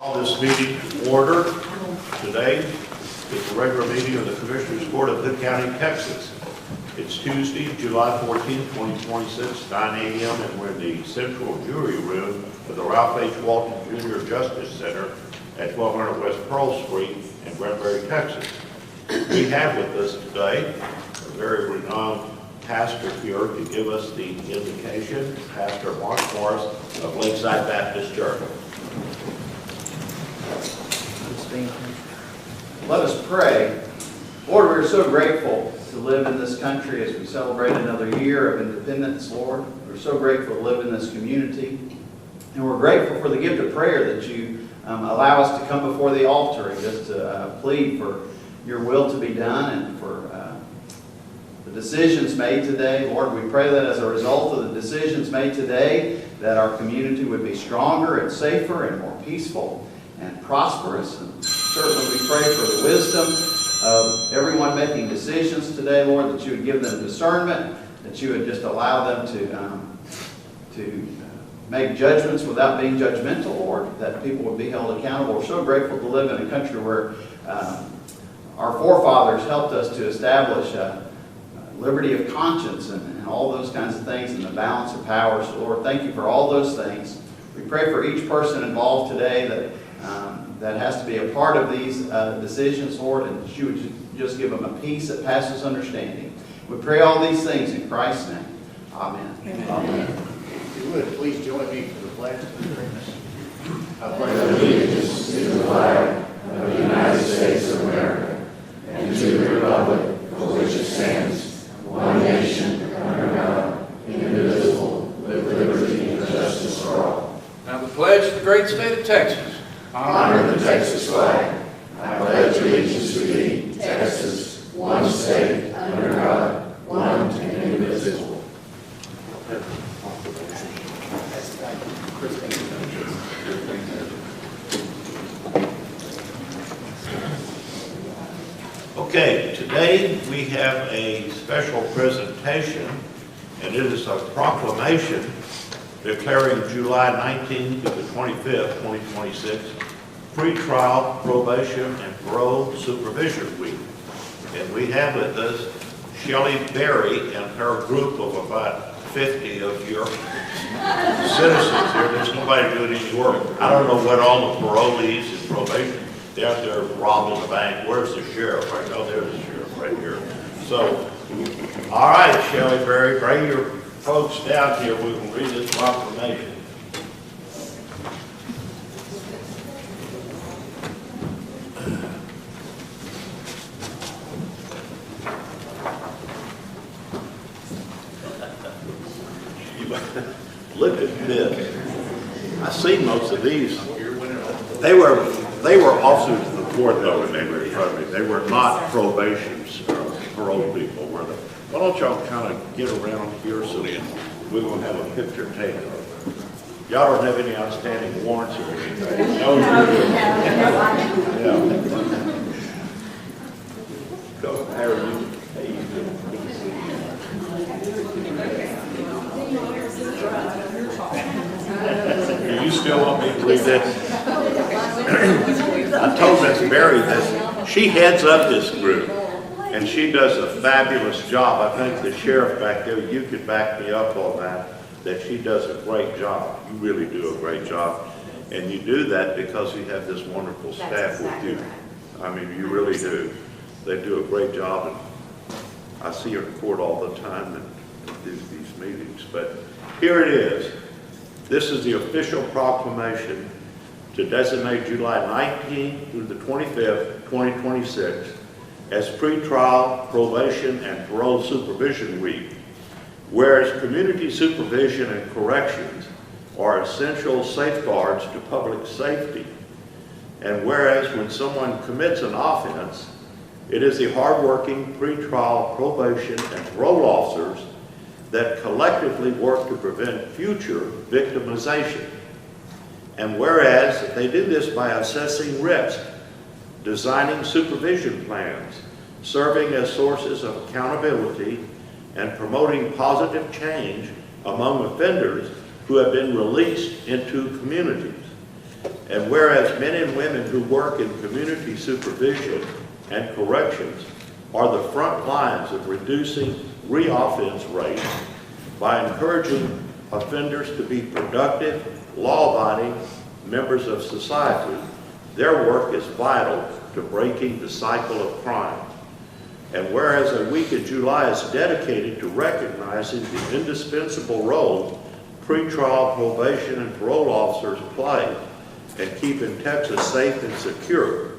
Call this meeting to order. Today is the regular meeting of the Commissioners Court of Hood County, Texas. It's Tuesday, July 14, 2026, 9 a.m. and we're in the central jury room of the Ralph H. Walton Jr. Justice Center at 1200 West Pearl Street in Granbury, Texas. We have with us today a very renowned pastor here to give us the invocation, Pastor Mark Morris of Lakeside Baptist Church. Let us pray. Lord, we're so grateful to live in this country as we celebrate another year of independence, Lord. We're so grateful to live in this community. And we're grateful for the gift of prayer that you allow us to come before the altar and just to plead for your will to be done and for the decisions made today. Lord, we pray that as a result of the decisions made today, that our community would be stronger and safer and more peaceful and prosperous. And certainly we pray for the wisdom of everyone making decisions today, Lord, that you would give them discernment, that you would just allow them to make judgments without being judgmental, Lord, that people would be held accountable. We're so grateful to live in a country where our forefathers helped us to establish liberty of conscience and all those kinds of things and the balance of power. So, Lord, thank you for all those things. We pray for each person involved today that has to be a part of these decisions, Lord, and that you would just give them a peace that passes understanding. We pray all these things in Christ's name. Amen. Amen. If you would, please join me for the pledge of allegiance. I pledge allegiance to the flag of the United States of America and to the republic for which it stands, one nation, under God, indivisible, with liberty and justice for all. Now the pledge to the great state of Texas. Honor the Texas flag. I pledge allegiance to thee, Texas, one state, under God, one and indivisible. Okay, today we have a special presentation, and it is a proclamation declaring July 19th to the 25th, 2026, Pretrial Probation and Parole Supervision Week. And we have with us Shelley Berry and her group of about 50 of your citizens here. There's nobody doing any work. I don't know what all the parolees and probation, they're out there robbing the bank. Where's the sheriff? I know there's the sheriff right here. So, all right, Shelley Berry, bring your folks down here. We will read this proclamation. Look at this. I've seen most of these. They were officers of the court, though, when they were in front of me. They were not probations or parole people, were they? Why don't y'all kind of get around here so that we're going to have a picture taken? Y'all don't have any outstanding warrants or anything? No. Yeah. Go, how are you? How you doing? Good to see you. Do you still want me to read this? I told Miss Berry this. She heads up this group, and she does a fabulous job. I think the sheriff back there, you could back me up on that she does a great job. You really do a great job. And you do that because you have this wonderful staff with you. I mean, you really do. They do a great job. And I see her in court all the time and do these meetings. But here it is. This is the official proclamation to designate July 19th through the 25th, 2026 as Pretrial Probation and Parole Supervision Week. Whereas community supervision and corrections are essential safeguards to public safety. And whereas when someone commits an offense, it is the hardworking pretrial probation and parole officers that collectively work to prevent future victimization. And whereas they do this by assessing risk, designing supervision plans, serving as sources of accountability, and promoting positive change among offenders who have been released into communities. And whereas men and women who work in community supervision and corrections are the front lines of reducing reoffense rates by encouraging offenders to be productive, law-abiding members of society, their work is vital to breaking the cycle of crime. And whereas a week in July is dedicated to recognizing the indispensable role pretrial probation and parole officers play in keeping Texas safe and secure,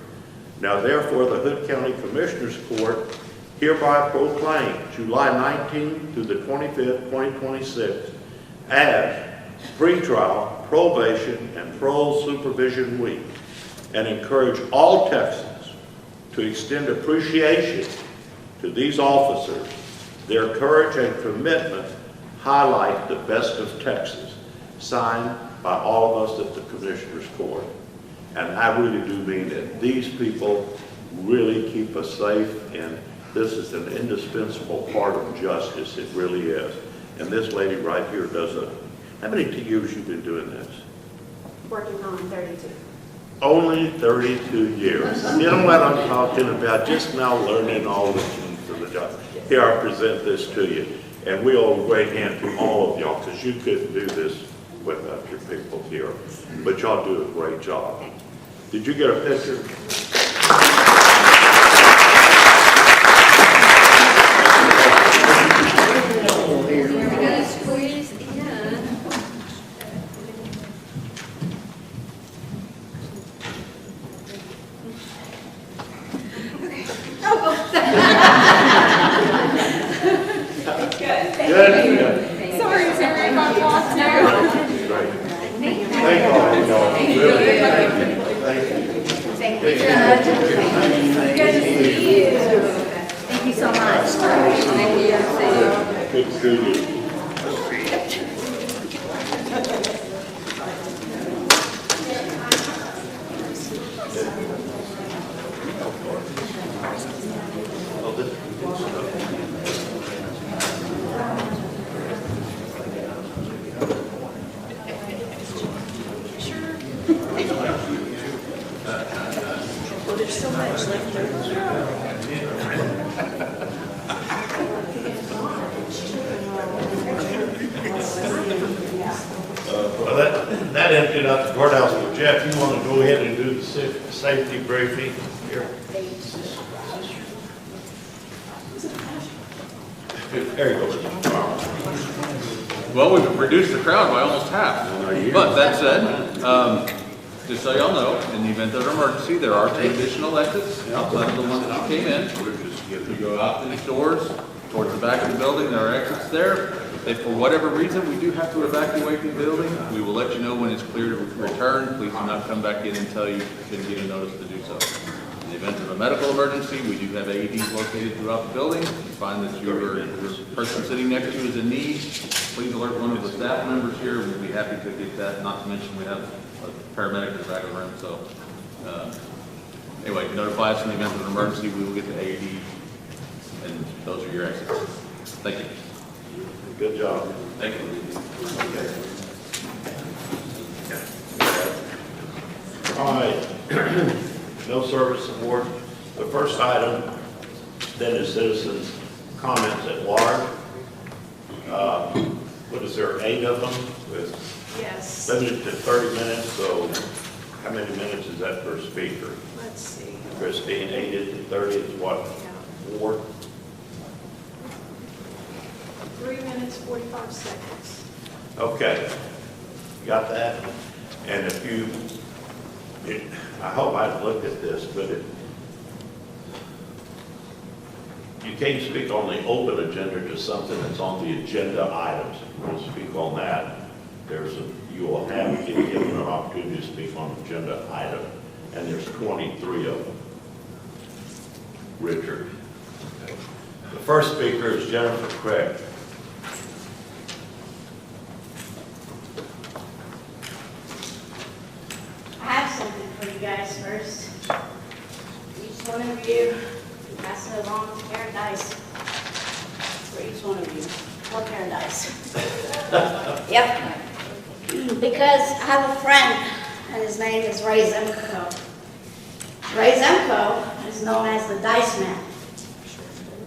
now therefore the Hood County Commissioners Court hereby proclaim July 19th through the 25th, 2026 as Pretrial, Probation, and Parole Supervision Week, and encourage all Texans to extend appreciation to these officers. Their courage and commitment highlight the best of Texas, signed by all of us at the Commissioners Court. And I really do mean it. These people really keep us safe, and this is an indispensable part of justice. It really is. And this lady right here does it. How many years you been doing this? Working on 32. Only 32 years. You know what I'm talking about? Just now learning all the things of the job. Here, I present this to you. And we owe a great hand to all of y'all, because you couldn't do this without your people here. But y'all do a great job. Did you get a picture? That emptied out the courthouse. But Jeff, you want to go ahead and do the safety briefing here? There you go. Well, we've reduced the crowd by almost half. But that said, just so y'all know, in the event of an emergency, there are 2 additional exits outside of the one that you came in. You go out these doors towards the back of the building. There are exits there. If for whatever reason we do have to evacuate the building, we will let you know when it's clear to return. Please do not come back in until you've been given notice to do so. In the event of a medical emergency, we do have AEDs located throughout the building. If you find that your person sitting next to you is in need, please alert one of the staff members here. We'd be happy to get that. Not to mention we have a paramedic in the back of the room. So anyway, notify us in the event of an emergency. We will get the AED, and those are your exits. Thank you. Good job. Thank you. Okay. All right. No service award. The first item then is citizens' comments at large. What is there, 8 of them? With Yes. limited to 30 minutes, so how many minutes is that per speaker? Let's see. Christine, 8 to 30 is what? 4? 3 minutes, 45 seconds. Okay, got that? And if you, I hope I looked at this, but you can't speak on the open agenda to something that's on the agenda items. If you want to speak on that, you will have to get given an opportunity to speak on agenda item, and there's 23 of them. Richard. The first speaker is Jennifer Craig. I have something for you guys first. Each one of you, pass it along to paradise. For each one of you, or paradise. Yep. Because I have a friend, and his name is Ray Zemko. Ray Zemko is known as the Dice Man.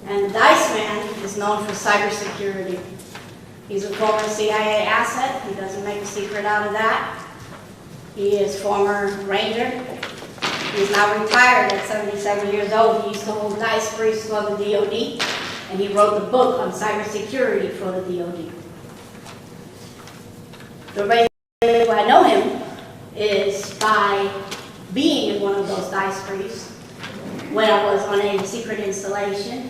And the Dice Man is known for cybersecurity. He's a former CIA asset. He doesn't make a secret out of that. He is former Ranger. He's now retired at 77 years old. He used to hold dice briefs for the DOD, and he wrote the book on cybersecurity for the DOD. The way I know him is by being in one of those dice briefs when I was on a secret installation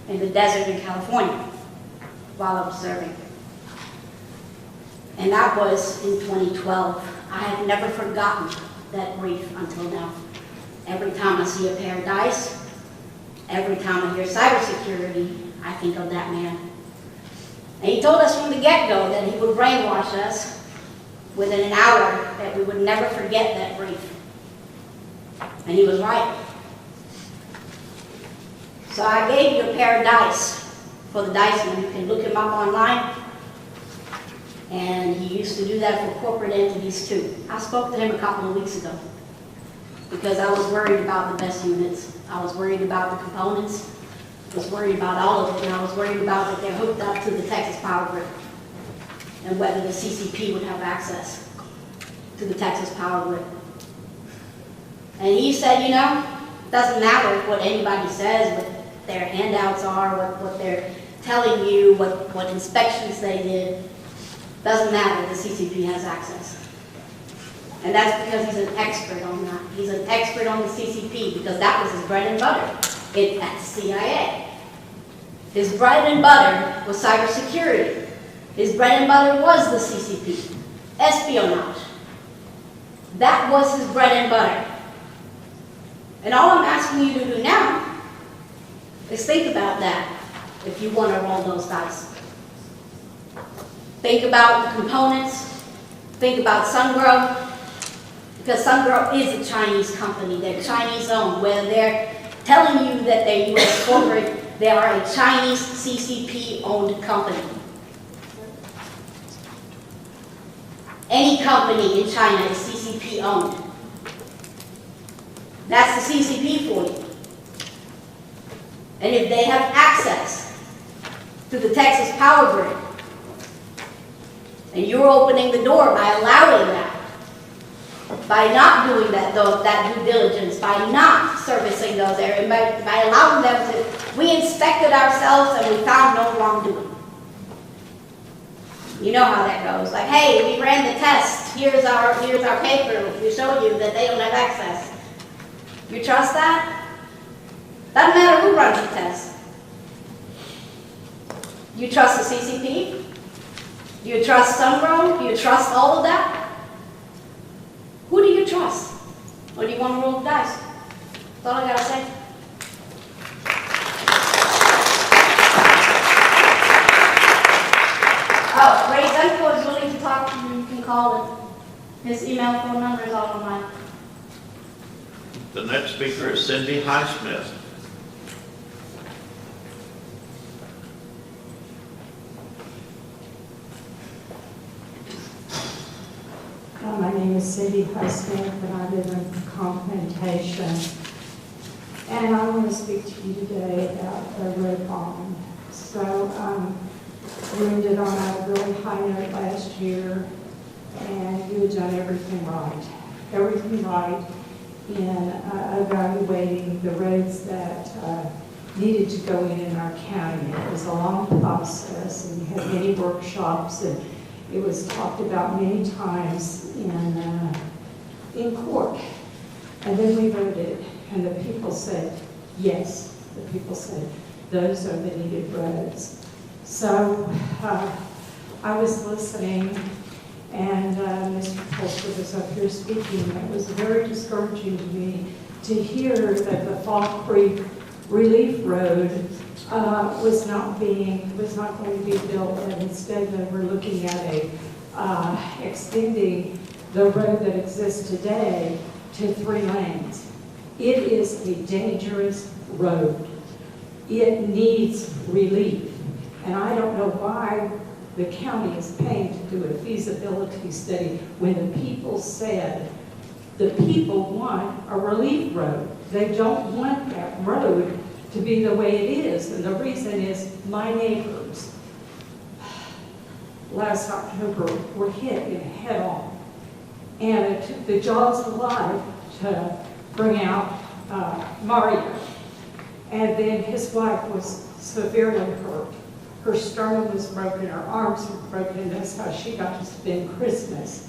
in the desert in California while observing. And that was in 2012. I have never forgotten that brief until now. Every time I see a pair of dice, every time I hear cybersecurity, I think of that man. And he told us from the get-go that he would brainwash us within an hour, that we would never forget that brief. And he was right. So I gave you a pair of dice for the Dice Man. You can look him up online. And he used to do that for corporate entities too. I spoke to him a couple of weeks ago because I was worried about the best units. I was worried about the components. I was worried about all of it. And I was worried about that they're hooked up to the Texas power grid and whether the CCP would have access to the Texas power grid. And he said, you know, it doesn't matter what anybody says, what their handouts are, what they're telling you, what inspections they did. Doesn't matter, the CCP has access. And that's because he's an expert on that. He's an expert on the CCP because that was his bread and butter at the CIA. His bread and butter was cybersecurity. His bread and butter was the CCP, espionage. That was his bread and butter. And all I'm asking you to do now is think about that if you want to roll those dice. Think about the components. Think about SunGrow. Because SunGrow is a Chinese company. They're Chinese owned. Where they're telling you that they're U.S. corporate, they are a Chinese CCP owned company. Any company in China is CCP owned. That's the CCP for you. And if they have access to the Texas power grid, and you're opening the door by allowing that, by not doing that due diligence, by not servicing those areas, by allowing them to, we inspected ourselves and we found no wrongdoing. You know how that goes. Like, hey, we ran the test. Here's our paper. We showed you that they don't have access. You trust that? Doesn't matter who runs the test. You trust the CCP? Do you trust SunGrow? Do you trust all of that? Who do you trust? Or do you want to roll the dice? That's all I gotta say. Oh, Ray Zemko is willing to talk to you. You can call him. His email, phone number is all online. The next speaker is Cindy Highsmith. My name is Cindy Highsmith, and I live in Plantation. And I want to speak to you today about the road bond. So we ended on a really high note last year, and you had done everything right. Everything right in evaluating the roads that needed to go in our county. It was a long process, and you had many workshops, and it was talked about many times in court. And then we voted, and the people said, yes. The people said, those are the needed roads. So I was listening, and Mr. Polster was up here speaking. It was very discouraging to me to hear that the Fall Creek Relief Road was not going to be built, and instead they were looking at extending the road that exists today to 3 lanes. It is a dangerous road. It needs relief, and I don't know why the county is paying to do a feasibility study when the people said The people want a relief road. They don't want that road to be the way it is. And the reason is my neighbors last October were hit in head on. And it took the jaws of life to bring out Mario. And then his wife was severely hurt. Her sternum was broken, her arms were broken, and that's how she got to spend Christmas.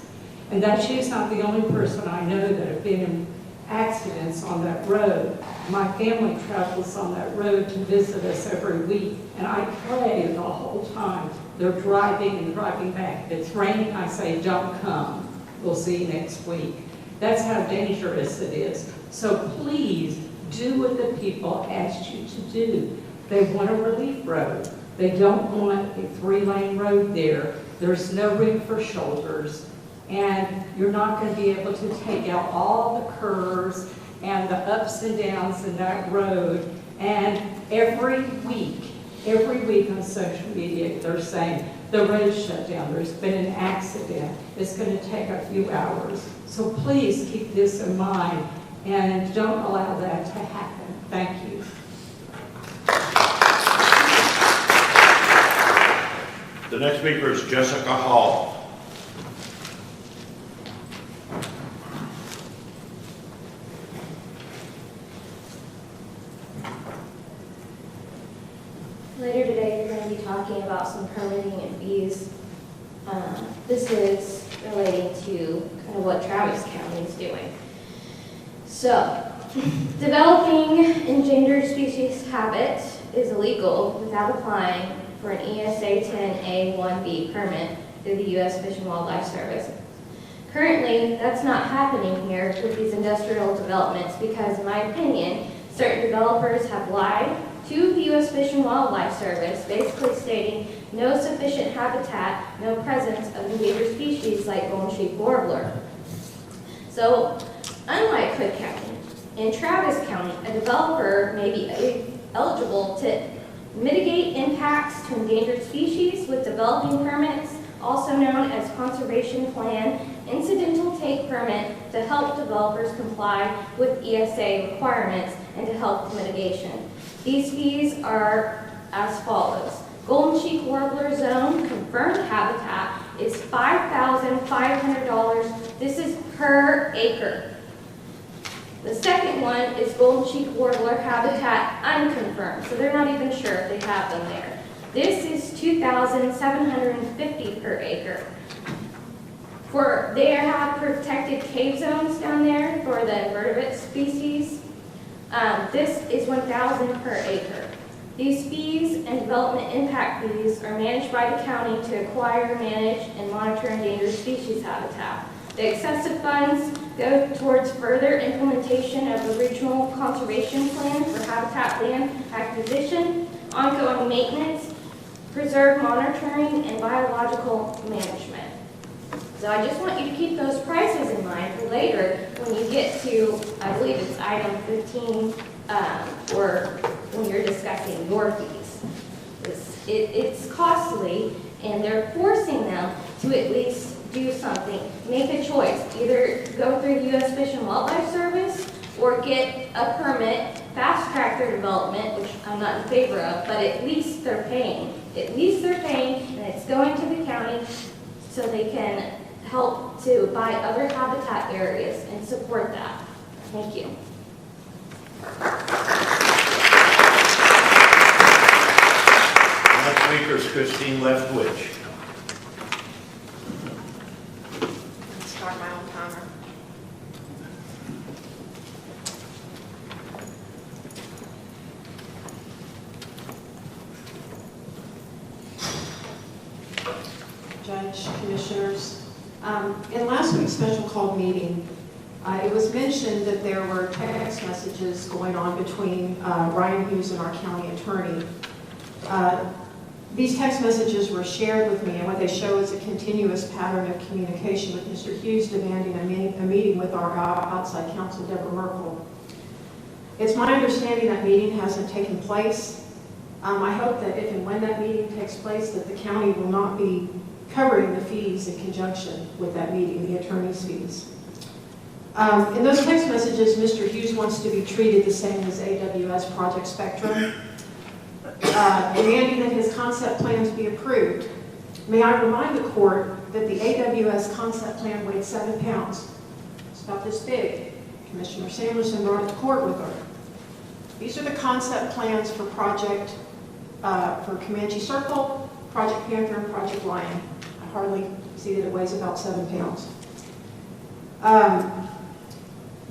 And that she's not the only person I know that have been in accidents on that road. My family travels on that road to visit us every week, and I pray the whole time they're driving and driving back. If it's raining, I say, don't come. We'll see you next week. That's how dangerous it is. So please do what the people asked you to do. They want a relief road. They don't want a 3-lane road there. There's no room for shoulders. And you're not going to be able to take out all the curves and the ups and downs in that road. And every week on social media, they're saying the road's shut down, there's been an accident, it's going to take a few hours. So please keep this in mind and don't allow that to happen. Thank you. The next speaker is Jessica Hall. Later today, we're going to be talking about some permitting and fees. This is relating to kind of what Travis County is doing. So, developing endangered species habitat is illegal without applying for an ESA 10A1B permit through the U.S. Fish and Wildlife Service. Currently, that's not happening here with these industrial developments because, in my opinion, certain developers have lied to the U.S. Fish and Wildlife Service, basically stating no sufficient habitat, no presence of endangered species like golden sheep warbler. So, unlike Cook County, in Travis County, a developer may be eligible to mitigate impacts to endangered species with developing permits, also known as conservation plan, incidental take permit, to help developers comply with ESA requirements and to help with mitigation. These fees are as follows. Golden sheep warbler zone confirmed habitat is $5,500. This is per acre. The second one is golden sheep warbler habitat unconfirmed, so they're not even sure if they have them there. This is $2,750 per acre. They have protected cave zones down there for the invertebrate species. This is $1,000 per acre. These fees and development impact fees are managed by the county to acquire, manage, and monitor endangered species habitat. The excessive funds go towards further implementation of the regional conservation plan for habitat land acquisition, ongoing maintenance, preserve monitoring, and biological management. So I just want you to keep those prices in mind for later when you get to, I believe it's item 15, or when you're discussing your fees. It's costly, and they're forcing them to at least do something. Make a choice. Either go through the U.S. Fish and Wildlife Service or get a permit, fast track their development, which I'm not in favor of, but at least they're paying. At least they're paying, and it's going to the county so they can help to buy other habitat areas and support that. Thank you. The next speaker is Christine Leftwich. Start my own timer. Judge, Commissioners. In last week's special called meeting, it was mentioned that there were text messages going on between Ryan Hughes and our county attorney. These text messages were shared with me, and what they show is a continuous pattern of communication with Mr. Hughes demanding a meeting with our outside counsel, Deborah Merkel. It's my understanding that meeting hasn't taken place. I hope that if and when that meeting takes place, that the county will not be covering the fees in conjunction with that meeting, the attorney's fees. In those text messages, Mr. Hughes wants to be treated the same as AWS Project Spectrum, demanding that his concept plans be approved. May I remind the court that the AWS concept plan weighed 7 pounds. It's about this big. Commissioner Sanderson brought it to court with her. These are the concept plans for for Comanche Circle, Project Panther, and Project Lion. I hardly see that it weighs about 7 pounds.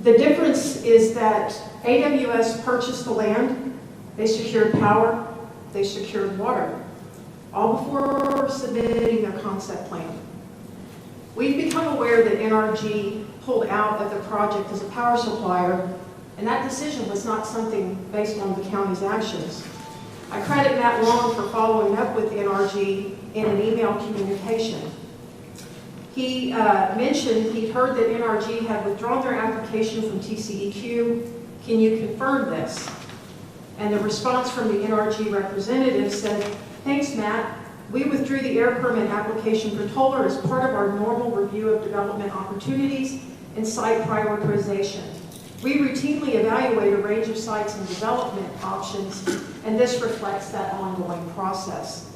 The difference is that AWS purchased the land, they secured power, they secured water, all before submitting their concept plan. We've become aware that NRG pulled out of the project as a power supplier, and that decision was not something based on the county's actions. I credit Matt Long for following up with NRG in an email communication. He mentioned he'd heard that NRG had withdrawn their application from TCEQ. Can you confirm this? And the response from the NRG representative said, thanks, Matt. We withdrew the air permit application for Toller as part of our normal review of development opportunities and site prioritization. We routinely evaluate a range of sites and development options, and this reflects that ongoing process.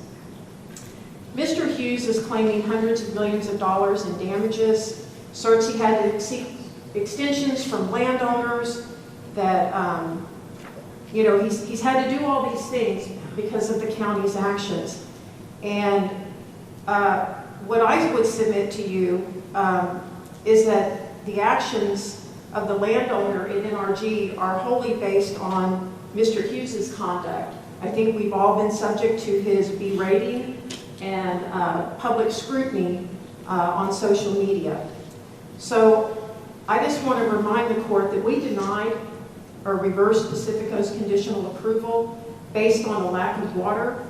Mr. Hughes is claiming hundreds of millions of dollars in damages, asserts he had to seek extensions from landowners, that he's had to do all these things because of the county's actions. And what I would submit to you is that the actions of the landowner in NRG are wholly based on Mr. Hughes's conduct. I think we've all been subject to his berating and public scrutiny on social media. So I just want to remind the court that we denied or reversed Pacifico's conditional approval based on a lack of water.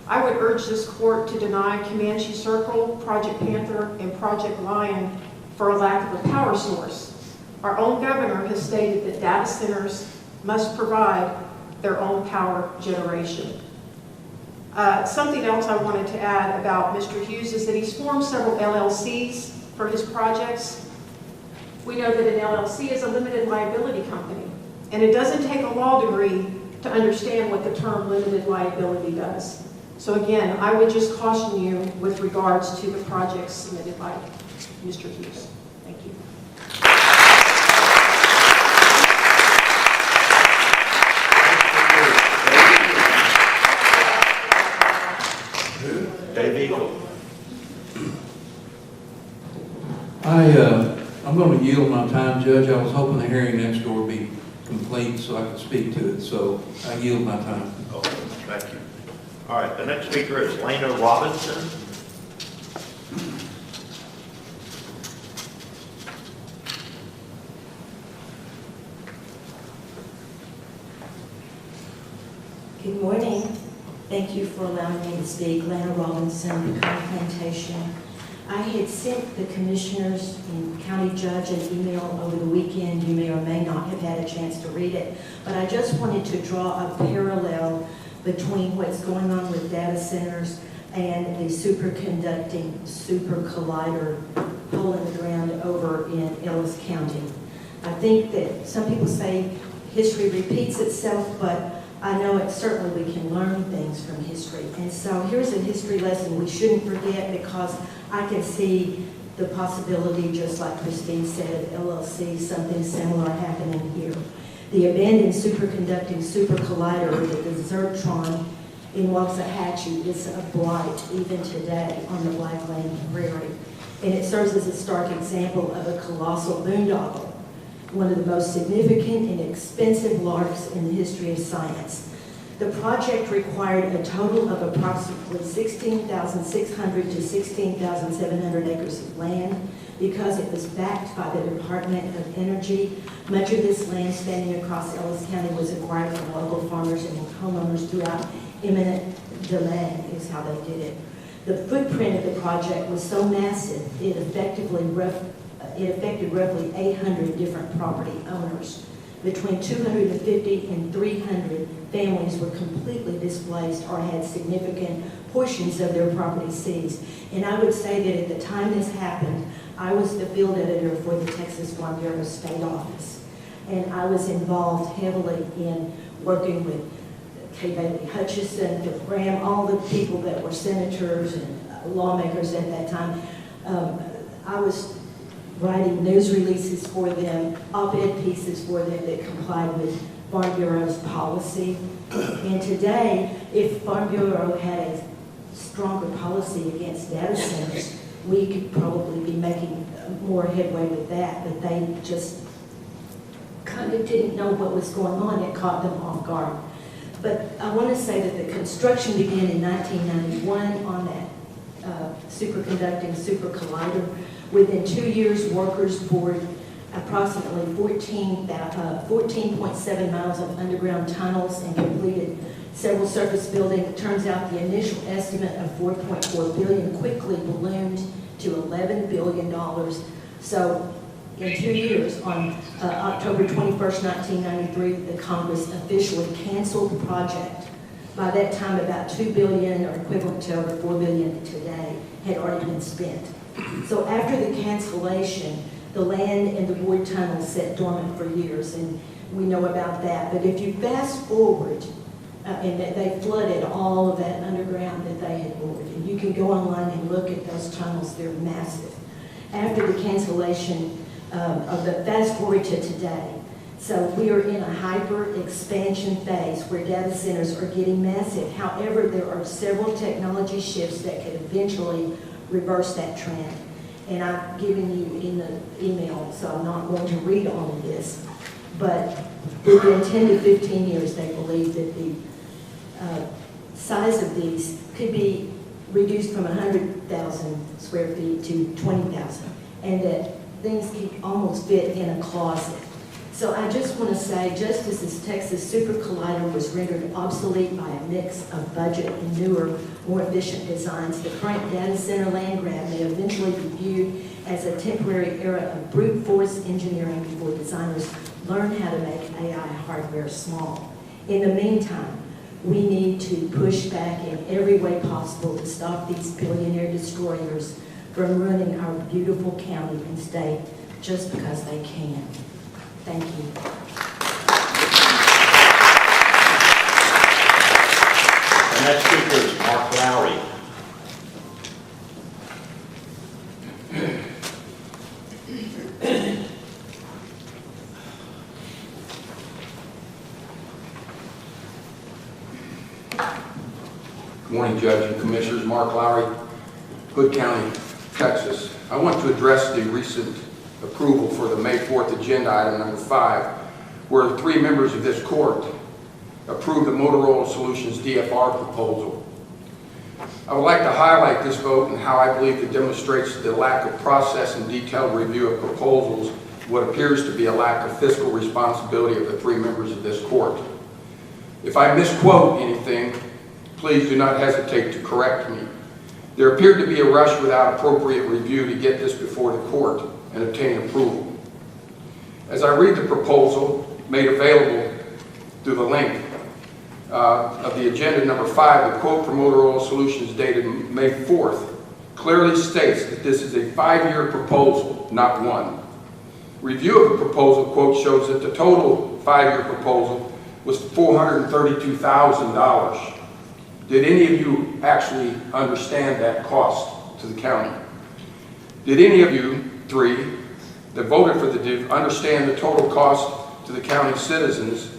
I would urge this court to deny Comanche Circle, Project Panther, and Project Lion for a lack of a power source. Our own governor has stated that data centers must provide their own power generation. Something else I wanted to add about Mr. Hughes is that he's formed several LLCs for his projects. We know that an LLC is a limited liability company, and it doesn't take a law degree to understand what the term limited liability does. So again, I would just caution you with regards to the projects submitted by Mr. Hughes. Thank you. Dave Eagle. I'm going to yield my time, Judge. I was hoping the hearing next door would be complete so I could speak to it, so I yield my time. Oh, thank you. All right, the next speaker is Lena Robinson. Good morning. Thank you for allowing me to speak. Lana Robinson, the Plantation. I had sent the commissioners and county judge an email over the weekend. You may or may not have had a chance to read it, but I just wanted to draw a parallel between what's going on with data centers and the Superconducting Super Collider hole in the ground over in Ellis County. I think that some people say history repeats itself, but I know it certainly we can learn things from history. And so here's a history lesson we shouldn't forget, because I can see the possibility, just like Christine said, LLC, something similar happening here. The abandoned Superconducting Super Collider, the Desertron in Waxahachie, is a blight even today on the Blackland Prairie. And it serves as a stark example of a colossal boondoggle, one of the most significant and expensive larks in the history of science. The project required a total of approximately 16,600 to 16,700 acres of land because it was backed by the Department of Energy. Much of this land spanning across Ellis County was acquired from local farmers and homeowners throughout eminent domain, is how they did it. The footprint of the project was so massive, it affected roughly 800 different property owners. Between 250 and 300 families were completely displaced or had significant portions of their property seized. And I would say that at the time this happened, I was the field editor for the Texas Farm Bureau State Office. And I was involved heavily in working with K. Bailey Hutchison, Phil Graham, all the people that were senators and lawmakers at that time. I was writing news releases for them, op-ed pieces for them that complied with Farm Bureau's policy. And today, if Farm Bureau had a stronger policy against data centers, we could probably be making more headway with that, but they just kind of didn't know what was going on. It caught them off guard. But I want to say that the construction began in 1991 on that Superconducting Super Collider. Within 2 years, workers bored approximately 14.7 miles of underground tunnels and completed several surface buildings. It turns out the initial estimate of $4.4 billion quickly ballooned to $11 billion. So in 2 years, on October 21st, 1993, the Congress officially canceled the project. By that time, about $2 billion, or equivalent to over $4 billion today, had already been spent. So after the cancellation, the land and the bored tunnels sat dormant for years, and we know about that. But if you fast forward, and they flooded all of that underground that they had bored, and you can go online and look at those tunnels, they're massive. After the cancellation of the fast forward to today, so we are in a hyper expansion phase where data centers are getting massive. However, there are several technology shifts that could eventually reverse that trend. And I've given you in the email, so I'm not going to read all of this, but within 10 to 15 years, they believe that the size of these could be reduced from 100,000 square feet to 20,000, and that things can almost fit in a closet. So I just want to say, just as this Texas Super Collider was rendered obsolete by a mix of budget and newer, more efficient designs, the current data center land grab may eventually be viewed as a temporary era of brute force engineering before designers learn how to make AI hardware small. In the meantime, we need to push back in every way possible to stop these billionaire destroyers from ruining our beautiful county and state just because they can. Thank you. The next speaker is Mark Lowry. Good morning, Judge and Commissioners. Mark Lowry, Hood County, Texas. I want to address the recent approval for the May 4th agenda item number 5, where 3 members of this court approved the Motorola Solutions DFR proposal. I would like to highlight this vote and how I believe it demonstrates the lack of process and detailed review of proposals, what appears to be a lack of fiscal responsibility of the 3 members of this court. If I misquote anything, please do not hesitate to correct me. There appeared to be a rush without appropriate review to get this before the court and obtain approval. As I read the proposal made available through the link of the agenda number 5, the quote from Motorola Solutions dated May 4th clearly states that this is a 5-year proposal, not 1. Review of the proposal quote shows that the total 5-year proposal was $432,000. Did any of you actually understand that cost to the county? Did any of you 3 that voted for the DIV understand the total cost to the county citizens,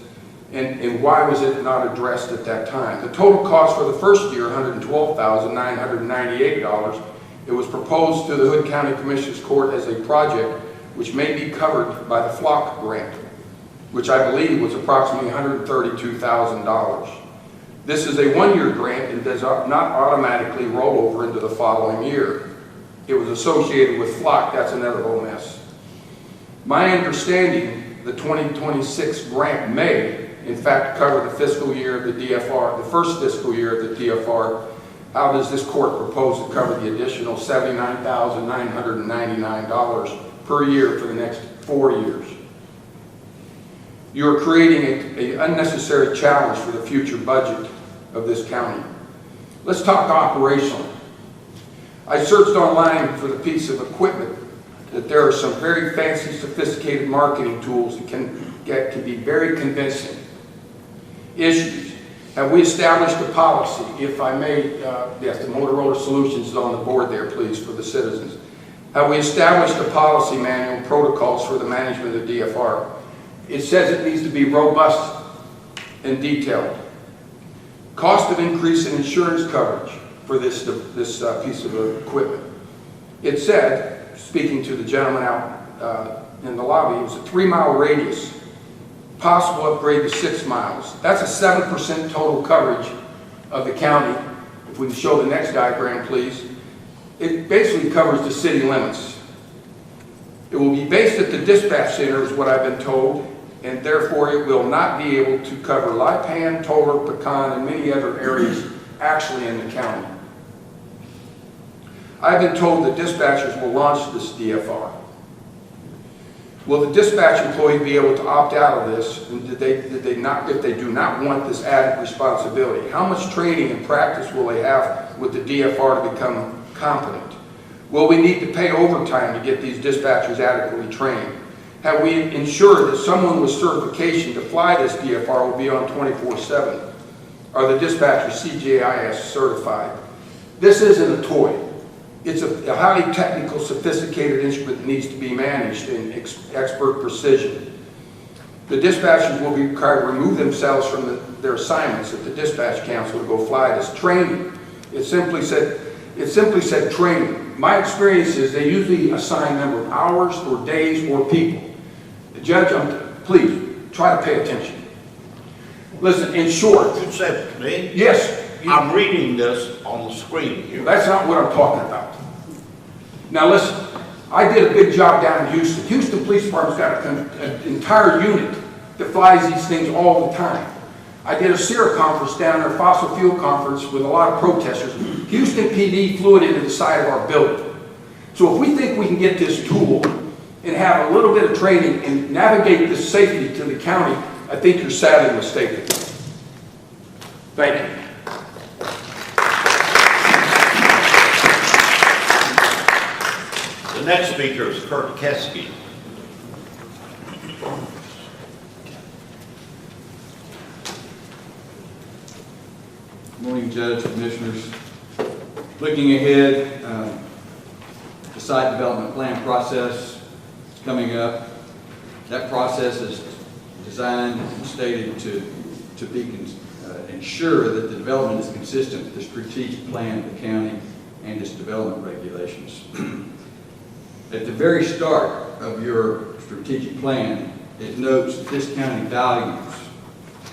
and why was it not addressed at that time? The total cost for the first year, $112,998. It was proposed to the Hood County Commissioners Court as a project which may be covered by the FLOC grant, which I believe was approximately $132,000. This is a 1-year grant and does not automatically roll over into the following year. It was associated with FLOC. That's another whole mess. My understanding, the 2026 grant may, in fact, cover the fiscal year of the DFR, the first fiscal year of the DFR. How does this court propose to cover the additional $79,999 per year for the next 4 years? You're creating an unnecessary challenge for the future budget of this county. Let's talk operational. I searched online for the piece of equipment that there are some very fancy, sophisticated marketing tools that can be very convincing. Issues. Have we established a policy? If I may, yes, the Motorola Solutions is on the board there, please, for the citizens. Have we established a policy manual and protocols for the management of the DFR? It says it needs to be robust and detailed. Cost of increase in insurance coverage for this piece of equipment. It said, speaking to the gentleman out in the lobby, it was a 3-mile radius. Possible upgrade to 6 miles. That's a 7% total coverage of the county. If we can show the next diagram, please. It basically covers the city limits. It will be based at the dispatch center, is what I've been told, and therefore it will not be able to cover Lipan, Toler, Pecan, and many other areas actually in the county. I've been told that dispatchers will launch this DFR. Will the dispatch employee be able to opt out of this, and did they not, if they do not want this added responsibility? How much training and practice will they have with the DFR to become competent? Will we need to pay overtime to get these dispatchers adequately trained? Have we ensured that someone with certification to fly this DFR will be on 24/7? Are the dispatchers CGIS certified? This isn't a toy. It's a highly technical, sophisticated instrument that needs to be managed in expert precision. The dispatchers will be required to remove themselves from their assignments at the dispatch council to go fly this training. It simply said training. My experience is they usually assign a number of hours or days or people. The judge, please try to pay attention. Listen, in short. You said it to me? Yes. I'm reading this on the screen here. That's not what I'm talking about. Now listen, I did a big job down in Houston. Houston Police Department's got an entire unit that flies these things all the time. I did a SERA conference down there, a fossil fuel conference with a lot of protesters. Houston PD flew it into the side of our building. So if we think we can get this tool and have a little bit of training and navigate this safely to the county, I think you're sadly mistaken. Thank you. The next speaker is Kurt Keski. Good morning, Judge, Commissioners. Looking ahead, the site development plan process is coming up. That process is designed and stated to ensure that the development is consistent with the strategic plan of the county and its development regulations. At the very start of your strategic plan, it notes that this county values.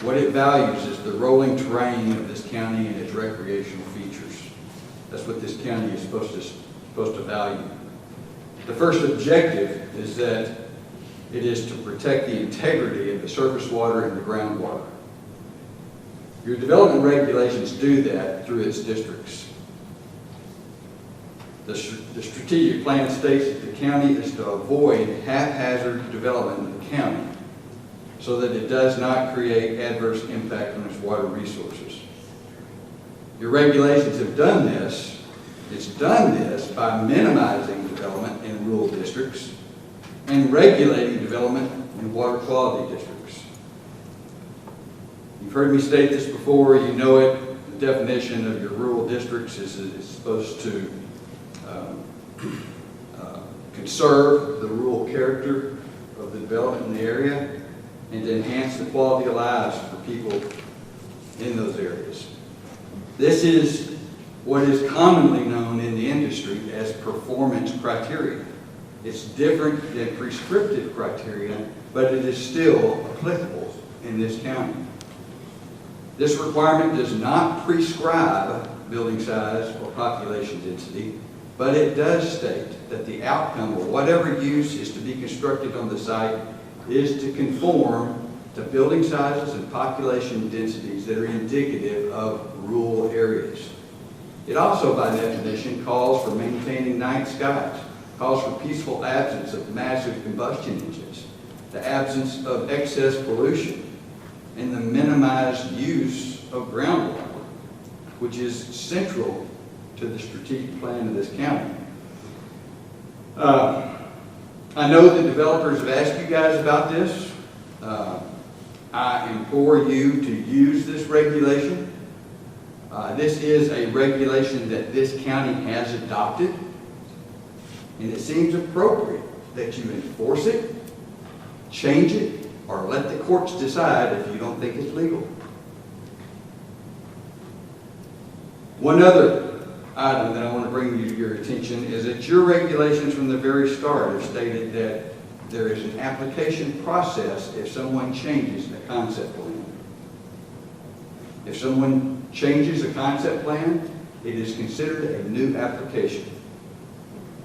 What it values is the rolling terrain of this county and its recreational features. That's what this county is supposed to value. The first objective is that it is to protect the integrity of the surface water and the groundwater. Your development regulations do that through its districts. The strategic plan states that the county is to avoid haphazard development of the county so that it does not create adverse impact on its water resources. Your regulations have done this. It's done this by minimizing development in rural districts and regulating development in water quality districts. You've heard me state this before, you know it. The definition of your rural districts is supposed to conserve the rural character of the development in the area and to enhance the quality of lives for people in those areas. This is what is commonly known in the industry as performance criteria. It's different than prescriptive criteria, but it is still applicable in this county. This requirement does not prescribe building size or population density, but it does state that the outcome of whatever use is to be constructed on the site is to conform to building sizes and population densities that are indicative of rural areas. It also, by definition, calls for maintaining night skies, calls for peaceful absence of massive combustion engines, the absence of excess pollution, and the minimized use of groundwater, which is central to the strategic plan of this county. I know that developers have asked you guys about this. I implore you to use this regulation. This is a regulation that this county has adopted, and it seems appropriate that you enforce it, change it, or let the courts decide if you don't think it's legal. One other item that I want to bring to your attention is that your regulations from the very start have stated that there is an application process if someone changes a concept plan. If someone changes a concept plan, it is considered a new application.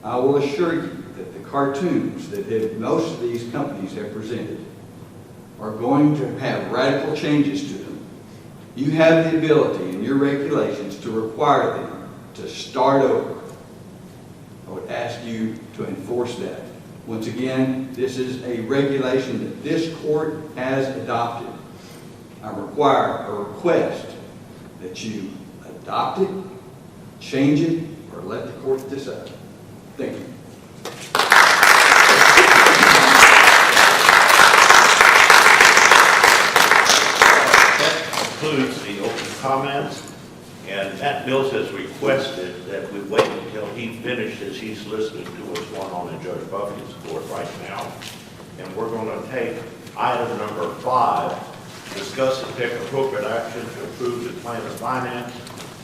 I will assure you that the cartoons that most of these companies have presented are going to have radical changes to them. You have the ability in your regulations to require them to start over. I would ask you to enforce that. Once again, this is a regulation that this court has adopted. I request that you adopt it, change it, or let the court decide. Thank you. That concludes the open comments, and Matt Mills has requested that we wait until he finishes. He's listening to what's going on in Judge Buffy's court right now, and we're going to take item number 5, discuss and take appropriate action to approve the plan of finance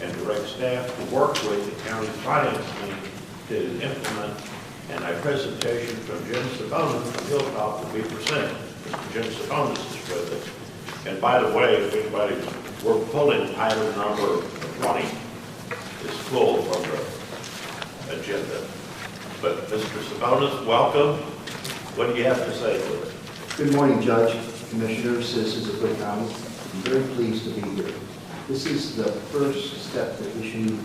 and direct staff to work with the county's finance team to implement, and a presentation from Jim Sabonis from Hilltop will be presented. Mr. Jim Sabonis is with us. And by the way, if anybody, we're pulling item number 20. It's pulled from the agenda. But Mr. Sabonis, welcome. What do you have to say to us? Good morning, Judge, Commissioners, citizens of Cook County. I'm very pleased to be here. This is the first step to issue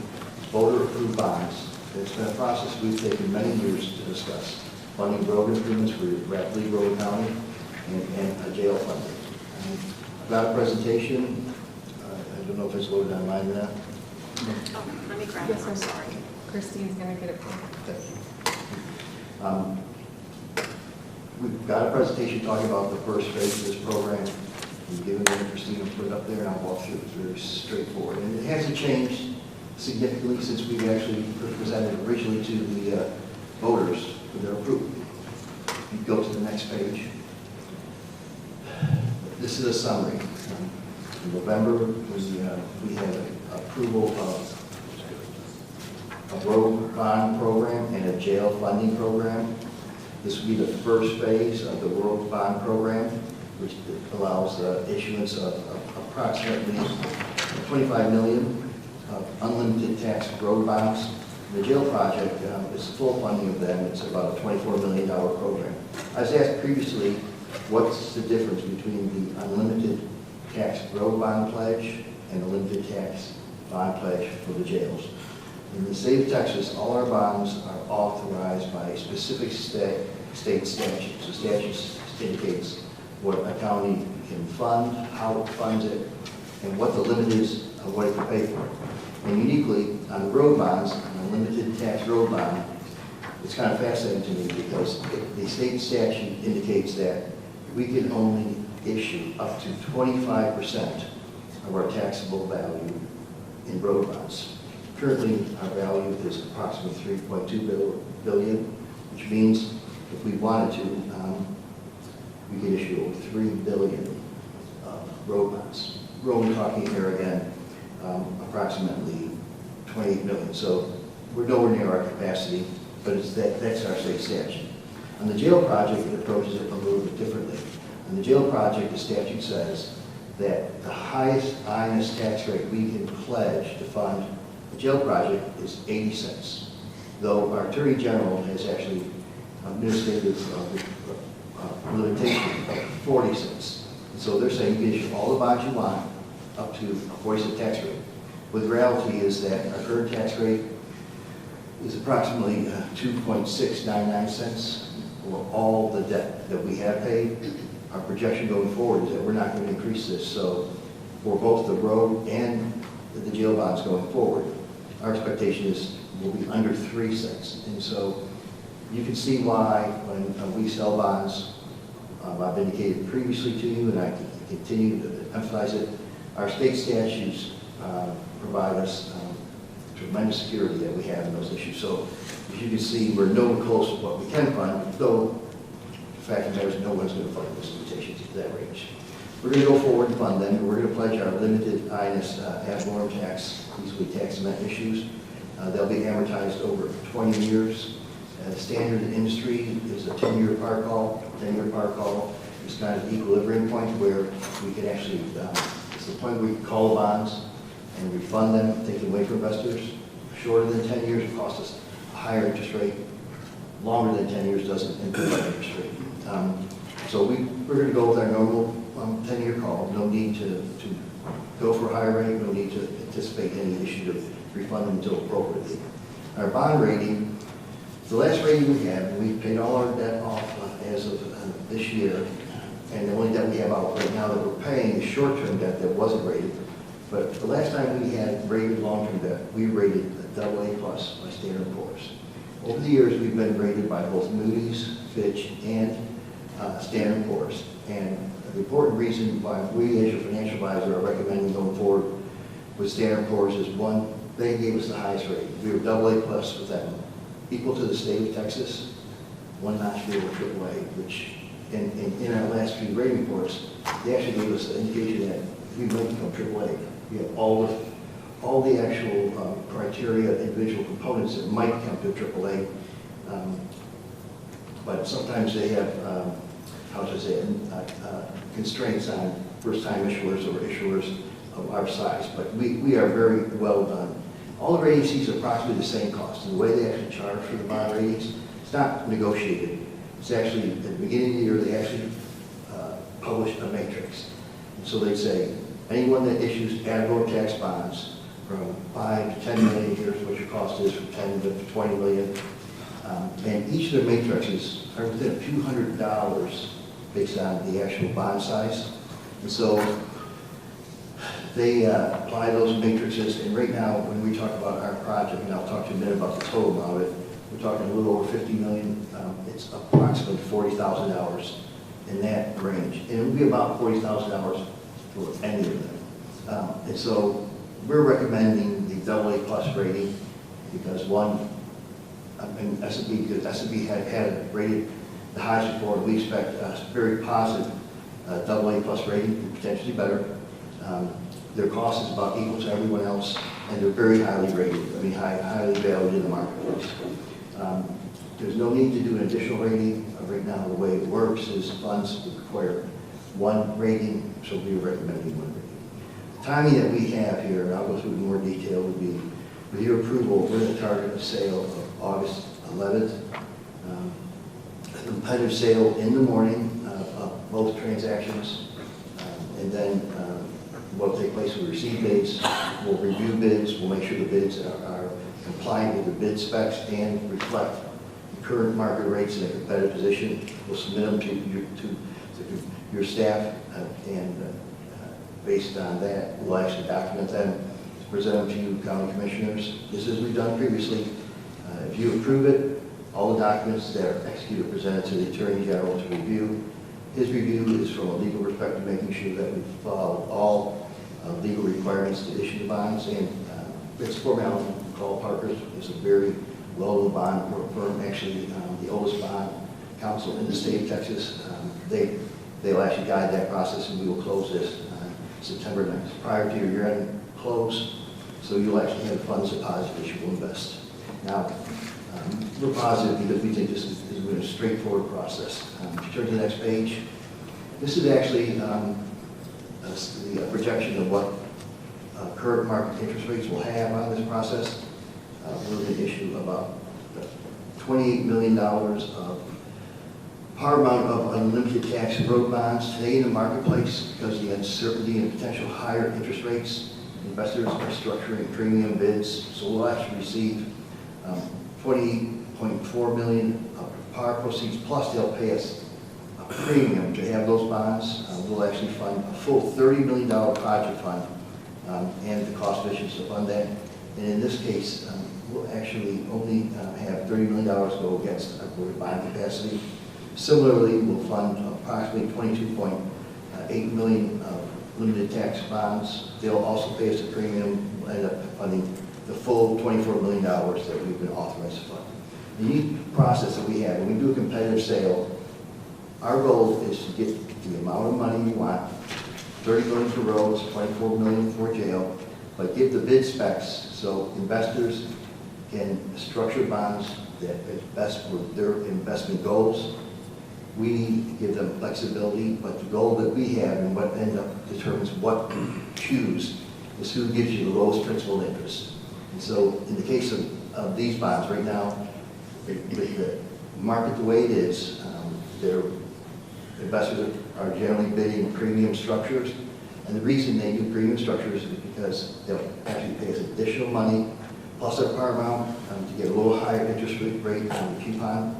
voter-approved bonds. It's been a process we've taken many years to discuss. Funding road improvements for rapidly growing county and a jail funding. I've got a presentation. I don't know if it's loaded online or not. Oh, let me grab it. I'm sorry. Christine's going to get it. We've got a presentation talking about the first phase of this program. We've given it to Christine and put it up there, and I'll walk through it. It's very straightforward. And it hasn't changed significantly since we actually presented it originally to the voters for their approval. You go to the next page. This is a summary. In November, we had approval of a road bond program and a jail funding program. This will be the first phase of the road bond program, which allows the issuance of approximately $25 million of unlimited tax road bonds. The jail project is full funding of them. It's about a $24 million program. I was asked previously, what's the difference between the unlimited tax road bond pledge and the limited tax bond pledge for the jails? In the state of Texas, all our bonds are authorized by a specific state statute. So statute indicates what a county can fund, how it funds it, and what the limit is of what it can pay for. And uniquely, on the road bonds, on a limited tax road bond, it's kind of fascinating to me because the state statute indicates that we can only issue up to 25% of our taxable value in road bonds. Currently, our value is approximately $3.2 billion, which means if we wanted to, we could issue over $3 billion of road bonds. We're only talking here again, approximately $28 million. So we're nowhere near our capacity, but that's our state statute. On the jail project, it approaches it a little bit differently. On the jail project, the statute says that the highest honest tax rate we can pledge to fund the jail project is 80 cents, though our Attorney General has actually administrated a limitation of 40 cents. And so they're saying you can issue all the bonds you want up to a 40-cent tax rate. But the reality is that our current tax rate is approximately 2.699 cents. for all the debt that we have paid. Our projection going forward is that we're not going to increase this. So for both the road and the jail bonds going forward, our expectation is we'll be under 3 cents. And so you can see why when we sell bonds, I've indicated previously to you, and I continue to emphasize it, our state statutes provide us tremendous security that we have in those issues. So as you can see, we're nowhere close to what we can fund, though the fact of the matter is no one's going to fund those limitations to that range. We're going to go forward and fund them. We're going to pledge our limited INS ad valorem tax, easily tax event issues. They'll be amortized over 20 years. Standard in industry is a 10-year par call. 10-year par call is kind of the equilibrium point where we can actually, it's the point where we can call the bonds and refund them, take them away from investors. Shorter than 10 years, it costs us a higher interest rate. Longer than 10 years doesn't increase our interest rate. So we're going to go with our normal 10-year call. No need to go for a higher rate. No need to anticipate any issue to refund them until appropriately. Our bond rating, the last rating we have, we paid all our debt off as of this year, and the only debt we have out right now that we're paying is short-term debt that wasn't rated. But the last time we had rated long-term debt, we rated a AA+ by Standard & Poor's. Over the years, we've been rated by both Moody's, Fitch, and Standard & Poor's. And the important reason why we, as your financial advisor, are recommending going forward with Standard & Poor's is, one, they gave us the highest rating. We were AA+ with them, equal to the state of Texas, one notch below AAA, which in our last few rating reports, they actually gave us an indication that we might become AAA. We have all the actual criteria, individual components that might come to AAA, but sometimes they have, constraints on first-time issuers or issuers of our size. But we are very well done. All the rating agencies are approximately the same cost. And the way they actually charge for the bond ratings, it's not negotiated. It's actually, at the beginning of the year, they actually publish a matrix. And so they say, anyone that issues ad valorem tax bonds from 5 to 10 million, here's what your cost is, from 10 to 20 million. And each of their matrices are within a few $100s based on the actual bond size. And so they apply those matrices, and right now, when we talk about our project, and I'll talk to you a minute about the total amount of it, we're talking a little over 50 million. It's approximately $40,000 in that range. And it would be about $40,000 for any of them. And so we're recommending the AA+ rating because one, and S&P, because S&P had rated the highest before, we expect a very positive AA+ rating, potentially better. Their cost is about equal to everyone else, and they're very highly rated, highly valued in the marketplace. There's no need to do an additional rating. Right now, the way it works is funds require one rating, so we're recommending one rating. The timing that we have here, and I'll go through in more detail, would be with your approval, we're going to target a sale of August 11th. A competitive sale in the morning of both transactions, and then what will take place, we'll receive bids, we'll review bids, we'll make sure the bids are compliant with the bid specs and reflect the current market rates in a competitive position. We'll submit them to your staff, and based on that, we'll actually document them, present them to you, county commissioners, just as we've done previously. If you approve it, all the documents that are executed are presented to the Attorney General to review. His review is from a legal perspective, making sure that we follow all legal requirements to issue the bonds, and it's formality. Call Parker's is a very well-known bond firm, actually the oldest bond counsel in the state of Texas. They'll actually guide that process, and we will close this on September 9th, prior to your year-end close, so you'll actually have funds deposited that you will invest. Now, we're positive because we think this is a straightforward process. If you turn to the next page, this is actually the projection of what current market interest rates will have on this process. We're going to issue about $28 million of par amount of unlimited tax road bonds today in the marketplace because of the uncertainty and potential higher interest rates. Investors are structuring premium bids, so we'll actually receive $20.4 million of par proceeds, plus they'll pay us a premium to have those bonds. We'll actually fund a full $30 million project fund and the cost efficiency to fund that. And in this case, we'll actually only have $30 million go against our bond capacity. Similarly, we'll fund approximately $22.8 million of limited tax bonds. They'll also pay us a premium. We'll end up funding the full $24 million that we've been authorized to fund. The unique process that we have, when we do a competitive sale, our goal is to get the amount of money you want, $30 million for roads, $24 million for jail, but give the bid specs so investors can structure bonds that is best with their investment goals. We give them flexibility, but the goal that we have and what end up determines what we choose is who gives you the lowest principal interest. And so in the case of these bonds right now, with the market the way it is, their investors are generally bidding premium structures. And the reason they do premium structures is because they'll actually pay us additional money, plus our par amount, to get a little higher interest rate on the coupon.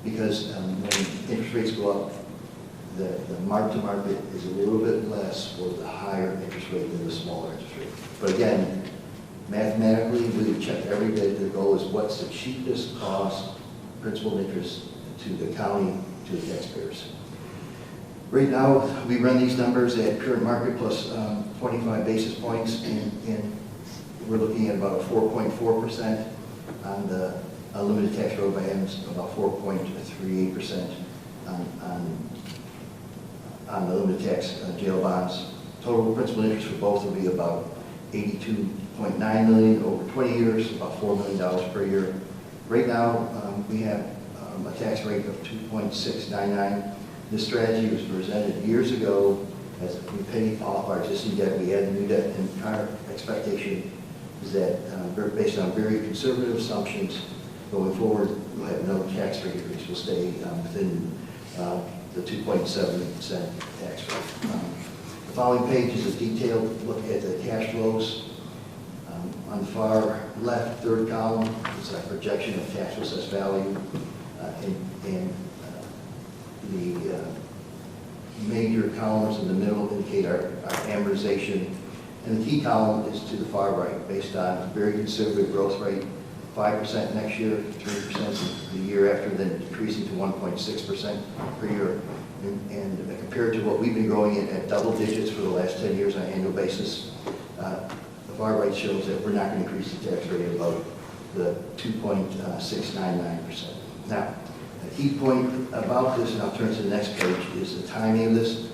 Because when interest rates go up, the mark-to-market is a little bit less for the higher interest rate than the smaller interest rate. But again, mathematically, we check every bid. The goal is what's the cheapest cost, principal interest to the county, to the taxpayers. Right now, we run these numbers at current market plus 25 basis points, and we're looking at about a 4.4% on the limited tax road bonds, about 4.38% on the limited tax jail bonds. Total principal interest for both will be about $82.9 million over 20 years, about $4 million per year. Right now, we have a tax rate of 2.699. This strategy was presented years ago as we paid off our existing debt. We added new debt, and our expectation is that based on very conservative assumptions going forward, we'll have no tax rate increase. We'll stay within the 2.7% tax rate. The following page is a detailed look at the cash flows. On the far left, third column, is a projection of tax assessed value, and the major columns in the middle indicate our amortization, and the key column is to the far right, based on a very conservative growth rate, 5% next year, 3% the year after, then decreasing to 1.6% per year. And compared to what we've been growing at double digits for the last 10 years on an annual basis, the far right shows that we're not going to increase the tax rate above the 2.699%. Now, a key point about this, and I'll turn to the next page, is the timing of this.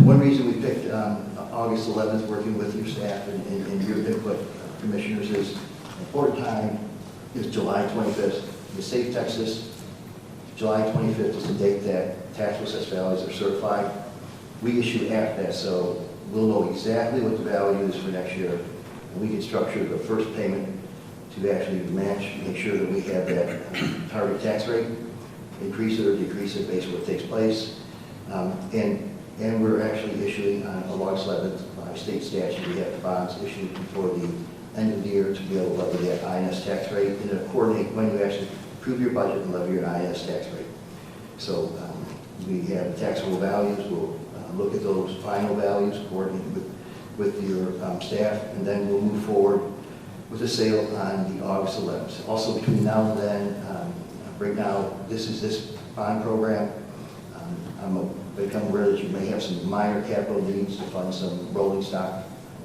One reason we picked August 11th, working with your staff and your input, commissioners, is an important time is July 25th. In the state of Texas, July 25th is the date that taxable assessed values are certified. We issue after that, so we'll know exactly what the value is for next year, and we can structure the first payment to actually match, make sure that we have that target tax rate, increase it or decrease it based on what takes place. And we're actually issuing on August 11th by state statute. We have the bonds issued before the end of the year to be able to levy that INS tax rate and to coordinate when you actually approve your budget and levy your INS tax rate. So we have the taxable values. We'll look at those final values, coordinate with your staff, and then we'll move forward with the sale on the August 11th. Also between now and then, right now, this is this bond program. I'm become aware that you may have some minor capital needs to fund some rolling stock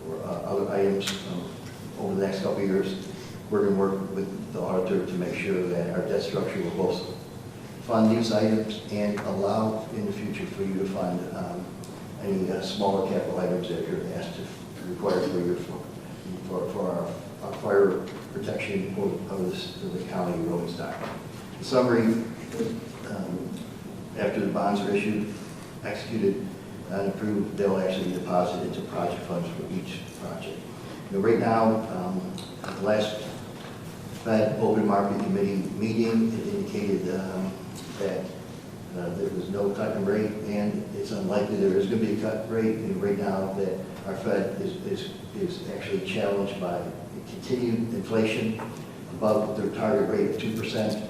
or other items over the next couple of years. We're going to work with the auditor to make sure that our debt structure will both fund these items and allow in the future for you to fund any smaller capital items that you're asked to require for our fire protection of the county rolling stock. In summary, after the bonds are issued, executed, and approved, they'll actually deposit into project funds for each project. Right now, the last Fed Open Market Committee meeting, it indicated that there was no cut in rate, and it's unlikely there is going to be a cut rate. And right now, that our Fed is actually challenged by continued inflation above their target rate of 2%.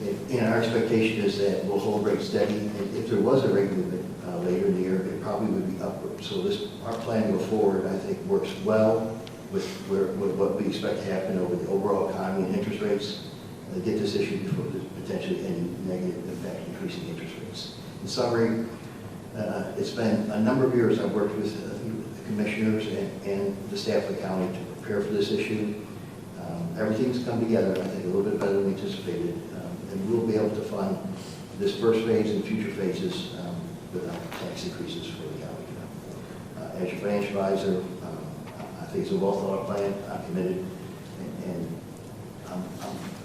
And our expectation is that we'll hold rates steady. And if there was a rate movement later in the year, it probably would be upward. So our plan to go forward, I think, works well with what we expect to happen over the overall economy and interest rates. Get this issue before there's potentially any negative impact increasing interest rates. In summary, it's been a number of years I've worked with the commissioners and the staff of the county to prepare for this issue. Everything's come together, I think, a little bit better than we anticipated. And we'll be able to fund this first phase and future phases without tax increases for the county. As your financial advisor, I think it's a well-thought plan. I'm committed, and I'm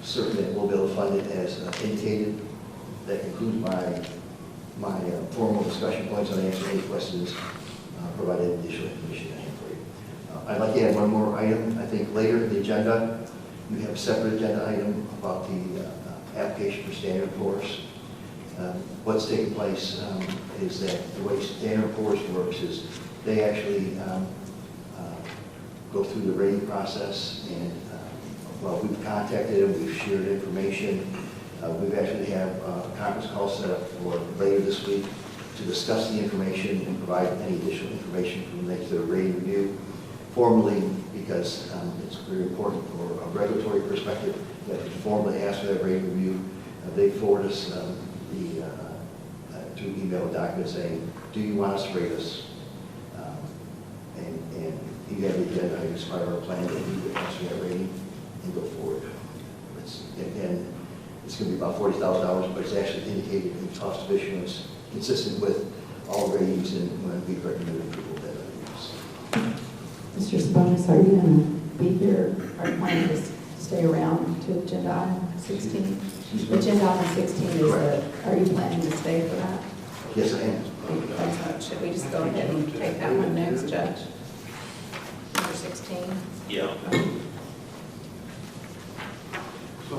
certain that we'll be able to fund it as indicated. That concludes my formal discussion points. I'll answer any questions, provided additional information I have for you. I'd like to add one more item. I think later in the agenda, you have a separate agenda item about the application for Standard & Poor's. What's taking place is that the way Standard & Poor's works is they actually go through the rating process, and well, we've contacted them, we've shared information. We've actually have a conference call set up for later this week to discuss the information and provide any additional information from them to their rating review formally, because it's very important for a regulatory perspective that we formally ask for that rating review. They forward us through email a document saying, do you want us to rate us? And you have the agenda as part of our plan that we would ask for that rating and go forward. Again, it's going to be about $40,000, but it's actually indicated in cost of issuance, consistent with all ratings and when we recommend approval of that ratings. Mr. Sabonis, are you going to be here? Are you planning to stay around to agenda item 16? Agenda item 16 is are you planning to stay for that? Yes, I am. Should we just go ahead and take that one next, Judge? Number 16? Yeah. So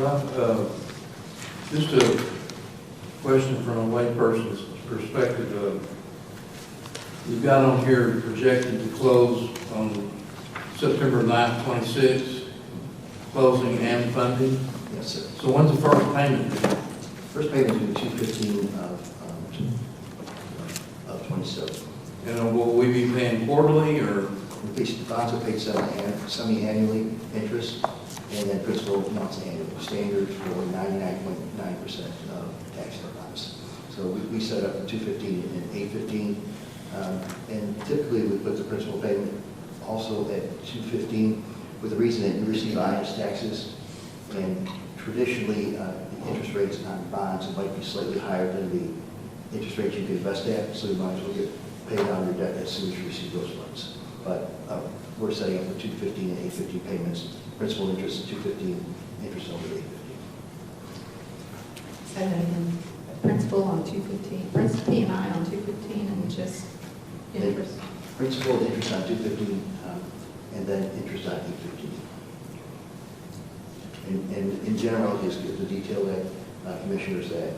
just a question from a layperson's perspective. We've got on here projected to close on September 9th, 26, closing and funding. Yes, sir. So when's the first payment due? First payment is going to be $215 of 27. And will we be paying quarterly or? The bonds are paid semi-annually, interest, and then principal amounts annually. Standard for 99.9% of tax bonds. So we set up 215 and 815, and typically we put the principal payment also at 215, with the reason that you receive IRS taxes, and traditionally the interest rates on bonds might be slightly higher than the interest rates you can invest at, so you might as well get paid down your debt as soon as you receive those funds. But we're setting up for 215 and 815 payments, principal interest at 215, interest over 815. So then principal on 215, principal P&I on 215, and just interest. Principal and interest on 215, and then interest on 815. And in general, just give the detail that commissioners that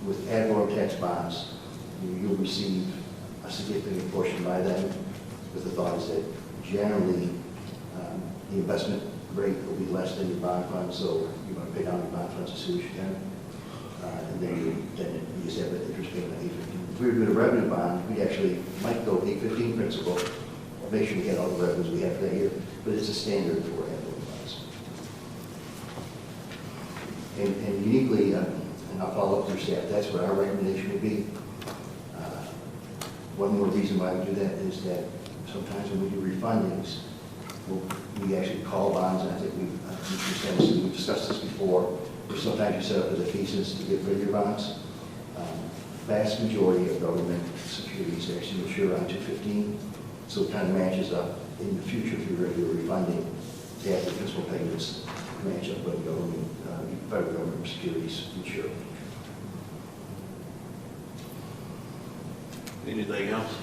with ad valorem tax bonds, you'll receive a significant portion by them, with the thought is that generally the investment rate will be less than your bond fund, so you want to pay down your bond funds as soon as you can. And then you just have an interest payment of 815. If we were doing a revenue bond, we actually might go 815 principal, make sure we get all the revenues we have for that year, but it's a standard for ad valorem bonds. And uniquely, and I'll follow up with your staff, that's what our recommendation would be. One more reason why we do that is that sometimes when we do refundings, we actually call bonds, and I think we've discussed this before, where sometimes you set up as a thesis to get rid of your bonds. Vast majority of government securities actually mature on 215, so it kind of matches up in the future if you're ready to do a refunding to have the principal payments match up with government, federal government securities mature. Anything else?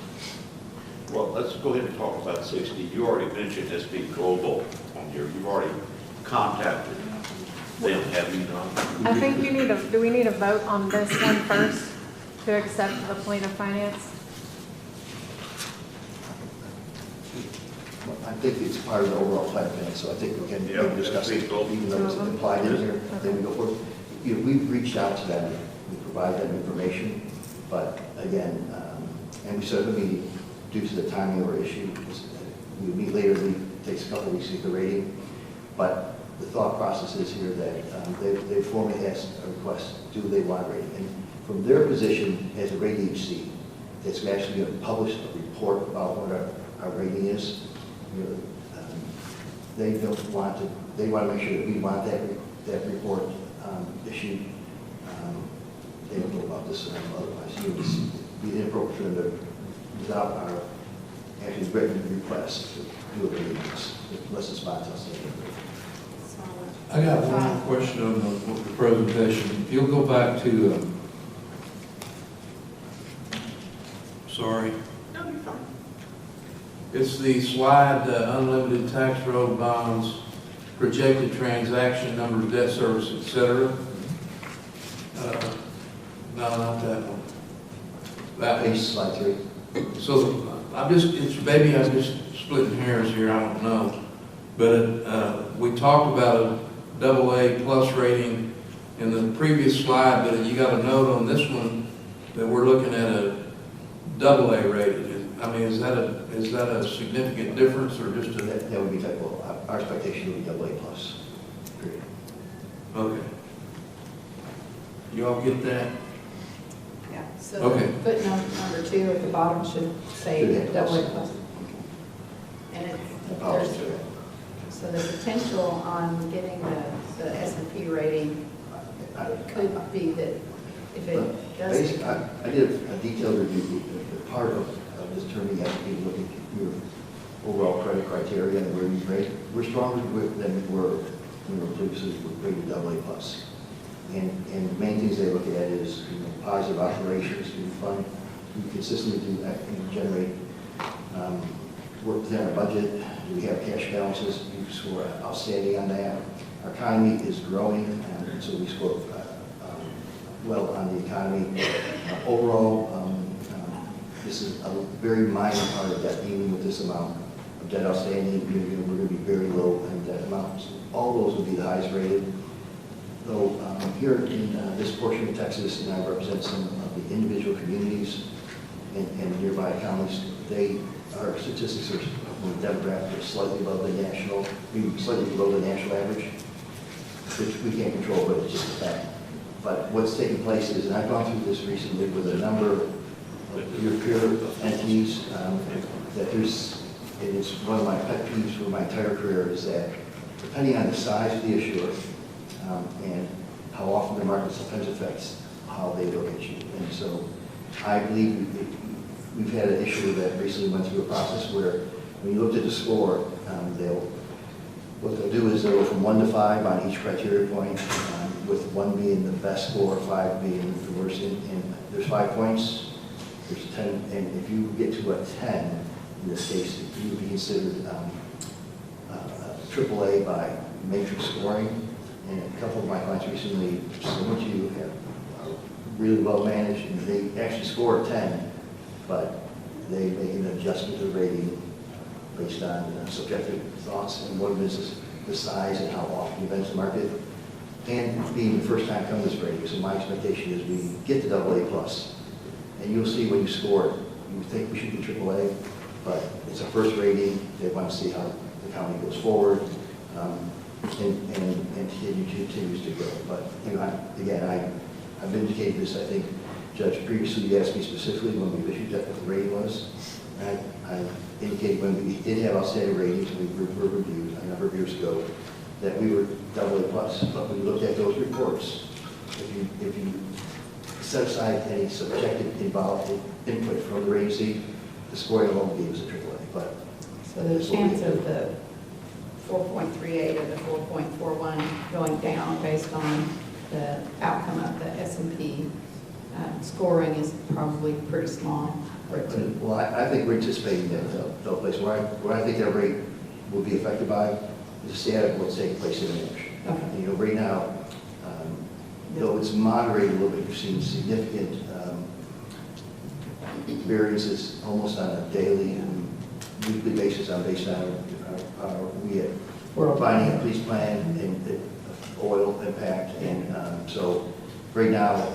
Well, let's go ahead and talk about 60. You already mentioned this being global on your, you've already contacted them, have you not? I think you need do we need a vote on this one first to accept the plan of finance? I think it's part of the overall plan, so I think we can discuss it, even though it's implied in here, then we go forward. we've reached out to them, we provide them information, but again, and we set up a meeting due to the timing of our issue. We meet later, it takes a couple of weeks to get the rating, but the thought process is here that they formally asked a request, do they want a rating? And from their position as a rating agency, it's actually going to publish a report about what our rating is. You know, they don't want to, they want to make sure that we want that report issued. They don't know about this otherwise. It would be inappropriate for them to, without our actually written request, to do a rating unless it's by us. I got one question on the presentation. If you'll go back to, sorry. No, you're fine. It's the slide, unlimited tax road bonds, projected transaction numbers, debt service, et cetera. No, not that one. That Page one. slide 3. So maybe I'm just splitting hairs here, I don't know. But we talked about a AA plus rating in the previous slide, but you got a note on this one that we're looking at a AA rated. I mean, is that a significant difference or just a? That would be typical. Our expectation would be AA plus. Period. Okay. You all get that? Yeah, so Okay. footnote number 2 at the bottom should say Should have double A plus. plus. And Apologies for there's, that. so the potential on getting the S&P rating could be that if it does. I did a detailed review. The part of this term, you have to be looking at your overall credit criteria and where you rate. We're stronger than we were when we were previously rated AA plus. And the main things they look at is positive operations. Do we fund? Do we consistently generate work within our budget? Do we have cash balances? Do we score outstanding on that? Our economy is growing, and so we score well on the economy. Overall, this is a very minor part of that, even with this amount of debt outstanding. We're going to be very low in debt amounts. All those will be the highest rated. Though here in this portion of Texas, and I represent some of the individual communities and nearby counties, our statistics are, demographics are slightly above the national, maybe slightly below the national average, which we can't control, but it's just a fact. But what's taking place is, and I've gone through this recently with a number of your peer entities, that there's, and it's one of my pet peeves for my entire career, is that depending on the size of the issuer, and how often the market sometimes affects how they look at you. And so I believe we've had an issue that recently went through a process where when you looked at the score, what they'll do is they'll go from 1 to 5 on each criteria point, with 1 being the best score, 5 being the worst. And there's 5 points, there's 10, and if you get to a 10, in this case, you would be considered AAA by matrix scoring. And a couple of my clients recently, some of you have really well managed, and they actually score a 10, but they make an adjustment to the rating based on subjective thoughts and what it is, the size and how often you enter the market, and being the first time come this rating. So my expectation is we get to AA plus, and you'll see when you score it, you think we should be AAA, but it's a first rating. They want to see how the county goes forward. And continues to grow. But again, I've vindicated this. I think, Judge, previously you asked me specifically when we issued that what the rating was. And I indicated when we did have outstanding ratings, we were reviewed a number of years ago, that we were AA plus. But when you looked at those reports, if you set aside any subjective involved input from the agency, the scoring alone gave us a AAA. But So the chance of the 4.38 or the 4.41 going down based on the outcome of the S&P scoring is probably pretty small. Well, I think we're anticipating that they'll place. Where I think that rate will be affected by is the status of what's taking place in the nation. Okay. Right now, though it's moderated a little bit, you've seen significant variances almost on a daily and weekly basis based on we had finding a police plan and oil impact. And so right now,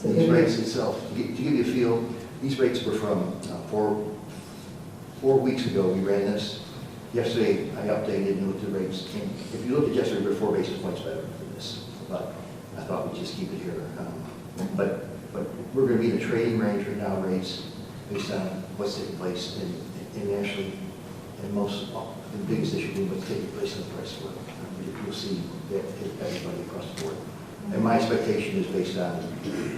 these rates itself, to give you a feel, these rates were from 4 weeks ago. We ran this. Yesterday, I updated and looked at rates. And if you look at yesterday, we're 4 basis points better than this. But I thought we'd just keep it here. But we're going to be in a trading range right now, rates based on what's taking place nationally, and the biggest issue being what's taking place in the price of oil. You'll see that hit everybody across the board. And my expectation is based on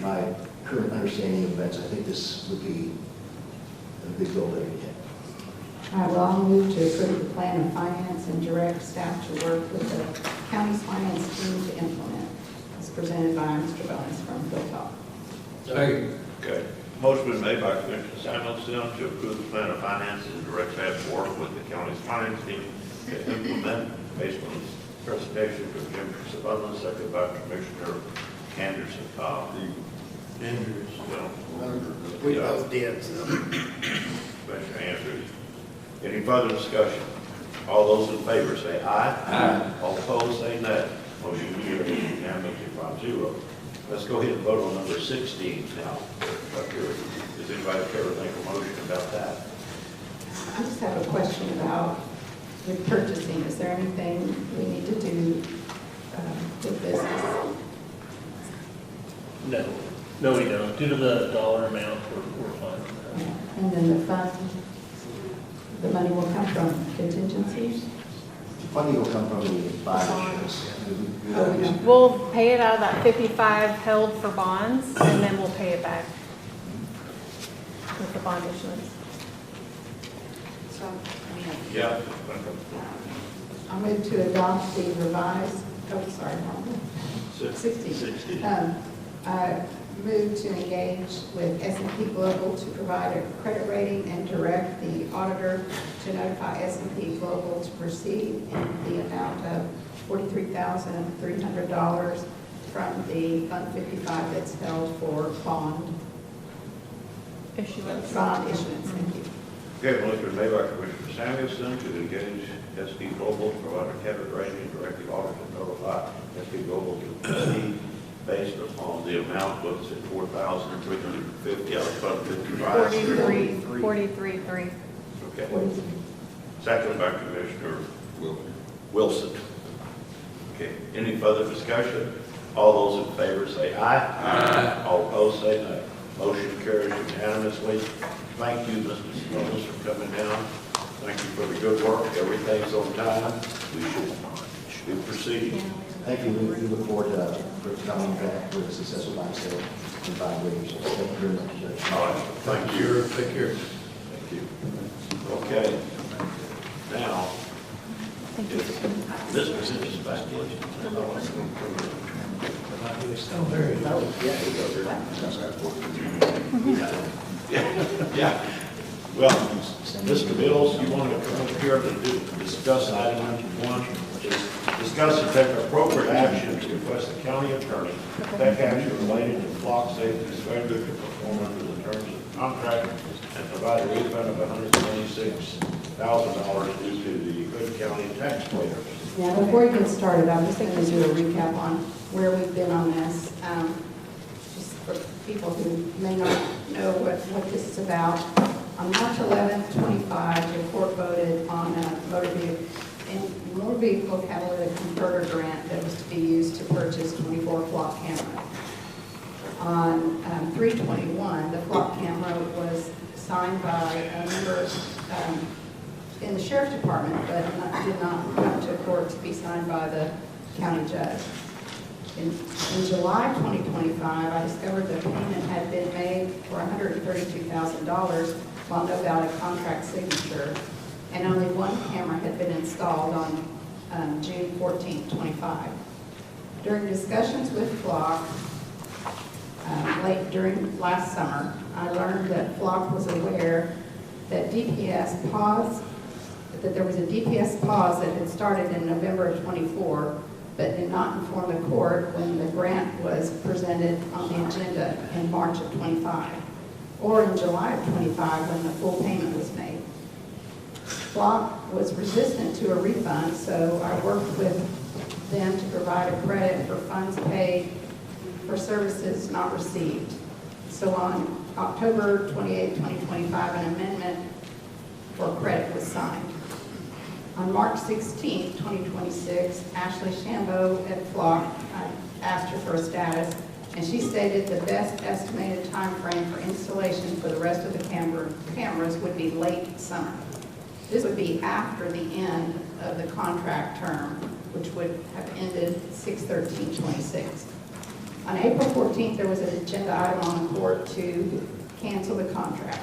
my current understanding of events. I think this would be a big goal that we get. Well, I'll move to approve the plan of finance and direct staff to work with the county's finance team to implement, as presented by Mr. Bones from Hilltop. Okay. Motion been made by Commissioner Samuelson to approve the plan of finance and direct staff to work with the county's finance team to implement based on this presentation from Jim Sutherland, second by Commissioner Anderson. We both did, so. Commissioner Andrews. Any further discussion? All those in favor say aye. Aye. All opposed say nay. Motion carries unanimously 5-0. Let's go ahead and vote on number 16 now. Does anybody care to make a motion about that? I just have a question about with purchasing. Is there anything we need to do with this? No, we don't. Due to the dollar amount, we're fine. And then the fund, the money will come from contingencies? Funding will come from the bond issuance. We'll pay it out of that 55 held for bonds, and then we'll pay it back with the bond issuance. So, Yeah. I move to adopt the revised, wrong. 60. I move to engage with S&P Global to provide a credit rating and direct the auditor to notify S&P Global to proceed in the amount of $43,300 from the Fund 55 that's held for bond Issuance. Thank you. Okay, motion been made by Commissioner Samuelson to engage S&P Global to provide a credit rating and direct the auditor to notify S&P Global to proceed based upon the amount, what's it, 4,350 out of Fund 55? 43.3. Okay. Second by Commissioner Wilson. Okay, any further discussion? All those in favor say aye. Aye. All opposed say no. Motion carries unanimously. Thank you, Mr. Smothers, for coming down. Thank you for the good work. Everything's on time. We should proceed. Thank you. We look forward to coming back with a successful bond sale and bond ratings. Thank you very much, Judge. All right, thank you. Take care. Thank you. Okay. Now, this was in his back. Yeah. Well, Mr. Mills, you want to come up here to discuss item number 1? Discuss and take appropriate action to request the county attorney take action related to flock safety failure to perform under the terms of the contract and provide a refund of $126,000 due to the Hood County taxpayers. Now, before you get started, I'm just going to do a recap on where we've been on this. Just for people who may not know what this is about. On March 11th, 25, the court voted on a motor vehicle catalytic converter grant that was to be used to purchase 24 flock cameras. On 3/21, the flock camera was signed by a member in the sheriff's department, but did not come to court to be signed by the county judge. In July 2025, I discovered the payment had been made for $132,000 while no valid contract signature, and only one camera had been installed on June 14, 25. During discussions with Flock late during last summer, I learned that Flock was aware that there was a DPS pause that had started in November of 24, but did not inform the court when the grant was presented on the agenda in March of 25, or in July of 25 when the full payment was made. Flock was resistant to a refund, so I worked with them to provide a credit for funds paid for services not received. So on October 28, 2025, an amendment for credit was signed. On March 16, 2026, Ashley Shambo at Flock, I asked her for a status, and she stated the best estimated time frame for installation for the rest of the cameras would be late summer. This would be after the end of the contract term, which would have ended 6/13/26. On April 14th, there was an agenda item on the court to cancel the contract.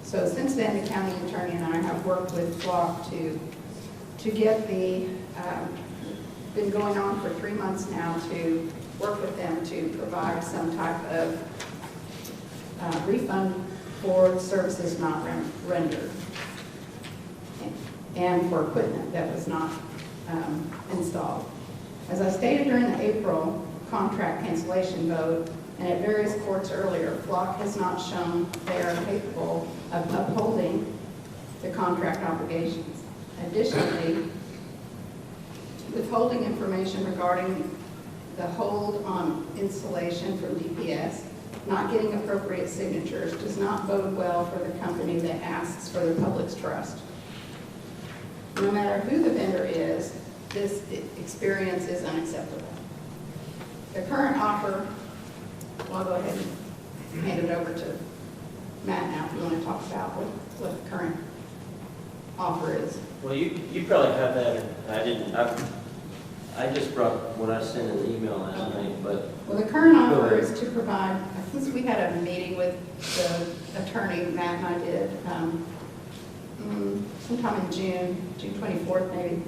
So since then, the county attorney and I have worked with Flock to get the, been going on for 3 months now, to work with them to provide some type of refund for services not rendered and for equipment that was not installed. As I stated during the April contract cancellation vote, and at various courts earlier, Flock has not shown they are capable of upholding the contract obligations. Additionally, withholding information regarding the hold on installation from DPS, not getting appropriate signatures, does not bode well for the company that asks for the public's trust. No matter who the vendor is, this experience is unacceptable. The current offer, well, I'll go ahead and hand it over to Matt now if you want to talk about what the current offer is. Well, you probably have that. I just brought what I sent in the email last night, but. Well, the current offer is to provide, since we had a meeting with the attorney, Matt and I did, sometime in June 24th maybe,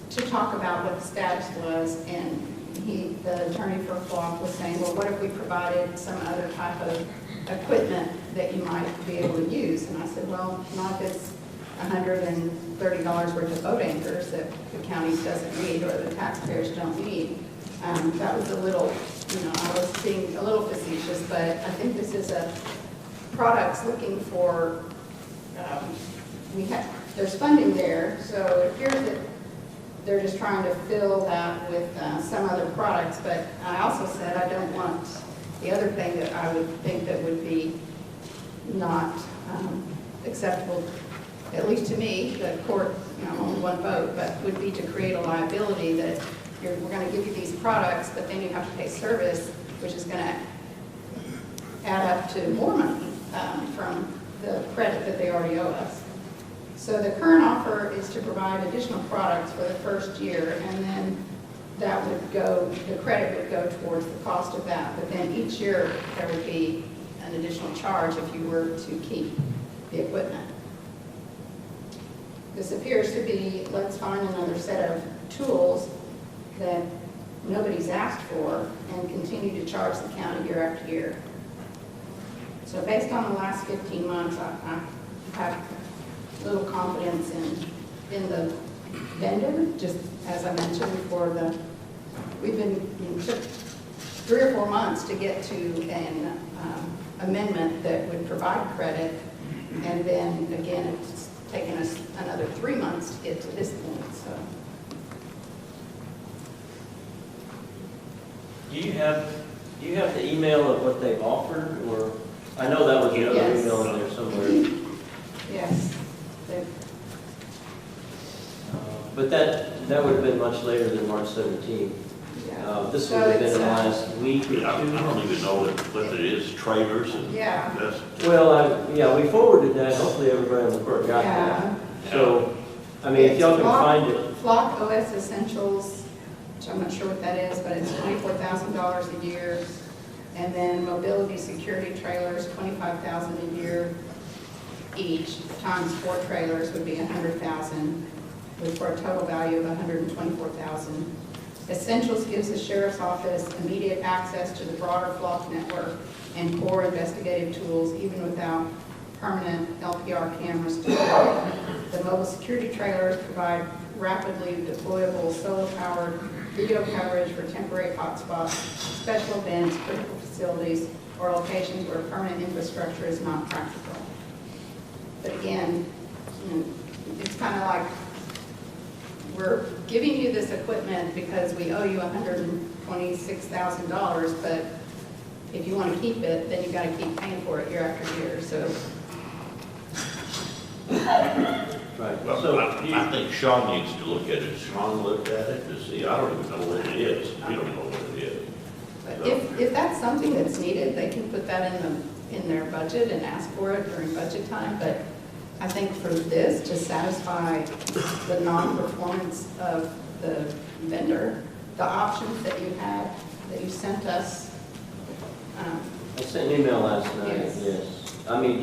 to talk about what the status was, and the attorney for Flock was saying, well, what if we provided some other type of equipment that you might be able to use? And I said, well, not if it's $130 worth of boat anchors that the county doesn't need or the taxpayers don't need. That was a little, I was being a little facetious, but I think this is a products looking for, there's funding there, so it appears that they're just trying to fill that with some other products, but I also said I don't want the other thing that I would think that would be not acceptable, at least to me, the court, only one vote, but would be to create a liability that we're going to give you these products, but then you have to pay service, which is going to add up to more money from the credit that they already owe us. So the current offer is to provide additional products for the first year, and then that would go, the credit would go towards the cost of that. But then each year there would be an additional charge if you were to keep the equipment. This appears to be, let's find another set of tools that nobody's asked for and continue to charge the county year after year. So based on the last 15 months, I have little confidence in the vendor. Just as I mentioned before, we've been, it took 3 or 4 months to get to an amendment that would provide credit, and then again, it's taken us another 3 months to get to this point. So, do you have the email of what they've offered, or I know that was the other email in there somewhere. Yes. But that would have been much later than March 17th. Yeah. This would have been the last week or two. I don't even know what it is, trailers and Yeah. that's. Well, we forwarded that. Hopefully everybody on the court got that. So, I mean, if y'all can find it. Flock OS Essentials, which I'm not sure what that is, but it's $24,000 a year. And then mobility security trailers, $25,000 a year each, times 4 trailers would be $100,000, for a total value of $124,000. Essentials gives the Sheriff's Office immediate access to the broader Flock network and core investigative tools, even without permanent LPR cameras to deploy. The mobile security trailers provide rapidly deployable solar-powered video coverage for temporary hotspots, special events, critical facilities, or locations where permanent infrastructure is not practical. But again, it's kind of like we're giving you this equipment because we owe you $126,000, but if you want to keep it, then you got to keep paying for it year after year, so. Right. Well, So I think Sean needs to look at it. Sean looked at it to see, I don't even know what it is. We don't know what it is. But if that's something that's needed, they can put that in their budget and ask for it during budget time, but I think for this, to satisfy the non-performance of the vendor, the options that you have, that you sent us. I sent an email last night, Yes. yes. I mean,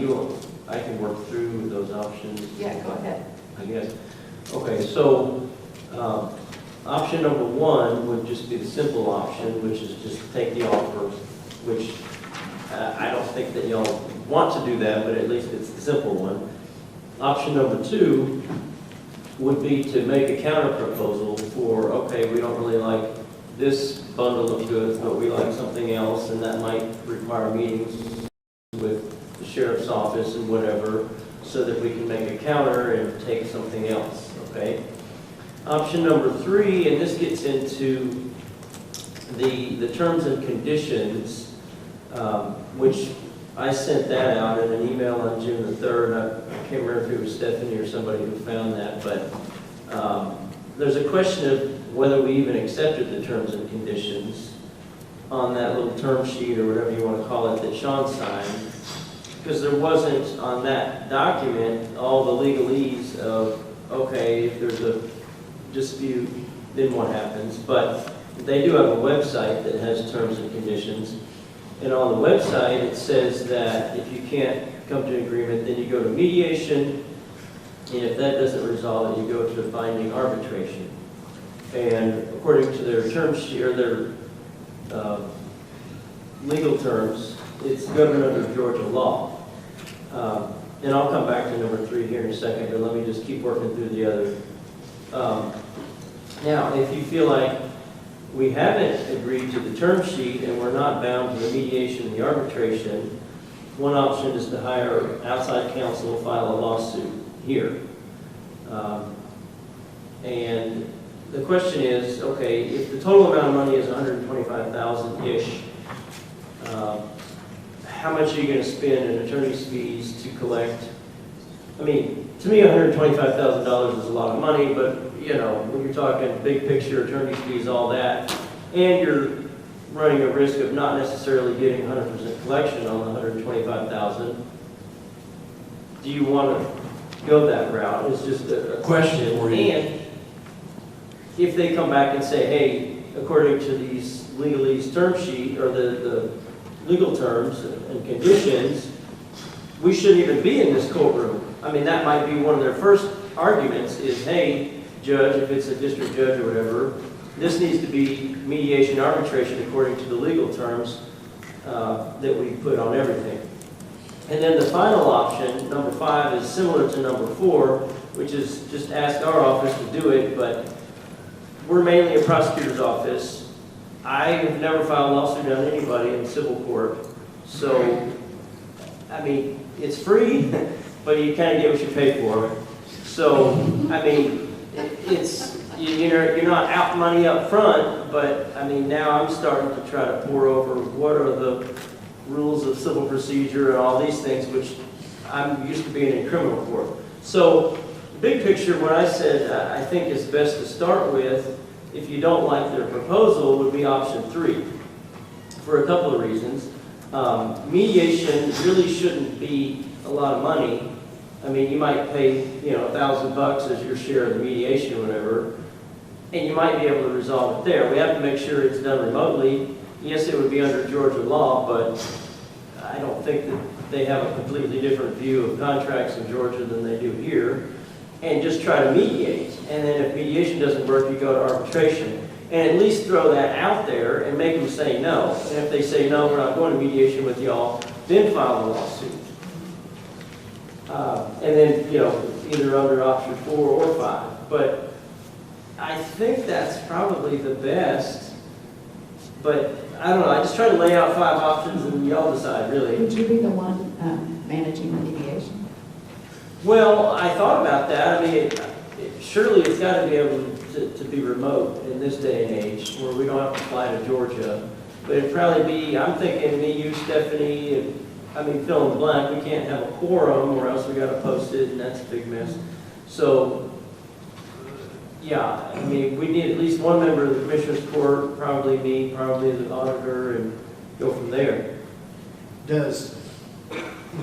I can work through those options. Yeah, go ahead. I guess. Okay, so, option number one would just be the simple option, which is just take the offer, which I don't think that y'all want to do that, but at least it's the simple one. Option number two would be to make a counter proposal for, okay, we don't really like this bundle of goods, but we like something else, and that might require meetings with the sheriff's office and whatever, so that we can make a counter and take something else, okay? Option number three, and this gets into the terms and conditions, which I sent that out in an email on June the 3rd. I can't remember if it was Stephanie or somebody who found that, but there's a question of whether we even accepted the terms and conditions on that little term sheet or whatever you want to call it that Sean signed, because there wasn't on that document all the legalese of, okay, if there's a dispute, then what happens? But they do have a website that has terms and conditions. And on the website, it says that if you can't come to an agreement, then you go to mediation. And if that doesn't resolve it, you go to binding arbitration. And according to their term sheet, or their legal terms, it's governed under Georgia law. And I'll come back to number three here in a second, but let me just keep working through the other. Now, if you feel like we haven't agreed to the term sheet and we're not bound to the mediation and the arbitration, one option is to hire outside counsel, file a lawsuit here. And the question is, okay, if the total amount of money is $125,000-ish, how much are you going to spend in attorney's fees to collect? I mean, to me, $125,000 is a lot of money, but you know, when you're talking big picture, attorney's fees, all that, and you're running a risk of not necessarily getting 100% collection on the $125,000, do you want to go that route? It's just a question. And if they come back and say, hey, according to these legalese term sheet, or the legal terms and conditions, we shouldn't even be in this courtroom. I mean, that might be one of their first arguments is, hey, judge, if it's a district judge or whatever, this needs to be mediation arbitration according to the legal terms that we put on everything. And then the final option, number 5, is similar to number 4, which is just ask our office to do it, but we're mainly a prosecutor's office. I have never filed a lawsuit on anybody in civil court, so, I mean, it's free, but you kind of get what you pay for. So, I mean, it's, you're not out money up front, but, I mean, now I'm starting to try to pore over what are the rules of civil procedure and all these things, which I'm used to being in criminal court. So, big picture, what I said I think is best to start with, if you don't like their proposal, would be option 3, for a couple of reasons. Mediation really shouldn't be a lot of money. I mean, you might pay, $1,000 as your share of the mediation or whatever, and you might be able to resolve it there. We have to make sure it's done remotely. Yes, it would be under Georgia law, but I don't think that they have a completely different view of contracts in Georgia than they do here. And just try to mediate. And then if mediation doesn't work, you go to arbitration. And at least throw that out there and make them say no. And if they say no, we're not going to mediation with y'all, then file a lawsuit. And then, either under option 4 or 5. But I think that's probably the best. But I don't know, I just try to lay out 5 options and y'all decide, really. Would you be the one managing the mediation? Well, I thought about that. I mean, surely it's got to be able to to be remote in this day and age, where we don't have to fly to Georgia. But it'd probably be, I'm thinking me, you, Stephanie, and, I mean, fill in the blank, we can't have a quorum, or else we gotta post it, and that's a big mess. So, yeah, I mean, we need at least one member of the Commissioners Court, probably me, probably the auditor, and go from there.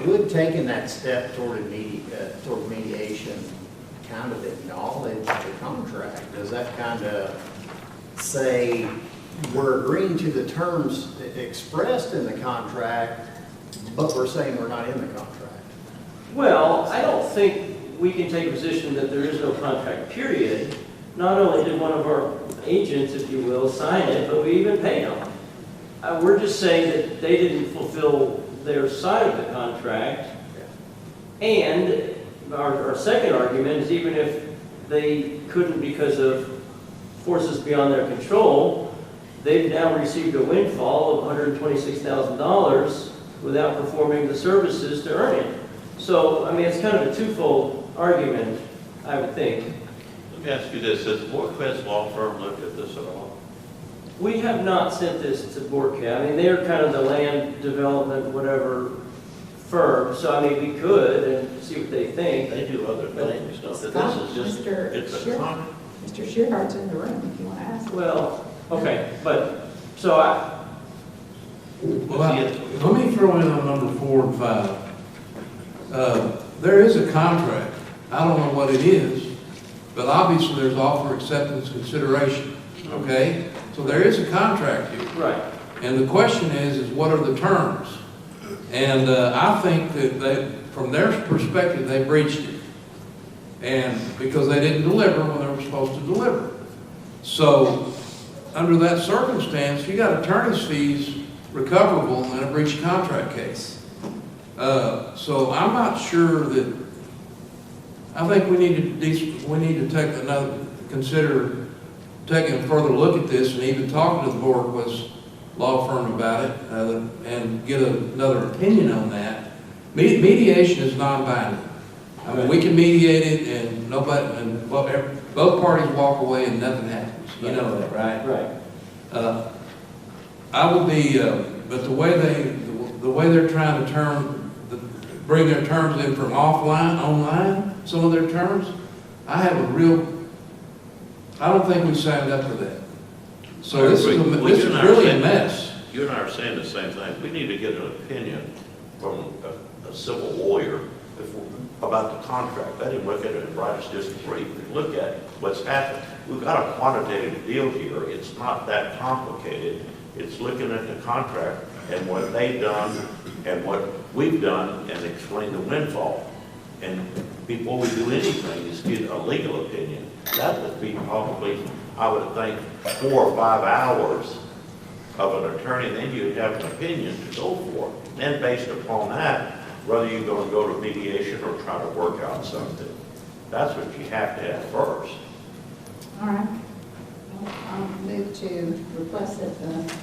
Would taking that step toward mediation kind of acknowledge the contract? Does that kind of say we're agreeing to the terms expressed in the contract, but we're saying we're not in the contract? Well, I don't think we can take a position that there is no contract, period. Not only did one of our agents, if you will, sign it, but we even paid them. We're just saying that they didn't fulfill their side of the contract. And our second argument is even if they couldn't because of forces beyond their control, they've now received a windfall of $126,000 without performing the services to earn it. So, I mean, it's kind of a twofold argument, I would think. Let me ask you this, has Borquez Law Firm looked at this at all? We have not sent this to Borquez. I mean, they're kind of the land development, whatever, firm. So, I mean, we could and see what they think. They do other things, don't they? Scott, This is just, it's a contract. Mr. Shearhart's in the room if you want to ask. Well, okay, but, so Well, let me throw in on number 4 and 5. There is a contract. I don't know what it is, but obviously there's offer, acceptance, consideration. Okay? So there is a contract here. right. And the question is what are the terms? And I think that from their perspective, they breached it. And because they didn't deliver when they were supposed to deliver. So under that circumstance, you got attorney's fees recoverable in a breach of contract case. So I'm not sure that, I think we need to consider taking a further look at this and even talking to the Borquez Law Firm about it and get another opinion on that. Mediation is non-binding. I mean, we can mediate it and both parties walk away and nothing happens. You know that, right? Right. I would be, but the way they're trying to bring their terms in from online, some of their terms, I don't think we signed up for that. So this is really a mess. You and I are saying the same thing. We need to get an opinion from a civil lawyer about the contract. Let him look at it and write us just a brief. Look at what's happened. We've got a quantitative deal here. It's not that complicated. It's looking at the contract and what they've done and what we've done and explain the windfall. And before we do anything, is get a legal opinion. That would be probably, I would think, 4 or 5 hours of an attorney, then you'd have an opinion to go for. Then based upon that, whether you're going to go to mediation or try to work out something. That's what you have to have first. All right. I'll move to request that the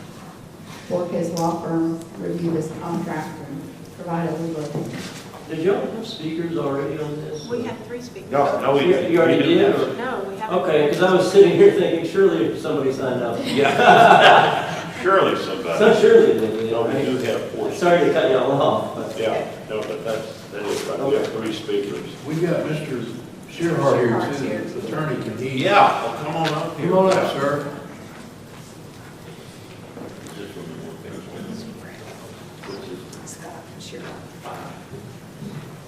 Borquez Law Firm review this contract and provide a legal opinion. Did y'all have speakers already on this? We had 3 speakers. No, we didn't. You already did? Or? No, we haven't. Okay, because I was sitting here thinking, surely somebody signed up. Yeah. Surely somebody. So surely they did. No, we do have 4. Sorry to cut y'all off. But. Yeah, no, but that is right. We have 3 speakers. We've got Mr. Shearhart here too, the attorney can he? Yeah, well, come on up here. Come on up, sir.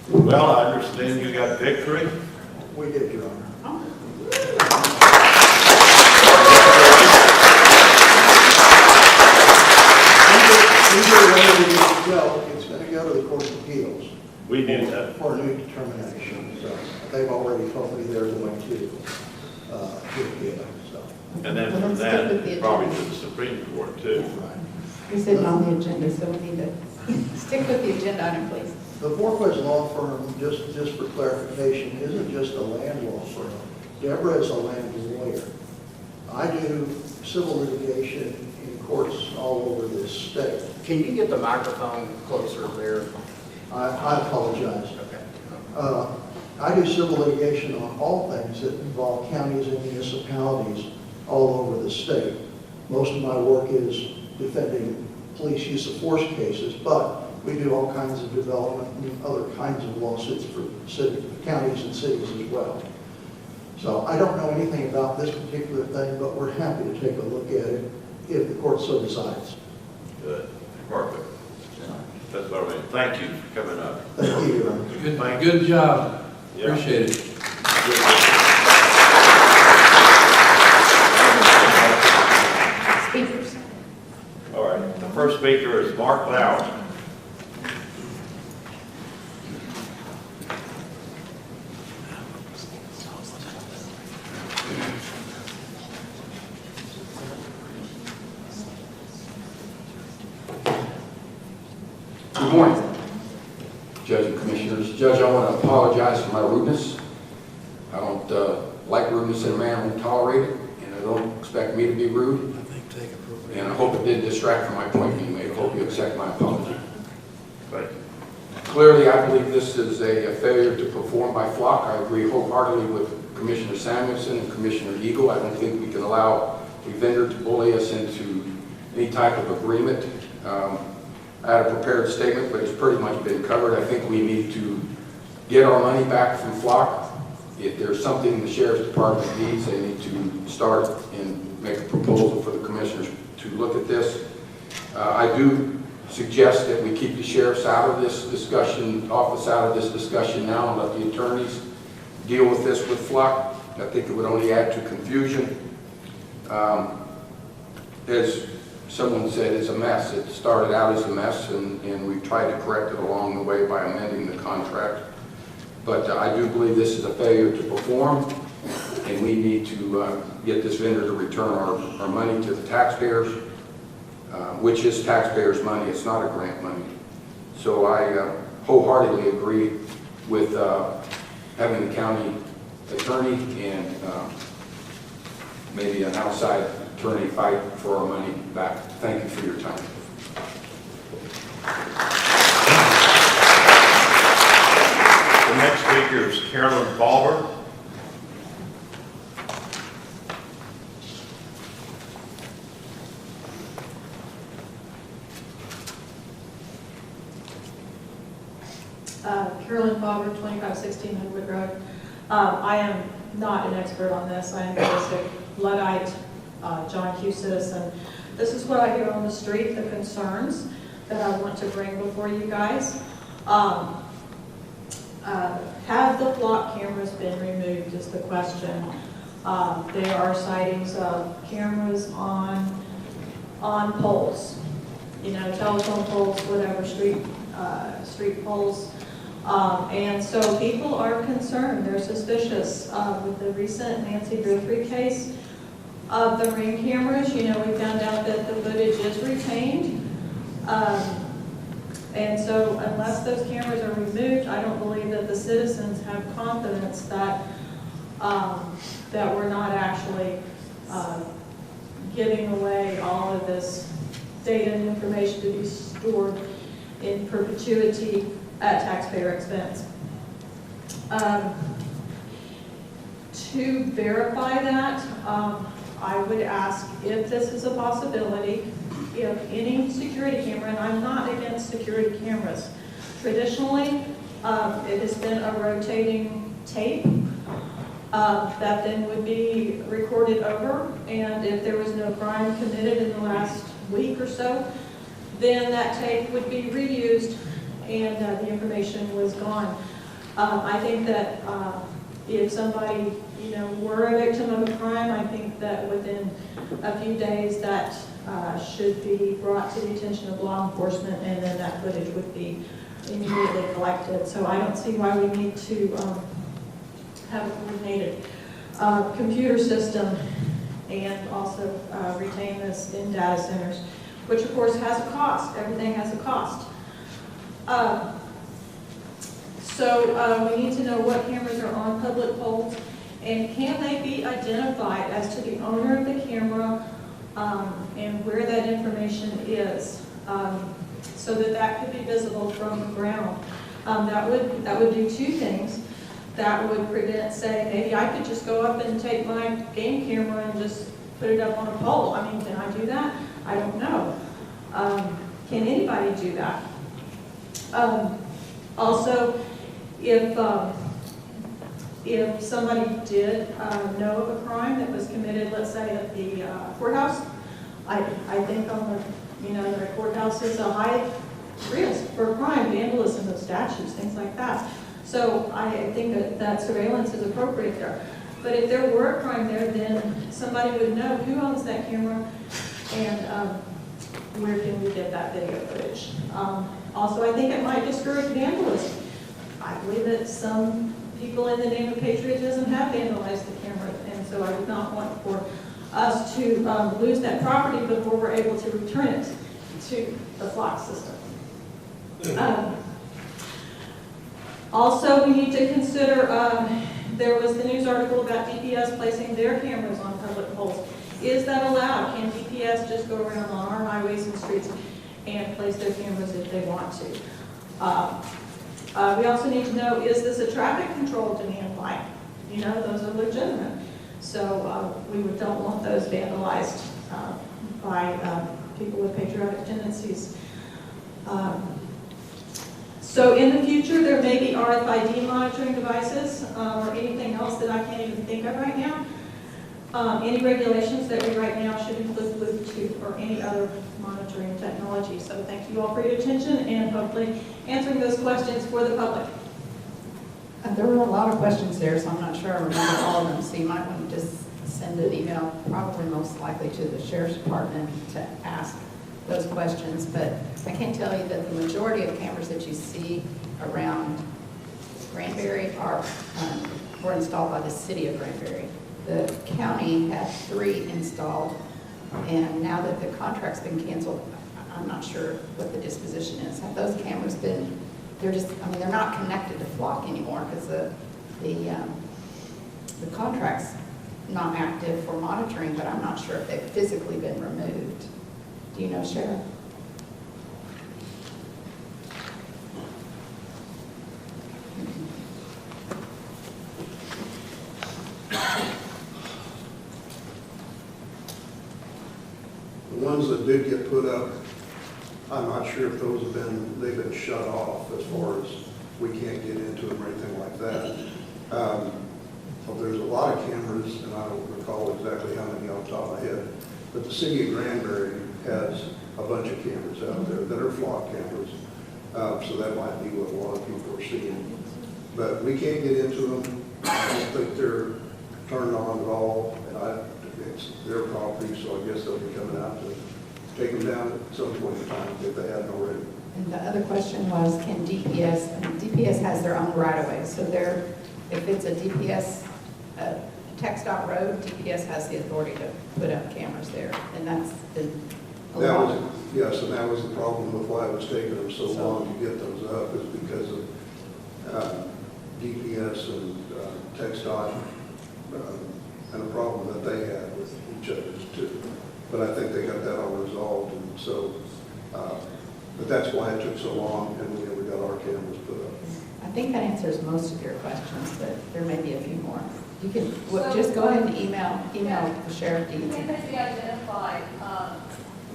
Well, I understand you got victory. We did, Your Honor. It's going to go to the Court of Appeals. We did that. For a new determination. So they've already told me they're going to appeal. So. And then from that, probably to the Supreme Court too. You're sitting on the agenda, so we need to stick with the agenda item, please. The Borquez Law Firm, just for clarification, isn't just a land law firm. Deborah is a land lawyer. I do civil litigation in courts all over this state. Can you get the microphone closer there? I apologize. Okay. I do civil litigation on all things that involve counties and municipalities all over the state. Most of my work is defending police use of force cases, but we do all kinds of development and other kinds of lawsuits for counties and cities as well. So I don't know anything about this particular thing, but we're happy to take a look at it if the court so decides. Good, perfect. That's what I mean. Thank you for coming up. Thank you, Your Honor. Good job. Yeah. Appreciate it. Speakers. All right, the first speaker is Mark Lowry. Good morning, Judge and Commissioners. Judge, I want to apologize for my rudeness. I don't like rudeness in a man, I won't tolerate it, and I don't expect me to be rude. And I hope it didn't distract from my point being made. I hope you accept my apology. Right. Clearly, I believe this is a failure to perform by Flock. I agree wholeheartedly with Commissioner Samuelson and Commissioner Eagle. I don't think we can allow a vendor to bully us into any type of agreement. I had a prepared statement, but it's pretty much been covered. I think we need to get our money back from Flock. If there's something the Sheriff's Department needs, they need to start and make a proposal for the Commissioners to look at this. I do suggest that we keep the sheriffs out of this discussion, office out of this discussion now, and let the attorneys deal with this with Flock. I think it would only add to confusion. As someone said, it's a mess. It started out as a mess, and we've tried to correct it along the way by amending the contract. But I do believe this is a failure to perform, and we need to get this vendor to return our money to the taxpayers, which is taxpayers' money. It's not a grant money. So I wholeheartedly agree with having the county attorney and maybe an outside attorney fight for our money back. Thank you for your time. The next speaker is Carolyn Bauer. Carolyn Fauber, 2516 Hoodwood Road. I am not an expert on this. I am a basic Luddite, John Hughes citizen. This is what I hear on the street, the concerns that I want to bring before you guys. Have the flock cameras been removed is the question. There are sightings of cameras on poles, you know, telephone poles, whatever, street poles. And so people are concerned, they're suspicious. With the recent Nancy Guthrie case of the Ring cameras, you know, we found out that the footage is retained. And so unless those cameras are removed, I don't believe that the citizens have confidence that that we're not actually giving away all of this data and information to be stored in perpetuity at taxpayer expense. To verify that, I would ask if this is a possibility, if any security camera, and I'm not against security cameras. Traditionally, it has been a rotating tape that then would be recorded over, and if there was no crime committed in the last week or so, then that tape would be reused and the information was gone. I think that if somebody, you know, were a victim of a crime, I think that within a few days that should be brought to the attention of law enforcement, and then that footage would be immediately collected. So I don't see why we need to have a coordinated computer system and also retain this in data centers, which of course has a cost. Everything has a cost. So we need to know what cameras are on public poles, and can they be identified as to the owner of the camera and where that information is, so that that could be visible from the ground. That would do two things. that would prevent, say, maybe I could just go up and take my game camera and just put it up on a pole. I mean, can I do that? I don't know. Can anybody do that? Also, if somebody did know of a crime that was committed, let's say at the courthouse, I think on the, the courthouse is a high risk for crime, vandalism of statues, things like that. So I think that surveillance is appropriate there. But if there were a crime there, then somebody would know who owns that camera and where can we get that video footage. Also, I think it might discourage vandalism. I believe that some people in the name of patriotism have vandalized the camera, and so I would not want for us to lose that property before we're able to return it to the flock system. Also, we need to consider, there was the news article about DPS placing their cameras on public poles. Is that allowed? Can DPS just go around on our highways and streets and place their cameras if they want to? We also need to know, is this a traffic control demand light? Those are legitimate. So we don't want those vandalized by people with patriotic tendencies. So in the future, there may be RFID monitoring devices or anything else that I can't even think of right now. Any regulations that we write now should include Bluetooth or any other monitoring technology. So thank you all for your attention and hopefully answering those questions for the public. There were a lot of questions there, so I'm not sure I remember all of them. So you might want to just send an email, probably most likely to the Sheriff's Department to ask those questions. But I can tell you that the majority of cameras that you see around Granbury were installed by the city of Granbury. The county had 3 installed, and now that the contract's been canceled, I'm not sure what the disposition is. Have those cameras been, they're not connected to Flock anymore because the contract's not active for monitoring, but I'm not sure if they've physically been removed. Do you know, Sheriff? The ones that did get put up, I'm not sure if they've been shut off as far as we can't get into them or anything like that. So there's a lot of cameras, and I don't recall exactly how many off the top of my head, but the city of Granbury has a bunch of cameras out there that are flock cameras. So that might be what a lot of people are seeing. But we can't get into them. I don't think they're turned on at all, and it's their property, so I guess they'll be coming out to take them down at some point in time if they haven't already. And the other question was, can DPS, DPS has their own right-of-way, so if it's a DPS, text dot road, DPS has the authority to put up cameras there, and that's been allowed. Yes, and that was the problem with why it was taking them so long to get those up, is because of DPS and text dot and a problem that they had with each other too. But I think they got that all resolved, and so, but that's why it took so long, and we never got our cameras put up. I think that answers most of your questions, but there may be a few more. You can just go ahead and email the sheriff deeds. Can they be identified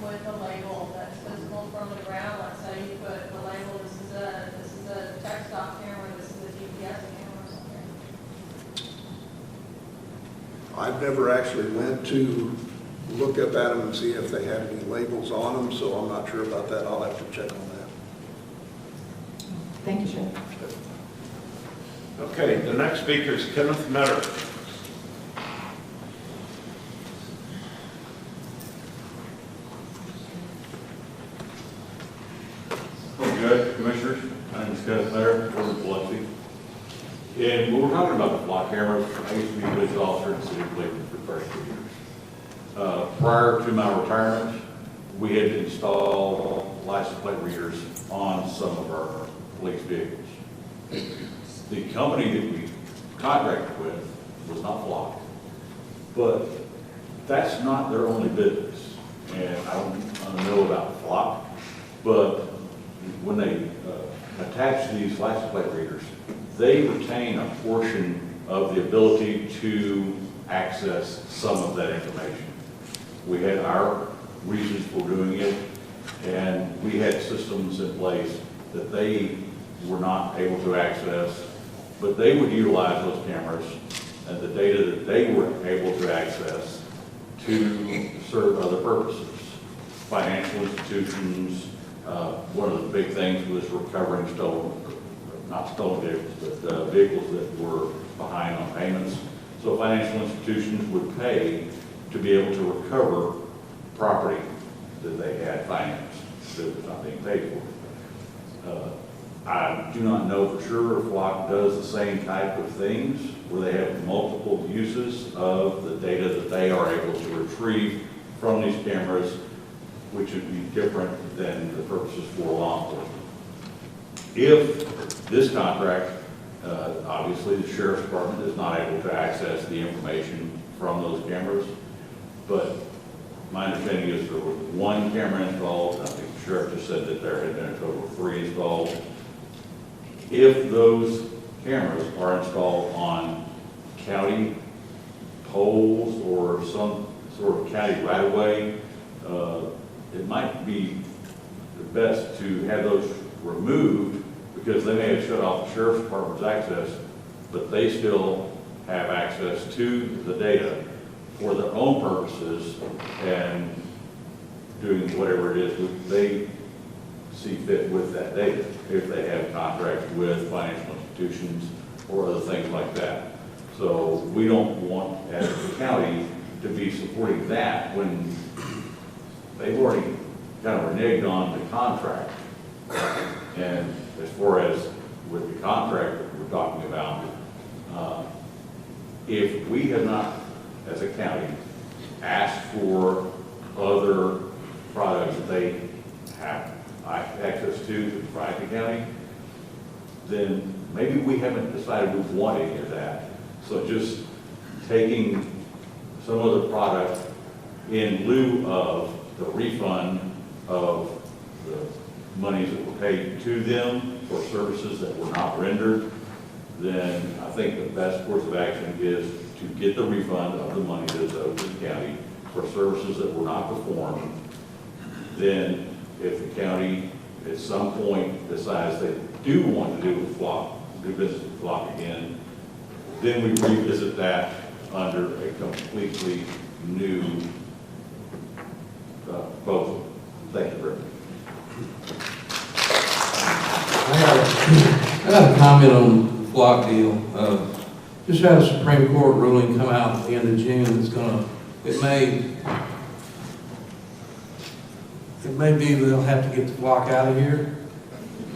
with a label that's visible from the ground? Let's say you put the label, this is a text dot camera, this is a GPS camera or something. I've never actually went to look up at them and see if they had any labels on them, so I'm not sure about that. I'll have to check on that. Thank you, Sheriff. Okay, the next speaker is Kenneth Metter. Good, Commissioners. My name is Kenneth Metter, Board of Biloxi. And when we're talking about the flock cameras, I used to be a police officer in the city of Cleveland for the first 2 years. Prior to my retirement, we had installed license plate readers on some of our police vehicles. The company that we contracted with was not Flock, but that's not their only business. And I don't know about Flock, but when they attach these license plate readers, they retain a portion of the ability to access some of that information. We had our reasons for doing it, and we had systems in place that they were not able to access, but they would utilize those cameras and the data that they were able to access to serve other purposes. Financial institutions, one of the big things was recovering not stolen vehicles, but vehicles that were behind on payments. So financial institutions would pay to be able to recover property that they had financed that was not being paid for. I do not know for sure if Flock does the same type of things where they have multiple uses of the data that they are able to retrieve from these cameras, which would be different than the purposes for law enforcement. If this contract, obviously the sheriff's department is not able to access the information from those cameras, but my understanding is there was one camera installed. I think the sheriff just said that there had been a total of 3 installed. If those cameras are installed on county poles or some sort of county right-of-way, it might be best to have those removed because they may have shut off the sheriff's department's access, but they still have access to the data for their own purposes and doing whatever it is that they see fit with that data, if they have contracts with financial institutions or other things like that. So we don't want, as the county, to be supporting that when they've already kind of reneged on the contract. And as far as with the contract that we're talking about, if we have not, as a county, asked for other products that they have access to provide the county, then maybe we haven't decided we want any of that. So just taking some other product in lieu of the refund of the monies that were paid to them for services that were not rendered, then I think the best course of action is to get the refund of the money that is owed to the county for services that were not performed. Then if the county at some point decides they do want to do business with Flock again, then we revisit that under a completely new proposal. Thank you very much. I got a comment on the Flock deal. Just had a Supreme Court ruling come out at the end of June. It may be they'll have to get the Flock out of here.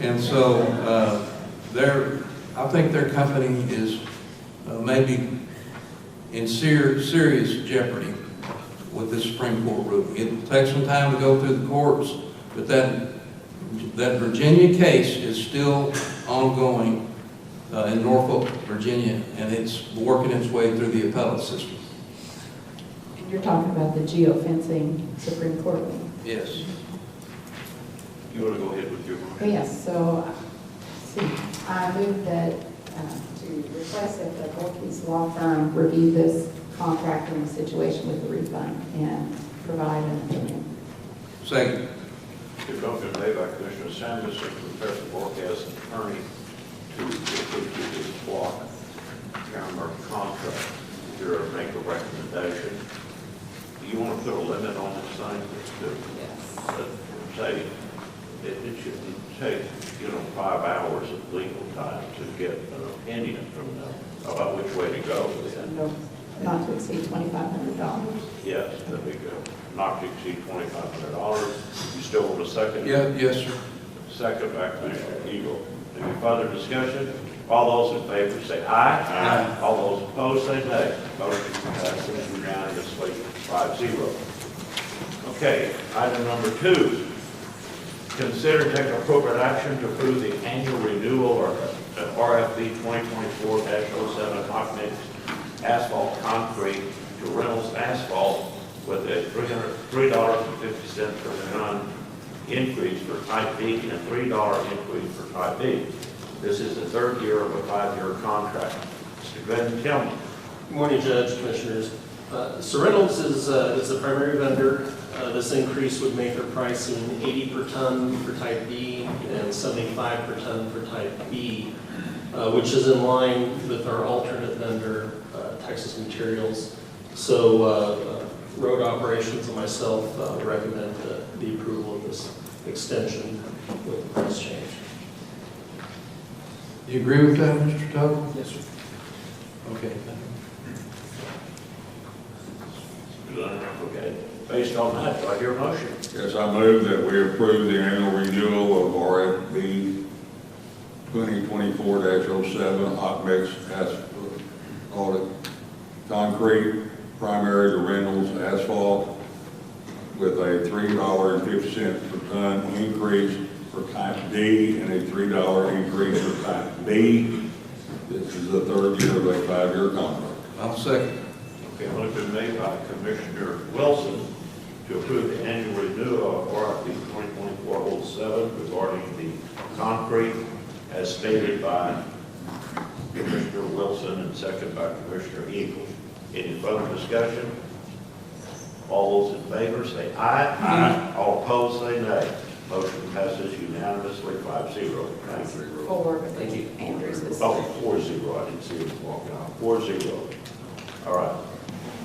And so I think their company is maybe in serious jeopardy with this Supreme Court ruling. It will take some time to go through the courts, but that Virginia case is still ongoing in Norfolk, Virginia, and it's working its way through the appellate system. And you're talking about the geofencing Supreme Court ruling? Yes. You want to go ahead with your motion? Yes, so, I move that to request that the Volkey's law firm review this contract and the situation with the refund and provide an opinion. Second. The motion made by Commissioner Sanders and Professor Bork as an attorney to this Flock camera contract. You're to make a recommendation. Do you want to put a limit on this thing? Yes. Say, it shouldn't take, 5 hours of legal time to get an opinion from them about which way to go. No, not to exceed $2,500. Yes, that'd be good. Not to exceed $2,500. You still want a second? Yeah, yes, sir. Second by Commissioner Eagle. Any further discussion? All those in favor say aye. Aye. All those opposed say nay. Motion passes unanimously 5-0. Okay, item number 2. Consider taking appropriate action to approve the annual renewal of RFP 2024-07 hot mix asphalt concrete to Reynolds Asphalt with a $3.50 per ton increase for type B and a $3 increase for type B. This is the third year of a 5-year contract. Mr. Glenn Tillman. Good morning, Judge, Commissioners. Reynolds is the primary vendor. This increase would make our pricing 80 per ton for type B and 75 per ton for type B, which is in line with our alternate vendor, Texas Materials. So road operations and myself recommend the approval of this extension with the price change. Do you agree with that, Mr. Tuttle? Yes, sir. Okay. Okay. Based on that, do I hear a motion? Yes, I move that we approve the annual renewal of RFP 2024-07 hot mix asphalt concrete primary to Reynolds asphalt with a $3.50 per ton increase for type D and a $3 increase for type B. This is the third year of a 5-year contract. I'll second. Okay, motion made by Commissioner Wilson to approve the annual renewal of RFP 2024-07 regarding the concrete as stated by Commissioner Wilson and second by Commissioner Eagle. Any further discussion? All those in favor say aye. Aye. All opposed say nay. Motion passes unanimously 5-0. Thank you. 4, but Andrews is. Oh, 4-0. I didn't see him walking out. 4-0. All right.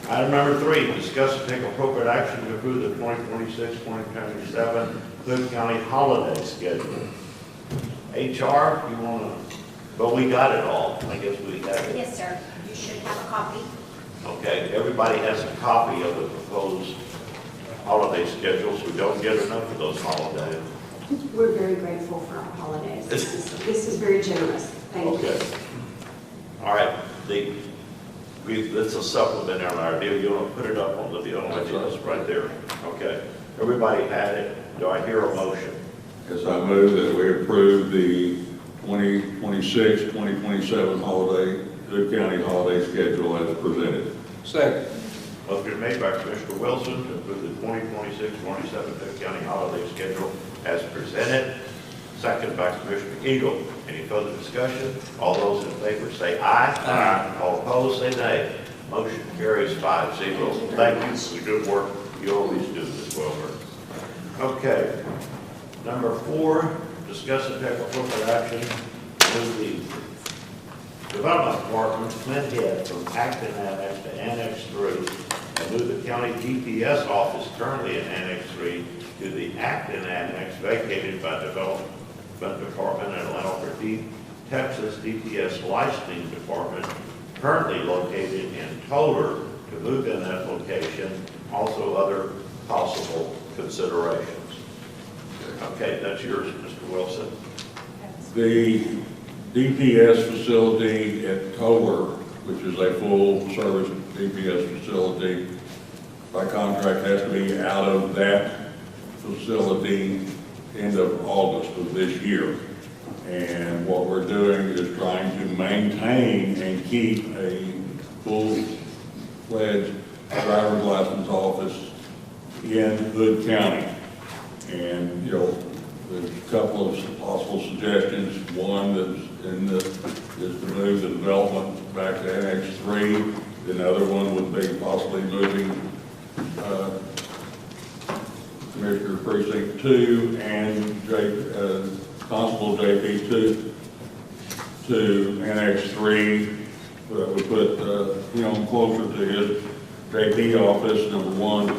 Item number 3, discuss and take appropriate action to approve the 2026-2027 Hood County holiday schedule. HR, you want to, but we got it all. I guess we have it. Yes, sir. You should have a copy. Okay, everybody has a copy of the proposed holiday schedules. We don't get enough of those holidays. We're very grateful for our holidays. This is very generous. Thank you. Okay. All right, it's a supplement in our deal. You want to put it up on the deal. It's right there. Okay. Everybody had it. Do I hear a motion? Yes, I move that we approve the 2026-2027 Hood County holiday schedule as presented. Second. Motion made by Commissioner Wilson to approve the 2026-27 Hood County holiday schedule as presented. Second by Commissioner Eagle. Any further discussion? All those in favor say aye. Aye. All opposed say nay. Motion carries 5-0. Thank you for the good work you always do this well, sir. Okay. Number 4, discuss and take appropriate action with the Development Department, Flint Head from Acton Annex to Annex 3, and move the county GPS office currently in Annex 3 to the Acton Annex vacated by Development Department and allow for Texas DPS Licensing Department currently located in Toller to move in that location. Also other possible considerations. Okay, that's yours, Mr. Wilson. The DPS facility at Toller, which is a full-service DPS facility, by contract has to be out of that facility end of August of this year. And what we're doing is trying to maintain and keep a full-fledged driver's license office in Hood County. And, you know, there's a couple of possible suggestions. One is to move the development back to Annex 3. Another one would be possibly moving Commissioner Precinct 2 and Constable JP2 to Annex 3. That would put him closer to his JP office, number 1.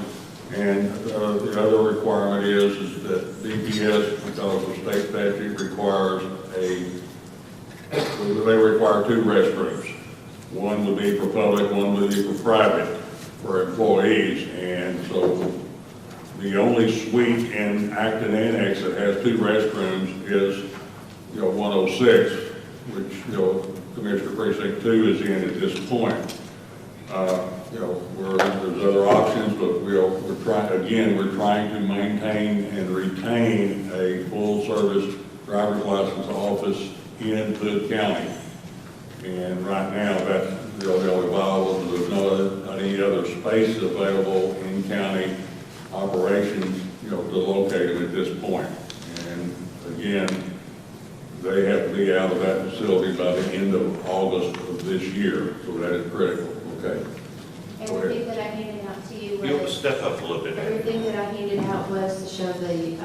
And the other requirement is that DPS, because the state statute requires they require 2 restrooms. One would be for public, one would be for private for employees. And so the only suite in Acton Annex that has 2 restrooms is 106, which Commissioner Precinct 2 is in at this point. There's other options, but we're trying to maintain and retain a full-service driver's license office in Hood County. And right now, that's the only viable. There's not any other space available in county operations, to locate them at this point. And again, they have to be out of that end of August of this year, so that is critical, okay? Everything that I handed out to you You'll have to was, step up a little bit. everything that I handed out was to show the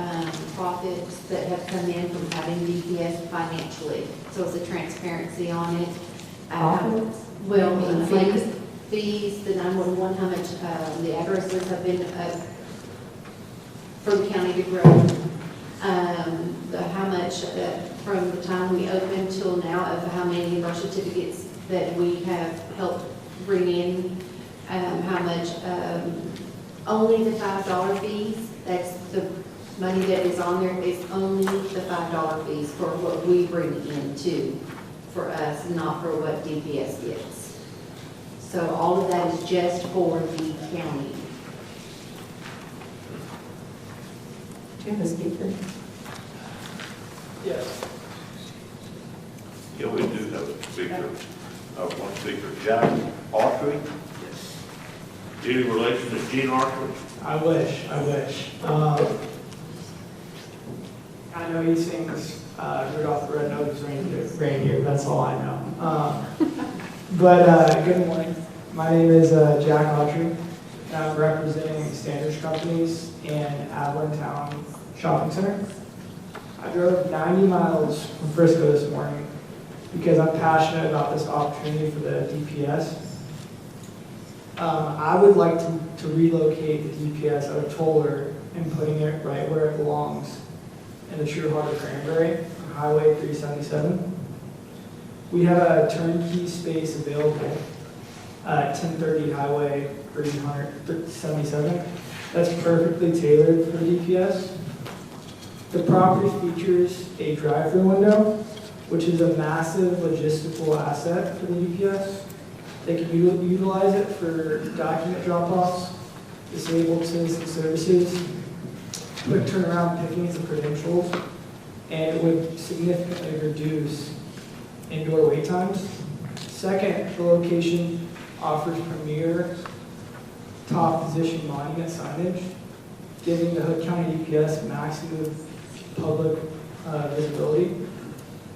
profits that have come in from having DPS financially. So it's a transparency on it. Profits? Well, Fees? fees, the 911, how much the addresses have been for the county to grow. How much from the time we opened till now of how many of our certificates that we have helped bring in. How much, only the $5 fees, that's the money that is on there, is only the $5 fees for what we bring in too, for us, not for what DPS gets. So all of that is just for the county. Do you have a speaker? Yes. Yeah, we do have a speaker, one speaker, Jack Autry. Any relation to Gene Autry? I wish. I know he sings Rudolph the Red-Nosed Reindeer, that's all I know. But good morning. My name is Jack Autry, and I'm representing Standards Companies in Allentown Shopping Center. I drove 90 miles from Frisco this morning because I'm passionate about this opportunity for the DPS. I would like to relocate the DPS out of Toller and putting it right where it belongs in the true heart of Granbury, on Highway 377. We have a turnkey space available at 1030 Highway 377. That's perfectly tailored for the DPS. The property features a drive-through window, which is a massive logistical asset for the DPS. They can utilize it for document drop-offs, disabled citizen services, quick turnaround pickings of credentials, and it would significantly reduce indoor wait times. Second, the location offers premier top position monument signage, giving the Hood County DPS maximum public visibility.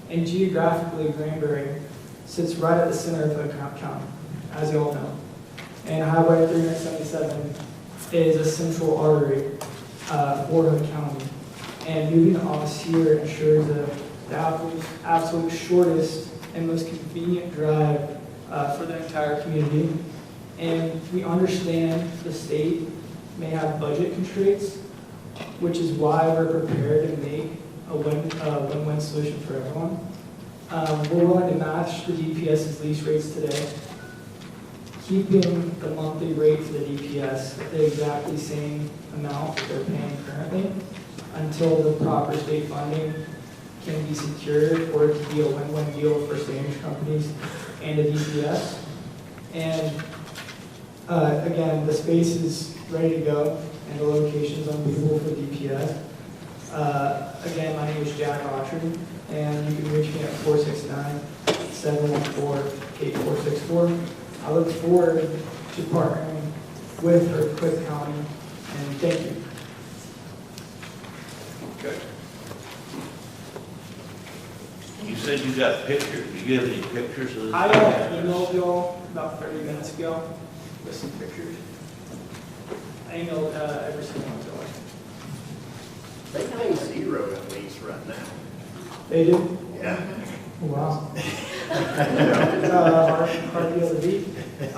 And geographically, Granbury sits right at the center of Hood County, as you all know. And Highway 377 is a central artery for Hood County. And moving the office here ensures the absolute shortest and most convenient drive for the entire community. And we understand the state may have budget constraints, which is why we're prepared to make a win-win solution for everyone. We're willing to match the DPS's lease rates today, keeping the monthly rate for the DPS at the exactly same amount that they're paying currently until the proper state funding can be secured for it to be a win-win deal for Standards Companies and the DPS. And again, the space is ready to go and the location is unbelievable for DPS. Again, my name is Jack Autry, and you can reach me at 469-714-8464. I look forward to partnering with Hood County, and thank you. Okay. You said you got pictures. Do you have any pictures of this? I emailed y'all about 30 minutes ago with some pictures. I emailed every single one to y'all. They pay zero at least right now. They do? Yeah. Wow. Hard deal to beat. But I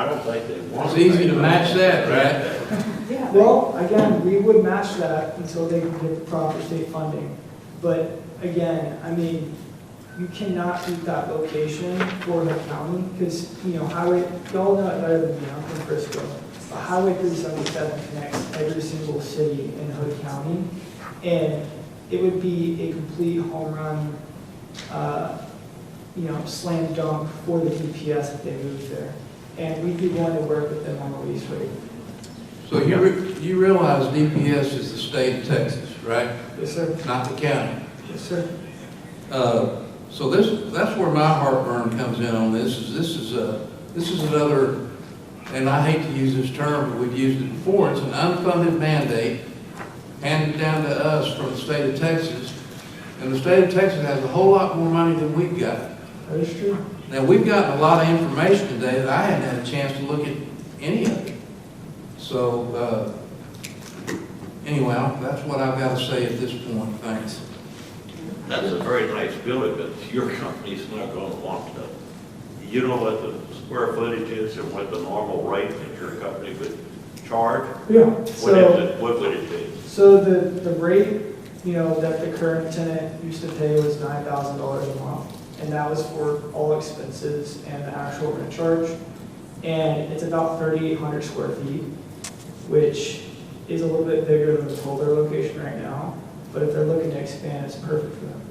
don't think they want. It's easy to match that, right? yeah. Well, again, we would match that until they can get the proper state funding. But again, I mean, you cannot beat that location for the county because, highway, y'all know it better than me, I'm from Frisco. But Highway 377 connects every single city in Hood County, and it would be a complete home run, slam dunk for the DPS if they moved there. And we'd be willing to work with them on the lease rate. So you realize DPS is the state of Texas, right? Yes, sir. Not the county. Yes, sir. So that's where my heartburn comes in on this. This is another, and I hate to use this term, but we've used it before. It's an unfunded mandate handed down to us from the state of Texas, and the state of Texas has a whole lot more money than we've got. That is true. Now, we've gotten a lot of information today that I hadn't had a chance to look at any of it. So, anyway, that's what I've got to say at this point. Thanks. That's a very nice building, but your company's not going to want to. You know what the square footage is and what the normal rate that your company would charge? Yeah. What is it? What would it be? So the rate, that the current tenant used to pay was $9,000 a month. And that was for all expenses and the actual rent charge. And it's about 3,800 square feet, which is a little bit bigger than the Toller location right now. But if they're looking to expand, it's perfect for them.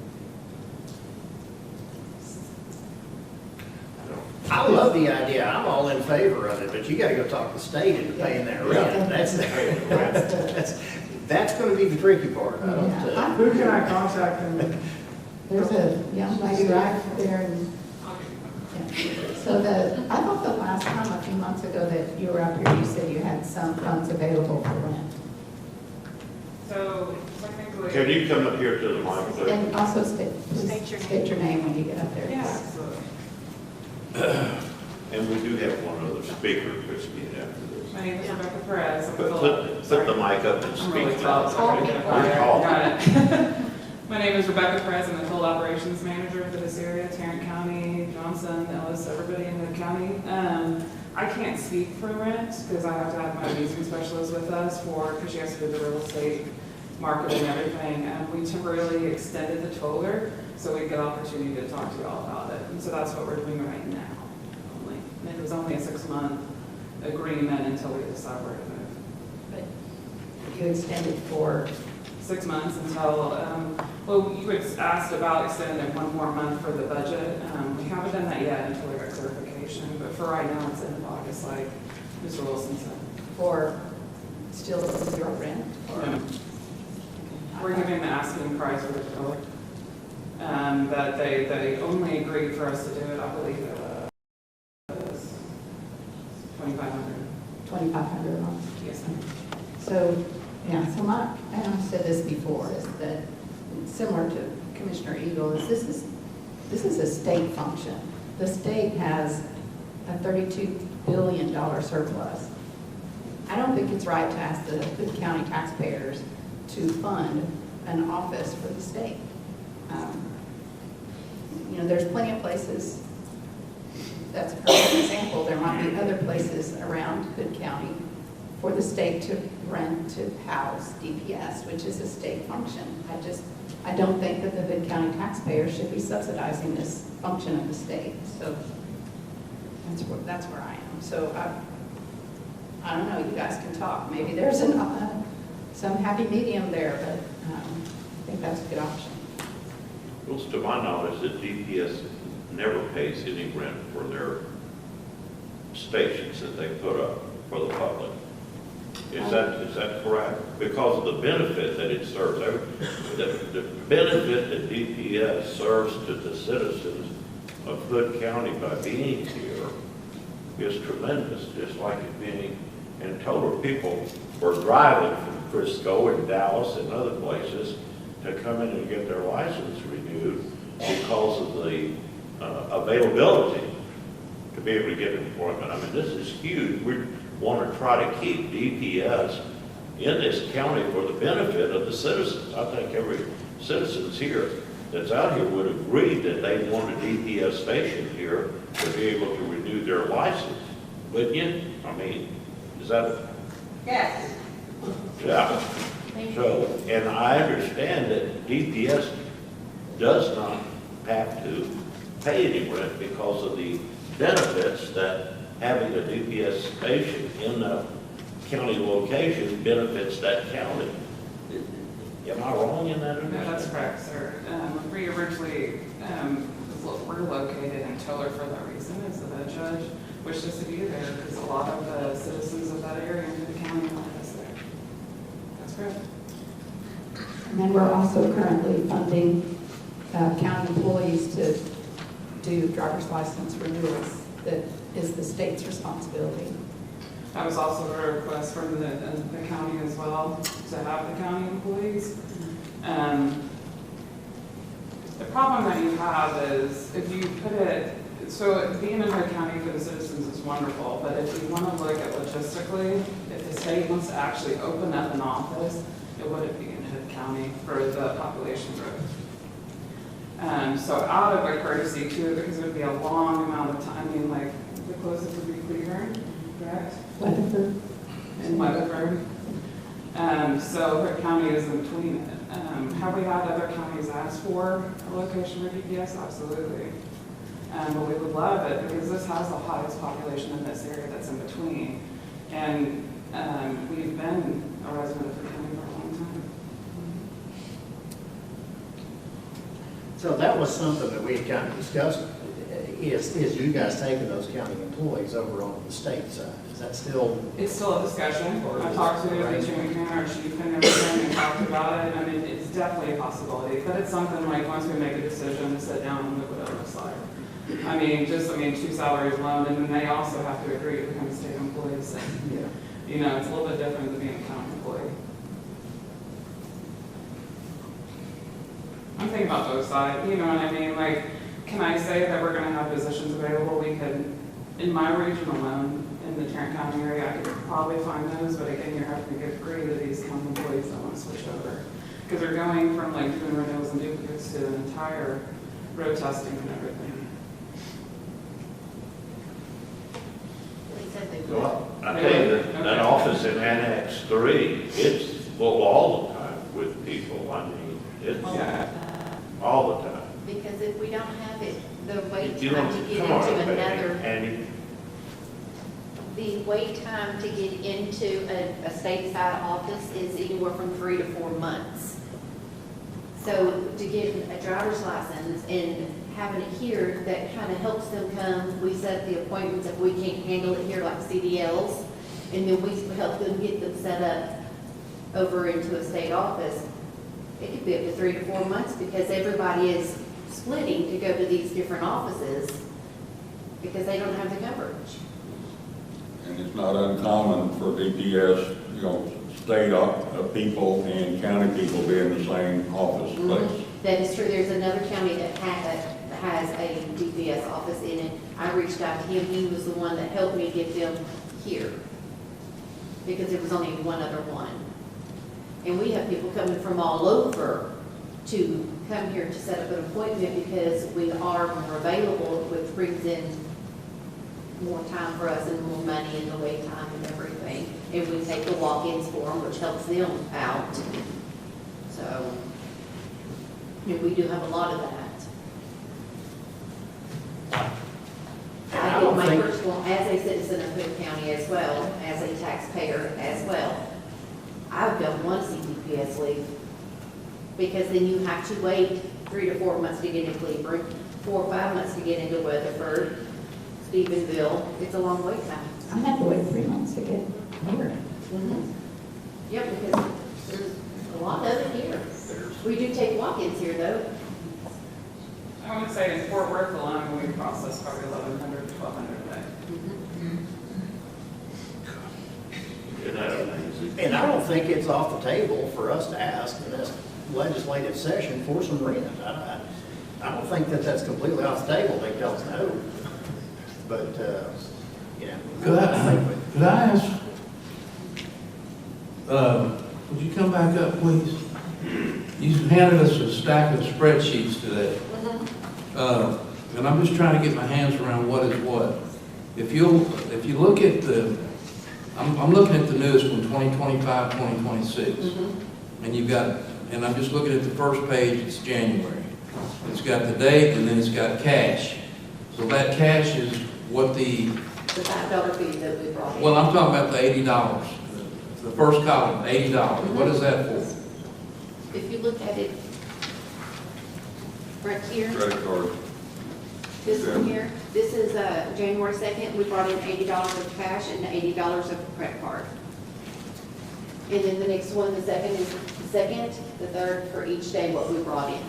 I love the idea, I'm all in favor of it, but you gotta go talk to the state into paying that rent. That's gonna be the tricky part. I don't, Who can I contact them? There's a young lady right there, and, yeah. So I thought the last time, a few months ago, that you were up here, you said you had some funds available for rent. So technically. Can you come up here to the mic, please? And also state your name when you get up there. Yeah, absolutely. And we do have one other speaker, Christine, after this. My name is Rebecca Perez. Put the mic up and I'm really speak. tall, so I'm gonna get quiet. Tall. Got it. My name is Rebecca Perez. I'm the field operations manager for this area, Tarrant County, Johnson, Ellis, everybody in the county. I can't speak for rent because I have to have my leasing specialist with us because she has to do the real estate market and everything. We temporarily extended the toller so we get opportunity to talk to you all about it. And so that's what we're doing right now. Only. And it was only a 6-month agreement until we decide where to move. But you extended for 6 months until, you had asked about extending it 1 more month for the budget. We haven't done that yet until we got clarification, but for right now, it's end of August, like Mr. Wilson said. for still zero rent? Or? Yeah. We're giving the asking price for the total. But they only agreed for us to do it, I believe it was $2,500. $2,500 a month? Yes. So, and I've said this before, is that similar to Commissioner Eagle, this is a state function. The state has a $32 billion surplus. I don't think it's right to ask the Hood County taxpayers to fund an office for the state. There's plenty of places, that's a perfect example, there might be other places around Hood County for the state to rent to house DPS, which is a state function. I don't think that the Hood County taxpayers should be subsidizing this function of the state. So that's where I am. So I don't know, you guys can talk. Maybe there's some happy medium there, but I think that's a good option. Well, to my knowledge, that DPS never pays any rent for their stations that they put up for the public. Is that correct? Because of the benefit that it serves. The benefit that DPS serves to the citizens of Hood County by being here is tremendous, just like it being in Toller. People were driving from Frisco and Dallas and other places to come in and get their license renewed because of the availability to be able to get employment. I mean, this is huge. We want to try to keep DPS in this county for the benefit of the citizens. I think every citizen here that's out here would agree that they want a DPS station here to be able to renew their license. Wouldn't you? I mean, is that? Yes. Yeah. So, and I understand that DPS does not have to pay any rent because of the benefits that having a DPS station in the county location benefits that county. Am I wrong in that? No, that's correct, sir. We originally were located in Toller for that reason, is that the judge wished us to be there because a lot of the citizens of that area in the county wanted us there. That's correct. And then we're also currently funding county employees to do driver's license renewals. That is the state's responsibility. That was also a request from the county as well, to have the county employees. The problem that you have is if you put it, so being in Hood County for the citizens is wonderful, but if you want to look at logistically, if the state wants to actually open up an office, it wouldn't be in Hood County for the population growth. So out of a courtesy too, because it would be a long amount of time, I mean, like, the closest would be Cleveland, correct? Weatherford. In Weatherford. So Hood County is in between it. Have we had other counties ask for a location for DPS? Absolutely. But we would love it because this has the highest population in this area that's in between. And we've been a resident of Hood County for a long time. So that was something that we had kind of discussed, is you guys taking those county employees over on the state side? Is that still? It's still a discussion. I talked to the chairman, our chief and everything, and talked about it. I mean, it's definitely a possibility, but it's something like once we make a decision to sit down and look what it looks like. I mean, 2 salaries alone, and then they also have to agree to become state employees. So, you know, it's a little bit different than being a county employee. I'm thinking about both sides, you know what I mean? Like, can I say that we're gonna have positions available? We could, in my region alone, in the Tarrant County area, I could probably find those, but again, you're having to agree to these county employees that want to switch over. Because they're going from like doing renewals and duplicates to an entire road testing and everything. Well, I tell you, that office in Annex 3, it's full all the time with people. I mean, it's all the time. Because if we don't have it, the wait You time don't- to get come on, into another, Andy. the wait time to get into a stateside office is anywhere from 3 to 4 months. So to get a driver's license and having it here, that kind of helps them come. We set the appointments if we can't handle it here like CDLs, and then we help them get them set up over into a state office. It could be up to 3 to 4 months because everybody is splitting to go to these different offices because they don't have the coverage. And it's not uncommon for DPS, you know, state people and county people be in the same office place. That is true. There's another county that has a DPS office in it. I reached out to him. He was the one that helped me get them here because there was only one other one. And we have people coming from all over to come here to set up an appointment because we are more available, which brings in more time for us and more money in the wait time and everything. And we take the walk-ins for them, which helps them out. So, you know, we do have a lot of that. I get my personal, as a citizen of Hood County as well, as a taxpayer as well, I don't want to see DPS leave because then you have to wait 3 to 4 months to get into Cleveland, 4 or 5 months to get into Weatherford, Stephenville. It's a long wait time. I had to wait 3 months to get here. Yep, because there's a lot of it here. We do take walk-ins here though. I would say in Fort Worth alone, we process probably 1,100 to 1,200 a day. And I don't think it's off the table for us to ask in this legislative session for some rent. I don't think that that's completely off the table. They tell us no. But, you know. Could I ask, would you come back up, please? You handed us a stack of spreadsheets today. And I'm just trying to get my hands around what is what. If you look at I'm looking at the newest one, 2025, 2026. And you've got, and I'm just looking at the first page, it's January. It's got the date and then it's got cash. So that cash is what the $5 fee that we brought in. well, I'm talking about the $80. The first column, $80. What is that for? If you look at it right here. Credit card. This one here, this is January 2nd, we brought in $80 of cash and $80 of credit card. And then the next one, the second is the second, the third for each day what we brought in.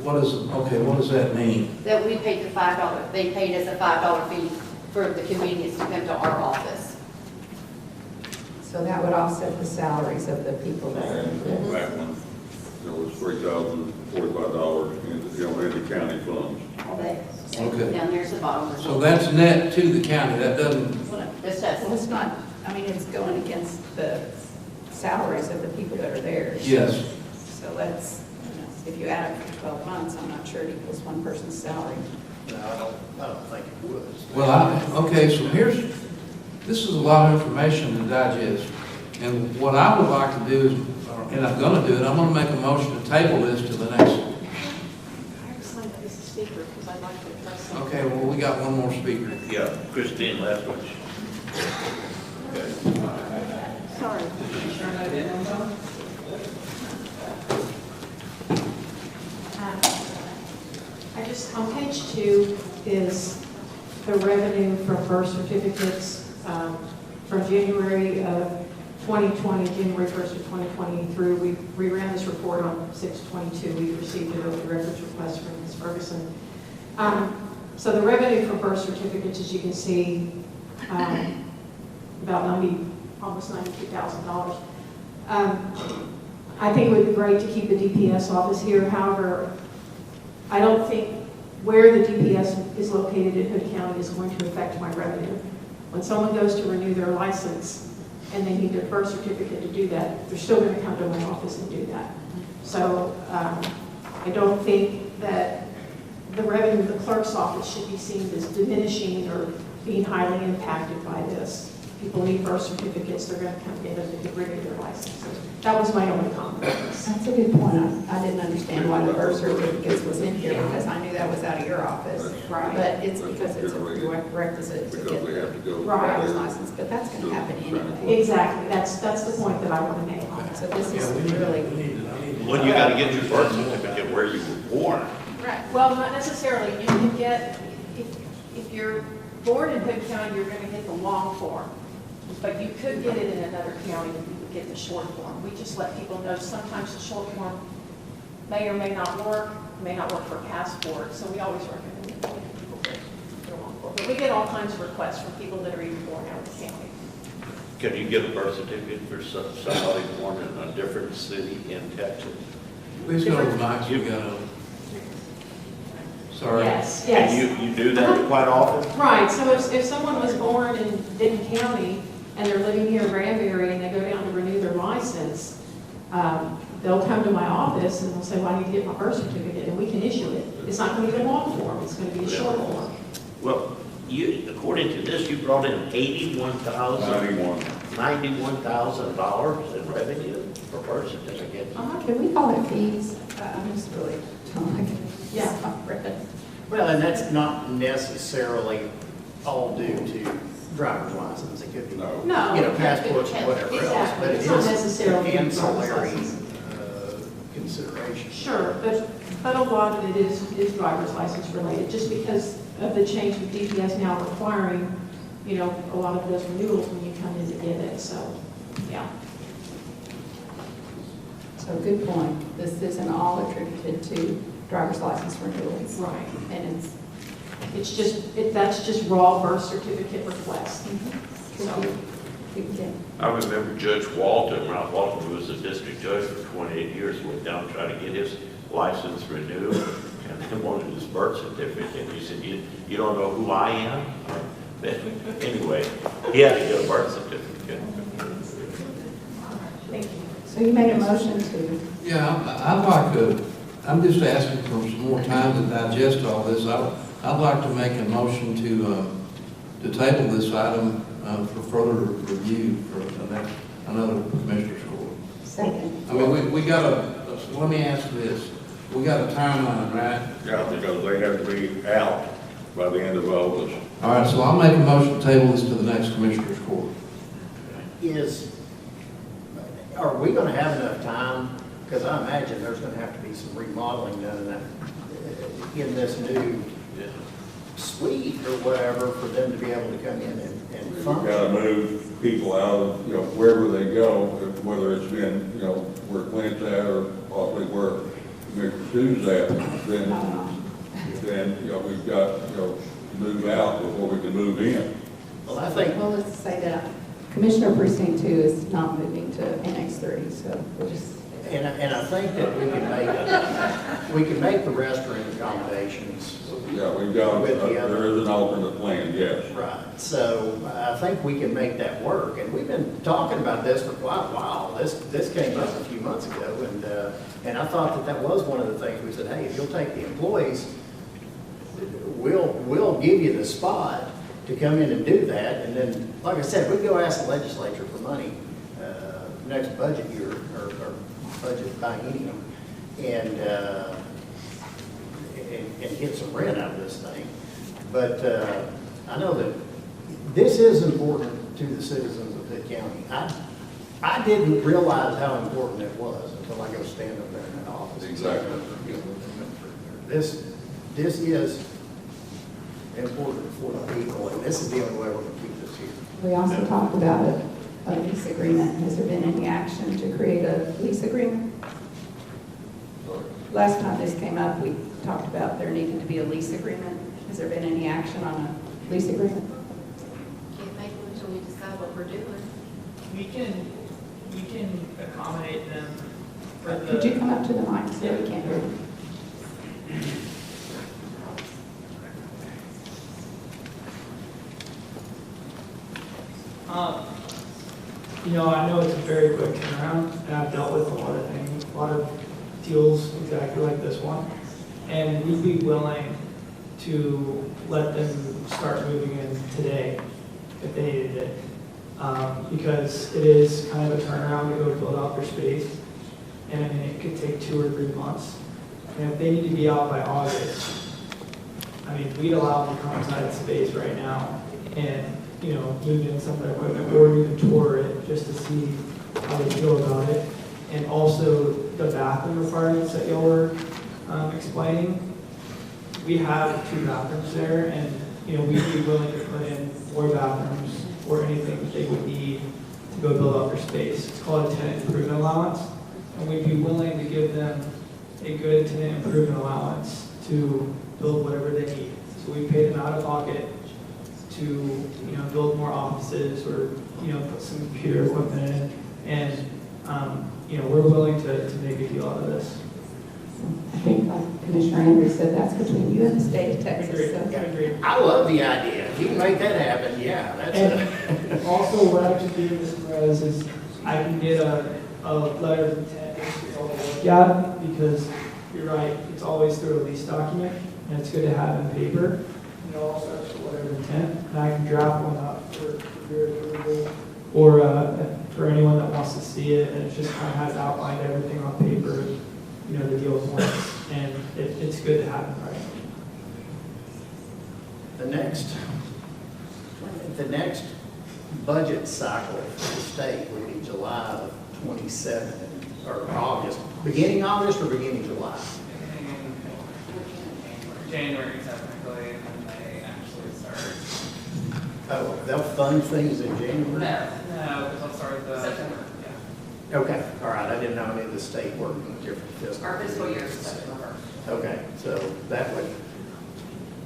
What does that mean? That we paid the $5, they paid us a $5 fee for the convenience to come to our office. So that would offset the salaries of the people that are in this. it's $3,045 in the county funds. Okay. Down there's the bottom. So that's net to the county, that doesn't, This does. Well, it's not, I mean, it's going against the salaries of the people that are there. yes. So that's, if you add it for 12 months, I'm not sure it equals one person's salary. No, I don't think it would. Well, okay, so this is a lot of information to digest. And what I would like to do is, and I'm gonna do it, I'm gonna make a motion to table this to the next. I have signed as a speaker because I'd like to address something. Okay, well, we got one more speaker. Yeah, Christine Lethbridge. Sorry. On page 2 is the revenue from birth certificates from January of 2020, January 1st of 2020 through. We ran this report on 6/22. We received it over the records request from Ms. Ferguson. So the revenue from birth certificates, as you can see, about almost $92,000. I think it would be great to keep the DPS office here. However, I don't think where the DPS is located in Hood County is going to affect my revenue. When someone goes to renew their license and they need their birth certificate to do that, they're still going to come to my office and do that. So I don't think that the revenue of the clerk's office should be seen as diminishing or being highly impacted by this. People need birth certificates, they're going to come in and get renew their licenses. That was my only comment. That's a good point. I didn't understand why the birth certificates was in here because I knew that was out of your office. Right. But it's because it's a prerequisite to get the Right. driver's license, but that's going to happen anyway. Exactly, that's the point that I want to make. So this is really, Well, you gotta get your birth certificate where you were born. Right, well, not necessarily. You can get, if you're born in Hood County, you're going to get the long form. But you could get it in another county and you would get the short form. We just let people know sometimes the short form may or may not work for a passport. So we always recommend that people get the long form. But we get all kinds of requests from people that are even born out of the county. Can you get a birth certificate for somebody born in a different city in Texas? Please go to the mic, you got sorry. Yes, And you do that quite often? Right, so if someone was born in Denton County and they're living here in Granbury and they go down to renew their license, they'll come to my office and they'll say, well, I need to get my birth certificate, and we can issue it. It's not going to be a long form, it's going to be a short form. Well, according to this, you brought in $91,000 in revenue for birth certificates. can we call it fees? I'm just really don't like it. Yeah. Well, and that's not necessarily all due to driver's license. It could be, No. passports or whatever else. Exactly. But it It's not is necessarily an driver's ancillary license. consideration. Sure, but a lot of it is driver's license related, just because of the change with DPS now requiring, a lot of those renewals when you come in to get it, so, yeah. So good point. This isn't all attributed to driver's license renewals. Right. And That's just raw birth certificate request. So, I remember Judge Walton, Ralph Walton, who was a district judge for 28 years, went down to try to get his license renewed and then wanted his birth certificate. And he said, you don't know who I am? Anyway, he had to get a birth certificate. thank you. So you made a motion to, Yeah, I'd like to, I'm just asking for some more time to digest all this. I'd like to make a motion to table this item for further review for another commissioner's court. second. I mean, we got let me ask this. We got a timeline, right? Yeah, because they have to be out by the end of August. All right, so I'll make a motion to table this to the next commissioner's court. Are we going to have enough time? Because I imagine there's going to have to be some remodeling done in this new suite or whatever for them to be able to come in and We've function. got to move people out of, wherever they go, whether it's been, where Clint's at or possibly where Mr. Stu's at, then, we've got, to move out before we can move in. Well, I think, Well, let's say that Commissioner Precinct 2 is not moving to Annex 3, so we'll just And I think that we can make the restroom accommodations. Yeah, we've got, With the other- there is an alternate plan, yes. Right, so I think we can make that work, and we've been talking about this for quite a while. This came up a few months ago, and I thought that was one of the things we said, hey, if you'll take the employees, we'll give you the spot to come in and do that, and then, like I said, we go ask the legislature for money next budget year, or budget biennium, and get some rent out of this thing. But I know that this is important to the citizens of Pitt County. I didn't realize how important it was until I go stand up there in that office. Exactly. This is important for the people, and this is the only way we're going to keep this here. We also talked about a lease agreement. Has there been any action to create a lease agreement? Last time this came up, we talked about there needing to be a lease agreement. Has there been any action on a lease agreement? Can't make it until we decide what we're doing. We can accommodate them for the. Could you come up to the mic so we can't hear you? I know it's a very quick turnaround, and I've dealt with a lot of things, a lot of deals exactly like this one, and we'd be willing to let them start moving in today if they needed it, because it is kind of a turnaround to go build out their space, and I mean, it could take 2 or 3 months, and if they need to be out by August, I mean, we'd allow them to come inside the space right now and move in some of their equipment or even tour it just to see how they feel about it. And also the bathroom requirements that y'all were explaining. We have 2 bathrooms there, and we'd be willing to put in more bathrooms or anything that they would need to go build out their space. It's called a tenant improvement allowance, and we'd be willing to give them a good tenant improvement allowance to build whatever they need. So we pay them out of pocket to build more offices or put some computer equipment in, and we're willing to make a deal out of this. I think like Commissioner Andrews said, that's between you and the state of Texas. So. I love the idea. If you can make that happen, yeah, that's and also what I can do, Mr. Perez, is I can get a letter of intent to look at, because you're right, it's always through a lease document, and it's good to have in paper. All sorts of letter of intent, and I can draft one up for your approval, or for anyone that wants to see it, and it just kind of has outlined everything on paper, the deal points, and it's good to have it right. The next budget cycle for the state would be July of 27, or August, beginning August or beginning July? January technically, and then they actually start. Oh, they'll fund things in January? No, because they'll start the. September. Yeah. Okay, all right, I didn't know any of the state working with different fiscal. Our fiscal year is September. Okay, so that would,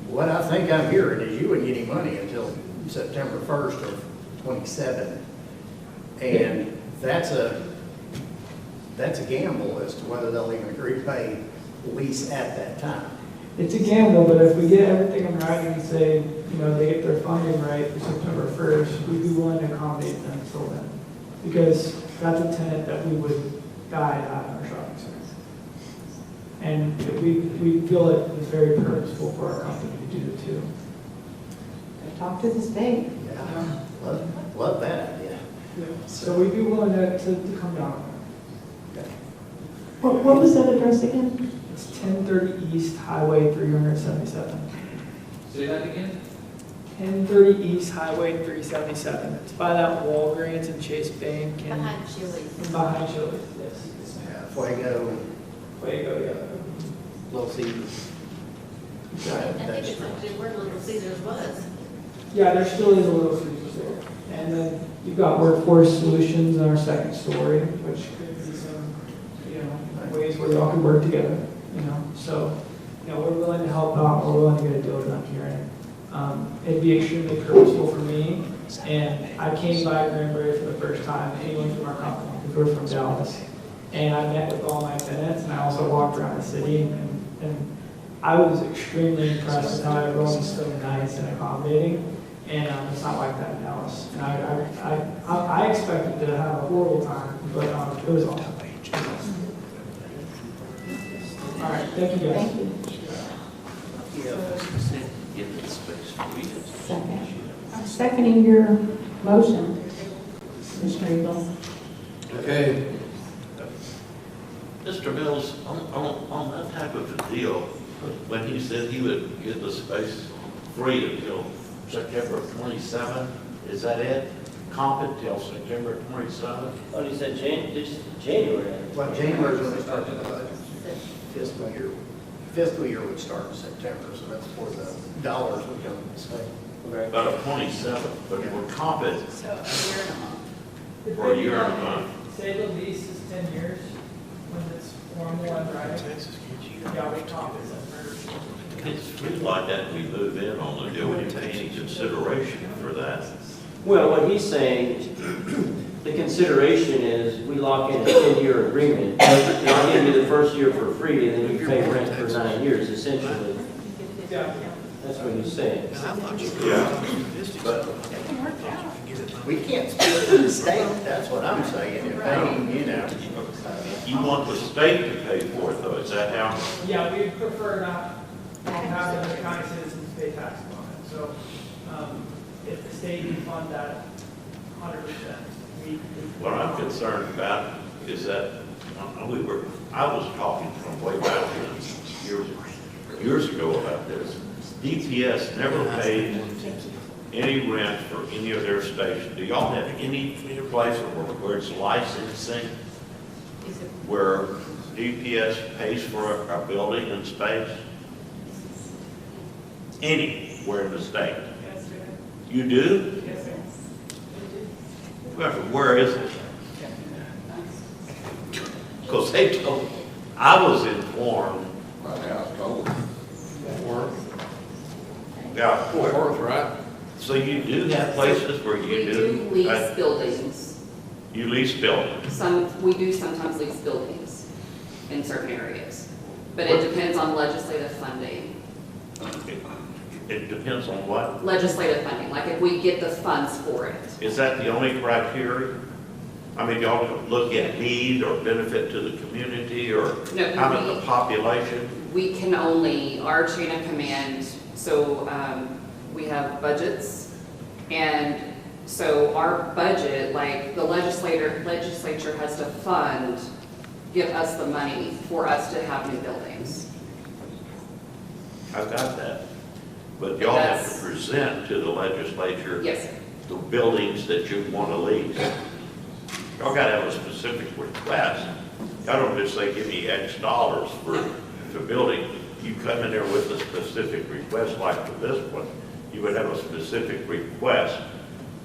what I think I'm hearing is you wouldn't get any money until September 1st of 27. And that's a gamble as to whether they'll even agree to pay lease at that time. It's a gamble, but if we get everything in writing and say, they get their funding right for September 1st, we'd be willing to accommodate them until then. Because that's a tenant that we would guide out in our shopping center. And we feel it is very purposeful for our company to do it too. Talk to the state. Yeah, love that idea. Yeah. So we'd be willing to come down. What was that address again? It's 1030 East Highway 377. Say that again? 1030 East Highway 377. It's by that Walgreens and Chase Bank. And Behind Chili's. Behind Chili's, yes. Yeah, Fuego, yeah. Little Caesars. I think it's where Little Caesars was. Yeah, there still is a Little Caesars there. And then you've got Workforce Solutions in our second story, which could be some, ways where y'all could work together, So, we're willing to help out, we're willing to get a deal done here. And it'd be extremely purposeful for me. And I came by Granbury for the first time, anyone from our company, because we're from Dallas. And I met with all my tenants, and I also walked around the city, and I was extremely impressed with how everyone's so nice and accommodating. And it's not like that in Dallas. And I expected to have a horrible time, but it was awesome. All right, thank you guys. Thank you. Second. I'm seconding your motion, Mr. Eagle. Okay, Mr. Mills, on that type of a deal, when he said he would give the space free until September 27, is that it? Comp it till September 27? Oh, you said January. Well, January is when they start the fiscal year. Fiscal year would start in September, so that's before the dollars would come into state. About a 27, but we're comp it So a year and a month. for a year and a month. Say the lease is 10 years, when it's Formula One driving. Yeah, we comp it. It feels like that we move in on the deal, we didn't take any consideration for that. Well, what he's saying, the consideration is we lock in a 10-year agreement. And I'll give you the first year for free, and then you pay rent for 9 years, essentially. That's what he's saying. Yeah. But We can't split to the state, that's what I'm saying. I mean, you know. you want the state to pay for it though, is that how? Yeah, we prefer not to have the county citizens pay taxes on it. So if the state can fund that 100%, What I'm concerned about is that I was talking from way back years ago about this. DPS never paid any rent for any of their stations. Do y'all have any place where it's licensing, where DPS pays for a building and space? Anywhere in the state? Yes, sir. You do? Yes, sir. Where is it? Because they told, I was informed. Right now, it's cold. Yeah, fourth, right? so you do have places where you We do lease buildings. You lease buildings. We do sometimes lease buildings in certain areas, but it depends on legislative funding. It depends on what? Legislative funding, like if we get the funds for it. Is that the only criteria? I mean, y'all look at need or benefit to the community or No, how about the population? We can only, our chain of command, so we have budgets, and so our budget, like the legislature has to give us the money for us to have new buildings. I've got that. But y'all have to present to the legislature Yes, sir. the buildings that you want to lease. Y'all got to have a specific request. Y'all don't just say, give me X dollars for the building. You come in there with a specific request, like for this one, you would have a specific request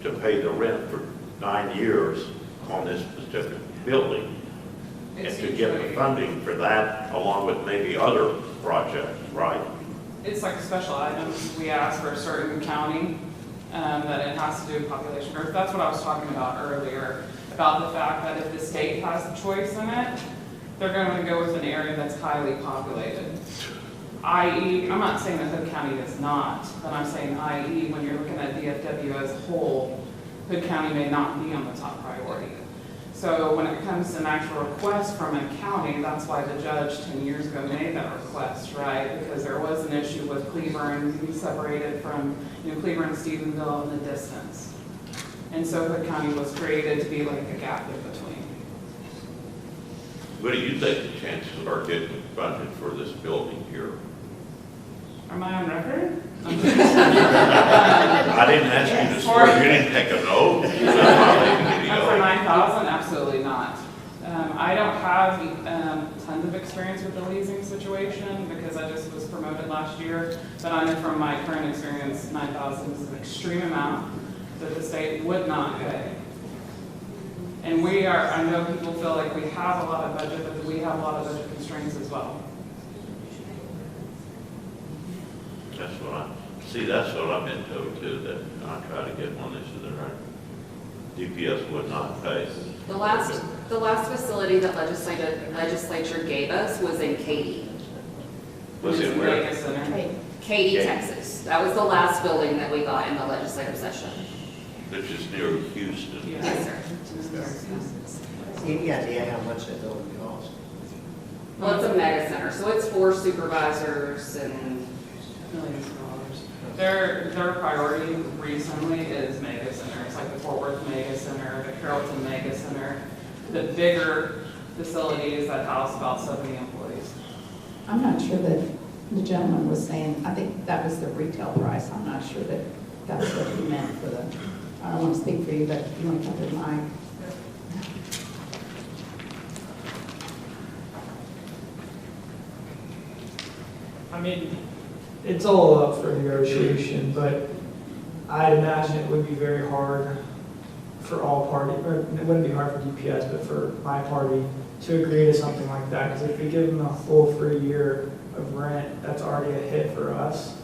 to pay the rent for 9 years on this specific building. And to get the funding for that, along with maybe other projects, right? It's like a special item. We ask for a certain county that it has to do with population growth. That's what I was talking about earlier, about the fact that if the state has the choice in it, they're going to go with an area that's highly populated. I.e., I'm not saying that Hood County is not, but I'm saying i.e., when you're looking at DFW as a whole, Hood County may not be on the top priority. So when it comes to an actual request from a county, that's why the judge 10 years ago made that request, right? Because there was an issue with Cleburne being separated from, Cleburne and Stephenville in the distance. And so Hood County was created to be like a gap in between. What do you think the chances are getting funded for this building here? Am I on record? I didn't ask you to swear, you didn't take an oath. For 9,000, absolutely not. I don't have tons of experience with the leasing situation because I just was promoted last year. But I know from my current experience, 9,000 is an extreme amount that the state would not pay. And I know people feel like we have a lot of budget, but we have a lot of budget constraints as well. That's what I've been told too, that I try to get one, they said, all right, DPS would not pay. The last The last facility that legislature gave us was in Katy. Was it where? Vegas Center. Katy, Texas. That was the last building that we got in the legislative session. Which is near Houston. Yes, sir. Any idea how much that building costs? Well, it's a mega center, so it's 4 supervisors and Millions of dollars. Their priority recently is mega centers, like the Fort Worth Mega Center, the Carrollton Mega Center, the bigger facilities that house about 70 employees. I'm not sure that the gentleman was saying, I think that was the retail price. I'm not sure that that's what he meant for the, I don't want to speak for you, but you want to come to the mic. I mean, it's all up for negotiation, but I'd imagine it would be very hard for all parties, or it wouldn't be hard for DPS, but for my party to agree to something like that, because if we give them a full free year of rent, that's already a hit for us.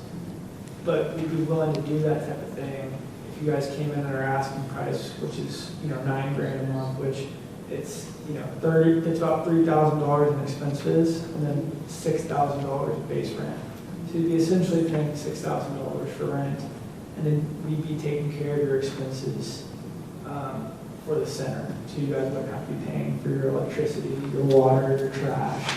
But we'd be willing to do that type of thing if you guys came in at our asking price, which is, $9,000 a month, which it's, it's about $3,000 in expenses and then $6,000 in base rent. So you'd be essentially paying $6,000 for rent, and then we'd be taking care of your expenses for the center. So you guys wouldn't have to be paying for your electricity, your water, your trash,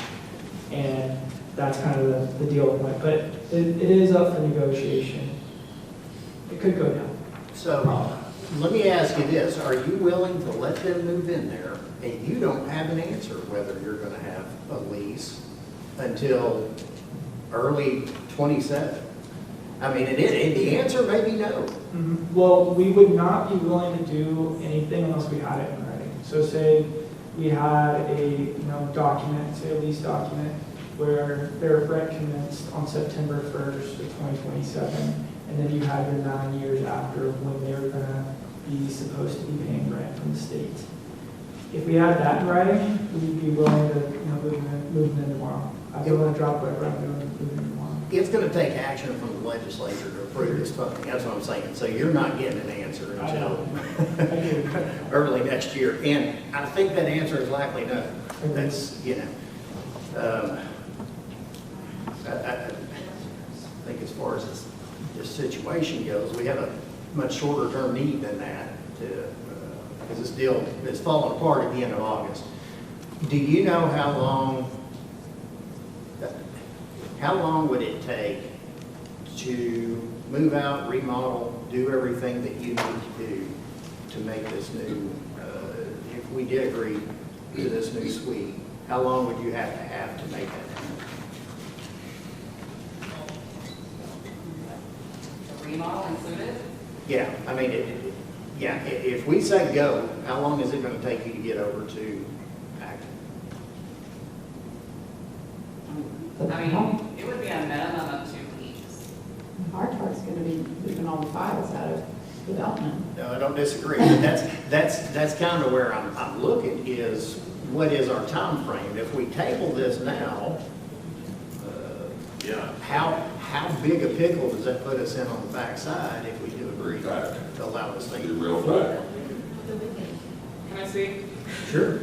and that's kind of the deal point. But it is up for negotiation. It could go down. So, let me ask you this, are you willing to let them move in there, and you don't have an answer whether you're gonna have a lease until early 27? I mean, the answer may be no. Mhm. Well, we would not be willing to do anything unless we had it in writing. So say we had a, document, say a lease document, where their rent commenced on September 1st of 2027, and then you had your 9 years after when they were gonna be supposed to be paying rent from the state. If we had that in writing, we'd be willing to, move them in tomorrow. I'd be willing to drop whatever I'm doing and move them in tomorrow. It's gonna take action from the legislature to approve this funding, that's what I'm saying. So you're not getting an answer until early next year, and I think that answer is likely no. That's, I think as far as this situation goes, we have a much shorter term need than that because this deal is falling apart at the end of August. Do you know how long would it take to move out, remodel, do everything that you need to do to make this new, if we did agree to this new suite, how long would you have to make that happen? Remodel included? Yeah, I mean, if we say go, how long is it going to take you to get over to Acre? I mean, it would be a minimum of 2 weeks. Our part's going to be moving all the files out of development. No, I don't disagree. But that's kind of where I'm looking is what is our time frame? If we table this now, how big a pickle does that put us in on the backside if we do agree to allow this thing to real fast? Can I speak? Sure.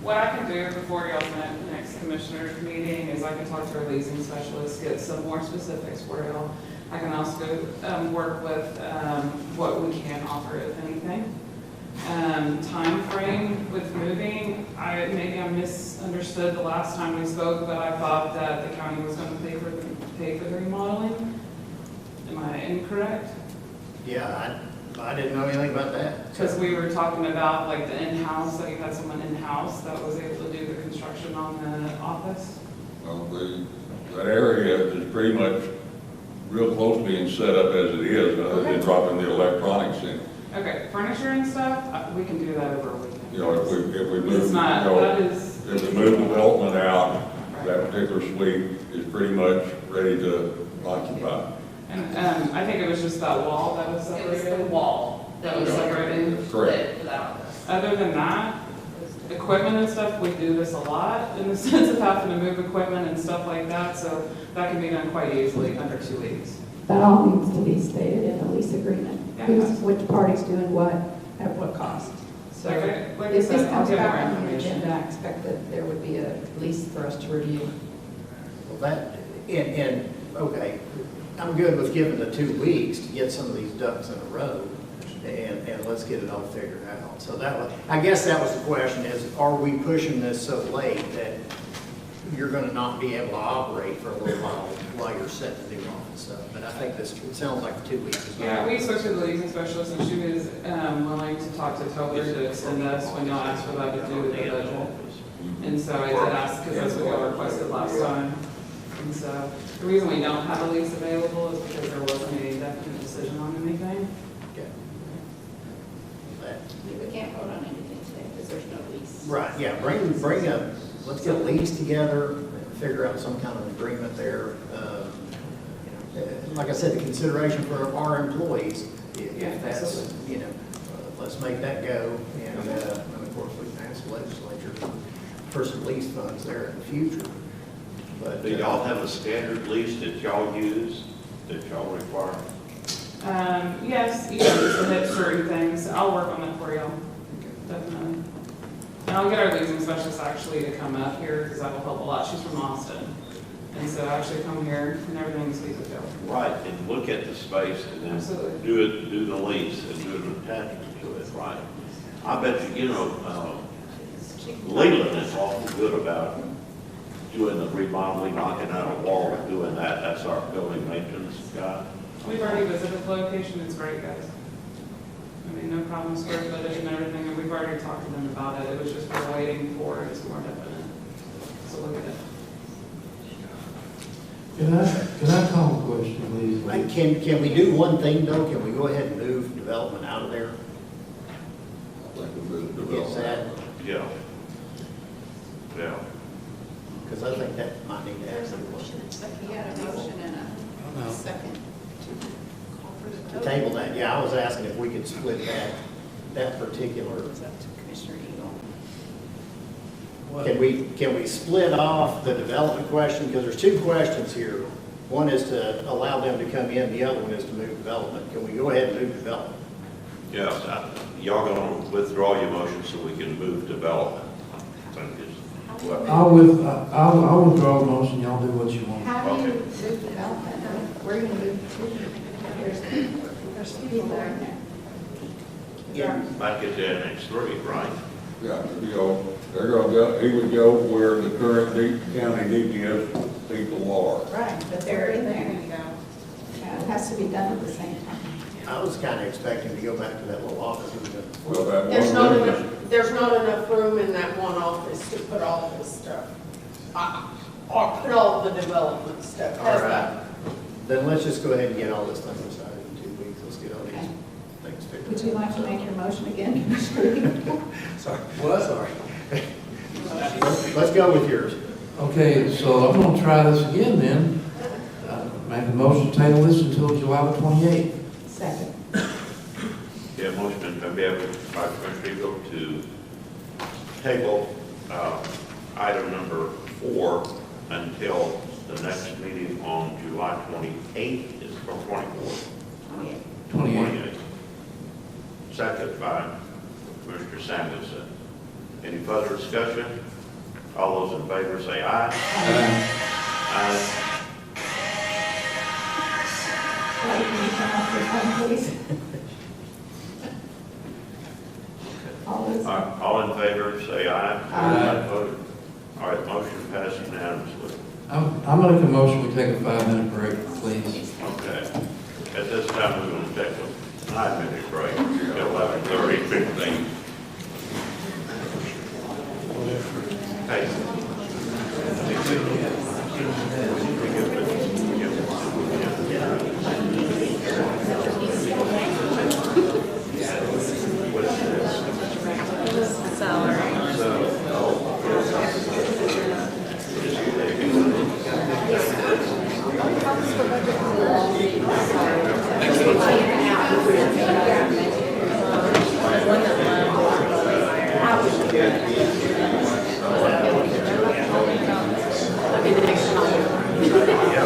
What I can do before y'all's next commissioner's meeting is I can talk to our leasing specialist, get some more specifics for y'all. I can also work with what we can offer, if anything. Time frame with moving, maybe I misunderstood the last time we spoke, but I thought that the county was going to pay for the remodeling. Am I incorrect? Yeah, I didn't know anything about that. Because we were talking about like the in-house, that you had someone in-house that was able to do the construction on the office. Well, that area is pretty much real close to being set up as it is, other than dropping the electronics in. Okay, furniture and stuff, we can do that over a weekend. If we move, It's not, if we move development out, that particular suite is pretty much ready to occupy. And I think it was just that wall that was separated. It was the wall that was separated and split for that office. Other than that, equipment and stuff, we do this a lot in the sense of having to move equipment and stuff like that, so that can be done quite easily under 2 weeks. That all needs to be stated in the lease agreement. Yeah. Which party's doing what, at what cost. So Like I if this said, I'll comes get more back on the information. agenda, I expect that there would be a lease for us to review. Well, that, okay, I'm good with giving the 2 weeks to get some of these ducks in a row, and let's get it all figured out. So that was, I guess that was the question, is are we pushing this so late that you're gonna not be able to operate for a little while you're setting the new office up? But I think this, it sounds like 2 weeks is. Yeah, we spoke to the leasing specialist, and she was willing to talk to Toller to extend us when y'all asked for that to do with the budget. And so I did ask, because that's what y'all requested last time. And so the reason we don't have a lease available is because there wasn't a definite decision on anything. We can't vote on anything today because there's no lease. Right, yeah, bring a, let's get a lease together, and figure out some kind of agreement there. Like I said, the consideration for our employees, if that's, let's make that go. And of course, we can ask the legislature for some lease funds there in the future. But Do y'all have a standard lease that y'all use, that y'all require? Yes, you can submit certain things. I'll work on that for y'all, definitely. And I'll get our leasing specialist actually to come up here, because that will help a lot. She's from Austin. And so actually come here and everything's legal to go. Right, and look at the space and then Absolutely. do the lease and do an attachment to it, right? I bet you, Leland is awful good about doing the remodeling, knocking out a wall and doing that. That's our building maintenance guy. We've already visited the location. It's great, guys. I mean, no problem, square footage and everything, and we've already talked to them about it. It was just we're waiting for it's more definite. So look at it. Can I call a question, please? Can we do one thing though? Can we go ahead and move development out of there? Is that? Yeah. Yeah. Because I think that might need to There's a happen. motion, you had a motion and a second To table that, yeah, I was asking if we could split that particular. Commissioner Eagle. Can we split off the development question? Because there's 2 questions here. One is to allow them to come in, the other one is to move development. Can we go ahead and move development? Yes, y'all gonna withdraw your motion so we can move development. I'll withdraw the motion, y'all do what you want. How do you move development? Where are you going to move to? There's people in there. Yeah. Back at the Annex 3, right? Yeah, they're gonna go, he would go where the current county DPS people are. Right, but they're in there. Yeah, it has to be done at the same time. I was kind of expecting to go back to that little office. Well, that There's one not room enough, there's not enough room in that one office to put all of this stuff. Or put all the development stuff. All right. Then let's just go ahead and get all this thing decided in 2 weeks. Let's get all these things figured out. Would you like to make your motion again, Commissioner Eagle? Sorry. What? Sorry. Let's go with yours. Okay, so I'm gonna try this again then. Make a motion to table this until July the 28th. Second. Yeah, motion been made by Commissioner Eagle to table item number 4 until the next meeting on July 28th, is from 24th. 28th. Second by Commissioner Samuelson. Any further discussion? All those in favor say aye. Aye. Aye. Can you come off this one, please? All in favor say aye. Aye. Opposed? All right, motion passed unanimously. I'm gonna make a motion, we take a 5-minute break, please. Okay. At this time, we're going to take a 5-minute break, 11:30, 15. Hey. Yeah.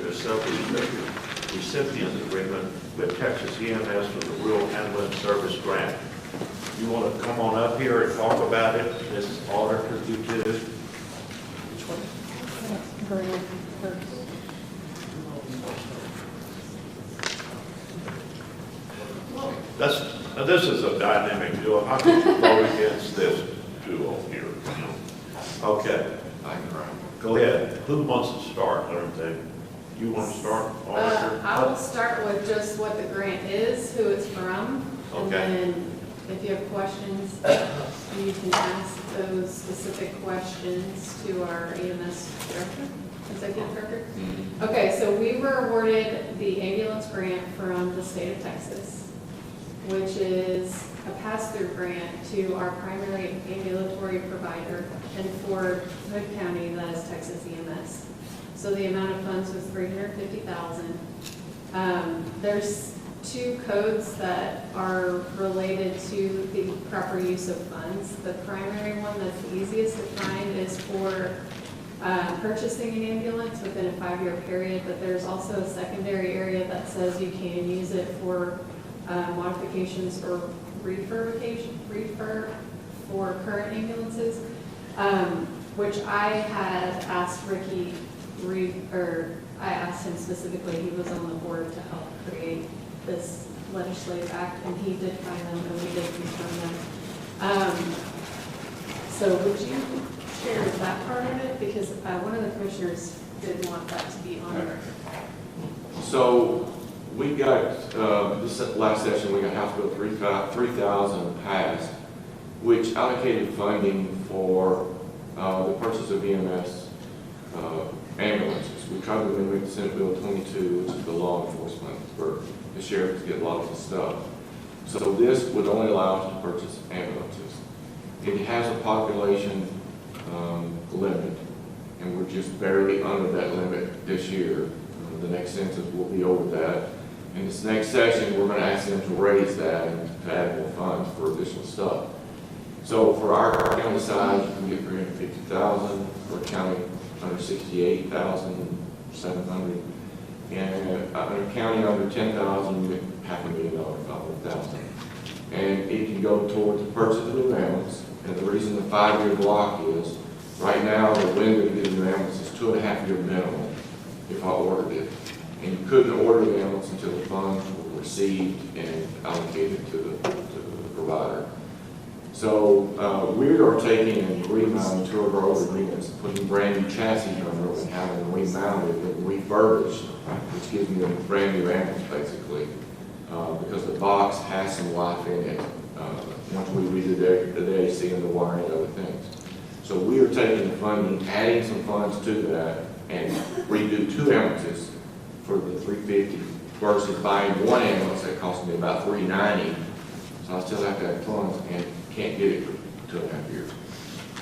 the recipient agreement with Texas EMS for the Rural Ambulance Service Grant. You want to come on up here and talk about it, Ms. Auditor, you too? Which one? This is a dynamic duo. How can you vote against this duo here? Okay, go ahead. Who wants to start? You want to start? Auditor? I will start with just what the grant is, who it's from, and Okay. then if you have questions, you can ask those specific questions to our EMS director, executive director. Okay, so we were awarded the ambulance grant from the state of Texas, which is a pass-through grant to our primary ambulatory provider, and for Hood County, that is Texas EMS. So the amount of funds was $350,000. There's two codes that are related to the proper use of funds. The primary one that's the easiest to find is for purchasing an ambulance within a 5-year period, but there's also a secondary area that says you can use it for modifications or refurb for current ambulances, which I had asked Ricky, I asked him specifically, he was on the board to help create this legislative act, and he did find them, and we did confirm them. So would you share that part of it? Because one of the commissioners did want that to be on record. So we got, this last session, we got House Bill 3000 passed, which allocated funding for the purchase of EMS ambulances. We tried to mimic Senate Bill 22, which is the law enforcement, where the sheriffs get lots of stuff. So this would only allow us to purchase ambulances. It has a population limit, and we're just barely under that limit this year. The next census will be over that. In this next session, we're going to ask them to raise that and to add more funds for additional stuff. So for our county size, you can get $350,000. For a county under $68,700, and a county under $10,000, you get $500,000, $500,000. And it can go towards the purchase of a new ambulance. And the reason the 5-year block is, right now, the window to get a new ambulance is 2.5-year minimum if I ordered it. And you couldn't order the ambulance until the funds were received and allocated to the provider. So we are taking and remounting 2 of our old agreements, putting brand new chassis on them and having them remounted and refurbished, which gives me a brand new ambulance basically, because the box has some life in it. Once we redo the AC and the wiring and other things. So we are taking the funding, adding some funds to that, and redo 2 ambulances for the $350 versus buying 1 ambulance that cost me about $390. So I still have to have funds and can't get it for 2.5 years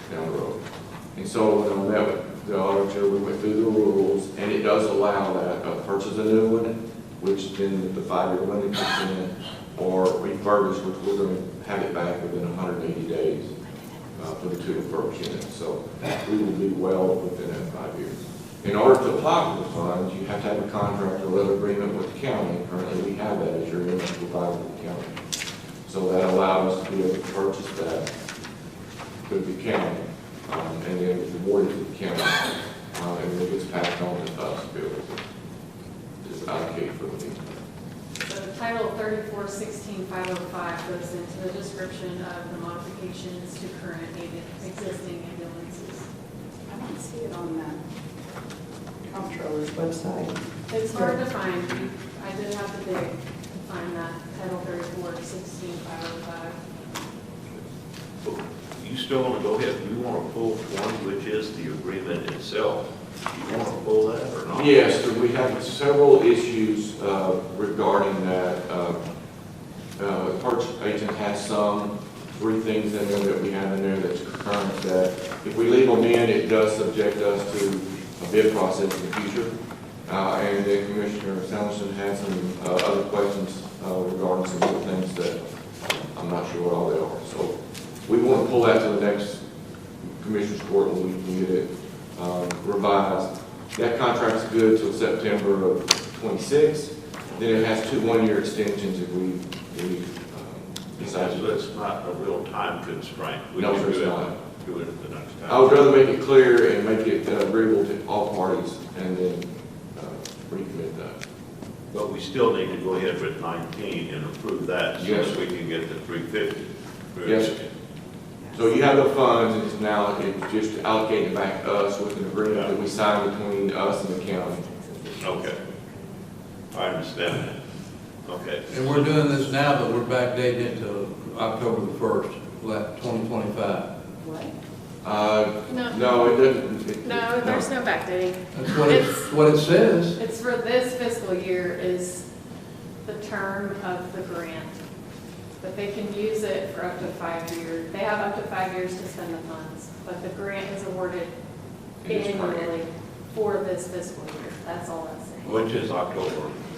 down the road. And so when I met with the auditor, we went through the rules, and it does allow that purchase a new one, which then the 5-year limit kicks in, or refurbish, which we're going to have it back within 180 days for the 2 refurbished units. So we will be well within that 5 years. In order to apply for the funds, you have to have a contract or other agreement with the county. Currently, we have that as your unit provider with the county. So that allowed us to be able to purchase that through the county, and then it's awarded to the county, and then it gets passed on to us to be able to just allocate for the need. So Title 3416-505 goes into the description of the modifications to current existing ambulances. I don't see it on the comptroller's website. It's hard to find. I did have to dig to find that, Title 3416-505. You still want to go ahead, you want to pull one, which is the agreement itself. You want to pull that or not? Yes, we have several issues regarding that. The purchase agent has 3 things in there that we have in there that's current, that if we leave them in, it does subject us to a bid process in the future. And then Commissioner Sanderson had some other questions regarding some other things that I'm not sure what all they are. So we want to pull that to the next Commissioner's Court when we can get it revised. That contract's good till September of '26. Then it has 2 one-year extensions if we decide to. So it's not a real time constraint. We No, can it's do it- not. Do it at the next time. I would rather make it clear and make it agreeable to all parties and then recommit that. But we still need to go ahead with 19 and approve that so Yes. that we can get the 350. Yes. So you have the funds, and it's now, it's just allocated back to us with an agreement that we signed between us and the county. Okay. I understand that. Okay. And we're doing this now, but we're backdating it to October the 1st, 2025. What? No, it doesn't. No, there's no backdating. That's what it says. It's for this fiscal year is the term of the grant. But they can use it for up to 5 years. They have up to 5 years to spend the funds. But the grant is awarded annually for this fiscal year. That's all I'm saying. Which is October.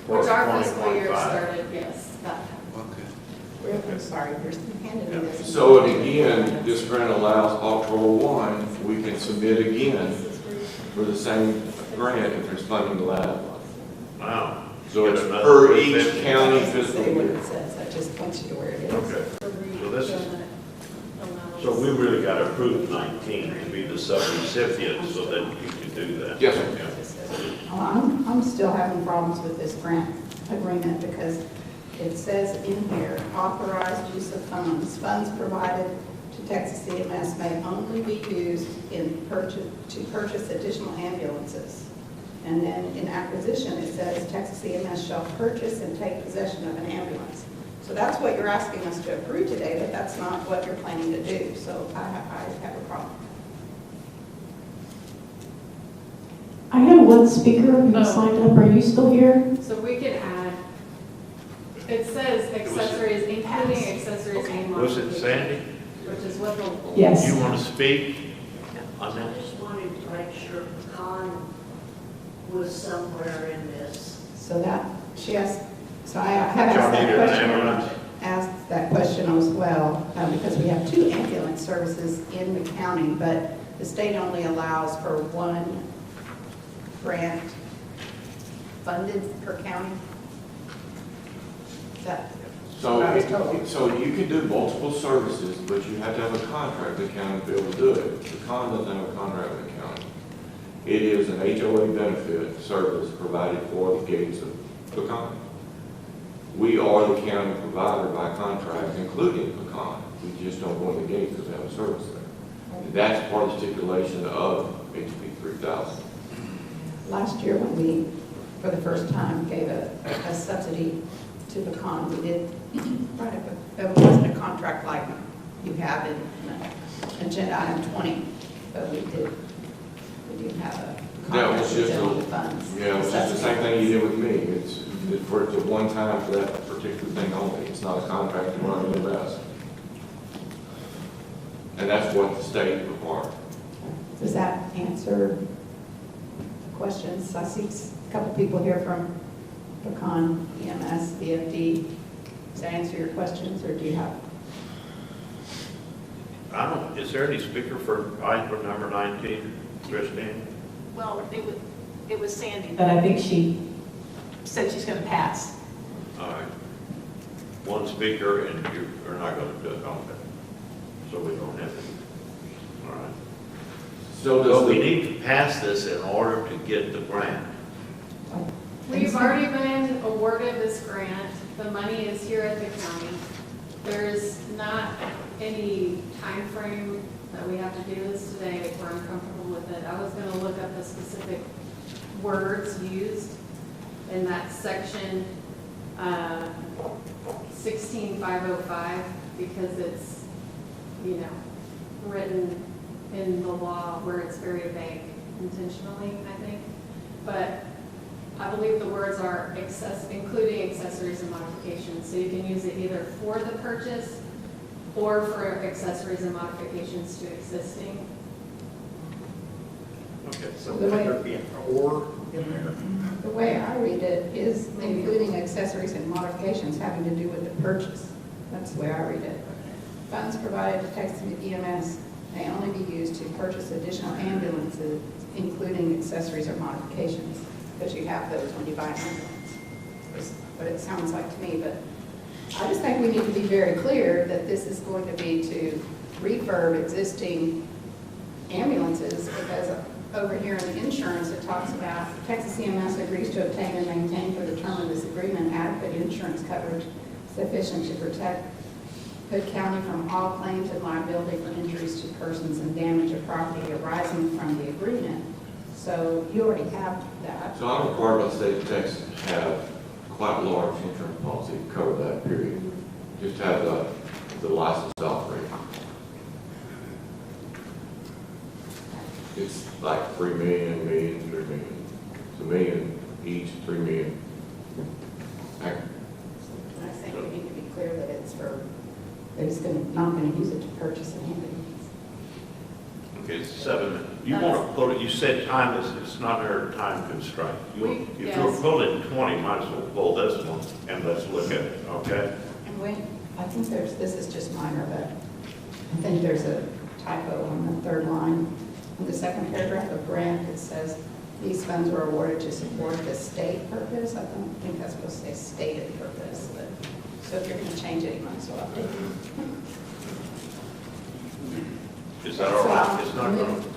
Which 1st, our fiscal year 2025. started, yes, that time. I'm sorry, you're handing me this. So again, this grant allows October 1, we can submit again for the same grant if there's funding allowed. Wow. So it's Get another per each 350. county Say fiscal what year. it says, that just points you to where it is. Okay. So this is, so we really got to approve 19 to be the sub-recipient so that you can do that. Yes, sir. I'm still having problems with this grant agreement because it says in here, authorized use of funds. Funds provided to Texas EMS may only be used to purchase additional ambulances. And then in acquisition, it says Texas EMS shall purchase and take possession of an ambulance. So that's what you're asking us to approve today, but that's not what you're planning to do. So I have a problem. I have one speaker who signed up. Are you still here? So we can add, it says accessories, including accessories and Was it modifications, Sandy? which is what the. Yes. You want to speak on that? I just wanted to make sure pecan was somewhere in this. So that, she asked, so I have Y'all asked that needed an question. ambulance? Asked that question as well, because we have 2 ambulance services in the county, but the state only allows for 1 grant funded per county. Is that what I was told? So you can do multiple services, but you have to have a contract with the county to be able to do it. The county doesn't have a contract with the county. It is an HOA benefit service provided for the gates of Pecan. We are the county provider by contract, including Pecan. We just don't go in the gate because we have a service there. And that's part of the stipulation of HB 3000. Last year, when we, for the first time, gave a subsidy to Pecan, we did write up it wasn't a contract like you have in agenda item 20, but we do have a That was contract just with all the funds. yeah, it was just the same thing you did with me. It's for it's a one time for that particular thing only. It's not a contract to run the rest. And that's what the state requires. Does that answer the questions? I see a couple people here from Pecan, EMS, VFD. Does that answer your questions, or do you have? Is there any speaker for item number 19, Christine? Well, it was Sandy. But I think she said she's going to pass. All right. 1 speaker and you're not going to do it, okay. So we don't have it. All right. So we need to pass this in order to get the grant. We've already been awarded this grant. The money is here at the county. There's not any time frame that we have to do this today if we're uncomfortable with it. I was going to look up the specific words used in that section 16505 because it's, written in the law where it's very vague intentionally, I think. But I believe the words are including accessories and modifications. So you can use it either for the purchase or for accessories and modifications to existing. Okay, so The way- there be an or in there? The way I read it is including accessories and modifications having to do with the purchase. That's the way I read it. Funds provided to Texas EMS may only be used to purchase additional ambulances, including accessories or modifications, because you have those when you buy an ambulance. That's what it sounds like to me, but I just think we need to be very clear that this is going to be to refurb existing ambulances, because over here in the insurance, it talks about Texas EMS agrees to obtain and maintain for the term of this agreement adequate insurance coverage sufficient to protect Hood County from all claims and liability for injuries to persons and damage of property arising from the agreement. So you already have that. So I'm required by the state of Texas to have quite a large insurance policy to cover that period. Just have the license operate. It's like 3 million, million, 3 million. It's a million each, 3 million. I think we need to be clear that it's for, that he's not going to use it to purchase an ambulance. Okay, it's 7 minutes. You want to pull it, you said time is, it's not our time constraint. If you'll pull it in 20, might as well pull this one and let's look at it, okay? And wait, I think there's, this is just minor, but I think there's a typo on the third line. In the second paragraph of grant, it says, these funds were awarded to support the state purpose. I don't think that's supposed to say stated purpose, but, so if you're going to change it, you might as well update it. Is that all right? It's not going to,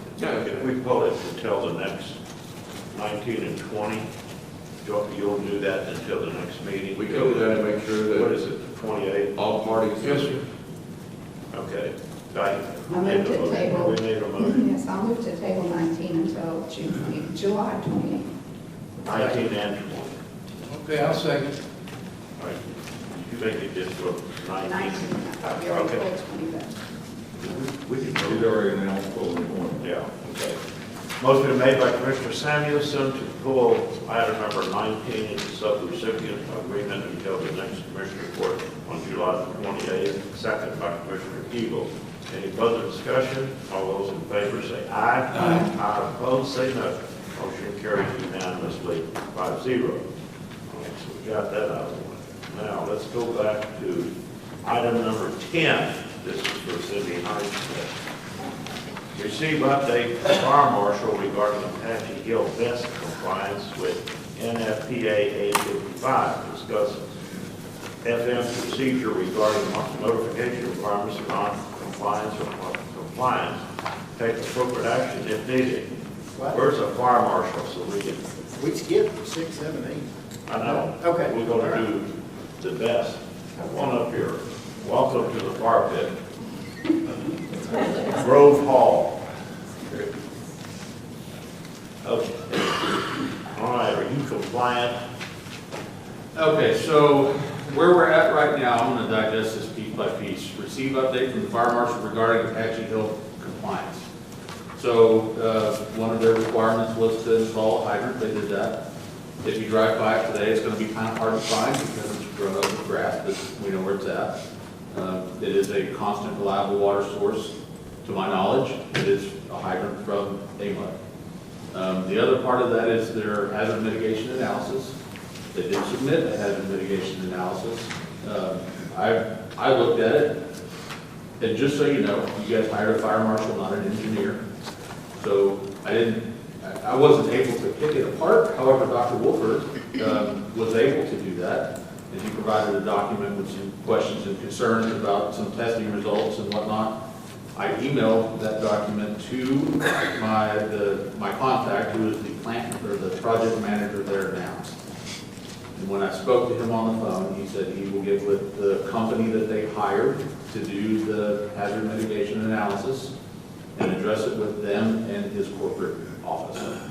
if we pull it until the next 19 and 20, you'll do that until the next meeting? We can do that and make sure that. What is it, the 28th? All parties. Yes, sir. Okay. I'll move to table. We made a motion. Yes, I'll move to table 19 until July 28th. 19 and 20. Okay, I'll second. All right. You think it just go 19? 19, I thought we already Okay. pulled 20 then. We can He's already announced full employment. Yeah, okay. Motion made by Commissioner Samuelson to pull item number 19, subrecipient agreement until the next commissioner report on July 28th, second by Commissioner Eagle. Any further discussion? All those in favor say aye. Aye. Aye. Opposed, say no. Motion carries unanimously 5-0. So we got that out of the way. Now, let's go back to item number 10. This is for Cindy Hines. Receive update from Fire Marshal regarding Apache Hill vest compliance with NFPA 855. Discuss FM procedure regarding notification requirements of non-compliance or compliance. Take appropriate action if needed. Where's the Fire Marshal? So we can. We skipped 6, 7, 8. I know. Okay. We're going to do the best. Come on up here. Welcome to the fire pit. Grove Hall. Okay. All right, are you compliant? Okay, so where we're at right now, I'm going to digest this piece by piece. Receive update from the fire marshal regarding Apache Hill compliance. So one of their requirements was to install a hydrant. They did that. If you drive by it today, it's going to be kind of hard to find because it's grown up with grass, but we know where it's at. It is a constant, reliable water source. To my knowledge, it is a hydrant from AMUD. The other part of that is their hazard mitigation analysis. They did submit a hazard mitigation analysis. I looked at it, and just so you know, you guys hired a fire marshal, not an engineer. So I wasn't able to pick it apart. However, Dr. Wolford was able to do that. And he provided a document with some questions and concerns about some testing results and whatnot. I emailed that document to my contact, who is the plant or the project manager there now. And when I spoke to him on the phone, he said he will get with the company that they hired to do the hazard mitigation analysis and address it with them and his corporate office.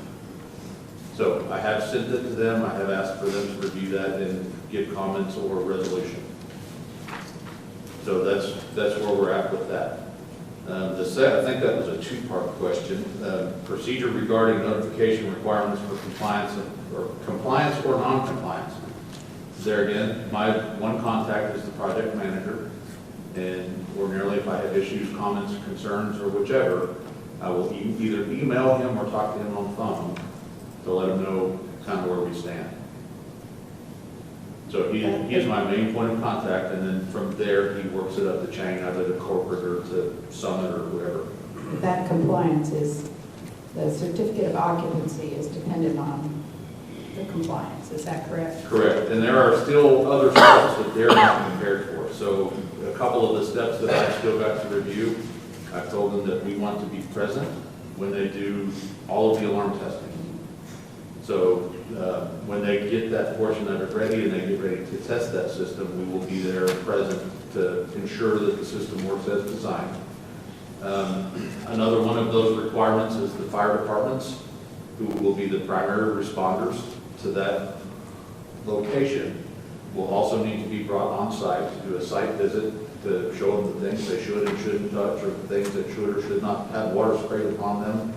So I have sent it to them. I have asked for them to review that and give comments or resolution. So that's where we're at with that. I think that was a two-part question. Procedure regarding notification requirements for compliance or non-compliance. There again, my one contact is the project manager, and ordinarily if I have issues, comments, concerns, or whichever, I will either email him or talk to him on the phone to let him know kind of where we stand. So he is my main point of contact, and then from there, he works it up the chain, either to corporate or to Summit or whoever. That compliance is, the certificate of occupancy is dependent on the compliance, is that correct? Correct, and there are still other steps that they're not prepared for. So a couple of the steps that I've still got to review, I've told them that we want to be present when they do all of the alarm testing. So when they get that portion of it ready and they get ready to test that system, we will be there present to ensure that the system works as designed. Another one of those requirements is the fire departments, who will be the primary responders to that location, will also need to be brought on site to do a site visit to show them the things they should and shouldn't touch, or the things that should or should not have water sprayed upon them.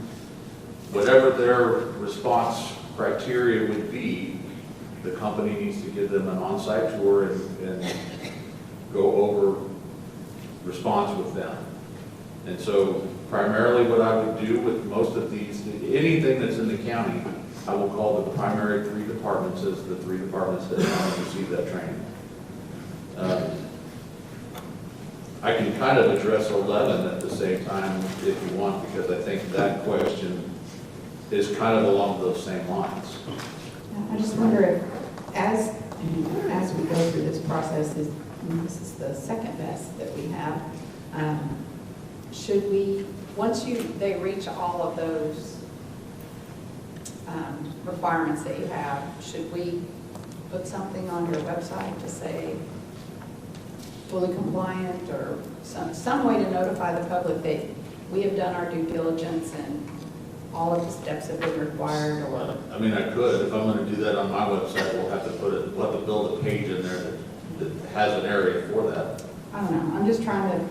Whatever their response criteria would be, the company needs to give them an on-site tour and go over response with them. And so primarily what I would do with most of these, anything that's in the county, I will call the primary three departments as the three departments that have received that training. I can kind of address 11 at the same time if you want, because I think that question is kind of along those same lines. I just wonder if, as we go through this process, this is the second best that we have, should we, once they reach all of those requirements that you have, should we put something on your website to say fully compliant, or some way to notify the public that we have done our due diligence and all of the steps have been required? Or I mean, I could. If I'm going to do that on my website, we'll have to we'll have to build a page in there that has an area for that. I don't know, I'm just trying to,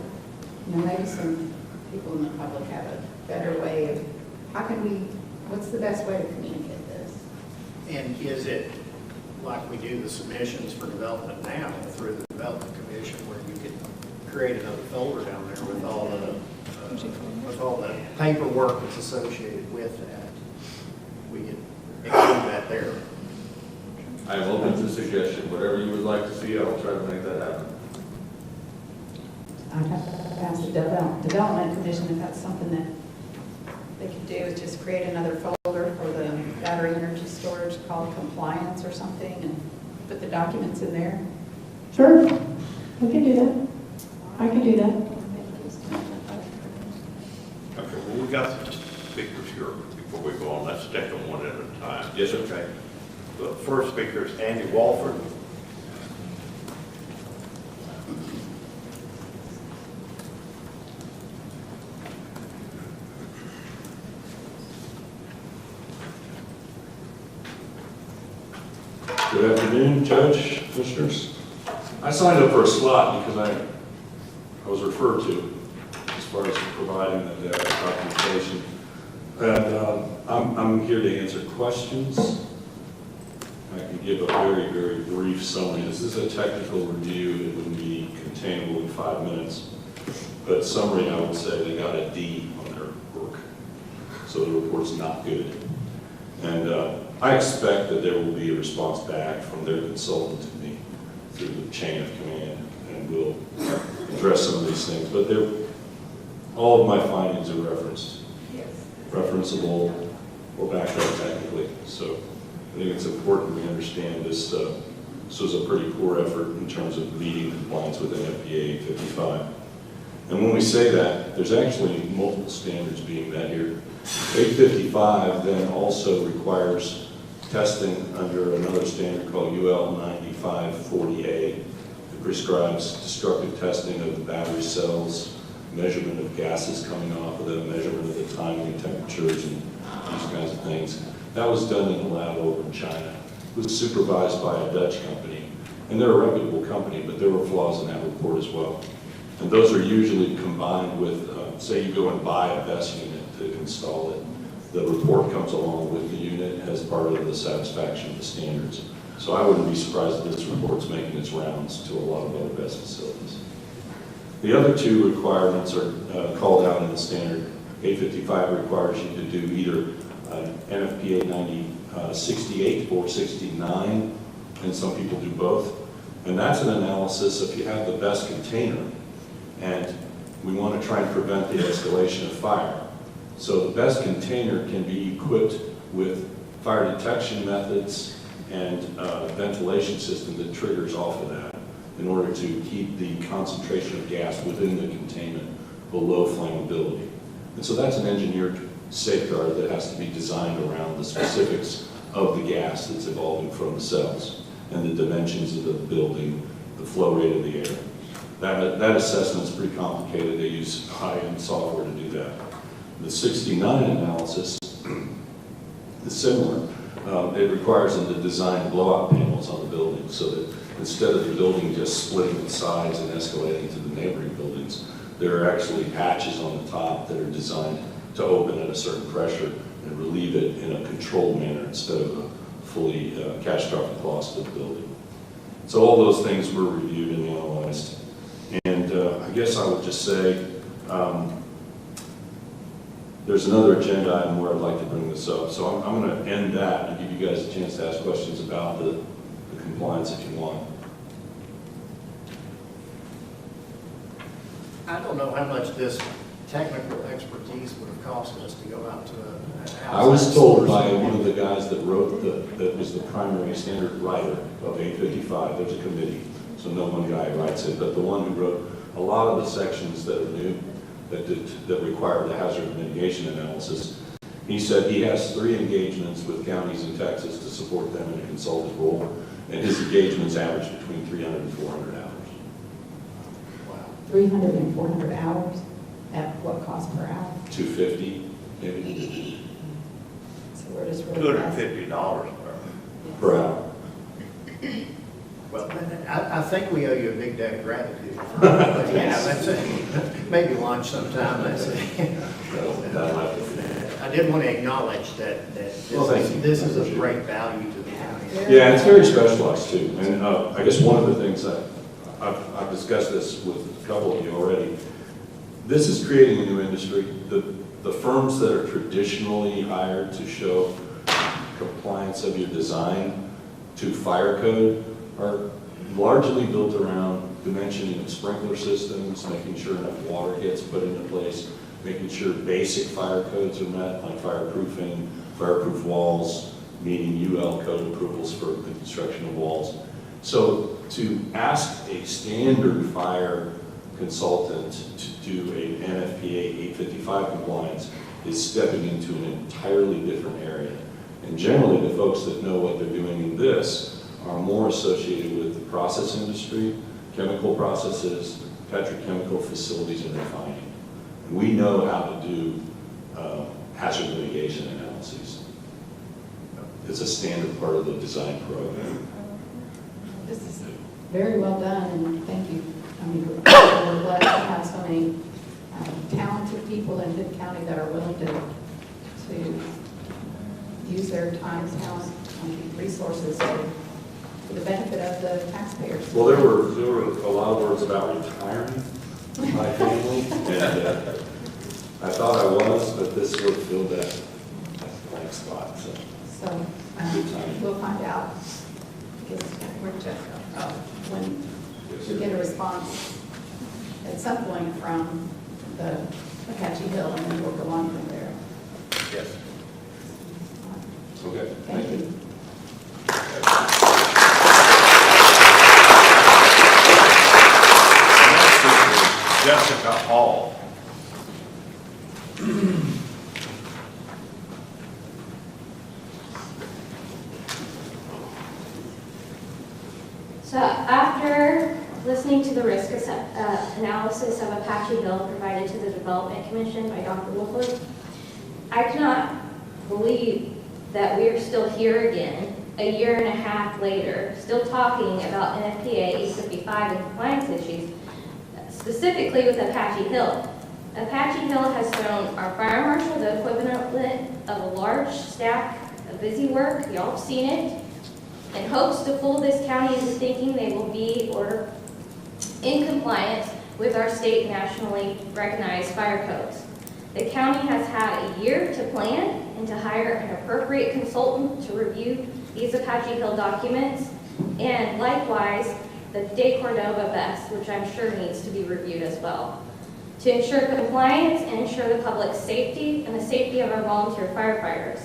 maybe some people in the public have a better way of, what's the best way to communicate this? And is it like we do the submissions for development now through the Development Commission, where you could create another folder down there with all the paperwork that's associated with that? We could include that there. I am open to suggestion. Whatever you would like to see, I will try to make that happen. I'd have to ask the Development Commission if that's something that they could do, is just create another folder for the battery energy storage called compliance or something, and put the documents in there. Sure, we can do that. I can do that. Okay, well, we got some speakers here before we go on. Let's take them one at a time. Yes, sir. Okay. The first speaker is Andy Walford. Good afternoon, Judge, Commissioners. I signed up for a slot because I was referred to as far as providing the documentation. And I'm here to answer questions. I can give a very, very brief summary. This is a technical review. It wouldn't be containable in 5 minutes. But summary, I would say they got a D on their work. So the report's not good. And I expect that there will be a response back from their consultant to me through the chain of command, and we'll address some of these things. But all of my findings are referenceable or backed up technically. So I think it's important we understand this. This was a pretty poor effort in terms of meeting compliance with NFPA 855. And when we say that, there's actually multiple standards being met here. 855 then also requires testing under another standard called UL 9540A. It prescribes destructive testing of the battery cells, measurement of gases coming off of them, measurement of the timing and temperatures and these kinds of things. That was done in a lab over in China. It was supervised by a Dutch company, and they're a reputable company, but there were flaws in that report as well. And those are usually combined with, say you go and buy a BESS unit to install it. The report comes along with the unit as part of the satisfaction of the standards. So I wouldn't be surprised if this report's making its rounds to a lot of other BESS facilities. The other two requirements are called out in the standard. 855 requires you to do either NFPA 9068 or 69 and some people do both. And that's an analysis if you have the best container, and we want to try and prevent the escalation of fire. So the best container can be equipped with fire detection methods and a ventilation system that triggers off of that in order to keep the concentration of gas within the containment below flammability. And so that's an engineered safeguard that has to be designed around the specifics of the gas that's evolving from the cells and the dimensions of the building, the flow rate of the air. That assessment is pretty complicated. They use high-end software to do that. The 69 analysis is similar. It requires them to design blowout panels on the building so that instead of the building just splitting its sides and escalating to the neighboring buildings, there are actually hatches on the top that are designed to open at a certain pressure and relieve it in a controlled manner instead of a fully catastrophic loss to the building. So all those things were reviewed and analyzed. And I guess I would just say, there's another agenda item where I'd like to bring this up. So I'm going to end that and give you guys a chance to ask questions about the compliance if you want. I don't know how much this technical expertise would have cost us to go out to an outside I was told source. by one of the guys that wrote that was the primary standard writer of 855, there's a committee, so no one guy writes it, but the one who wrote a lot of the sections that are new, that require the hazard mitigation analysis, he said he has 3 engagements with counties in Texas to support them in a consultative role, and his engagements average between 300 and 400 hours. 300 and 400 hours, at what cost per hour? $250, maybe. So we're just really $250 per hour. Well, I think we owe you a big debt of gratitude. But yeah, that's it. Maybe lunch sometime, that's it. I did want to acknowledge that this is of great value to the county. Yeah, it's very specialized too. And I guess one of the things that I've discussed this with a couple of you already. This is creating a new industry. The firms that are traditionally hired to show compliance of your design to fire code are largely built around dimensioning of sprinkler systems, making sure enough water gets put into place, making sure basic fire codes are met, like fireproofing, fireproof walls, meeting UL code approvals for the construction of walls. So to ask a standard fire consultant to do a NFPA 855 compliance is stepping into an entirely different area. And generally the folks that know what they're doing in this are more associated with the process industry, chemical processes, petrochemical facilities and refining. And we know how to do hazard mitigation analyses. It's a standard part of the design program. This is very well done, and thank you. I mean, we're blessed to have so many talented people in Hood County that are willing to use their time, talent, and resources for the benefit of the taxpayers. Well, there were a lot of words about retiring my family, and I thought I was, but this would fill that blank spot. So we'll find out. Because we're just, when we get a response at some point from the Apache Hill, and then we'll go on from there. Yes. Okay. Thank you. Jessica Hall. So after listening to the risk analysis of Apache Hill provided to the Development Commission by Dr. Wolford, I cannot believe that we are still here again, a year and a half later, still talking about NFPA 855 and compliance issues, specifically with Apache Hill. Apache Hill has shown our fire marshal the equivalent of a large stack of busy work, y'all have seen it, in hopes to fool this county into thinking they will be or in compliance with our state nationally recognized fire codes. The county has had a year to plan and to hire an appropriate consultant to review these Apache Hill documents And likewise, the De Cordova vest, which I'm sure needs to be reviewed as well, to ensure compliance and ensure the public's safety and the safety of our volunteer firefighters.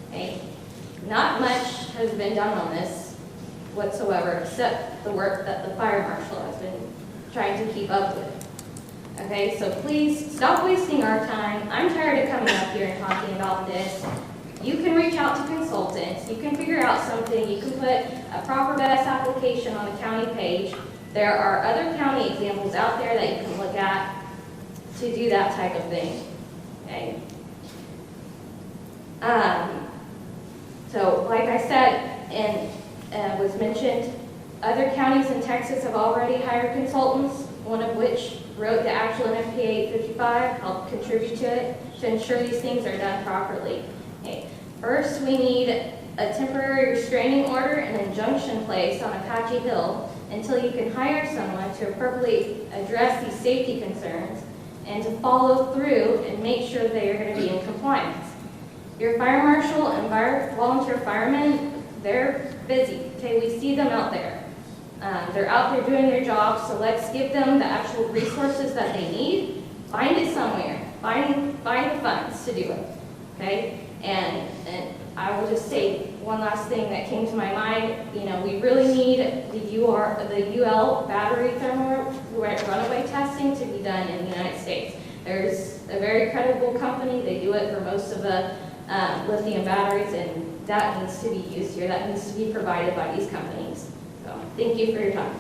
Okay? Not much has been done on this whatsoever, except the work that the fire marshal has been trying to keep up with. Okay, so please stop wasting our time. I'm tired of coming up here and talking about this. You can reach out to consultants. You can figure out something. You can put a proper best application on the county page. There are other county examples out there that you can look at to do that type of thing. Okay. So, like I said, and was mentioned, other counties in Texas have already hired consultants, one of which wrote the actual NFPA 855, helped contribute to it, to ensure these things are done properly. Okay. First, we need a temporary restraining order and injunction placed on Apache Hill until you can hire someone to appropriately address these safety concerns and to follow through and make sure they are going to be in compliance. Your fire marshal and volunteer firemen, they're busy. Okay, we see them out there. They're out there doing their job, so let's give them the actual resources that they need. Find it somewhere. Find the funds to do it. Okay, and I will just say one last thing that came to my mind. You know, we really need the UL battery thermal runaway testing to be done in the United States. There's a very credible company. They do it for most of the lithium batteries, and that needs to be used here. That needs to be provided by these companies. So thank you for your time.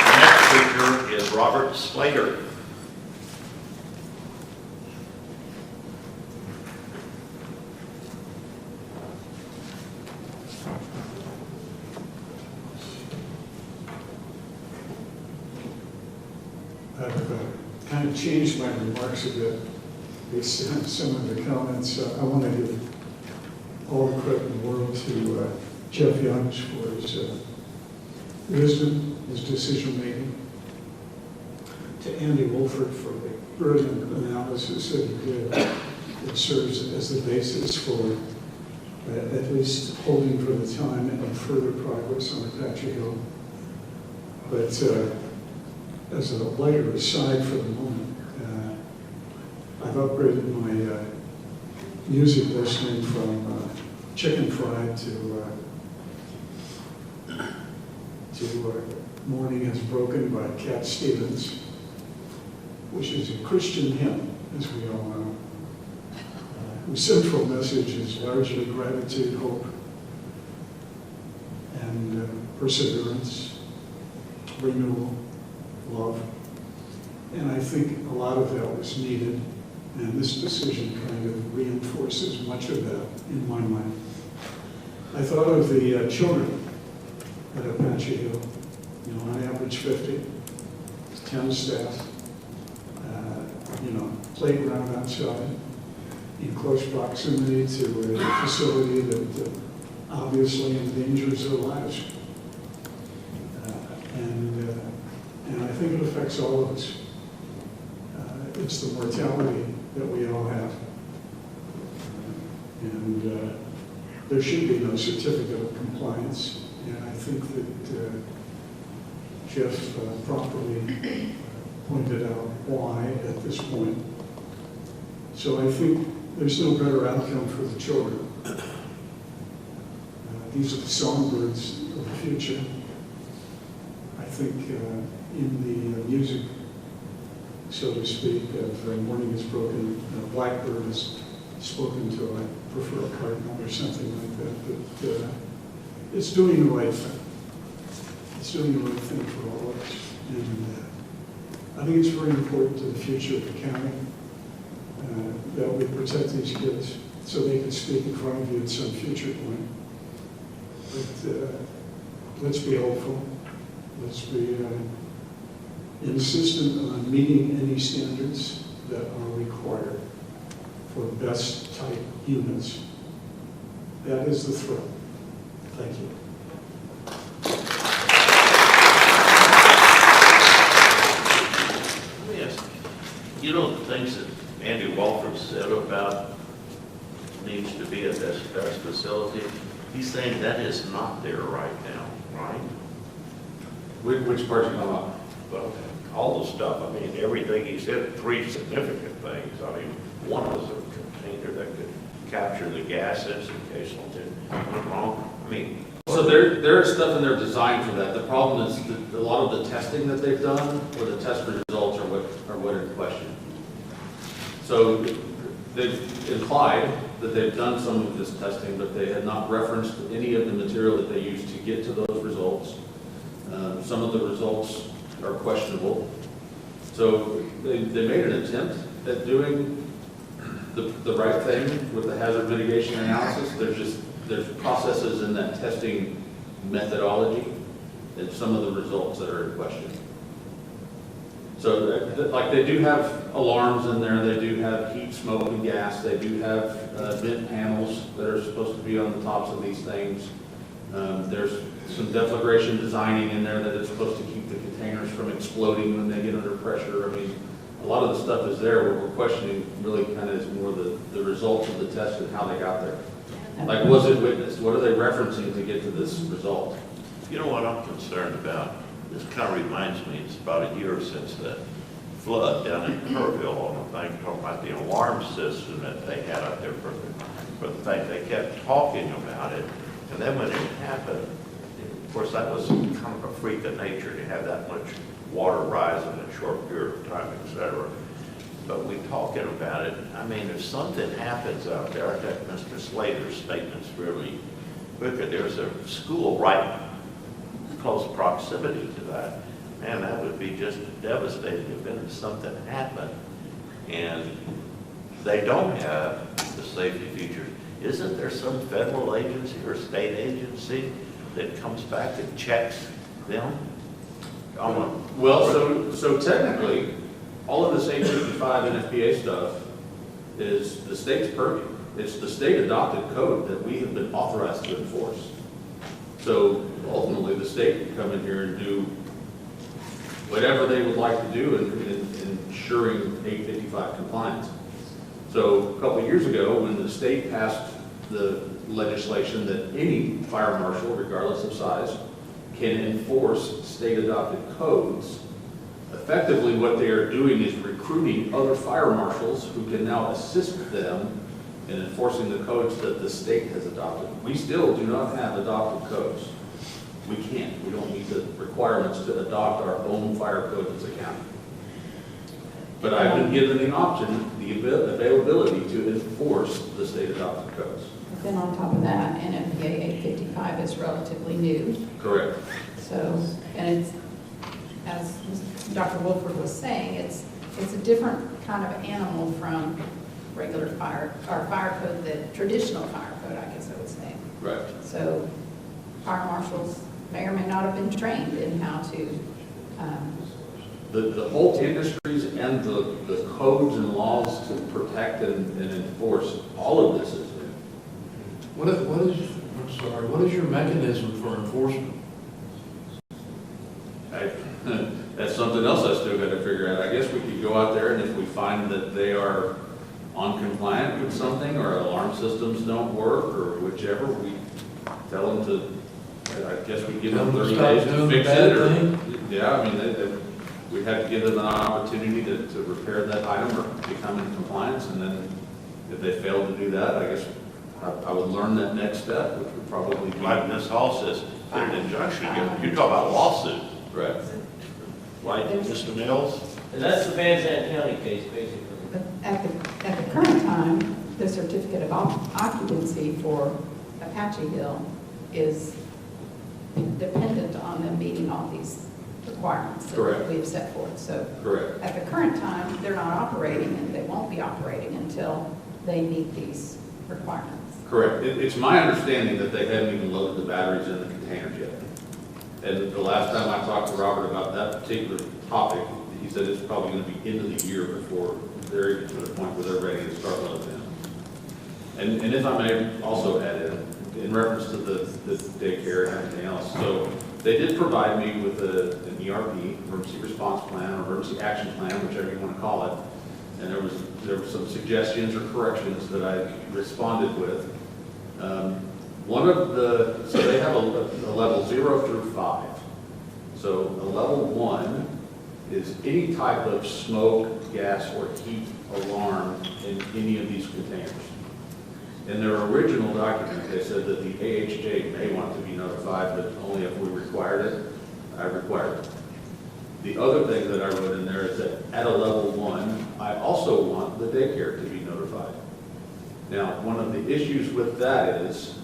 The next speaker is Robert Slater. I've kind of changed my remarks a bit based on some of the comments. I want to give all the credit in the world to Jeff Youngs for his wisdom, his decision-making, to Andy Wolford for the brilliant analysis that he did that serves as the basis for at least holding for the time and further progress on Apache Hill. But as a lighter aside for the moment, I've upgraded my music listening from Chicken Fried to Morning Has Broken by Cat Stevens, which is a Christian hymn, as we all know, whose central message is largely gratitude, hope, and perseverance, renewal, love. And I think a lot of that was needed, and this decision kind of reinforces much of that in my mind. I thought of the children at Apache Hill, you know, on average 50, 10 staff, playground outside, in close proximity to a facility that obviously endangers their lives. And I think it affects all of us. It's the mortality that we all have. And there should be no certificate of compliance. And I think that Jeff properly pointed out why at this point. So I think there's no better outcome for the children. These are the songbirds of the future. I think in the music, so to speak, of Morning Is Broken, Blackbird is spoken to. I prefer a cardinal or something like that. But it's doing the right thing. It's doing the right thing for all of us. And I think it's very important to the future of the county that we protect these kids so they can speak in front of you at some future point. But let's be hopeful. Let's be insistent on meeting any standards that are required for best type units. That is the threat. Thank you. Let me ask, you know, the things that Andy Walford said about needs to be at this facility. He's saying that is not there right now, right? Which part you talking about? Well, all the stuff, I mean, everything he said, 3 significant things. I mean, one was a container that could capture the gases in case something went wrong. I mean. So there is stuff in their design for that. The problem is that a lot of the testing that they've done, or the test results are what are in question. So they've implied that they've done some of this testing, but they had not referenced any of the material that they used to get to those results. Some of the results are questionable. So they made an attempt at doing the right thing with the hazard mitigation analysis. There's processes in that testing methodology and some of the results that are in question. So like they do have alarms in there, they do have heat, smoke, and gas, they do have vent panels that are supposed to be on the tops of these things. There's some deflagration designing in there that is supposed to keep the containers from exploding when they get under pressure. I mean, a lot of the stuff is there. What we're questioning really kind of is more the results of the test and how they got there. Like, was it witnessed? What are they referencing to get to this result? You know what I'm concerned about? This kind of reminds me, it's about a year since the flood down in Kerrville on the thing, talking about the alarm system that they had up there for the thing. They kept talking about it, and then when it happened, of course, that was kind of a freak of nature to have that much water rise in a short period of time, et cetera. But we talking about it, I mean, if something happens out there, I think Mr. Slater's statement's really quicker. There's a school right close proximity to that. Man, that would be just a devastating event if something happened. And they don't have the safety features. Isn't there some federal agency or state agency that comes back and checks them? Well, so technically, all of this 855 NFPA stuff is the state's purview. It's the state adopted code that we have been authorized to enforce. So ultimately, the state can come in here and do whatever they would like to do in ensuring 855 compliance. So a couple of years ago, when the state passed the legislation that any fire marshal, regardless of size, can enforce state-adopted codes, effectively what they are doing is recruiting other fire marshals who can now assist them in enforcing the codes that the state has adopted. We still do not have adopted codes. We can't. We don't meet the requirements to adopt our own fire code as a county. But I've been given the option, the availability to enforce the state-adopted codes. Then on top of that, NFPA 855 is relatively new. Correct. So, and it's, as Dr. Wolford was saying, it's a different kind of animal from regular fire, or fire code, the traditional fire code, I guess I would say. Right. So fire marshals may or may not have been trained in how to. The whole industries and the codes and laws to protect and enforce all of this is new. What is your mechanism for enforcement? That's something else I still got to figure out. I guess we could go out there, and if we find that they are non-compliant with something, or alarm systems don't work, or whichever, we tell them to, I guess we give them 30 days to fix it. Or, yeah, I mean, we have to give them an opportunity to repair that item or become in compliance, and then if they fail to do that, I guess I would learn that next step, which would probably be. Like Ms. Hall says, an injunction, you talk about a lawsuit. Right. Right, Mr. Mills? And that's the Van Zandt County case, basically. But at the current time, the certificate of occupancy for Apache Hill is dependent on them meeting all these requirements that we have set forth. So correct. At the current time, they're not operating, and they won't be operating until they meet these requirements. Correct. It's my understanding that they haven't even loaded the batteries in the containers yet. And the last time I talked to Robert about that particular topic, he said it's probably going to be into the year before they're to the point where they're ready to start loading in. And if I may also add in reference to the daycare and everything else, so they did provide me with an ERP, emergency response plan, or emergency action plan, whichever you want to call it, and there were some suggestions or corrections that I responded with. So they have a level 0 through 5. So a level 1 is any type of smoke, gas, or heat alarm in any of these containers. In their original document, they said that the AHJ may want to be notified, but only if we required it. I required it. The other thing that I wrote in there is that at a level 1, I also want the daycare to be notified. Now, one of the issues with that is,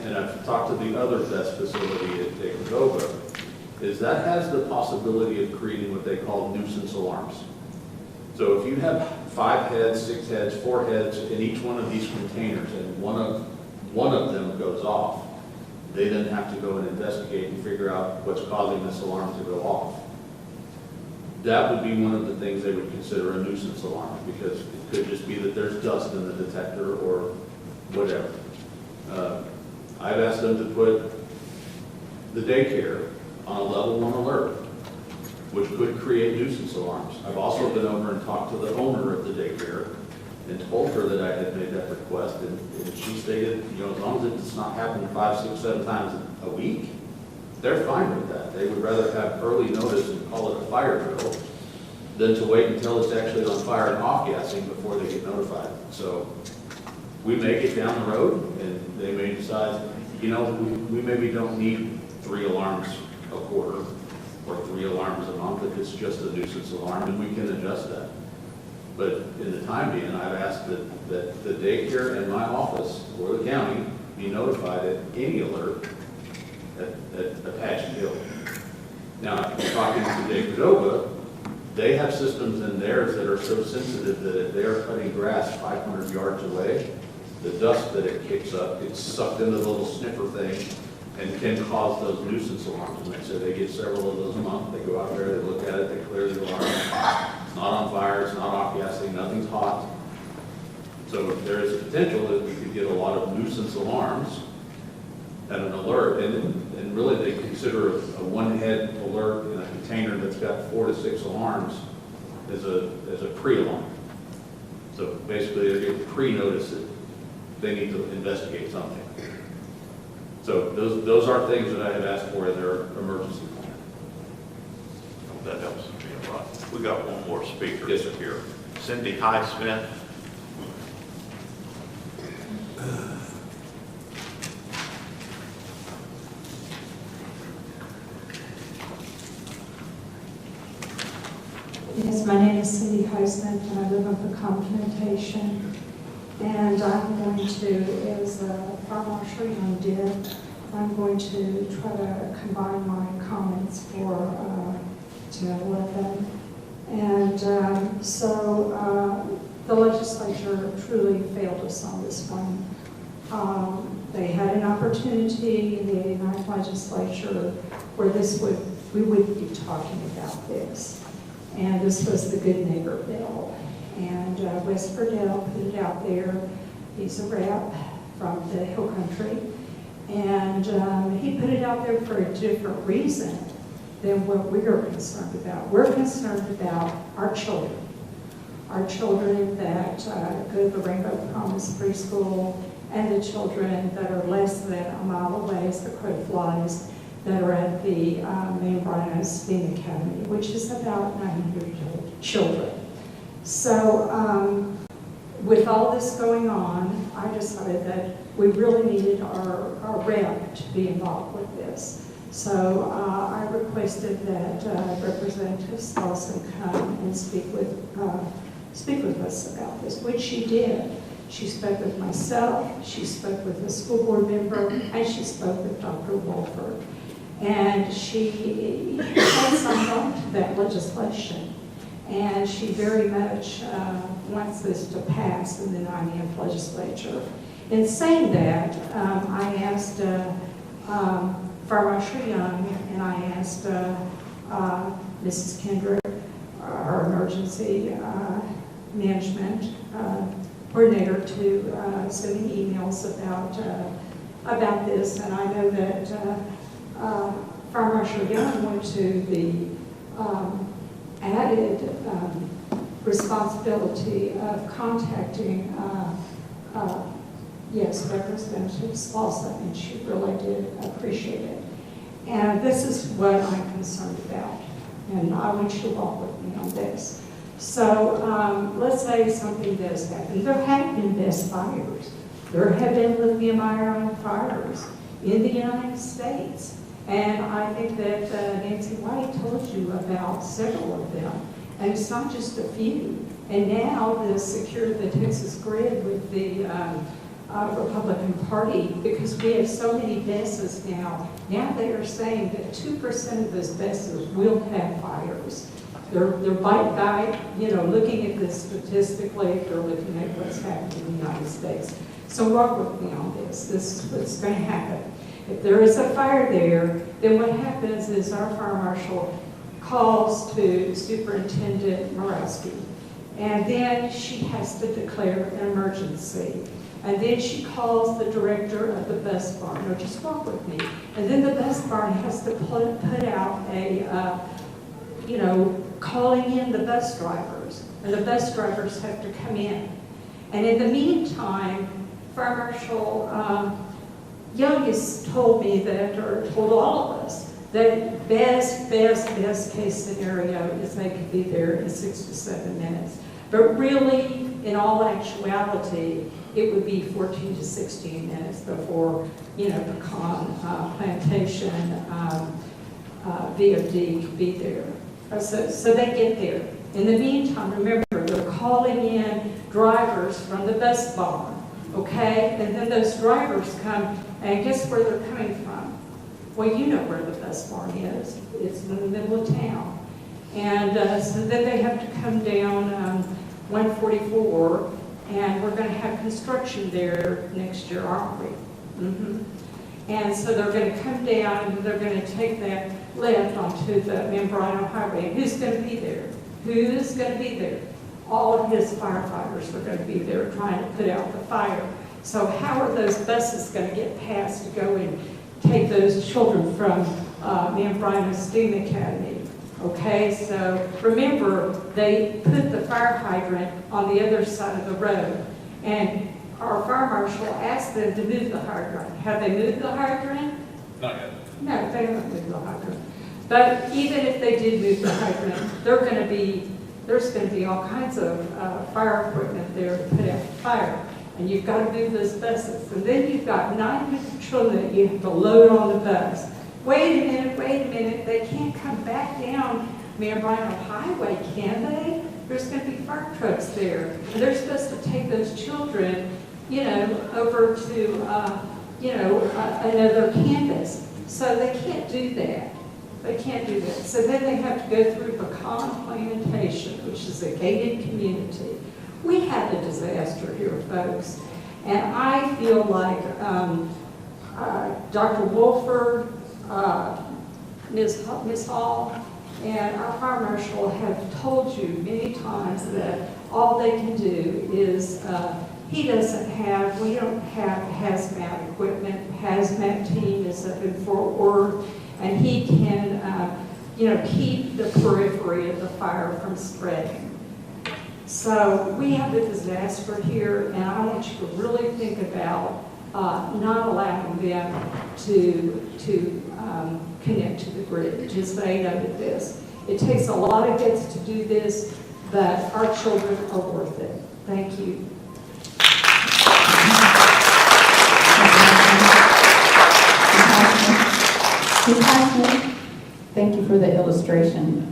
and I've talked to the other best facility at Acre, is that has the possibility of creating what they call nuisance alarms. So if you have 5 heads, 6 heads, 4 heads in each one of these containers, and one of them goes off, they then have to go and investigate and figure out what's causing this alarm to go off. That would be one of the things they would consider a nuisance alarm, because it could just be that there's dust in the detector or whatever. I've asked them to put the daycare on a level 1 alert, which could create nuisance alarms. I've also been over and talked to the owner of the daycare and told her that I had made that request, and she stated, as long as it's not happening 5, 6, 7 times a week, they're fine with that. They would rather have early notice and call it a fire drill than to wait until it's actually on fire and off-gassing before they get notified. So we may get down the road, and they may decide, we maybe don't need 3 alarms a quarter or 3 alarms a month if it's just a nuisance alarm, and we can adjust that. But in the time being, I've asked that the daycare and my office or the county be notified at any alert at Apache Hill. Now, talking to Acre, they have systems in theirs that are so sensitive that if they're cutting grass 500 yards away, the dust that it kicks up gets sucked into the little sniffer thing and can cause those nuisance alarms. And they say they get several of those a month. They go out there, they look at it, they clear the alarm. It's not on fire, it's not off-gassing, nothing's hot. So there is a potential that we could get a lot of nuisance alarms at an alert, and really they consider a 1-head alert in a container that's got 4 to 6 alarms as a pre-alarm. So basically they get pre-notice that they need to investigate something. So those are things that I have asked for in their emergency plan. That helps me a lot. We got one more speaker here. Cindy Highsmith. Yes, my name is Cindy Highsmith, and I live on Pecan Plantation. And I'm going to, as Fire Marshal Young did, I'm going to try to combine my comments for to 11. And so the legislature truly failed us on this one. They had an opportunity in the 89th legislature where we would be talking about this. And this was the Good Neighbor Bill. And Wes Burdell put it out there. He's a rep from the Hill Country. And he put it out there for a different reason than what we're concerned about. We're concerned about our children that go to the Rainbow Promise Preschool, and the children that are less than a mile away as the crow flies, that are at the Maine Rhino STEAM Academy, which is about 900 children. So with all this going on, I decided that we really needed our rep to be involved with this. So I requested that Representative Slauson come and speak with us about this, which she did. She spoke with myself, she spoke with a school board member, and she spoke with Dr. Wolford. And she had some thought to that legislation. And she very much wants this to pass in the 90th legislature. In saying that, I asked Fire Marshal Young, and I asked Mrs. Kendrick, our emergency management coordinator, to send me emails about this. And I know that Fire Marshal Young went to the added responsibility of contacting, yes, Representative Slauson, and she really did appreciate it. And this is what I'm concerned about, and I want you to walk with me on this. So let's say something does happen. There have been best fires. There have been lithium-ion fires in the United States. And I think that Nancy White told you about several of them. And it's not just a few. And now the Secure the Texas Grid with the Republican Party, because we have so many BESS now they are saying that 2% of those BESS will have fires. They're looking at this statistically, they're looking at what's happening in the United States. So work with me on this. This is what's going to happen. If there is a fire there, then what happens is our fire marshal calls to Superintendent Moreski, and then she has to declare an emergency. And then she calls the director of the bus barn, or just walk with me. And then the bus barn has to put out a, calling in the bus drivers. And the bus drivers have to come in. And in the meantime, Fire Marshal Youngest told me that, or told all of us, that best case scenario is they could be there in 6 to 7 minutes. But really, in all actuality, it would be 14 to 16 minutes before, pecan plantation VOD could be there. So they get there. In the meantime, remember, they're calling in drivers from the bus barn, okay? And then those drivers come, and guess where they're coming from? Well, you know where the bus barn is. It's in the middle of town. And so then they have to come down 144, and we're going to have construction there next year, aren't we? And so they're going to come down, and they're going to take that left onto the Membrano Highway. And who's going to be there? Who's going to be there? All of his firefighters are going to be there trying to put out the fire. So how are those buses going to get past to go and take those children from Membrano STEAM Academy? Okay, so remember, they put the fire hydrant on the other side of the road, and our fire marshal asked them to move the hydrant. Have they moved the hydrant? Not yet. No, they haven't moved the hydrant. But even if they did move the hydrant, there's going to be all kinds of fire equipment there to put out the fire. And you've got to move those buses. And then you've got 900 children that you have to load on the bus. Wait a minute, they can't come back down Membrano Highway, can they? There's going to be fire trucks there. And they're supposed to take those children, over to, another campus. So they can't do that. They can't do that. So then they have to go through Pecan Plantation, which is a gated community. We had a disaster here, folks. And I feel like Dr. Wolford, Ms. Hall, and our fire marshal have told you many times that all they can do is, we don't have hazmat equipment. Hazmat team is up in Fort Worth, and he can, keep the periphery of the fire from spreading. So we have a disaster here, and I want you to really think about not allowing them to connect to the grid. Just say no to this. It takes a lot of guts to do this, but our children are worth it. Thank you. Thank you for the illustration.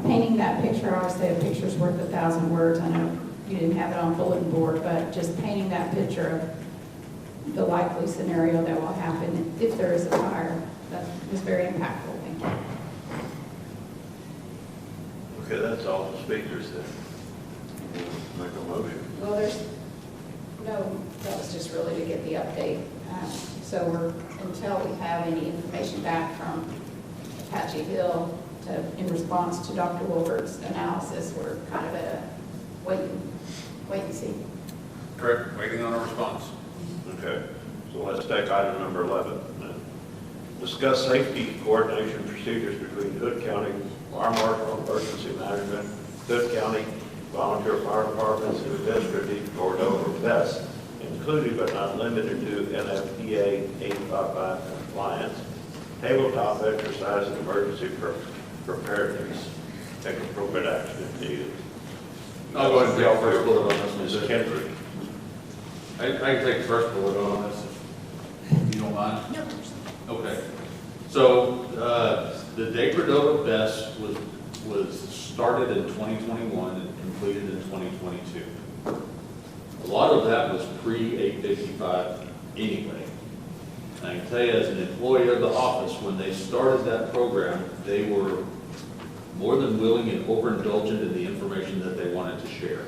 Painting that picture, obviously a picture's worth 1,000 words. I know you didn't have it on bulletin board, but just painting that picture of the likely scenario that will happen if there is a fire, that was very impactful. Thank you. Okay, that's all the speakers then. We'll make a motion. Well, that was just really to get the update. So until we have any information back from Apache Hill in response to Dr. Wolford's analysis, we're kind of at a wait and see. Correct, waiting on a response. Okay, so let's take item number 11. Discuss safety coordination procedures between Hood County Fire Marshal, Emergency Management, Cook County volunteer fire departments and administrative Cordova vests, including but not limited to NFPA 855 compliance, tabletop exercise, and emergency preparedness. Take appropriate action if needed. I'll go ahead and take the first bullet on this one. Ms. Kendrick. I can take the first bullet on this, if you don't mind. No. Okay. So, the Day Cordova vest was started in 2021 and completed in 2022. A lot of that was pre-855 anyway. And I can tell you, as an employee of the office, when they started that program, they were more than willing and overindulgent in the information that they wanted to share.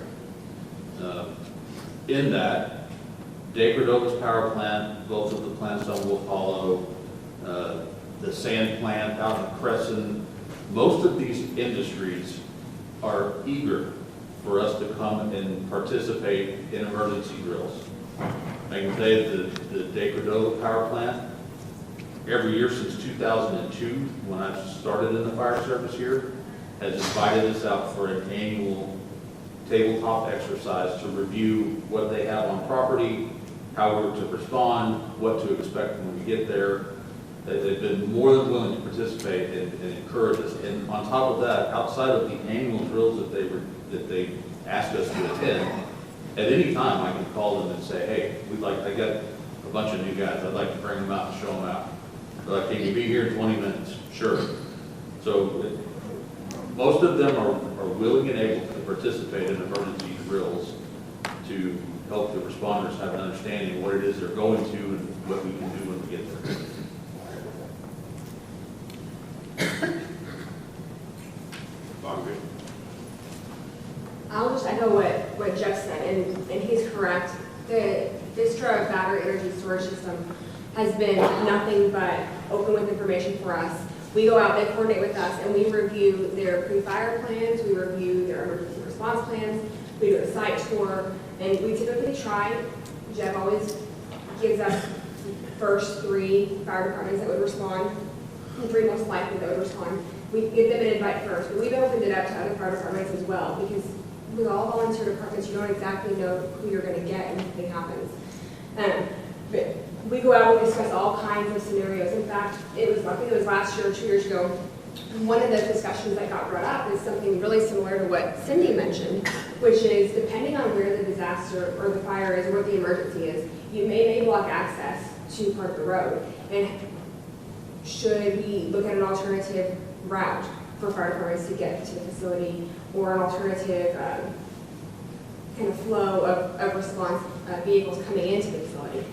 In that, Day Cordova's power plant, both of the plants on Wolf Hollow, the sand plant out in Crescent, most of these industries are eager for us to come and participate in emergency drills. I can tell you the Day Cordova power plant, every year since 2002, when I started in the fire service here, has invited us out for an annual tabletop exercise to review what they have on property, how we're to respond, what to expect when we get there. They've been more than willing to participate and encourage us. And on top of that, outside of the annual drills that they ask us to attend, at any time I can call them and say, hey, I got a bunch of new guys. I'd like to bring them out and show them out. They're like, can you be here in 20 minutes? Sure. So most of them are willing and able to participate in emergency drills to help the responders have an understanding of what it is they're going to and what we can do when we get there. I'll just echo what Jeff said, and he's correct. The Vistra battery energy storage system has been nothing but open with information for us. We go out, they coordinate with us, and we review their pre-fire plans, we review their emergency response plans, we do a site tour, and we typically try, Jeff always gives us the first 3 fire departments that would respond, the 3 most likely that would respond. We give them an invite first, but we've opened it up to other fire departments as well, because with all volunteer departments, you don't exactly know who you're going to get when anything happens. But we go out and discuss all kinds of scenarios. In fact, I think it was last year or 2 years ago, one of the discussions that got brought up is something really similar to what Cindy mentioned, which is depending on where the disaster or the fire is or what the emergency is, you may block access to part of the road. And should we look at an alternative route for fire departments to get to the facility, or an alternative kind of flow of response vehicles coming into the facility?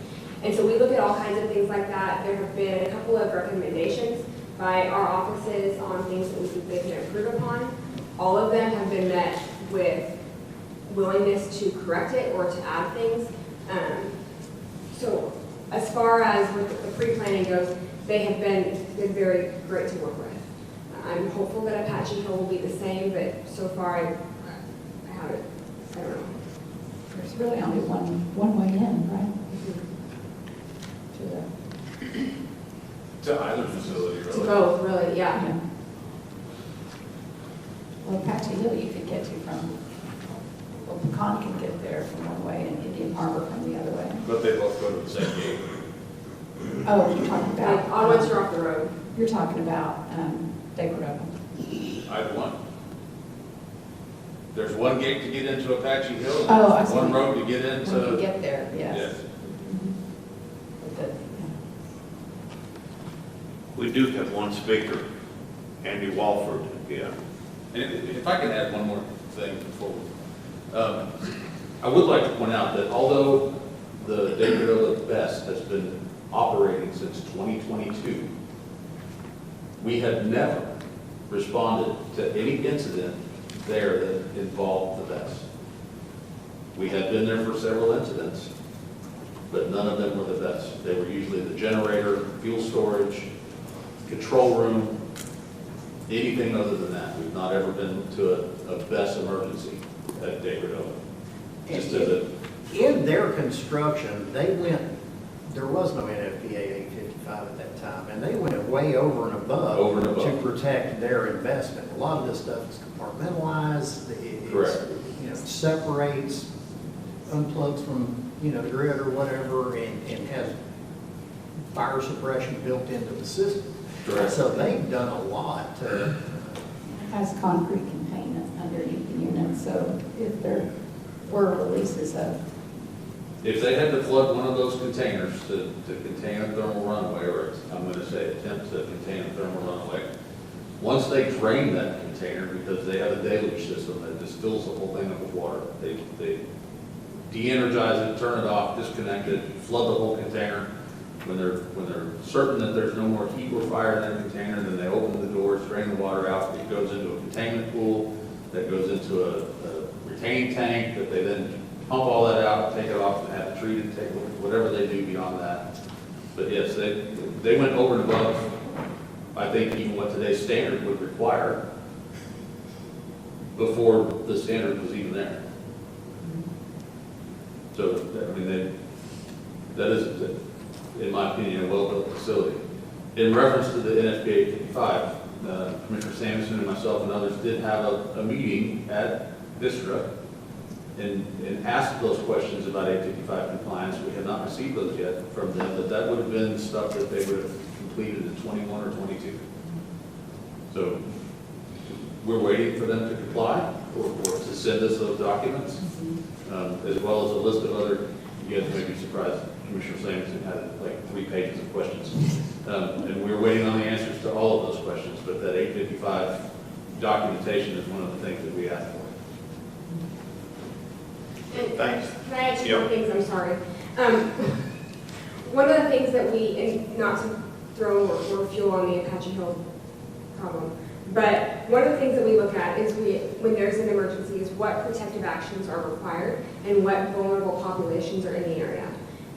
And so we look at all kinds of things like that. There have been a couple of recommendations by our offices on things that we think they can improve upon. All of them have been met with willingness to correct it or to add things. So as far as what the pre-planning goes, they have been very great to work with. I'm hopeful that Apache Hill will be the same, but so far I haven't, I don't know. There's really only one way in, right? To either facility, really. To both, really, yeah. Well, Apache Hill you could get to from, well, Pecan can get there from one way and Indian Harbor from the other way. But they both go to the same gate. Oh, you're talking about. Once you're off the road. You're talking about Day Cordova. Either one. There's one gate to get into Apache Hill, and Oh, I there's see. one road to get into. When you get there, yes. Yes. But the- We do have one speaker, Andy Walford, again. And if I can add one more thing before I would like to point out that although the Day Cordova Best has been operating since 2022, we have never responded to any incident there that involved the Best. We have been there for several incidents, but none of them were the Best. They were usually the generator, fuel storage, control room, anything other than that. We've not ever been to a Best emergency at Day Cordova. Just as a, In their construction, there was no NFPA 855 at that time, and they went way over and above to protect their investment. A lot of this stuff is compartmentalized. separates, unplugs from, you know, the grid or whatever, and has fire suppression built into the system. Correct. So they've done a lot to, Has concrete containment underneath the unit, so if there were releases of, If they had to flood one of those containers to contain a thermal runaway, or I'm going to say attempt to contain a thermal runaway, once they drain that container, because they have a deluge system that distills the whole thing with water, they de-energize it, turn it off, disconnect it, flood the whole container. When they're certain that there's no more heat or fire in that container, then they open the doors, drain the water out. It goes into a containment pool that goes into a retaining tank that they then pump all that out, take it off, and have it treated, take whatever they do beyond that. But yes, they went over and above, I think, even what today's standard would require before the standard was even there. So, I mean, that is, in my opinion, a well-built facility. In reference to the NFPA 55, Commissioner Samuelson and myself and others did have a meeting at VISTRA and asked those questions about 855 compliance. We have not received those yet from them, but that would have been stuff that they would have completed in 21 or 22. So we're waiting for them to comply or to send us those documents, as well as a list of other, you guys may be surprised, Commissioner Samuelson had like 3 pages of questions. And we're waiting on the answers to all of those questions, but that 855 documentation is one of the things that we asked for. And Thanks. Can I add 2 more Yep. things? I'm sorry. One of the things that we, and not to throw more fuel on the Apache Hill problem, but one of the things that we look at is when there's an emergency is what protective actions are required and what vulnerable populations are in the area.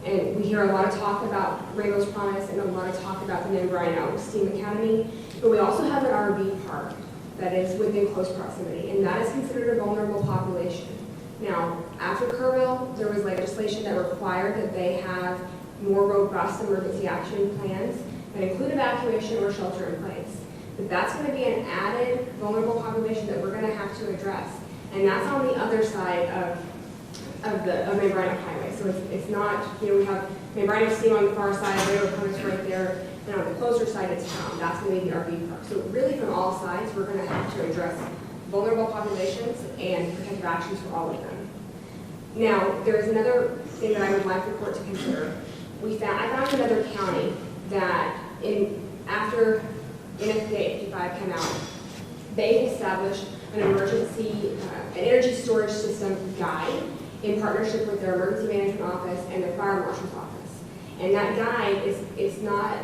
And we hear a lot of talk about Rainbow's Promise and a lot of talk about the Membrana Steam Academy, but we also have an RV park that is within close proximity, and that is considered a vulnerable population. Now, after Kerrville, there was legislation that required that they have more robust emergency action plans that include evacuation or shelter in place. But that's going to be an added vulnerable population that we're going to have to address. And that's on the other side of Membrana Highway. So it's not, you know, we have Membrana Steam on the far side, Railroad Promise right there, and on the closer side it's town. That's going to be the RV park. So really from all sides, we're going to have to address vulnerable populations and protective actions for all of them. Now, there is another thing that I would like the court to consider. I found another county that after NFPA 55 came out, they established an emergency, an energy storage system guide in partnership with their emergency management office and their fire marshal's office. And that guide is not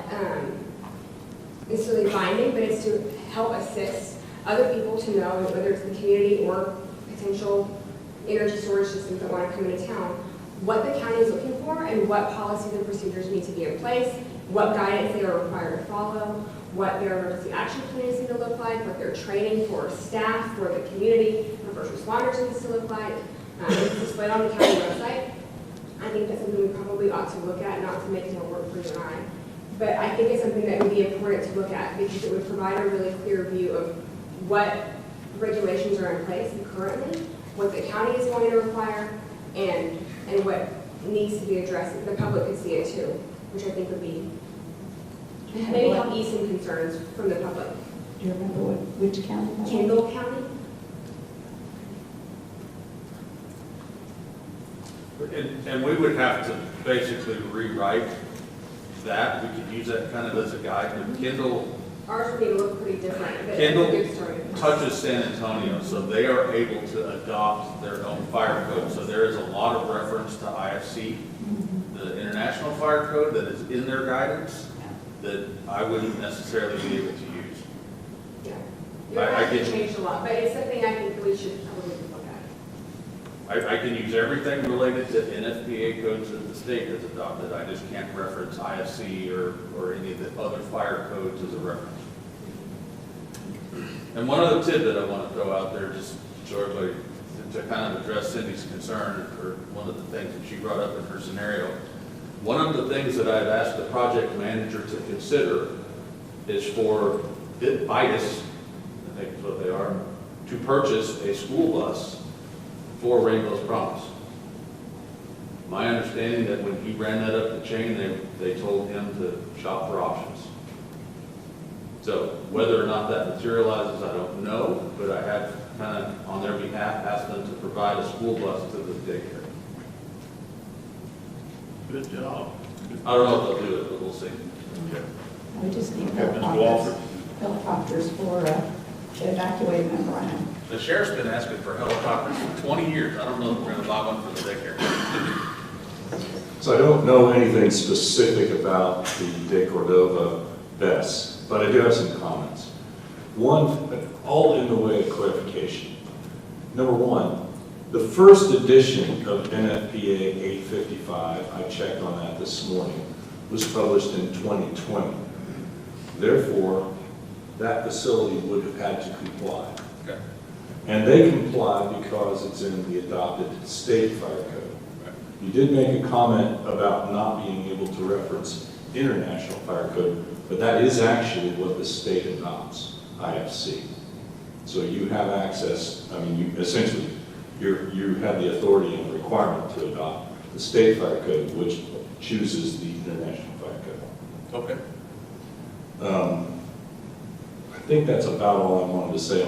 necessarily binding, but it's to help assist other people to know, whether it's the community or potential energy storage systems that want to come into town, what the county is looking for and what policies and procedures need to be in place, what guidance they are required to follow, what their emergency action plans need to look like, what their training for staff, for the community, for first responders needs to look like. It's displayed on the county website. I think that's something we probably ought to look at, not to make more work for you and I. But I think it's something that would be important to look at because it would provide a really clear view of what regulations are in place currently, what the county is going to require, and what needs to be addressed. The public could see it too, which I think would be maybe help ease some concerns from the public. do you remember which county? Kendall County? And we would have to basically rewrite that. We could use that kind of as a guide. And Kendall Ours would be a little pretty different, but it's a good starting point. touches San Antonio, so they are able to adopt their own fire code. So there is a lot of reference to IFC, the International Fire Code that is in their guidance that I wouldn't necessarily be able to use. Yeah. Your I guidance get- changed a lot, but it's something I think we should probably look at. I can use everything related to NFPA codes that the state has adopted. I just can't reference IFC or any of the other fire codes as a reference. And one other tidbit I want to throw out there, just so everybody, to kind of address Cindy's concern, or one of the things that she brought up in her scenario. One of the things that I've asked the project manager to consider is for BITS, I think is what they are, to purchase a school bus for Rainbow's Promise. My understanding that when he ran that up the chain, they told him to shop for options. So whether or not that materializes, I don't know, but I have kind of, on their behalf, asked them to provide a school bus to the daycare. Good job. I don't know if they'll do it, but we'll see. We just need Okay, Mr. Walker. helicopters for the evacuated membrane. The sheriff's been asking for helicopters for 20 years. I don't know if we're going to buy one for the daycare. So I don't know anything specific about the De Cordova Bess, but I do have some comments. One, all in the way of clarification. Number one, the first edition of NFPA 855, I checked on that this morning, was published in 2020. Therefore, that facility would have had to comply. Okay. And they comply because it's in the adopted state fire code. You did make a comment about not being able to reference international fire code, but that is actually what the state adopts, IFC. So you have access, I mean, you essentially, you have the authority and requirement to adopt the state fire code, which chooses the international fire code. Okay. I think that's about all I wanted to say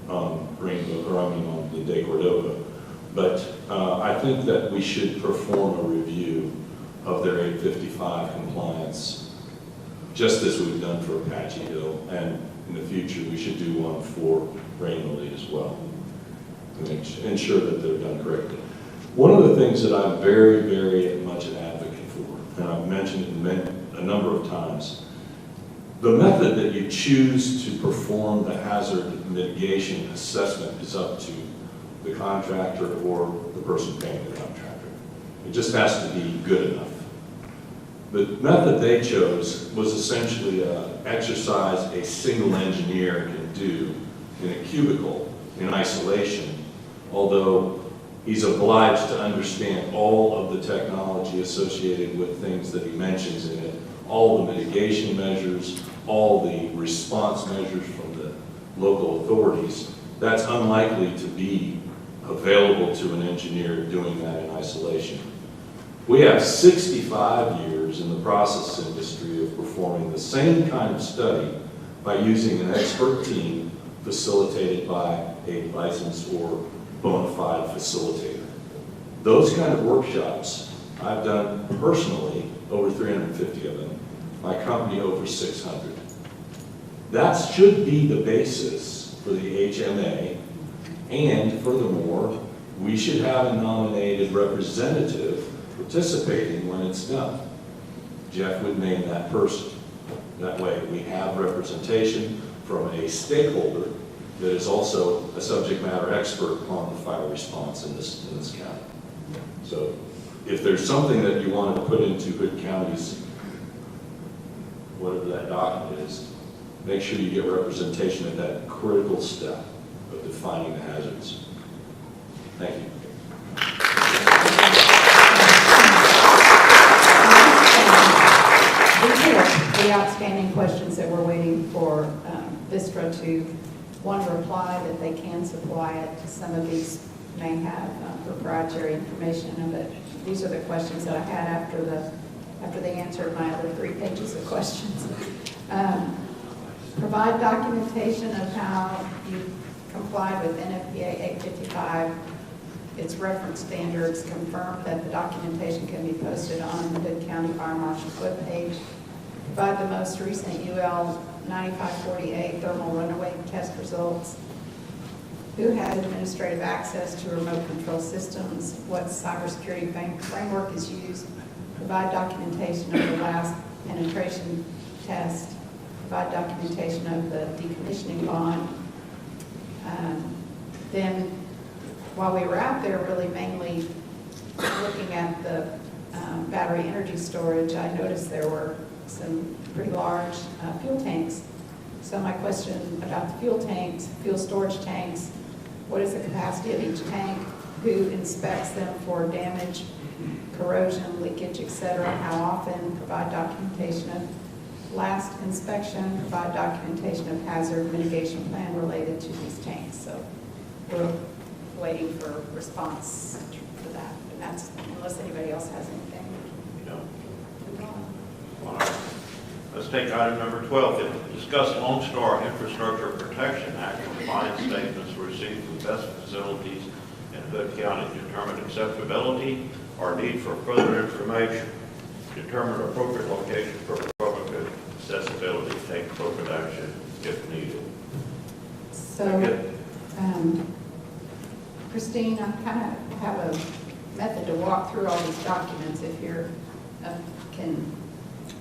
on Rainbow, or I mean on the De Cordova. But I think that we should perform a review of their 855 compliance, just as we've done for Apache Hill, and in the future we should do one for Rainbow as well, to ensure that they're done correctly. One of the things that I'm very, very much an advocate for, and I've mentioned it a number of times, the method that you choose to perform the hazard mitigation assessment is up to the contractor or the person paying the contractor. It just has to be good enough. The method they chose was essentially an exercise a single engineer can do in a cubicle in isolation, although he's obliged to understand all of the technology associated with things that he mentions in it, all the mitigation measures, all the response measures from the local authorities. That's unlikely to be available to an engineer doing that in isolation. We have 65 years in the process industry of performing the same kind of study by using an expert team facilitated by a licensed or bona fide facilitator. Those kind of workshops I've done personally, over 350 of them, my company over 600. That should be the basis for the HMA, and furthermore, we should have a nominated representative participating when it's done. Jeff would name that person. That way we have representation from a stakeholder that is also a subject matter expert on the fire response in this county. So if there's something that you wanted to put into Hood County's, whatever that document is, make sure you get representation at that critical step of defining the hazards. Thank you. These are the outstanding questions that we're waiting for Vistra to, one, reply that they can supply it. Some of these may have proprietary information, but these are the questions that I had after they answered my other 3 pages of questions. Provide documentation of how you complied with NFPA 855, its reference standards, confirm that the documentation can be posted on the Hood County Fire Marshal's webpage. Provide the most recent UL 9548 thermal runaway test results. Who has administrative access to remote control systems? What cybersecurity framework is used? Provide documentation of the last penetration test. Provide documentation of the decommissioning bond. Then, while we were out there really mainly looking at the battery energy storage, I noticed there were some pretty large fuel tanks. So my question about the fuel tanks, fuel storage tanks, what is the capacity of each tank? Who inspects them for damage, corrosion, leakage, etc.? How often? Provide documentation of last inspection. Provide documentation of hazard mitigation plan related to these tanks. So we're waiting for response for that. And that's, unless anybody else has anything. No. Move on. All right. Let's take item number 12, discuss Lone Star Infrastructure Protection Act compliance statements received from best facilities in Hood County, determine acceptability or need for further information, determine appropriate location for public accessibility, take appropriate action if needed. So, Christine, I kind of have a method to walk through all these documents if you're,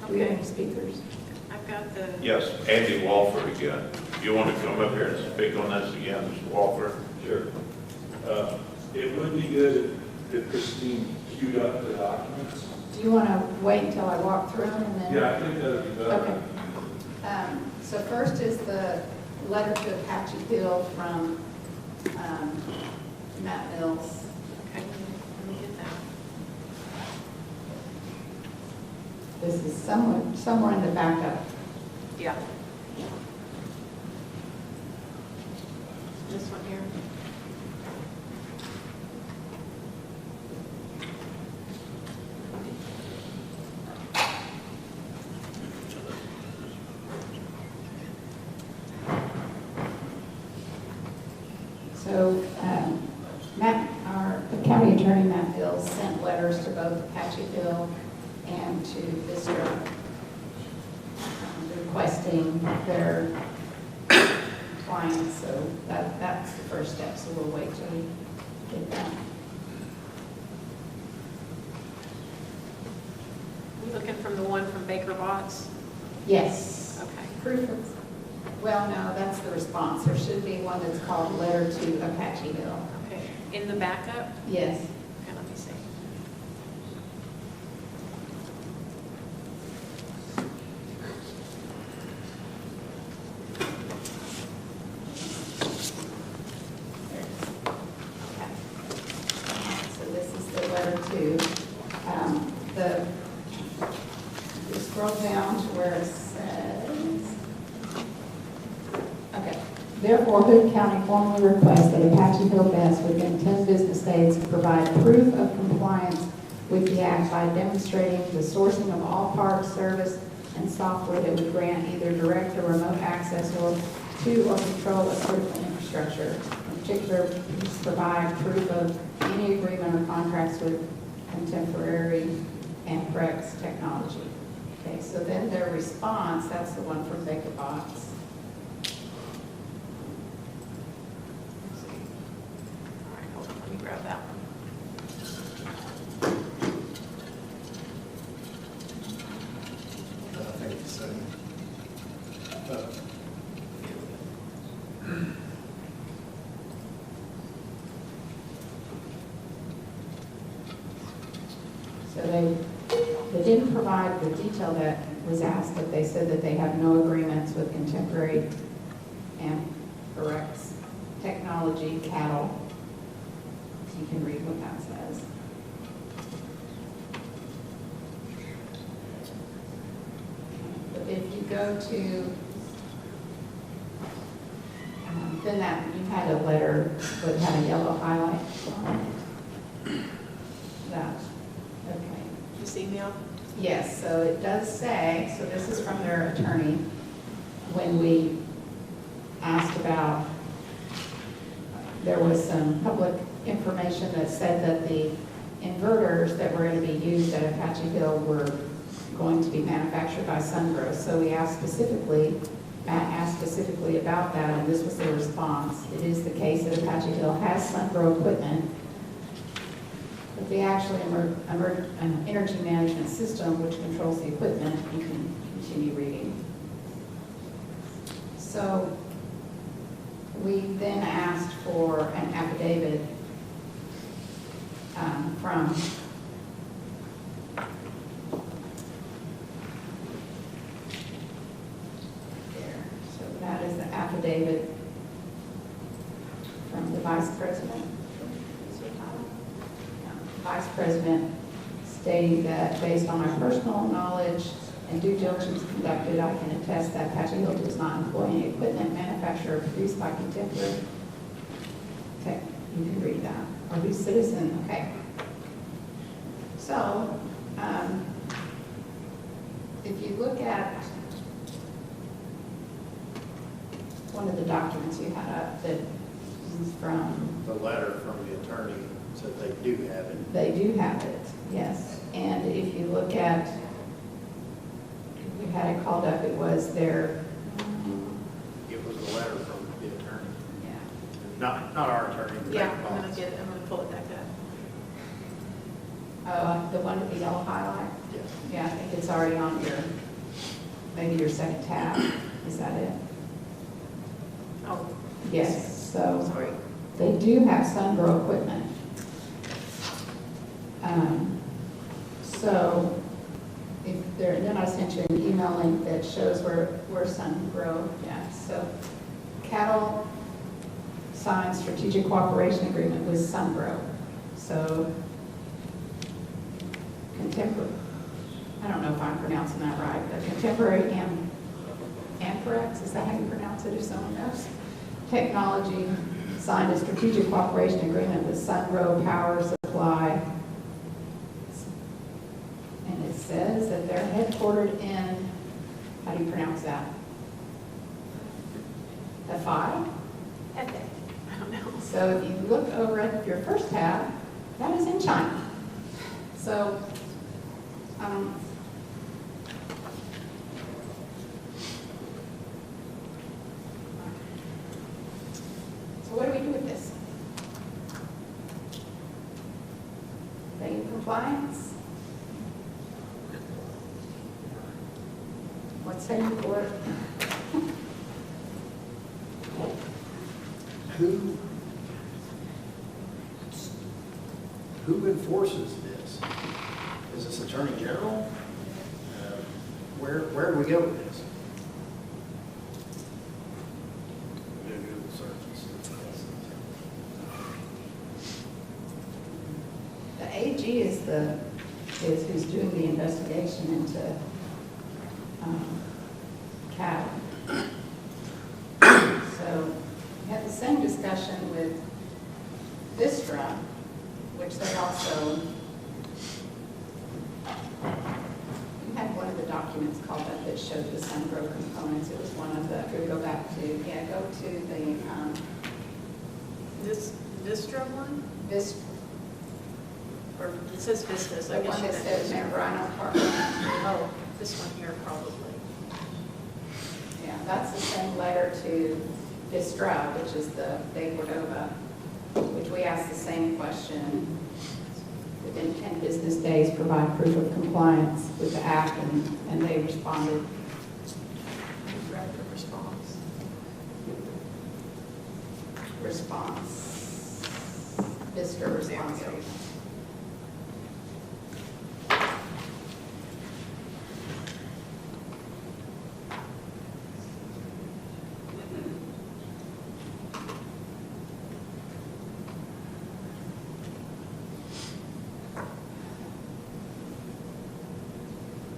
do we have any speakers? I've got the. Yes, Andy Walford again. You want to come up here and speak on this again, Mr. Walford? Sure. It would be good if Christine queued up the documents. Do you want to wait until I walk through them and then? Yeah, I think that would be better. Okay. So first is the letter to Apache Hill from Matt Mills. Okay, let me get that. This is somewhere in the backup. Yeah. This one here. So the county attorney, Matt Mills, sent letters to both Apache Hill and to Vistra requesting their clients. So that's the first step. So we'll wait till we get that. You looking from the one from Baker Botts? Yes. Okay. Proof of, well, no, that's the response. There should be one that's called Letter to Apache Hill. Okay. In the backup? Yes. Okay, let me see. So this is the letter to, you scroll down to where it says, okay. Therefore, Hood County formally requests that Apache Hill Best within 10 business days provide proof of compliance with the act by demonstrating the sourcing of all parts, service, and software that would grant either direct or remote access or to or control of critical infrastructure. In particular, please provide proof of any agreement or contracts with contemporary and Prex technology. Okay, so then their response, that's the one from Baker Botts. All right, hold on, let me grab that one. I think it's So they didn't provide the detail that was asked, but they said that they have no agreements with contemporary and Prex technology cattle. You can read what that says. But if you go to, then that, you had a letter that had a yellow highlight on it. That, okay. This email? Yes, so it does say, so this is from their attorney, when we asked about, there was some public information that said that the inverters that were going to be used at Apache Hill were going to be manufactured by Sungrow. So we asked specifically about that, and this was the response. It is the case that Apache Hill has Sungrow equipment, but the actual energy management system, which controls the equipment, you can continue reading. So we then asked for an affidavit from there. So that is the affidavit from the vice president. Vice President stating that based on my personal knowledge and due diligence conducted, I can attest that Apache Hill does not employ any equipment manufactured or produced by contemporary. Okay, you can read that. Yeah, or who's citizen, okay. So, if you look at one of the documents you had up that is from, The letter from the attorney said they do have it. they do have it, yes. And if you look at, we had it called up, it was their, It was a letter from the attorney, yeah, not our attorney. but Yeah, their I'm boss. gonna pull it back up. the one with the yellow highlight. Yes. Yeah, I think it's already on your, maybe your second tab. Is that it? Oh, Yes, so sorry. they do have sun-grow equipment. So if there, then I sent you an email link that shows where sun grow. Yeah, so cattle signed strategic cooperation agreement with Sungrow. So contemporary, I don't know if I'm pronouncing that right, but contemporary Amperex, is that how you pronounce it if someone knows? Technology signed a strategic cooperation agreement with Sungrow Power Supply. And it says that they're headquartered in, how do you pronounce that? F5? I don't know. So if you look over at your first tab, that is in China. So, so what do we do with this? Are they in compliance? What's in for it? Who enforces this? Is this Attorney General? Where do we go with this? I'm gonna Google search and see what The AG is who's doing the investigation into cattle. So we had the same discussion with Vistra, which they also, we had one of the documents called up that showed the Sungrow components. It was one of the, if we go back to, yeah, go to the, This Vistra one? Or it says Vistas, the I guess. one that says Mount Rhino Park. Oh, this one here probably. Yeah, that's the same letter to Vistra, which is the De Cordova, which we asked the same question. Within 10 business days, provide proof of compliance with the act, and they responded. Read the response. Vistra response.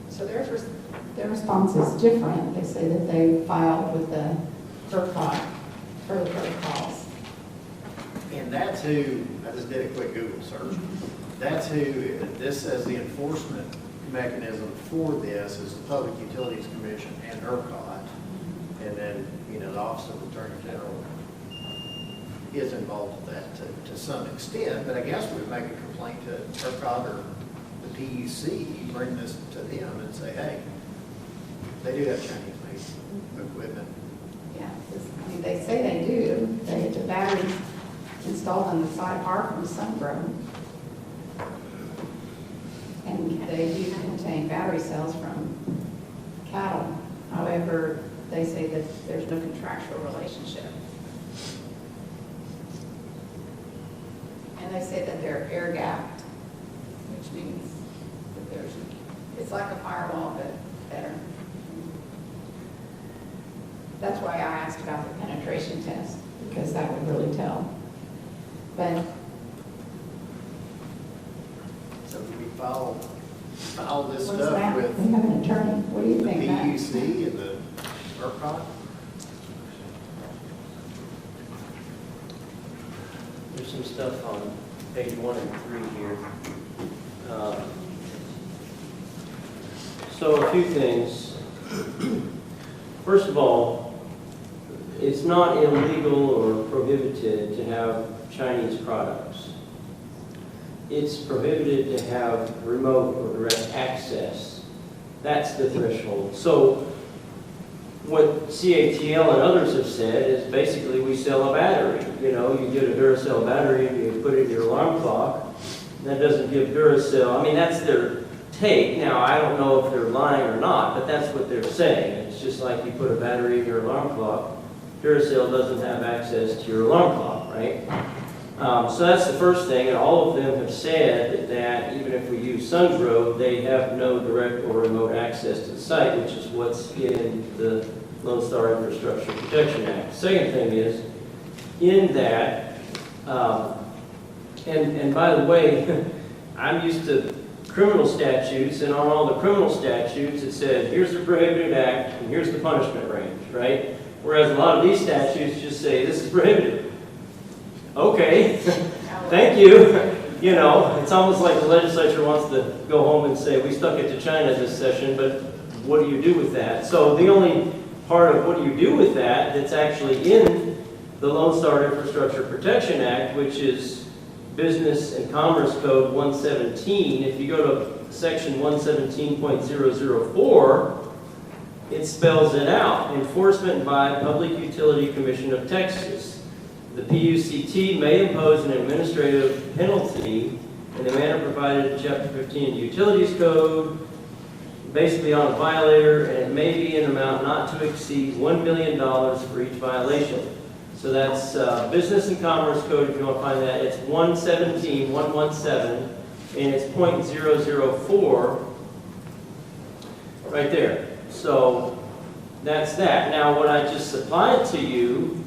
So their response is different. They say that they filed with the ERCOT for the protocols. And that's who, I just did a quick Google search. That's who, this says the enforcement mechanism for this is the Public Utilities Commission and ERCOT. And then, the Office of the Attorney General is involved with that to some extent. But I guess we'd make a complaint to ERCOT or the PUC, bring this to them and say, hey, they do have Chinese-made equipment. Yeah, they say they do. The batteries installed on the side are from Sungrow. And they do contain battery cells from cattle. However, they say that there's no contractual relationship. And they say that they're air gapped, which means that it's like a firewall, but better. That's why I asked about the penetration test, because that would really tell. But So we file this what's stuff that? with We have an attorney. What do you the think, Matt? PUC and the ERCOT? There's some stuff on page 1 and 3 here. So a few things. First of all, it's not illegal or prohibited to have Chinese products. It's prohibited to have remote or direct access. That's the threshold. So what CATL and others have said is basically we sell a battery. You know, you get a Duracell battery and you put it in your alarm clock. That doesn't give Duracell, I mean, that's their take. Now, I don't know if they're lying or not, but that's what they're saying. It's just like you put a battery in your alarm clock. Duracell doesn't have access to your alarm clock, right? So that's the first thing, and all of them have said that even if we use SunGrow, they have no direct or remote access to the site, which is what's in the Lone Star Infrastructure Protection Act. Second thing is, in that, and by the way, I'm used to criminal statutes, and on all the criminal statutes, it said, here's the prohibited act, and here's the punishment range, right? Whereas a lot of these statutes just say, this is prohibited. Okay, thank you. You know, it's almost like the legislature wants to go home and say, we stuck it to China this session, but what do you do with that? So the only part of what do you do with that that's actually in the Lone Star Infrastructure Protection Act, which is Business and Commerce Code 117. If you go to section 117.004, it spells it out. Enforcement by Public Utility Commission of Texas. The PUCT may impose an administrative penalty in the manner provided in Chapter 15 of the Utilities Code, basically on a violator, and it may be an amount not to exceed $1 million for each violation. So that's Business and Commerce Code, if you want to find that. It's 117, and it's .004 right there. So that's that. Now, what I just supplied to you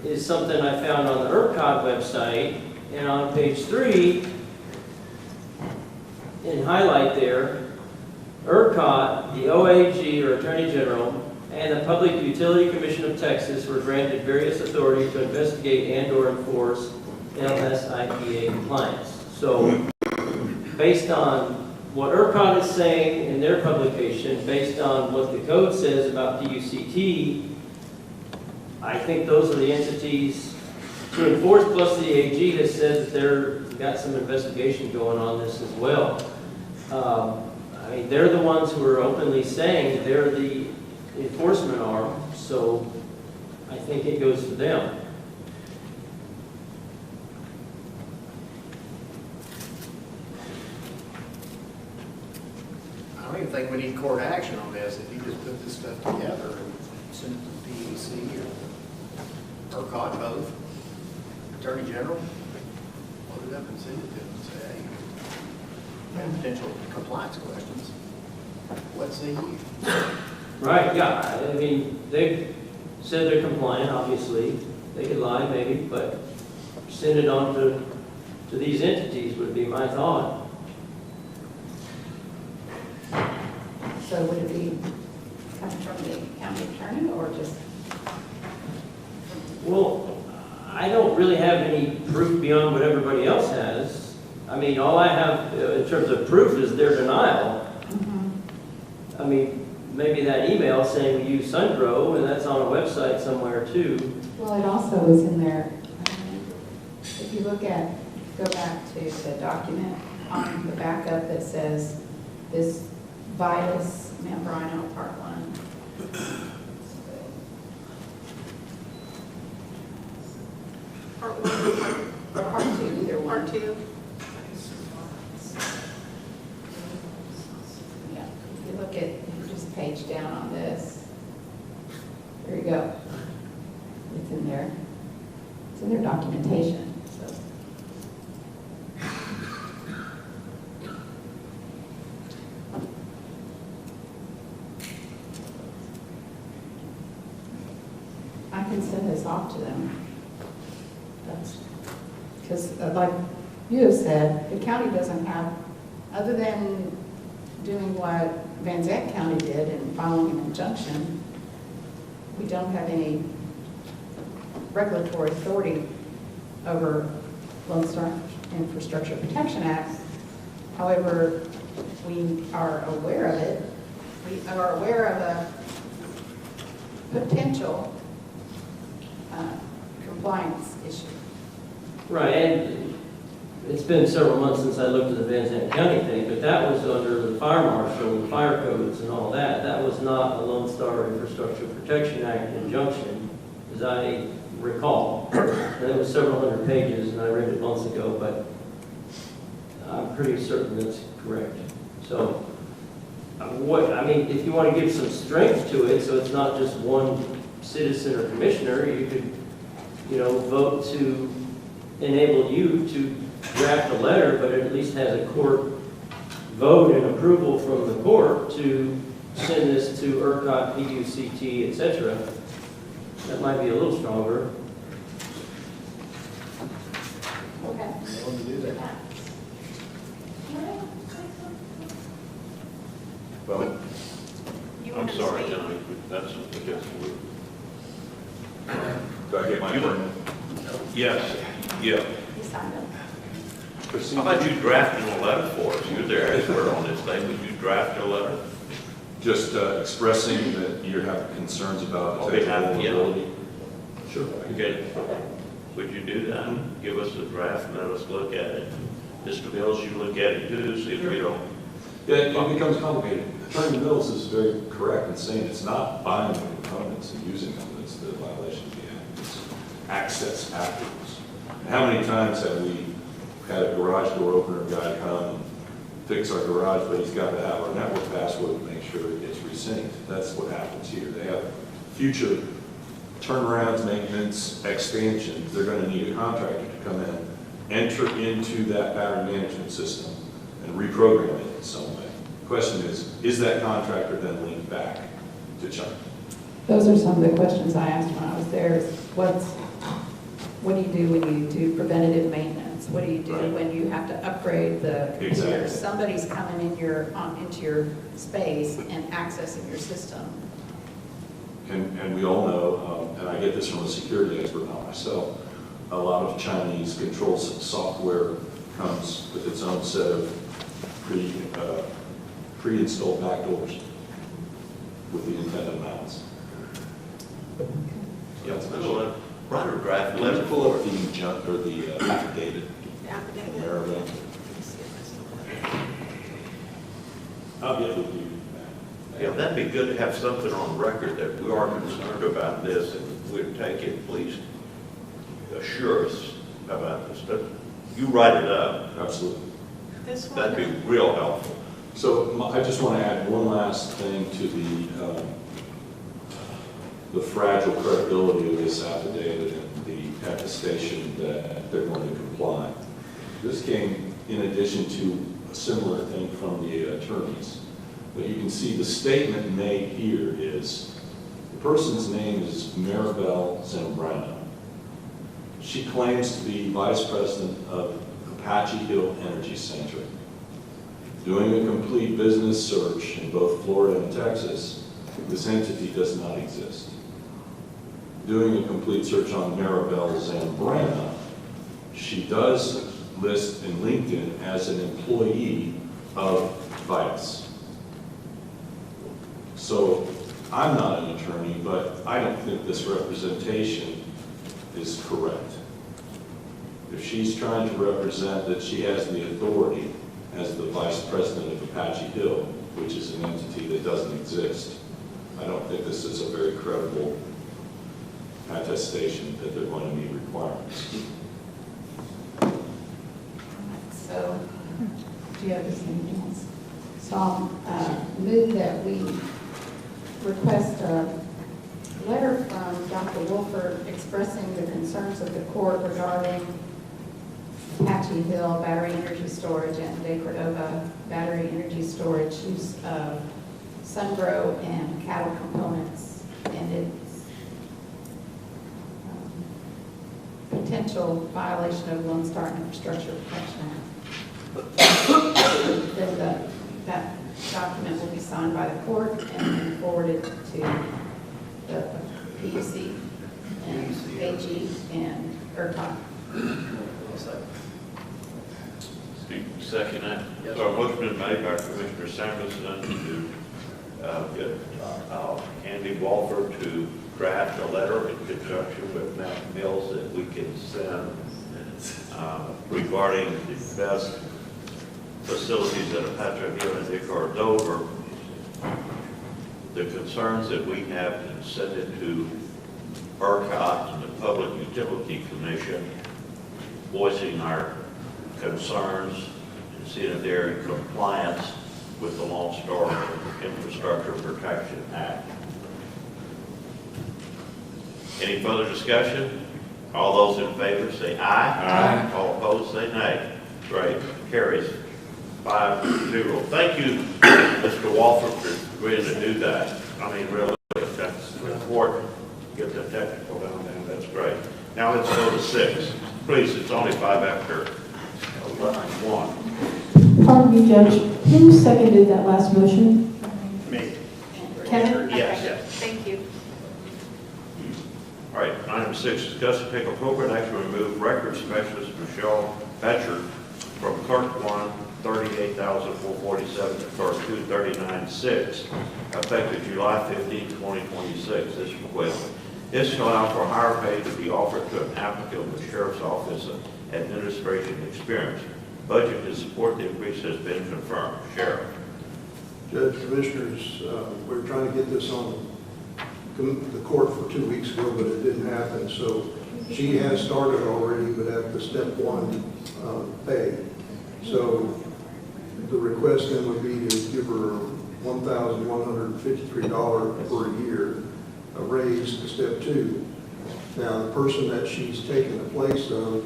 is something I found on the ERCOT website, and on page 3, in highlight there, ERCOT, the OAG, or Attorney General, and the Public Utility Commission of Texas were granted various authority to investigate and/or enforce LSIPA compliance. So, based on what ERCOT is saying in their publication, based on what the code says about PUCT, I think those are the entities to enforce, plus the AG has said that they've got some investigation going on this as well. I mean, they're the ones who are openly saying they're the enforcement arm, so I think it goes to them. I don't even think we need court action on this. If you just put this stuff together and send it to the PEC or ERCOT both, Attorney General, load it up and send it to them and say, hey, we have potential compliance questions. Let's see you. Right, yeah. I mean, they've said they're compliant, obviously. They could lie, maybe, but send it on to these entities would be my thought. So would it be coming from the county attorney or just? Well, I don't really have any proof beyond what everybody else has. I mean, all I have in terms of proof is their denial. I mean, maybe that email saying we use SunGrow, and that's on a website somewhere too. Well, it also is in there. If you look at, go back to the document on the backup that says this Vitus Membrano Part 1. Part 1 Or Part 2, either one. Part 2. Yeah, if you look at, just page down on this. There you go. It's in there. It's in their documentation, so. I can send this off to them. Because like you have said, the county doesn't have, other than doing what Van Zandt County did and filing an injunction, we don't have any regulatory authority over Lone Star Infrastructure Protection Act. However, we are aware of it. We are aware of a potential compliance issue. Right, and it's been several months since I looked at the Van Zandt County thing, but that was under the fire marshal and fire codes and all that. That was not a Lone Star Infrastructure Protection Act injunction, as I recall. And it was several hundred pages, and I read it months ago, but I'm pretty certain that's correct. So, if you want to give some strength to it, so it's not just one citizen or commissioner, you could, vote to enable you to draft a letter, but it at least has a court vote and approval from the court to send this to ERCOT, PUCT, etc. That might be a little stronger. Okay. willing to do that. Well, You I'm wanted to sorry, speak? Johnny, that's against the rule. Do I get my turn? Yes, yeah. He signed up. How about you drafting a letter for us? You're the expert on this thing. Would you draft a letter? Just expressing that you have concerns about On behalf of vulnerability. Sure. Okay. Would you do that? Give us a draft and let us look at it. Mr. Mills, you look at it too, see if we don't. Yeah, it becomes complicated. Attorney Mills is very correct in saying it's not buying the components and using them that's the violation of the act. It's access afterwards. How many times have we had a garage door opener guy come and fix our garage, but he's got to have our network password to make sure it gets resynced? That's what happens here. They have future turnarounds, maintenance, expansions. They're going to need a contractor to come in, enter into that pattern management system, and reprogram it in some way. The question is that contractor then linked back to China? Those are some of the questions I asked when I was there. Is what do you do when you do preventative maintenance? What do you do when you have to upgrade the computer? Exactly. Somebody's coming in into your space and accessing your system. And we all know, and I get this from a security expert, not myself, a lot of Chinese control software comes with its own set of pre-installed backdoors with the antenna mounts. Yeah, so write a draft letter. Let's pull up the junk or the affidavit. Maryville. I'll get with you. Yeah, that'd be good to have something on record that we are concerned about this and we'd take it, please assure us about this. But you write it up. Absolutely. That'd be real helpful. So I just want to add one last thing to the fragile credibility of this affidavit and the attestation that they're going to comply. This came in addition to a similar thing from the attorneys. But you can see the statement made here is, the person's name is Maribel Zambrano. She claims to be vice president of Apache Hill Energy Center, doing a complete business search in both Florida and Texas. This entity does not exist. Doing a complete search on Maribel Zambrano, she does list in LinkedIn as an employee of Vice. So I'm not an attorney, but I don't think this representation is correct. If she's trying to represent that she has the authority as the vice president of Apache Hill, which is an entity that doesn't exist, I don't think this is a very credible attestation that they're going to meet requirements. So, do you have anything else? So I'll move that we request a letter from Dr. Wolford expressing the concerns of the court regarding Apache Hill battery energy storage and De Cordova battery energy storage use of Sungrow and cattle components and its potential violation of Lone Star Infrastructure Protection Act. Then that document will be signed by the court and forwarded to the PUC and AG and ERCOT. second. Steve, second that. Yes, So a sir. motion been made by Commissioner Samuelson to get Andy Walford to draft a letter in conjunction with Matt Mills that we can send regarding the best facilities at Panther here in Acre or Dover. The concerns that we have and send it to ERCOT and the Public Utility Commission, voicing our concerns and seeing if they're in compliance with the Lone Star Infrastructure Protection Act. Any further discussion? All those in favor say aye. Aye. All opposed say nay. Great. Carries 5-0. Thank you, Mr. Walford, for agreeing to do that. I mean, really, that's important. Get the technical down there. That's great. Now let's go to 6. Please, it's only 5 after 1. Pardon me, Judge. Who seconded that last motion? Me. Kevin? Yes. Okay, thank you. All right, item 6, discuss and take appropriate action to remove record specialist Michelle Betcher from clerk 1, $38,447 to clerk 2, $39,600, effective July 15, 2026. This request is to allow for higher pay to be offered to an applicant with Sheriff's Office administration experience. Budget to support the increase has been confirmed. Sheriff. Judge, Commissioners, we were trying to get this on the court for 2 weeks ago, but it didn't happen. So she has started already, but at the step 1 pay. So the request then would be to give her $1,153 per year, a raise to step 2. Now, the person that she's taken the place of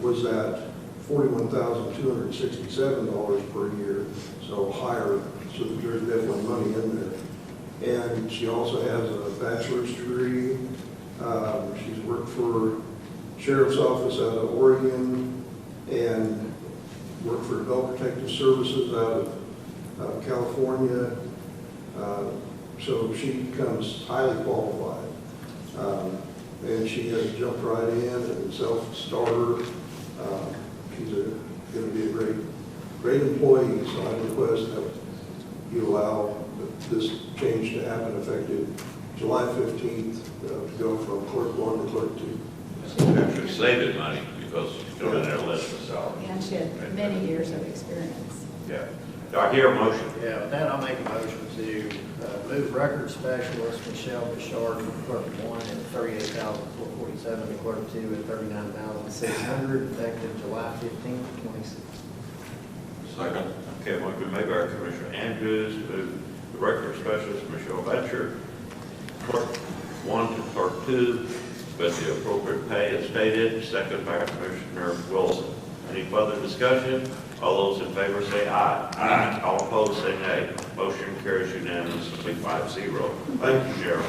was at $41,267 per year, so higher, so there's definitely money in there. And she also has a bachelor's degree. She's worked for Sheriff's Office out of Oregon and worked for Adult Protective Services out of California. So she comes highly qualified. And she has jumped right in and self-starter. She's going to be a great employee, so I request that you allow this change to happen effective July 15th to go from clerk 1 to clerk 2. She's actually saving money because she's doing their list of salaries. And she had many years of experience. Yeah. Do I hear a motion? Yeah, with that, I'll make a motion to move record specialist Michelle Bouchard from clerk 1 at $38,447 to clerk 2 at $39,600, effective July 15th, 26. Second. Okay, motion made by Commissioner Andrews to move the record specialist Michelle Betcher, clerk 1 to clerk 2, with the appropriate pay as stated, second by Commissioner Wilson. Any further discussion? All those in favor say aye. Aye. All opposed say nay. Motion carries unanimously 5-0. Thank you, Sheriff.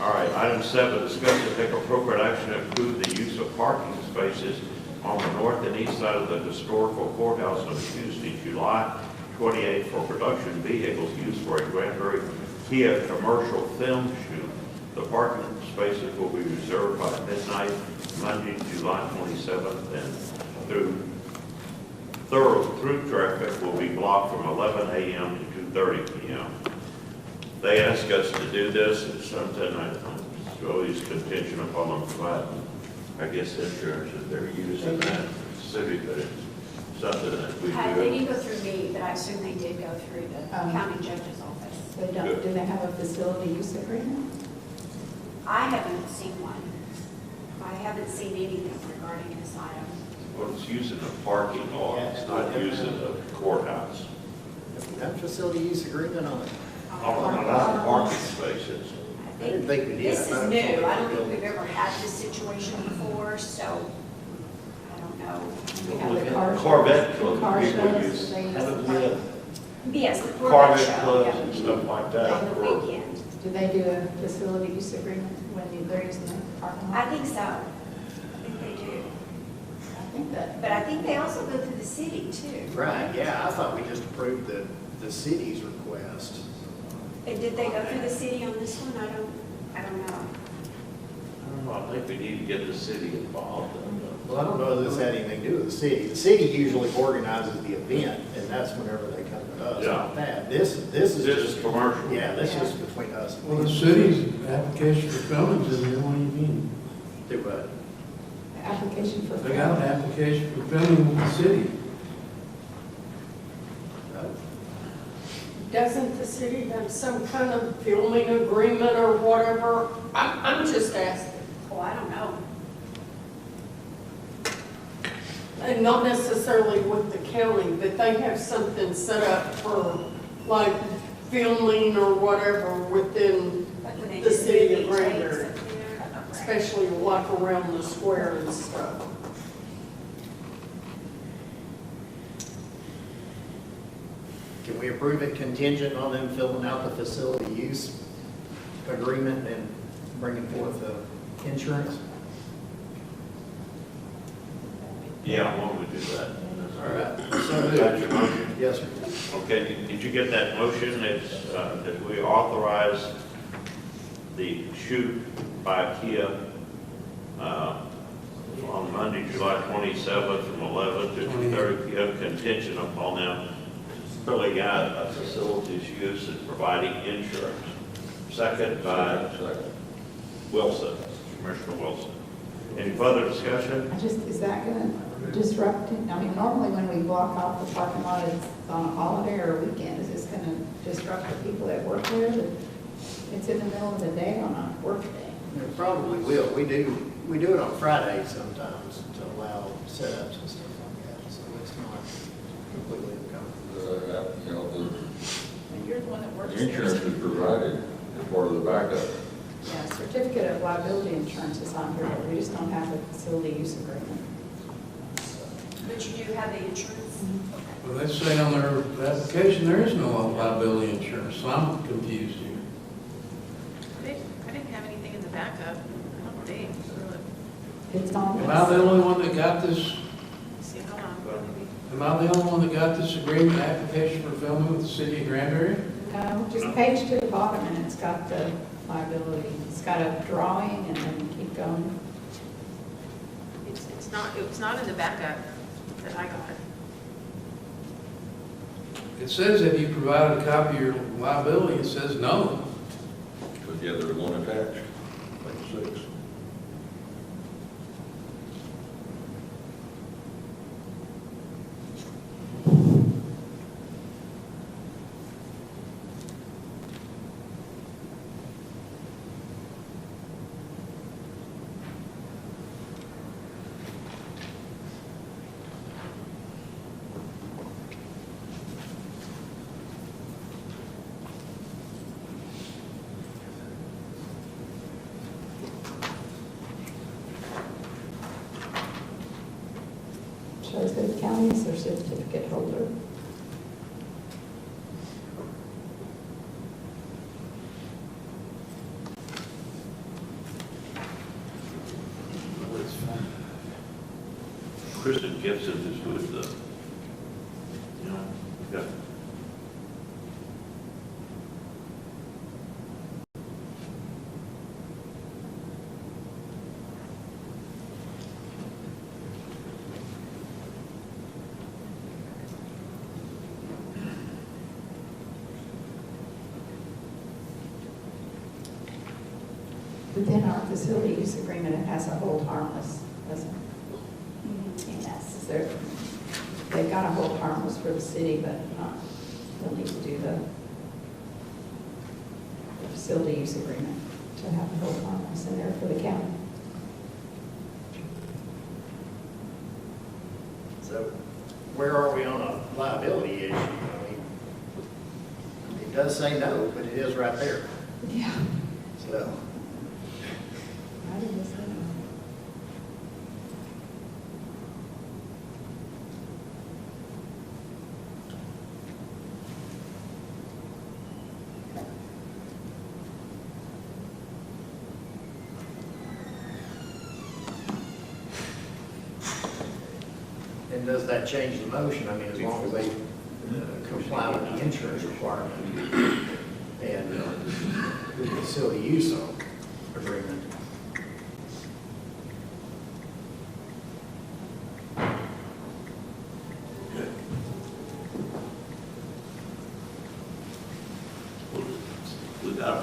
All right, item 7, discuss and take appropriate action to approve the use of parking spaces on the north and east side of the historical courthouse on Tuesday, July 28th for production vehicles used for a Granbury Kia commercial film shoot. The parking spaces will be reserved by midnight, Monday, July 27th, and through traffic will be blocked from 11 a.m. to 2:30 p.m. They ask us to do this. It's something it's always contingent upon them providing, I guess, insurance if they're using that city, but it's something that we do. They didn't go through me, but I assume they did go through the county judge's office. They don't, do they have a facility use agreement? I haven't seen one. I haven't seen anything regarding this item. Well, it's using the parking lot. It's not using the courthouse. Have facility use agreement on it? Not the parking spaces. I didn't think we did. This is new. I don't think we've ever had this situation before, so I don't know. We have the car Corvette shows, club, car people shows, use. they use Haven't the we had Yes, the Corvette Corvette show. clubs Yeah. and stuff like that? On the weekend. Do they do a facility use agreement when they're using the parking lot? I think so. I think they do. I think that. But I think they also go through the city too. Right, yeah, I thought we just approved the city's request. And did they go through the city on this one? I don't know. I don't know. I think we need to get the city involved. Well, I don't know if this had anything to do with the city. The city usually organizes the event, and that's whenever they come to us, not that. This is This is just, commercial. yeah, this is between us. Well, the city's application for filming's in there, what do you mean? Do what? The application for. They got an application for filming with the city. Doesn't the city have some kind of filming agreement or whatever? I'm just asking. Oh, I don't know. And not necessarily with the county, but they have something set up for like filming or whatever within Like when they the did city of takes Granbury, up there. especially like around the square and stuff. Can we approve it contingent on them filling out the facility use agreement and bringing forth the insurance? Yeah, why don't we do that? All right. Is that your motion? Yes, sir. Okay, did you get that motion? It's that we authorize the shoot by Kia on Monday, July 27th from 11 to 2:30 p.m. contingent upon them filling out a facilities use and providing insurance. Second by Wilson, Commissioner Wilson. Any further discussion? Is that gonna disrupt it? I mean, normally when we block off the parking lot, it's on a holiday or a weekend. Is this gonna disrupt the people that work there? It's in the middle of the day on a work day. It probably will. We do it on Fridays sometimes to allow setups and stuff like that, so it's not completely uncommon. You know, And you're the one that works the there. insurance is provided as part of the backup. Yeah, certificate of liability insurance is on here, but we just don't have the facility use agreement. But you do have the insurance? Well, they say on their application, there is no liability insurance, so I'm confused here. I didn't have anything in the backup, I don't think. It's on. Am I the only one that got this? See, hold on. Am I the only one that got this agreement application for filming with the city of Granbury? No, just page to the bottom and it's got the liability. It's got a drawing and then keep going. It's not in the backup that I got. It says if you provided a copy of your liability, it says no. But yeah, there's one attached, like 6. Shows that the county is their certificate holder. Kristen Gibson is with the, yeah. Within our facility use agreement, it has a hold harmless, doesn't it? Yes, they've got a hold harmless for the city, but they'll need to do the facility use agreement to have a hold harmless in there for the county. So where are we on a liability issue? I mean, it does say no, but it is right there. Yeah. So. I didn't say no. And does that change the motion? I mean, as long as they comply with the insurance requirement and the facility use agreement.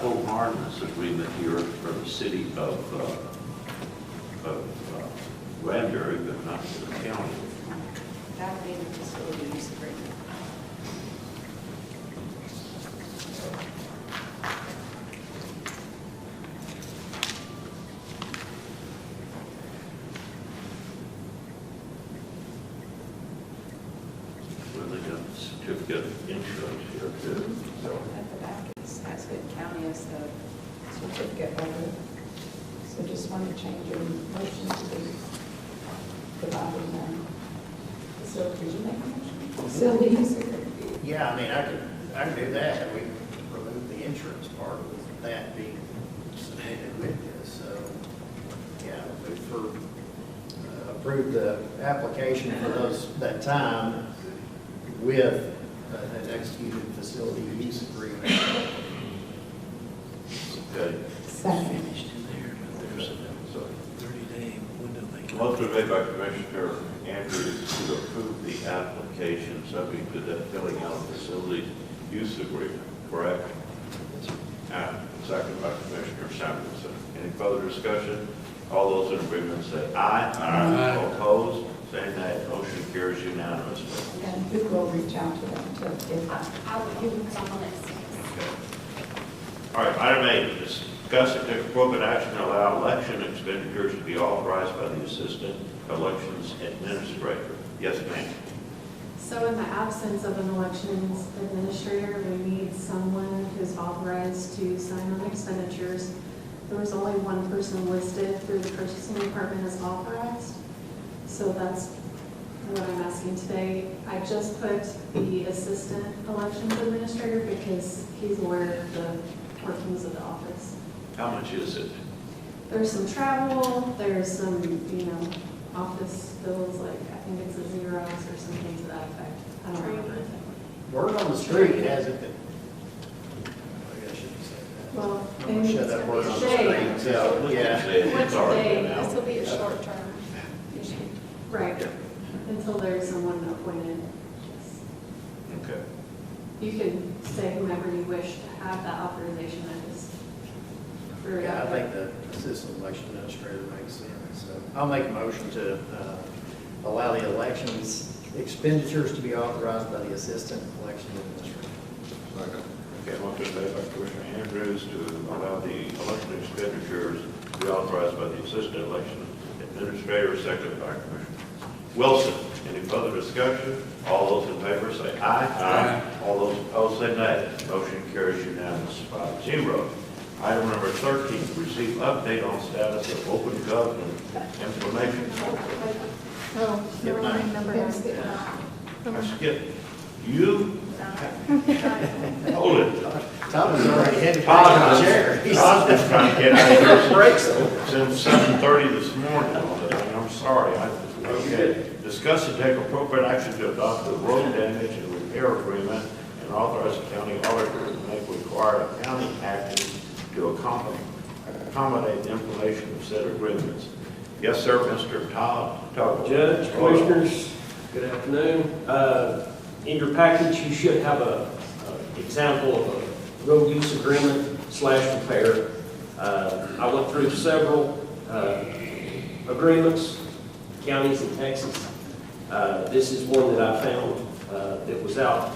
quote harmless agreement here for the city of Granbury, but not for the county. That would be the facility use agreement. Well, they got the certificate of insurance here too. So at the back, that's good county as the certificate holder. So just want to change your motion to be providing facility, did you make a motion? Facility use agreement. Yeah, I mean, I could do that, we remove the insurance part of that being submitted with this, so, yeah, we approve the application for that time with an executed facility use agreement. Okay. Second. Motion made by Commissioner Andrews to approve the application subject to the filling out of facilities use agreement, correct? And second by Commissioner Samuelson. Any further discussion? All those in agreement say aye. Aye. All opposed, say nay. Motion carries unanimously. And who will reach out to them to give that? I will give them some on this. All right, item 8, discuss and take appropriate action to allow election expenditures to be authorized by the Assistant Elections Administrator. Yes, ma'am. So in the absence of an elections administrator, we need someone who's authorized to sign on expenditures. There was only one person listed through the purchasing department as authorized. So that's what I'm asking today. I just put the assistant elections administrator because he's aware of the workings of the office. How much is it? There's some travel, there's some, office bills, like, I think it's a Xerox or something to that effect. I don't remember. Word on the street has it that, maybe I shouldn't say that. Well, I'm gonna shut that word on the today. street, so, yeah. It's already been out. This will be a short term issue. Right, until there's someone appointed. Okay. You can say whomever you wish to have that authorization, I just threw it Yeah, out I there. think the assistant election administrator makes sense, so I'll make a motion to allow the elections expenditures to be authorized by the assistant election administrator. Second. Okay, motion made by Commissioner Andrews to allow the election expenditures to be authorized by the Assistant Election Administrator, seconded by Commissioner Wilson. Any further discussion? All those in favor say aye. Aye. All those opposed say nay. Motion carries unanimous 5-0. Item number 13, receive update on status of open government information. Oh, never mind, number nine. I skipped. You? Hold it. Tom was already headed Todd back to the was- chair. Todd's been trying to get out of here Breaks though. since 7:30 this morning. I'm sorry. Okay. Discuss and take appropriate action to adopt the road damage and repair agreement and authorize the county auditor to make required accounting actions to accommodate the information of said agreements. Yes, sir, Mr. Todd Tuggle. Judge, Commissioners, good afternoon. In your package, you should have a example of a road use agreement / repair. I went through several agreements, counties in Texas. This is one that I found that was out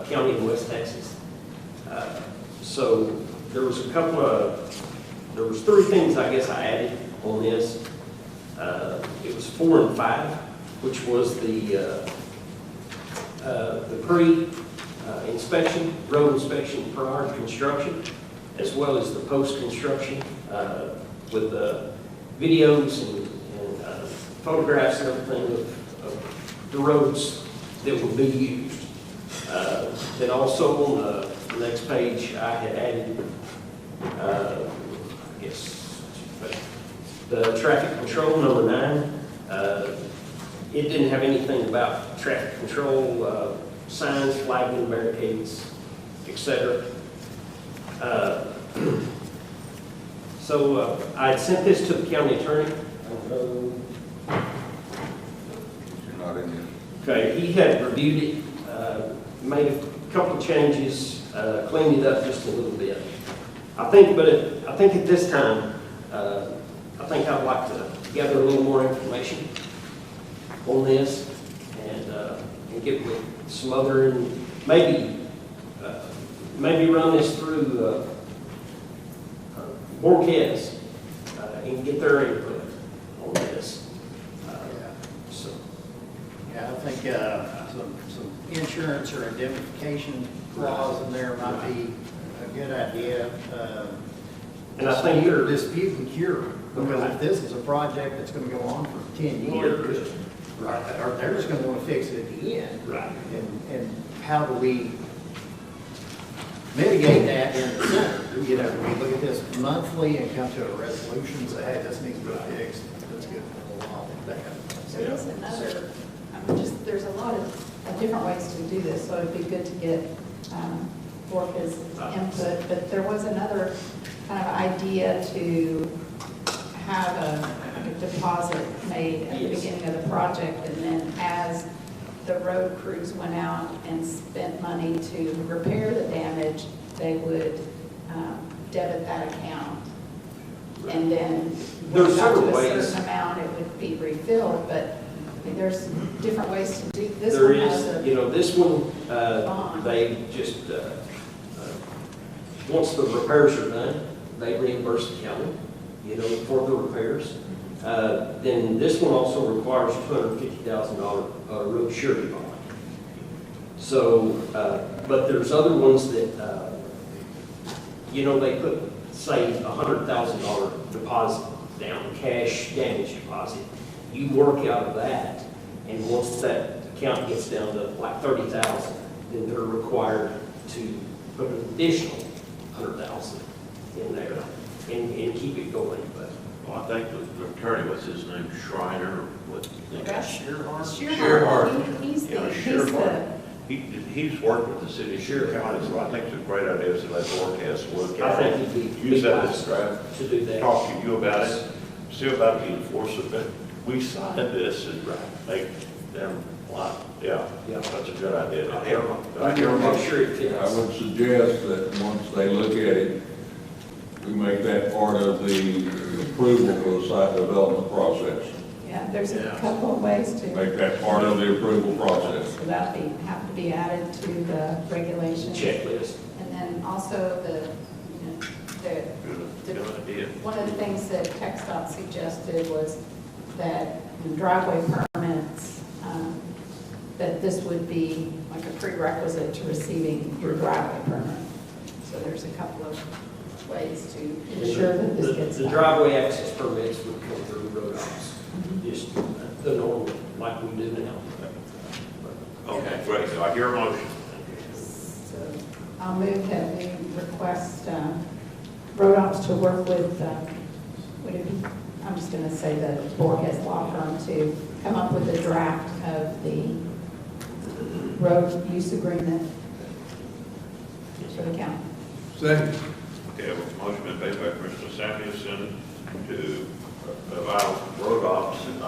county in West Texas. So there was there was 3 things I guess I added on this. It was 4 and 5, which was the pre-inspection, road inspection prior to construction, as well as the post-construction with the videos and photographs and everything of the roads that would be used. Then also on the next page, I had added, I guess, the traffic control, number 9. It didn't have anything about traffic control, signs, flagging, barricades, etc. So I had sent this to the county attorney. You're not in yet. Okay, he had reviewed it, made a couple of changes, cleaned it up just a little bit. I think at this time, I think I'd like to gather a little more information on this and get with some other, and maybe run this through Borges and get their input on this. So. Yeah, I think some insurance or indemnification clause in there might be a good idea. And I think they're dispute and cure, because if this is a project that's going to go on for 10 years, or they're just going to want to fix it at the end. Right. And how do we mitigate that in the center? You know, do we look at this monthly and come to a resolution and say, hey, this needs to be fixed? Let's get a law that There is another, there's a lot of different ways to do this, so it'd be good to get Borges' input, but there was another kind of idea to have a deposit made at the beginning of the project, and then as the road crews went out and spent money to repair the damage, they would debit that account. And then when it got to a certain amount, it would be refilled, but I mean, there's different ways to do this. There is, this one, they just, once the repairs are done, they reimburse the county, for the repairs. Then this one also requires $250,000 road surety bond. So, but there's other ones that, they put, say, $100,000 deposit down, cash damage deposit. You work out of that, and once that account gets down to like 30,000, then they're required to put an additional 100,000 in there and keep it going. But well, I think the attorney, what's his name, Schreiner, Shearhart. He's worked with the city of County, so I think it's a great idea to let Forecast look at it. I think it'd be Use that as a draft. to do that. Talk to you about it, see about the enforcement. We signed this and make them, yeah, that's a good idea. I would suggest that once they look at it, we make that part of the approval for the site development process. Yeah, there's a couple of ways to. Make that part of the approval process. So that'll have to be added to the regulations. Checklist. And then also one of the things that TxDOT suggested was that in driveway permits, that this would be like a prerequisite to receiving your driveway permit. So there's a couple of ways to ensure that this gets the done. driveway access permits would come through road office, just the normal, like we do now. Okay, great. So I hear a motion. So I'll move that we request road office to work with, I'm just going to say the Borges law firm to come up with a draft of the road use agreement for the county. Second. Okay, a motion been made by Commissioner Samuelson to allow road office and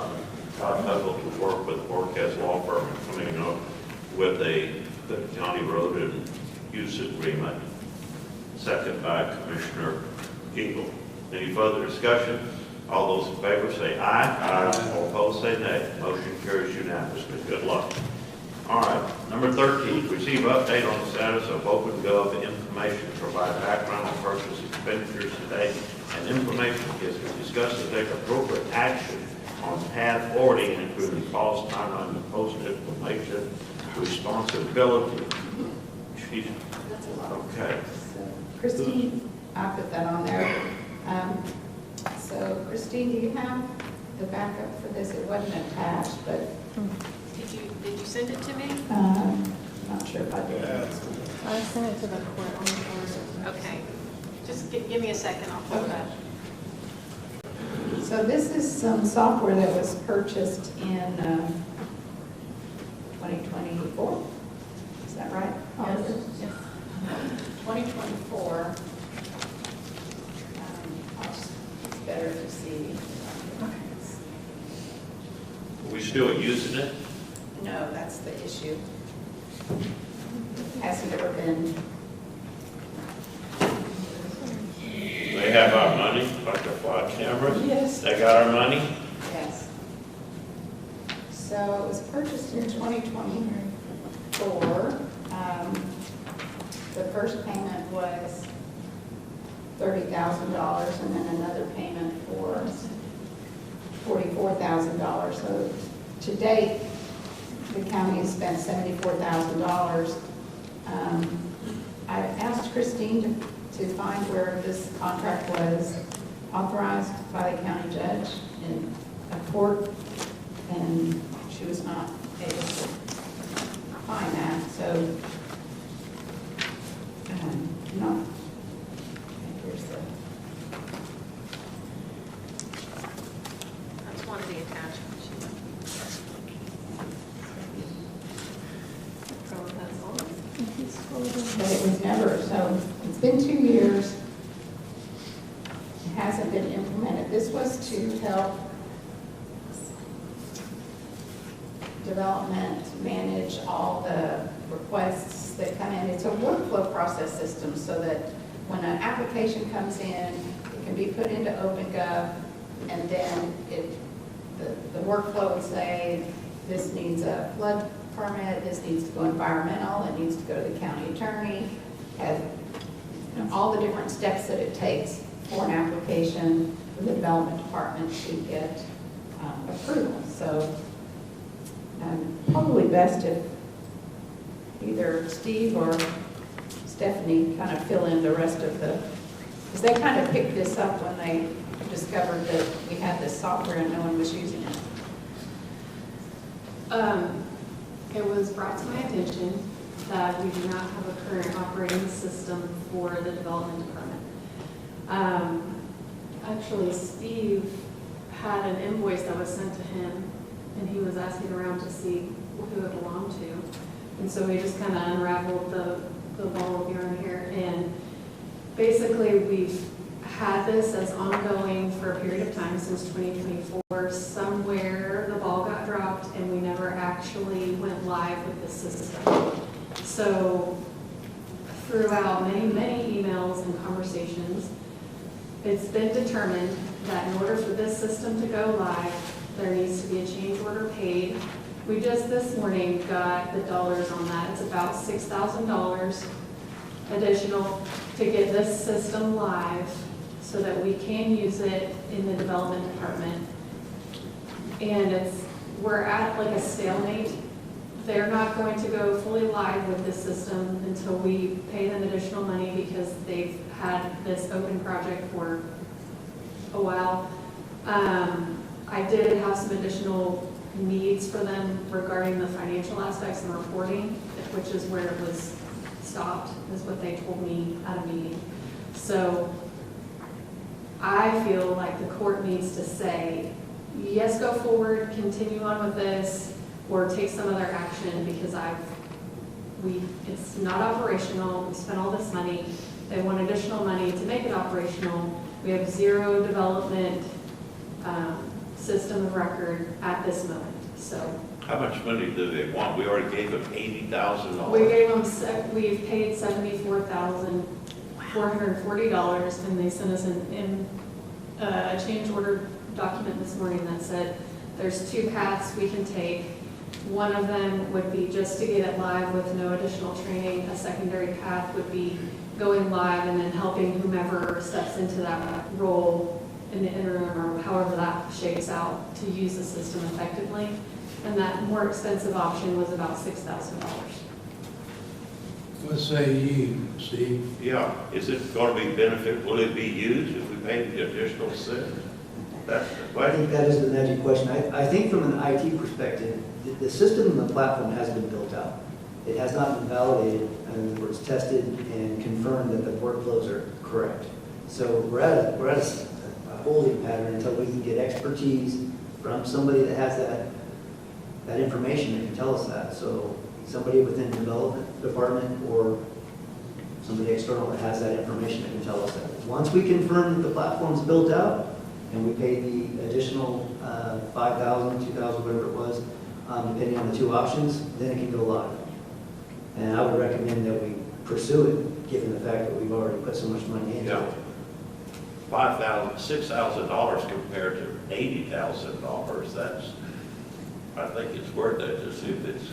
Archival to work with Forecast law firm coming up with the county road and use agreement. Second by Commissioner Eagle. Any further discussion? All those in favor say aye. Aye. All opposed say nay. Motion carries unanimously. Good luck. All right, number 13, receive update on the status of OpenGov information to provide background on purchase expenditures today and information is discussed to take appropriate action on path forwarding, including cost, timeline, and post information responsibility. That's a lot. Okay. Christine, I put that on there. So Christine, do you have the backup for this? It wasn't attached, but Did you send it to me? not sure if I did. I sent it to the court. Okay. Just give me a second, I'll pull it up. So this is some software that was purchased in 2024. Is that right? Yes. 2024. It's better to see. Are we still using it? No, that's the issue. Hasn't ever been. got our money? Yes. So it was purchased in 2024. The first payment was $30,000 and then another payment for $44,000. So to date, the county has spent $74,000. I asked Christine to find where this contract was authorized by the county judge in a court, and she was not able to find that. So, no. Here's the. That's one of the attachments. But it was never, so it's been 2 years. It hasn't been implemented. This was to help development manage all the requests that come in. It's a workflow process system so that when an application comes in, it can be put into OpenGov, and then the workflow would say, this needs a flood permit, this needs to go environmental, it needs to go to the county attorney, has all the different steps that it takes for an application for the development department to get approval. So probably best if either Steve or Stephanie kind of fill in the rest of because they kind of picked this up when they discovered that we had this software and no one was using it. It was brought to my attention that we do not have a current operating system for the development department. Actually, Steve had an invoice that was sent to him, and he was asking around to see who it belonged to. And so we just kind of unraveled the ball of yarn here. And basically, we've had this as ongoing for a period of time since 2024. Somewhere the ball got dropped and we never actually went live with the system. So throughout many emails and conversations, it's been determined that in order for this system to go live, there needs to be a change order paid. We just this morning got the dollars on that. It's about $6,000 additional to get this system live so that we can use it in the development department. And we're at like a stalemate. They're not going to go fully live with this system until we pay them additional money because they've had this open project for a while. I did have some additional needs for them regarding the financial aspects and reporting, which is where it was stopped, is what they told me at a meeting. So I feel like the court needs to say, yes, go forward, continue on with this, or take some other action because it's not operational. We spent all this money. They want additional money to make it operational. We have zero development system of record at this moment. So How much money do they want? We already gave them $80,000. we've paid $74,440, and they sent us a change order document this morning that said there's two paths we can take. One of them would be just to get it live with no additional training. A secondary path would be going live and then helping whomever steps into that role in the interim or however that shakes out to use the system effectively. And that more expensive option was about $6,000. What say you, Steve? Yeah, is it going to be benefit? Will it be used if we pay the additional $6,000? That's the I question. think that is the magic question. I think from an IT perspective, the system and the platform has been built out. It has not been validated, in other words, tested and confirmed that the workflows are correct. So we're at a holding pattern until we can get expertise from somebody that has that information that can tell us that. So somebody within the development department or somebody external that has that information that can tell us that. Once we confirm that the platform's built out and we pay the additional $5,000, $2,000, whatever it was, depending on the two options, then it can go live. And I would recommend that we pursue it, given the fact that we've already put so much money into it. $6,000 compared to $80,000, I think it's worth it to see if it's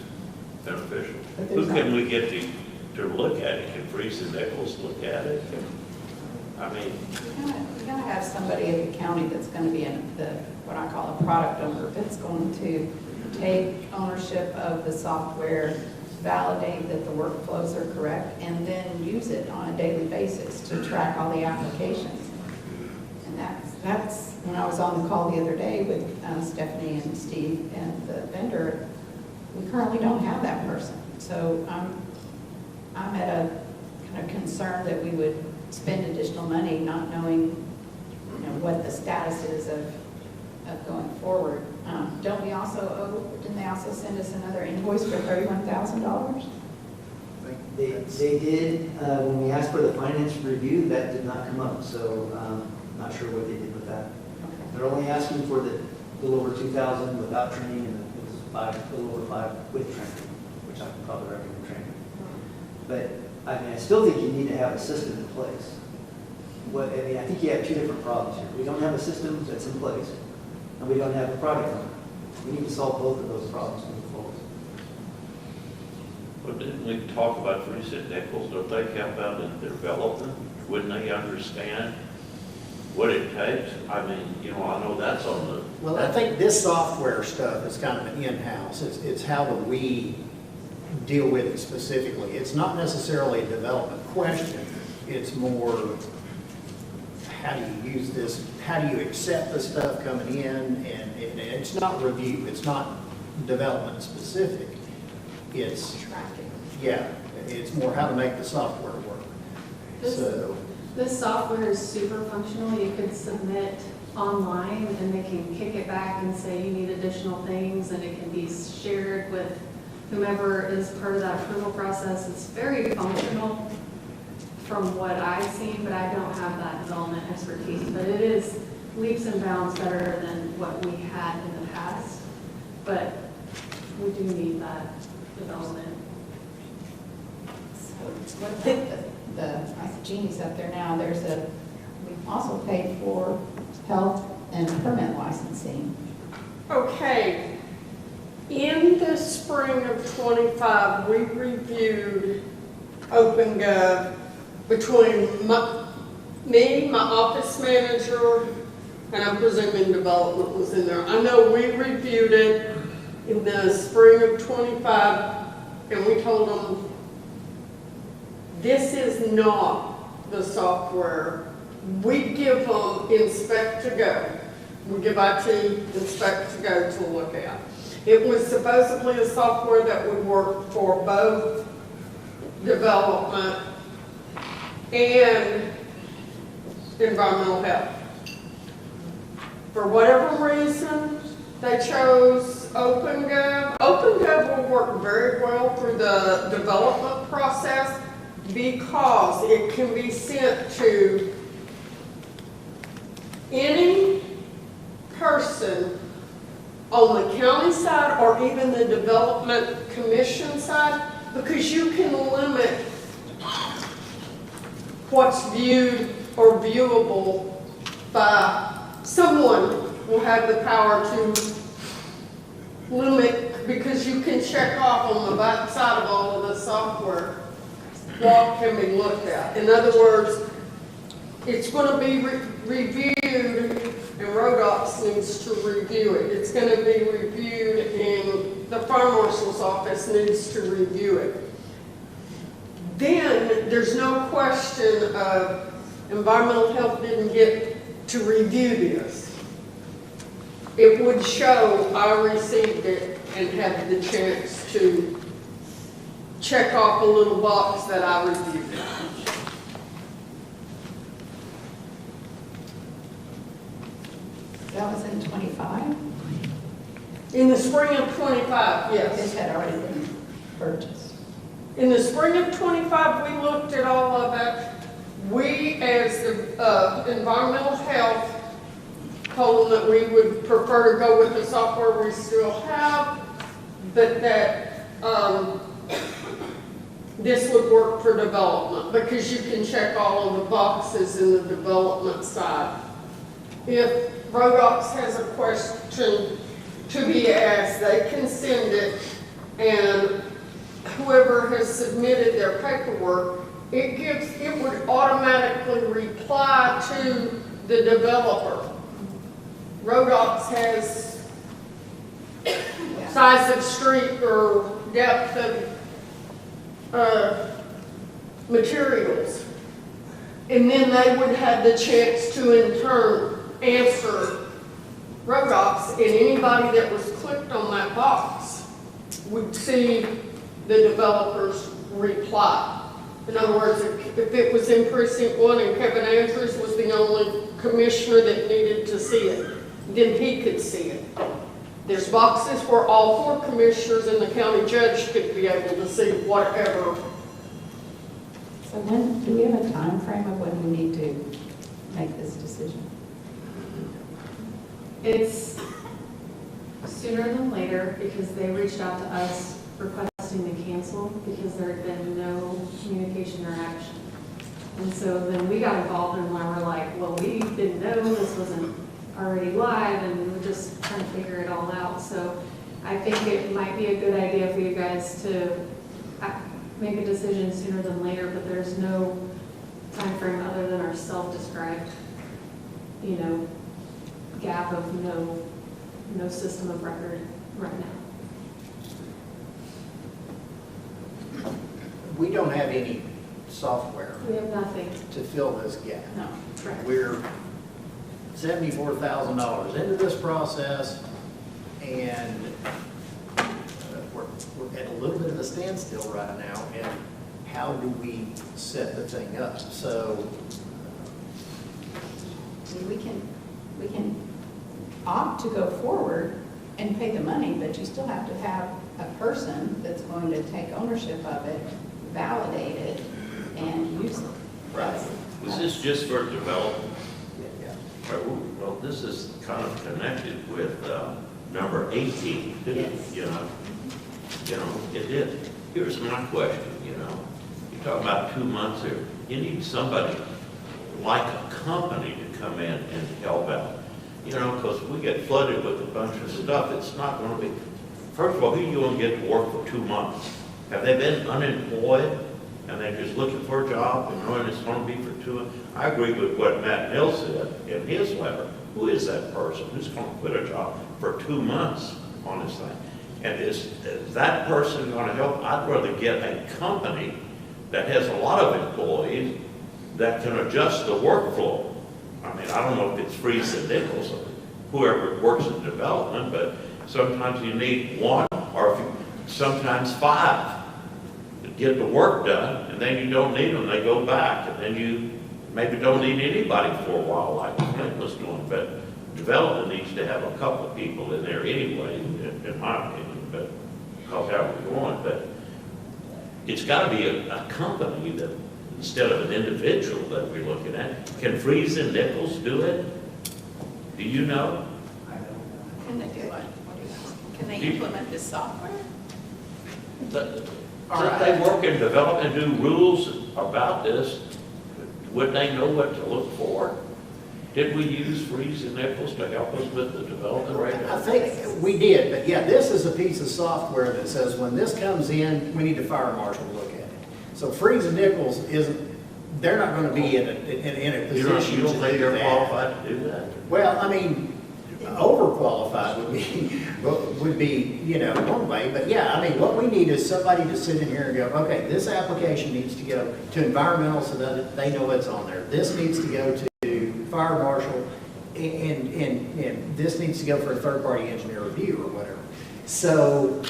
beneficial. Who can we get to look at it? Can Freese and Nichols look at it? I mean, You gotta have somebody in the county that's gonna be what I call a product owner, that's going to take ownership of the software, validate that the workflows are correct, and then use it on a daily basis to track all the applications. And that's when I was on the call the other day with Stephanie and Steve and the vendor, we currently don't have that person. So I'm at a kind of concern that we would spend additional money not knowing, what the status is of going forward. Didn't they also send us another invoice for $31,000? They did, when we asked for the finance review, that did not come up, so not sure what they did with that. They're only asking for the little over 2,000 without training, and it was a little over 5 with training, which I can probably recommend training. But I still think you need to have a system in place. I think you have two different problems here. We don't have a system that's in place, and we don't have a product owner. We need to solve both of those problems moving forward. Well, didn't we talk about Freese and Nichols? Don't they help out in development? Wouldn't they understand what it takes? I mean, I know that's on the... Well, I think this software stuff is kind of an in-house. It's how do we deal with it specifically. It's not necessarily a development question. It's more, how do you use this? How do you accept the stuff coming in? And it's not review. It's not development specific. It's Tracking. Yeah, it's more how to make the software work. This software is super functional. You could submit online and they can kick it back and say you need additional things, and it can be shared with whomever is part of that approval process. It's very functional from what I've seen, but I don't have that development expertise. But it is leaps and bounds better than what we had in the past. But we do need that development. So what the genie's up there now, we've also paid for health and permit licensing. Okay, in the spring of '25, we reviewed OpenGov between me, my office manager, and I'm presuming development was in there. I know we reviewed it in the spring of '25, and we told them, this is not the software. We give them inspect to go. We give IT inspect to go to look at. It was supposedly a software that would work for both development and environmental health. For whatever reason, they chose OpenGov. OpenGov will work very well through the development process because it can be sent to any person on the county side or even the development commission side, because you can limit what's viewed or viewable by someone will have the power to limit, because you can check off on the back side of all of the software what can be looked at. In other words, it's going to be reviewed, and RODOPS needs to review it. It's going to be reviewed, and the fire marshal's office needs to review it. Then there's no question of environmental health didn't get to review this. It would show I received it and had the chance to check off a little box that I reviewed it. That was in '25? In the spring of '25, yes. This had already been purchased. In the spring of '25, we looked at all of it. We, as the environmental health, told them that we would prefer to go with the software we still have, but that this would work for development, because you can check all of the boxes in the development side. If Rodox has a question to be asked, they can send it, and whoever has submitted their paperwork, it would automatically reply to the developer. Rodox has size of street or depth of materials. And then they would have the chance to in turn answer Rodox, and anybody that was clicked on that box would see the developer's reply. In other words, if it was in precinct 1 and Kevin Andrews was the only commissioner that needed to see it, then he could see it. There's boxes where all 4 commissioners and the county judge could be able to see whatever. So when, do we have a time frame of when we need to make this decision? It's sooner than later because they reached out to us requesting to cancel because there had been no communication or action. And so then we got involved and we're like, well, we didn't know this wasn't already live and we're just trying to figure it all out. So I think it might be a good idea for you guys to make a decision sooner than later, but there's no time frame other than our self-described, gap of no system of record right now. We don't have any software We have nothing. to fill this gap. No, correct. We're $74,000 into this process, and we're at a little bit of a standstill right now, and how do we set the thing up? So We can opt to go forward and pay the money, but you still have to have a person that's going to take ownership of it, validate it, and use it. Right. Was this just for development? yeah. Right, well, this is kind of connected with number 18, Yes. It is. Here's my question, you talk about 2 months here. You need somebody like a company to come in and help out. Because we get flooded with a bunch of stuff, it's not going to be, first of all, who you going to get to work for 2 months? Have they been unemployed and they're just looking for a job and knowing it's going to be for 2 months? I agree with what Matt Hill said in his letter. Who is that person who's going to quit a job for 2 months on this thing? And is that person going to help? I'd rather get a company that has a lot of employees that can adjust the workflow. I mean, I don't know if it's Freeze and Nichols or whoever works in development, but sometimes you need 1 or sometimes 5 to get the work done, and then you don't need them, they go back, and then you maybe don't need anybody for a while like Clint was doing, but development needs to have a couple of people in there anyway, in my opinion, but because how we're going, but it's got to be a company that, instead of an individual that we're looking at. Can Freeze and Nichols do it? Do you know? Can they do it? Can they implement this software? If they work in development and do rules about this, would they know what to look for? Did we use Freeze and Nichols to help us with the development right now? I think we did, but yeah, this is a piece of software that says when this comes in, we need the fire marshal to look at it. So Freeze and Nichols they're not going to be in a position You don't to think do they're that. qualified to do that? Well, I mean, overqualified would be one way, but yeah, I mean, what we need is somebody to sit in here and go, okay, this application needs to go to environmental so that they know what's on there. This needs to go to fire marshal, and this needs to go for a third-party engineer review or whatever. So,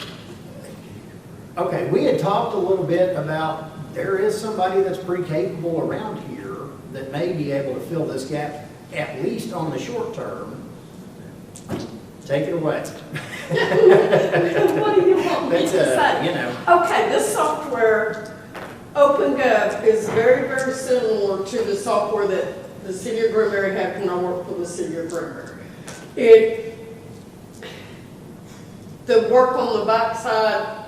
okay, we had talked a little bit about there is somebody that's pretty capable around here that may be able to fill this gap, at least on the short term. Take it away. What do you want me to say? Okay, this software, OpenGov, is very, very similar to the software that the city of Granbury had when I worked for the city of Granbury. The work on the backside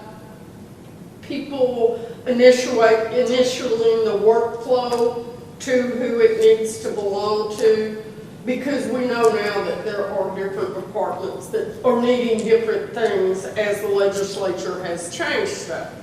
people initialing the workflow to who it needs to belong to, because we know now that there are different departments that are needing different things as the legislature has changed stuff.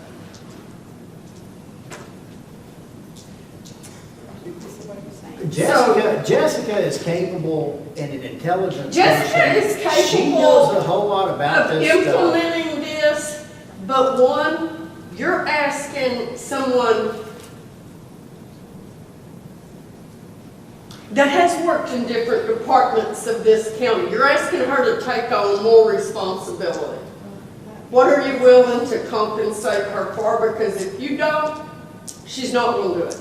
Jessica is capable and an intelligent Jessica person. is capable She knows a whole lot about of this stuff. implementing this, but one, you're asking someone that has worked in different departments of this county. You're asking her to take on more responsibility. What are you willing to compensate her for? Because if you don't, she's not going to do it.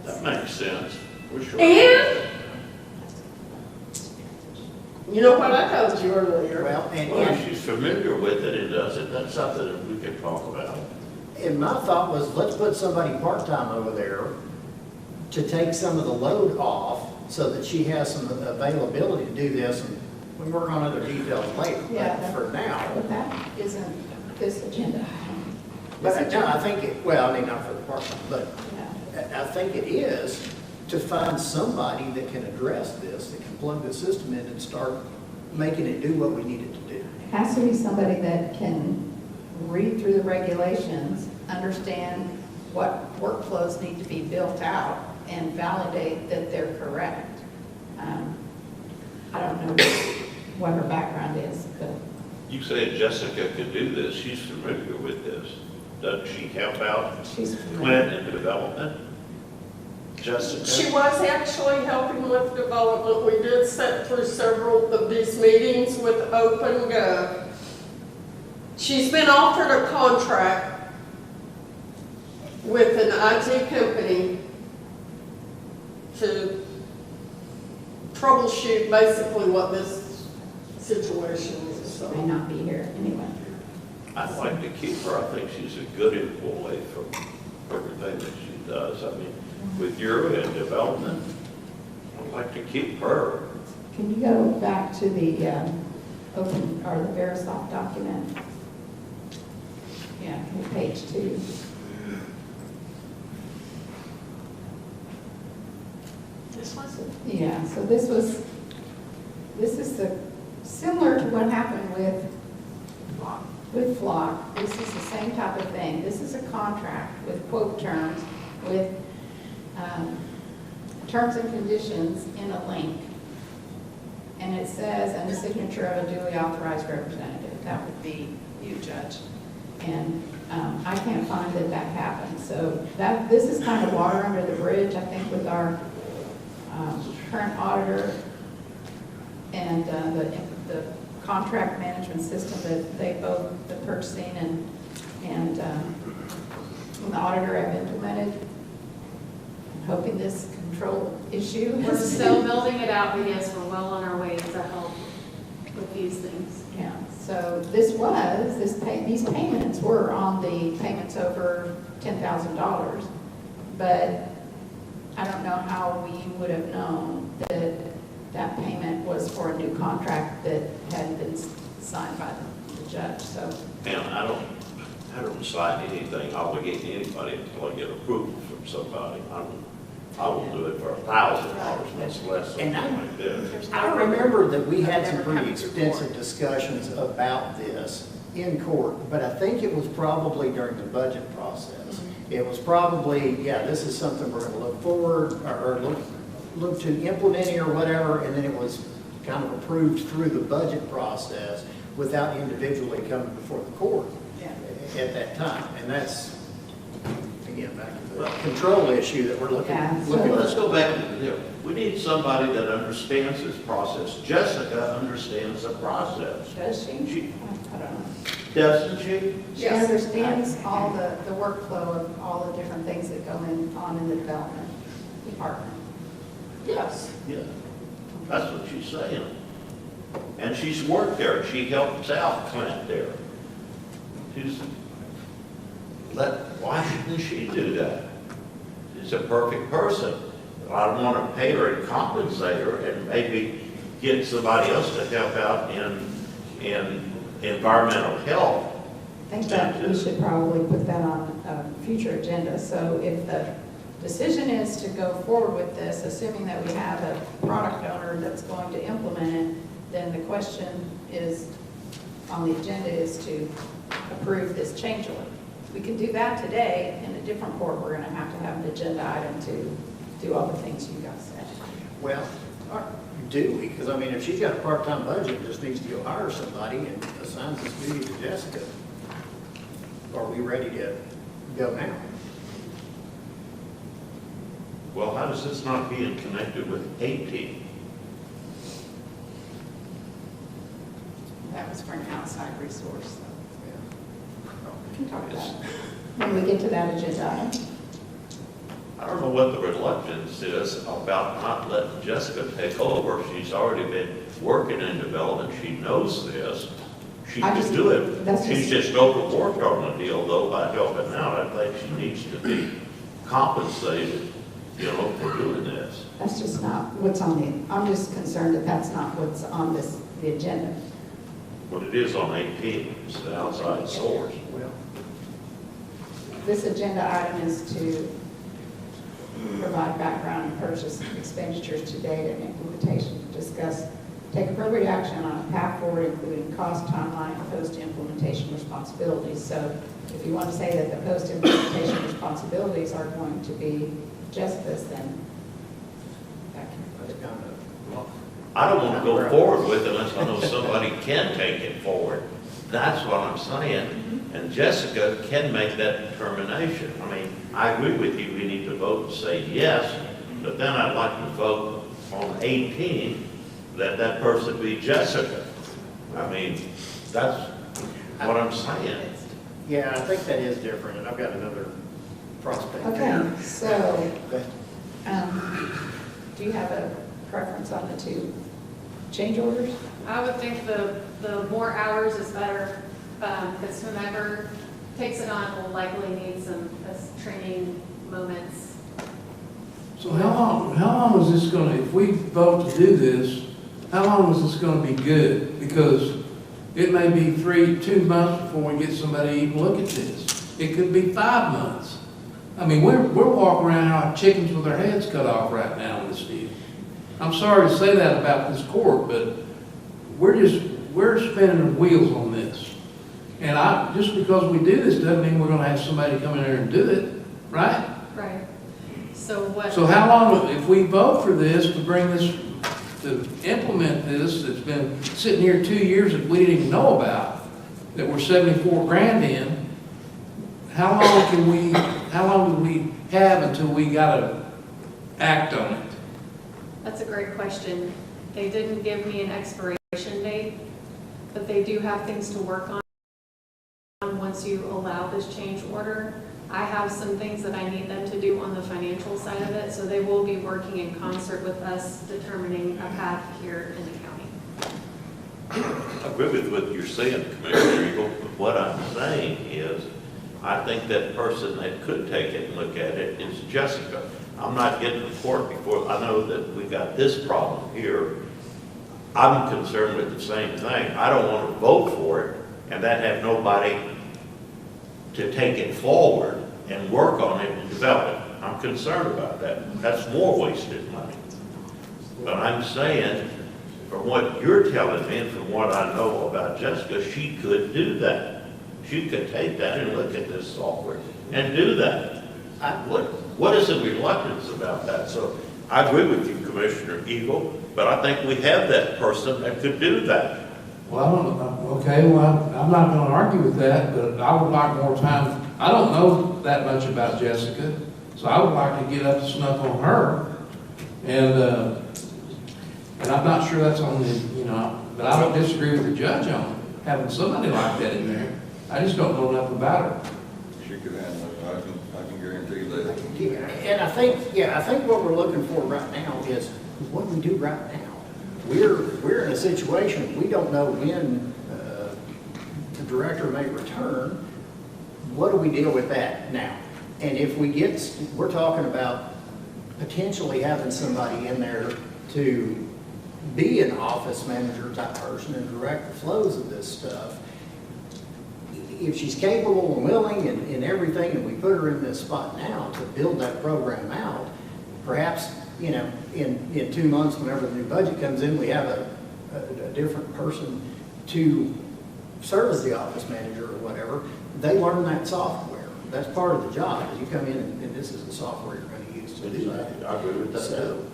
That makes sense, for sure. And you know what I told you earlier? Well, Well, if she's familiar with it and does it, that's something that we can talk about. and my thought was, let's put somebody part-time over there to take some of the load off so that she has some availability to do this, and we can work on other details later. Yeah, But for now, But that isn't this agenda. but no, I think it, well, I mean, not for the part-time, but I think it is to find somebody that can address this, that can plug the system in and start making it do what we need it to do. It has to be somebody that can read through the regulations, understand what workflows need to be built out, and validate that they're correct. I don't know what her background is, but You said Jessica could do this, she's familiar with this. Doesn't she help out she's familiar. Clint in development? Jessica? She was actually helping with development. We did sit through several of these meetings with OpenGov. She's been offered a contract with an IT company to troubleshoot basically what this situation is. She may not be here anyway. I'd like to keep her, I think she's a good employee for everything that she does. I mean, with your development, I'd like to keep her. Can you go back to the open, or the Verisoft document? Yeah, page 2. This one? Yeah, so this is similar to what happened with Flock. This is the same type of thing. This is a contract with quote terms, with terms and conditions in a link. And it says, and the signature of a duly authorized representative. That would be you, Judge. And I can't find that happened. So this is kind of water under the bridge, I think, with our current auditor and the contract management system that they both, the purchasing and the auditor have implemented. I'm hoping this control issue. We're still building it out, but yes, we're well on our way to help with these things. Yeah, so these payments were on the payments over $10,000, but I don't know how we would have known that payment was for a new contract that hadn't been signed by the judge, so. And I don't sign anything obligating anybody until I get approval from somebody. I will do it for $1,000, much less something like this. I remember that we had some pretty extensive discussions about this in court, but I think it was probably during the budget process. It was probably, yeah, this is something we're going to look forward, or look to implementing or whatever, and then it was kind of approved through the budget process without individually coming before the court at that time. And that's, again, back to the control issue that we're looking at. Let's go back to the deal. We need somebody that understands this process. Jessica understands the process. Does she? I don't know. Doesn't she? She understands all the workflow of all the different things that go on in the development department. Yes. Yeah, that's what she's saying. And she's worked there. She helps out Clint there. Why shouldn't she do that? She's a perfect person. I don't want to pay her and compensate her and maybe get somebody else to help out in environmental health think that we should probably put that on a future agenda. So if the decision is to go forward with this, assuming that we have a product owner that's going to implement it, then the question is, on the agenda, is to approve this change order. We can do that today. In a different board, we're going to have an agenda item to do all the things you guys said. Well, do we? Because I mean, if she's got a part-time budget and just needs to go hire somebody and assigns this duty to Jessica, are we ready to go now? Well, how does this not being connected with 18? That was for an outside resource, so we can talk about it when we get to that agenda item. I don't know what the reluctance is about not letting Jessica take over. She's already been working in development. She knows this. She can do it. She's just overworked on the deal, though, by helping out. I think she needs to be compensated, you know, for doing this. That's just not what's on the, I'm just concerned that that's not what's on the agenda. What it is on 18, it's the outside source. Well, this agenda item is to provide background and purchase expenditures to date and implementation, discuss, take appropriate action on a path forward, including cost, timeline, and post-implementation responsibilities. So if you want to say that the post-implementation responsibilities are going to be Jessica's, then that can put it down. I don't want to go forward with it unless I know somebody can take it forward. That's what I'm saying. And Jessica can make that determination. I mean, I agree with you, we need to vote and say yes, but then I'd like to vote on 18 that that person be Jessica. I mean, that's what I'm saying. Yeah, I think that is different, and I've got another prospect. Okay, so do you have a preference on the two change orders? I would think the more hours is better, because whomever takes it on will likely need some training moments. So how long is this gonna, if we vote to do this, how long is this gonna be good? Because it may be 2 months before we get somebody to even look at this. It could be 5 months. I mean, we're walking around like chickens with our heads cut off right now in this deal. I'm sorry to say that about this court, but we're spinning wheels on this. And just because we do this doesn't mean we're gonna have somebody come in there and do it, right? Right. So how long, if we vote for this, to bring this, to implement this, that's been sitting here 2 years that we didn't even know about, that we're 74 grand in, how long do we have until we gotta act on it? That's a great question. They didn't give me an expiration date, but they do have things to work on once you allow this change order. I have some things that I need them to do on the financial side of it, so they will be working in concert with us determining a path here in the county. I agree with what you're saying, Commissioner Eagle, but what I'm saying is, I think that person that could take it and look at it is Jessica. I'm not getting to court before, I know that we got this problem here. I'm concerned with the same thing. I don't want to vote for it and then have nobody to take it forward and work on it and develop it. I'm concerned about that. That's more wasted money. But I'm saying, from what you're telling me and from what I know about Jessica, she could do that. She could take that and look at this software and do that. What is the reluctance about that? So I agree with you, Commissioner Eagle, but I think we have that person that could do that. Well, I'm not going to argue with that, but I would like more time. I don't know that much about Jessica, so I would like to get up to snuff on her. And I'm not sure that's on the, but I don't disagree with the judge on having somebody like that in there. I just don't know enough about her. She could handle it, I can guarantee that. And I think what we're looking for right now is what do we do right now? We're in a situation, we don't know when the director may return. What do we deal with that now? And if we're talking about potentially having somebody in there to be an office manager type person and direct the flows of this stuff. if she's capable and willing and everything, and we put her in this spot now to build that program out, perhaps, you know, in 2 months, whenever the new budget comes in, we have a different person to serve as the office manager or whatever. They learn that software. That's part of the job. You come in and this is the software you're going to use to do that. I agree with that. So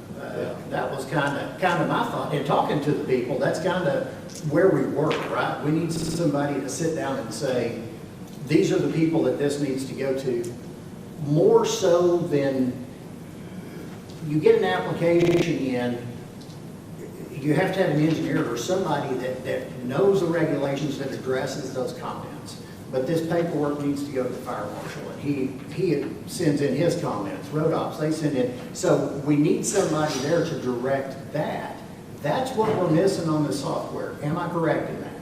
that was kind of my thought. And talking to the people, that's kind of where we work, right? We need somebody to sit down and say, these are the people that this needs to go to, more so than you get an application in, you have to have an engineer or somebody that knows the regulations that addresses those comments. But this paperwork needs to go to the fire marshal, and he sends in his comments. Road ops, they send in. So we need somebody there to direct that. That's what we're missing on this software. Am I correct in that?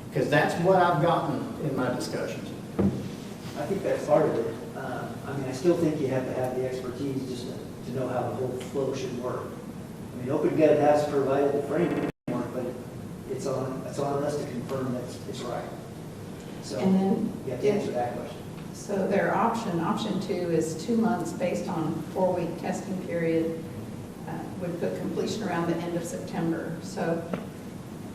Because that's what I've gotten in my discussions. I think that's part of it. I mean, I still think you have to have the expertise just to know how the whole flow should work. I mean, OpenGov has provided the framework, but it's on us to confirm that it's right. So And then you have to answer that question. So their option 2 is 2 months based on 4-week testing period, would put completion around the end of September. So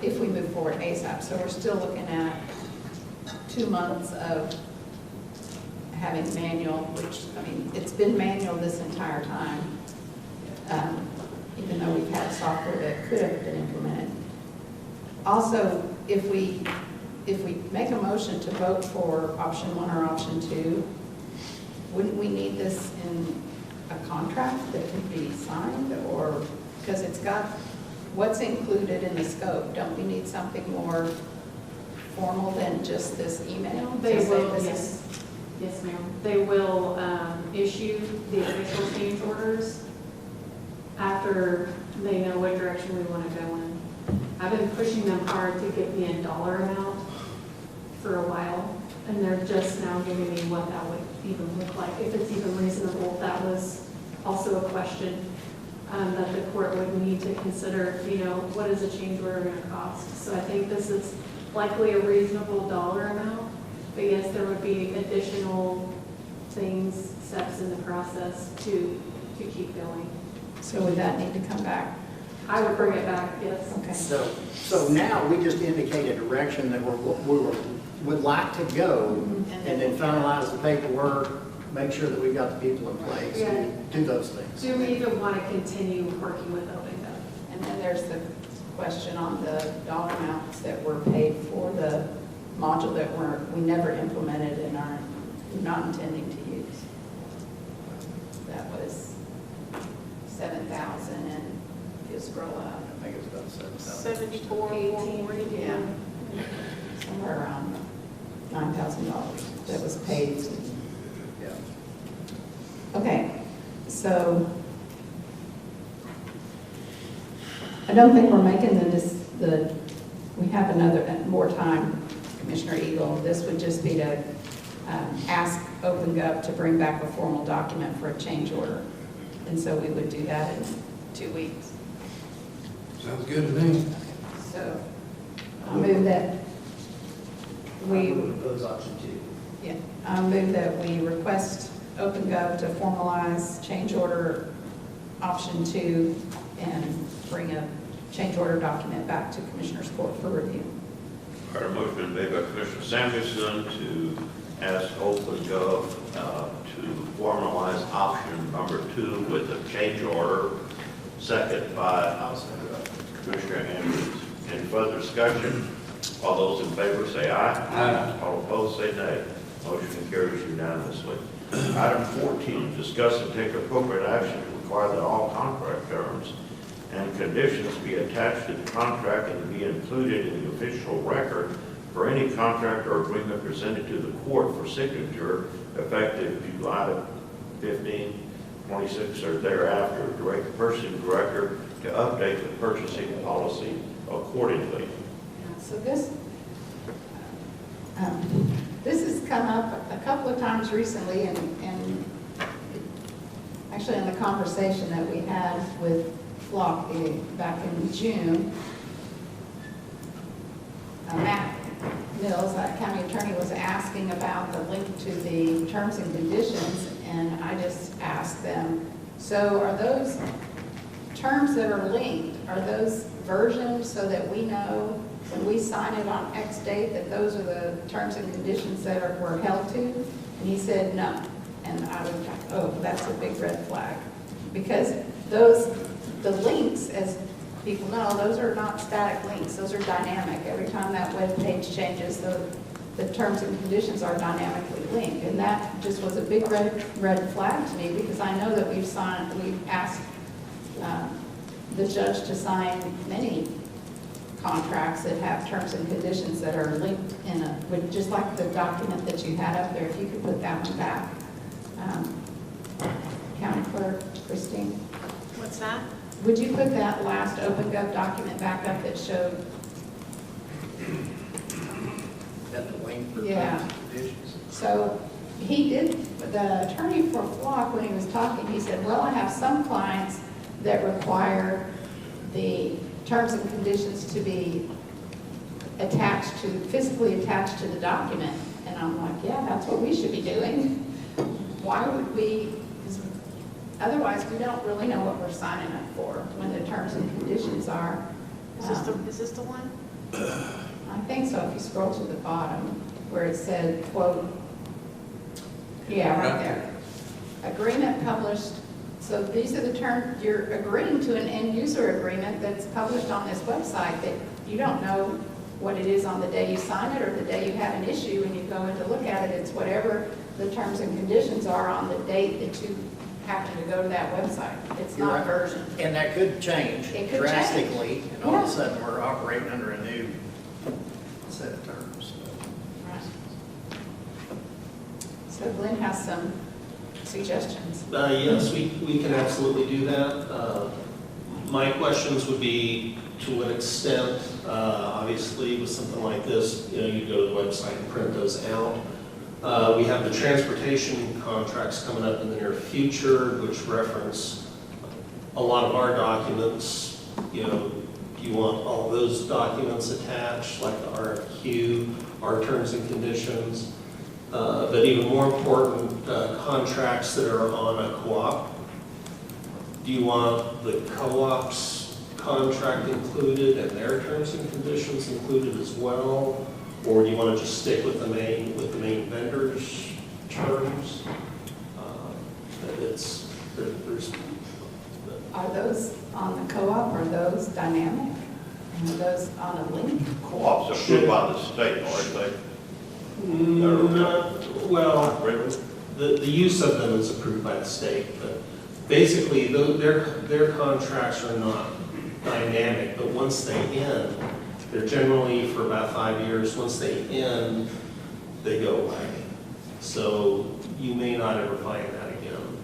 if we move forward ASAP, so we're still looking at 2 months of having manual, which, I mean, it's been manual this entire time, even though we've had software that could have been implemented. Also, if we make a motion to vote for option 1 or option 2, wouldn't we need this in a contract that could be signed, or, because it's got what's included in the scope, don't we need something more formal than just this email? They to say will, this yes. is- Yes, ma'am. They will issue the official change orders after they know what direction we want to go in. I've been pushing them hard to get me a dollar amount for a while, and they're just now giving me what that would even look like, if it's even reasonable. That was also a question that the court would need to consider, you know, what is a change order going to cost? So I think this is likely a reasonable dollar amount, but yes, there would be additional things, steps in the process to keep going. So would that need to come back? I would bring it back, yes. Okay. So now we just indicate a direction that we would like to go, and then finalize the paperwork, make sure that we've got the people in place, Yeah. do those things. Do we even want to continue working with OpenGov? And then there's the question on the dollar amounts that were paid for the module that we never implemented and are not intending to use. That was 7,000, and if you scroll up. I think it's about 7,000. 74, 440. Yeah, somewhere around $9,000 that was paid. Yeah. Okay, so I don't think we're making we have more time, Commissioner Eagle. This would just be to ask OpenGov to bring back a formal document for a change order. And so we would do that in 2 weeks. Sounds good to me. So I'll move that we, Propose option 2. yeah, I'll move that we request OpenGov to formalize change order option 2 and bring a change order document back to Commissioner's Court for review. Our motion made by Commissioner Samuelson to ask OpenGov to formalize option number 2 with a change order, second by Commissioner Andrews. Any further discussion? All those in favor say aye. Aye. All opposed say nay. Motion carries unanimously. Item 14, discuss and take appropriate action to require that all contract terms and conditions be attached to the contract and be included in the official record for any contract or agreement presented to the court for signature effective July 15, 26, or thereafter. Direct the purchasing director to update the purchasing policy accordingly. So this has come up a couple of times recently, and actually in the conversation that we had with Flock back in June. Matt Mills, county attorney, was asking about the link to the terms and conditions, and I just asked them, so are those terms that are linked, are those versioned so that we know when we sign it on X date that those are the terms and conditions that we're held to? And he said no. And I was like, oh, that's a big red flag. Because the links, as people know, those are not static links, those are dynamic. Every time that web page changes, the terms and conditions are dynamically linked. And that just was a big red flag to me, because I know that we've asked the judge to sign many contracts that have terms and conditions that are linked with just like the document that you had up there, if you could put that one back. County Clerk, Christine. What's that? Would you put that last OpenGov document back up that showed? That the link for Yeah. conditions. So he did, the attorney for Flock, when he was talking, he said, well, I have some clients that require the terms and conditions to be physically attached to the document. And I'm like, yeah, that's what we should be doing. Why would we? Because otherwise, we don't really know what we're signing up for when the terms and conditions are. Is this the one? I think so. If you scroll to the bottom where it said, quote, yeah, right there. Agreement published. So these are the terms, you're agreeing to an end user agreement that's published on this website that you don't know what it is on the day you sign it or the day you have an issue and you go in to look at it. It's whatever the terms and conditions are on the date that you happen to go to that website. It's You're not right. version. And that could change It could drastically, change. and all of a Yeah. sudden we're operating under a new set of terms. Right. So Glenn has some suggestions. Yes, we can absolutely do that. My questions would be, to what extent, obviously with something like this, you go to the website and print those out. We have the transportation contracts coming up in the near future, which reference a lot of our documents. Do you want all those documents attached, like the RFQ, our terms and conditions? But even more important, contracts that are on a co-op. Do you want the co-op's contract included and their terms and conditions included as well? Or do you want to just stick with the main vendor's terms? Are those on the co-op, are those dynamic? And are those on a link? Co-ops are approved by the state, aren't they? Well, the use of them is approved by the state, but basically their contracts are not dynamic, but once they end, they're generally for about 5 years. Once they end, they go away. So you may not ever find that again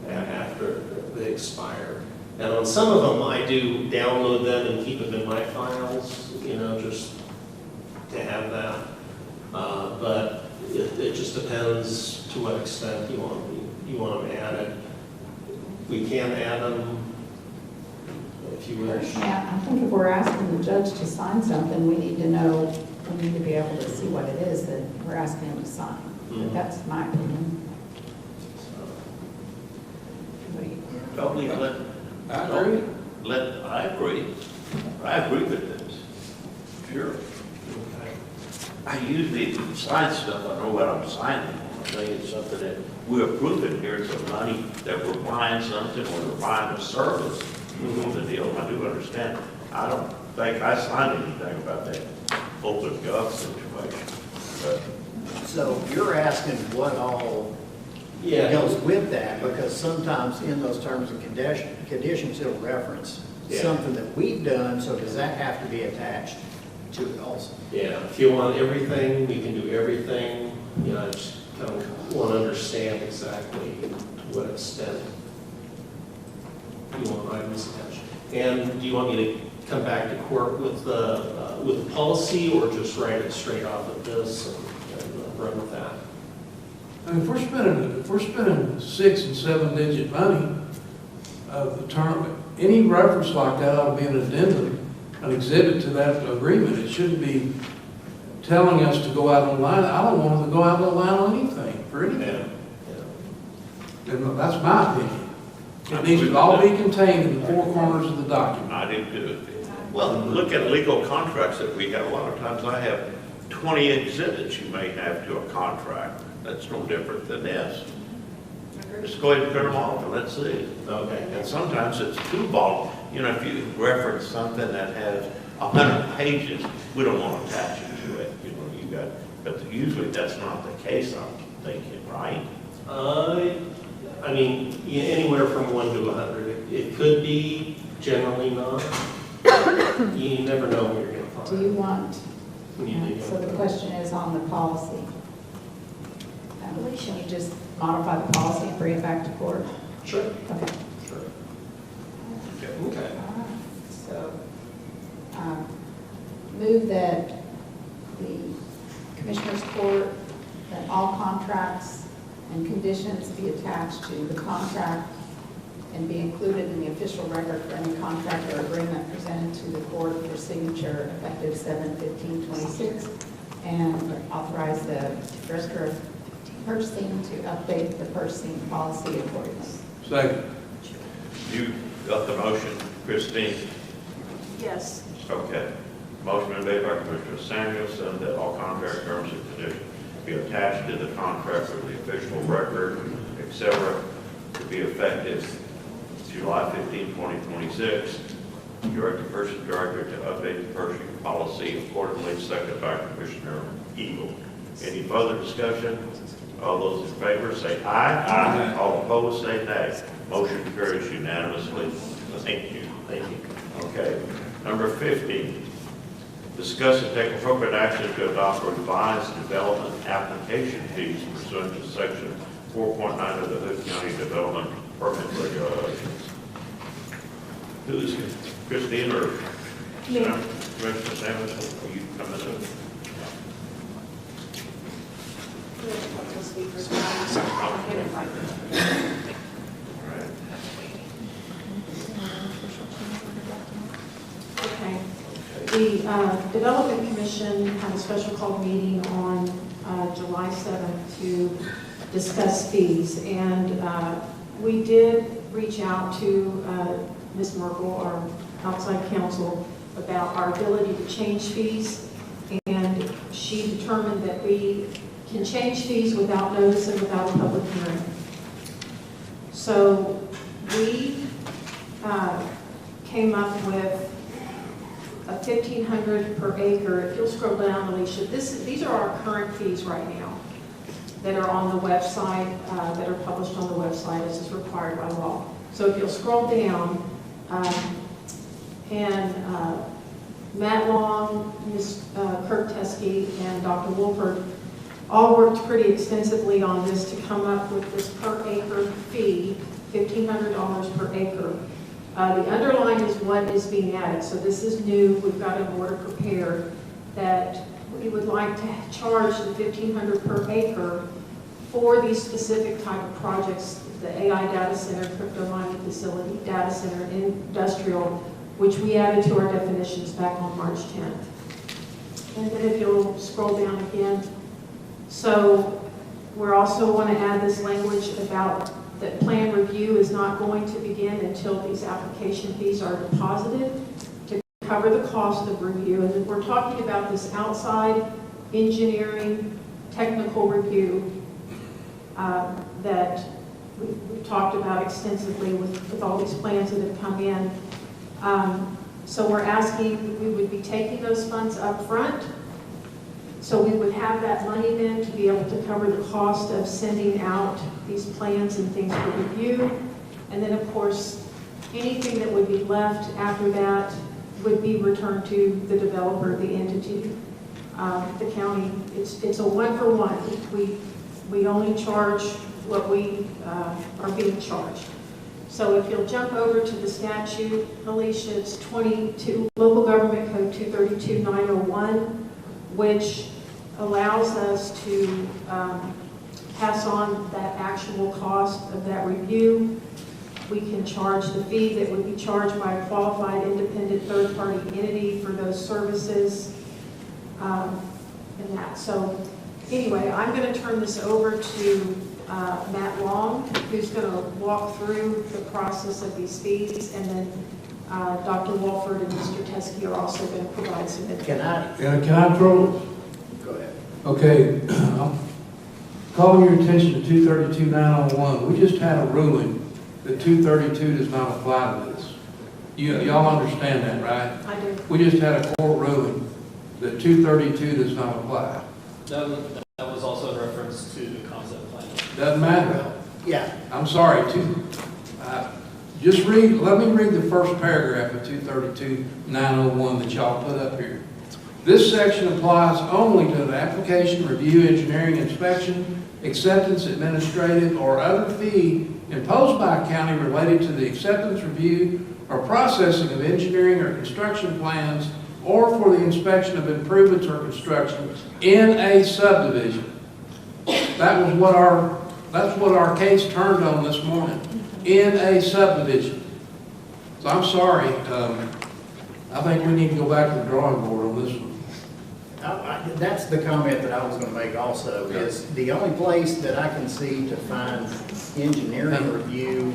after they expire. And on some of them, I do download them and keep them in my files, just to have that. But it just depends to what extent you want them added. We can add them if you wish. Yeah, I think if we're asking the judge to sign something, we need to be able to see what it is that we're asking him to sign. Mhm. That's my opinion. Totally, I agree. I agree with this. Sure. I usually sign stuff, I know what I'm signing. I think it's something that we're approving here, it's money that we're buying something or we're buying a service. On the deal, I do understand. I don't think I signed anything about that open gov situation. But So you're asking what all goes with that, because sometimes in those terms and conditions, it'll reference something that we've done, so does that have to be attached to it also? Yeah, if you want everything, we can do everything. I just kind of want to understand exactly to what extent you want items attached. And do you want me to come back to court with the policy, or just write it straight off of this and run with that? I mean, if we're spending 6 and 7 digit money of the term, any reference like that ought to be an addendum, an exhibit to that agreement. It shouldn't be telling us to go out online. I don't want them to go out online on anything, for anything. And that's my opinion. It needs to all be contained in the four corners of the document. I do too. Well, look at legal contracts that we have. A lot of times I have 20 exhibits you may have to a contract. That's no different than this. Just go ahead and print them off and let's see. Okay. And sometimes it's too bold. You know, if you reference something that has 100 pages, we don't want to attach it to it. You know, you got, but usually that's not the case, I'm thinking, right? I mean, anywhere from 1 to 100. It could be, generally not. You never know what you're going to find. Do you want, You so the question is on the policy. Can you just modify the policy and bring it back to court? Sure. Okay. Sure. Okay. Okay. All right. So, move that the Commissioners Court, that all contracts and conditions be attached to the contract and be included in the official record for any contract or agreement presented to the court for signature effective 7/15/26, and authorize the Director of Purchasing to update the purchasing policy accordingly. Second. You got the motion, Christine? Yes. Okay. Motion made by Commissioner Samuelson that all contract terms and conditions be attached to the contract with the official record, etc., to be effective July 15, 2026. Direct the purchasing director to update the purchasing policy accordingly, seconded by Commissioner Eagle. Any further discussion? All those in favor say aye. Aye. All opposed say nay. Motion carries unanimously. Thank you. Thank you. Okay. Number 15, discuss and take appropriate action to adopt revised development application fees pursuant to section 4.9 of the Hood County Development Permit Regulations. Who is Christine or Me. Commissioner Samuelson? Will you come in? Okay. The Development Commission had a special called meeting on July 7th to discuss fees. And we did reach out to Ms. Merkel, our outside counsel, about our ability to change fees. And she determined that we can change fees without notice and without a public hearing. So we came up with a $1,500 per acre. If you'll scroll down, Alicia, these are our current fees right now that are on the website, that are published on the website as is required by law. So if you'll scroll down, Matt Long, Ms. Kirk Teskey, and Dr. Wolford all worked pretty extensively on this to come up with this per acre fee, $1,500 per acre. The underline is what is being added. So this is new. We've got an order prepared that we would like to charge the $1,500 per acre for these specific type of projects, the AI data center, crypto mining facility, data center, industrial, which we added to our definitions back on March 10th. And then if you'll scroll down again. So we also want to add this language about that plan review is not going to begin until these application fees are deposited to cover the cost of review. And we're talking about this outside engineering technical review that we've talked about extensively with all these plans that have come in. So we're asking, we would be taking those funds up front. So we would have that money then to be able to cover the cost of sending out these plans and things for review. And then, of course, anything that would be left after that would be returned to the developer, the entity, the county. It's a one-for-one. We only charge what we are being charged. So if you'll jump over to the statute, Alicia, it's 22, Local Government Code 232-901, which allows us to pass on that actual cost of that review. We can charge the fee that would be charged by a qualified independent third-party entity for those services. in that. So anyway, I'm going to turn this over to Matt Long, who's going to walk through the process of these fees, and then Dr. Walford and Mr. Teskey are also going to provide some input. Can I? Can I throw? Go ahead. Okay, I'm calling your attention to 232-901. We just had a ruling that 232 does not apply to this. Y'all understand that, right? I do. We just had a court ruling that 232 does not apply. That was also a reference to the concept plan. Doesn't matter. Yeah. I'm sorry, just read, let me read the first paragraph of 232-901 that y'all put up here. This section applies only to the application, review, engineering, inspection, acceptance, administrative, or other fee imposed by a county related to the acceptance, review, or processing of engineering or construction plans, or for the inspection of improvements or construction in a subdivision. That's what our case turned on this morning, in a subdivision. So I'm sorry, I think we need to go back to the drawing board on this one. That's the comment that I was going to make also, is the only place that I can see to find engineering review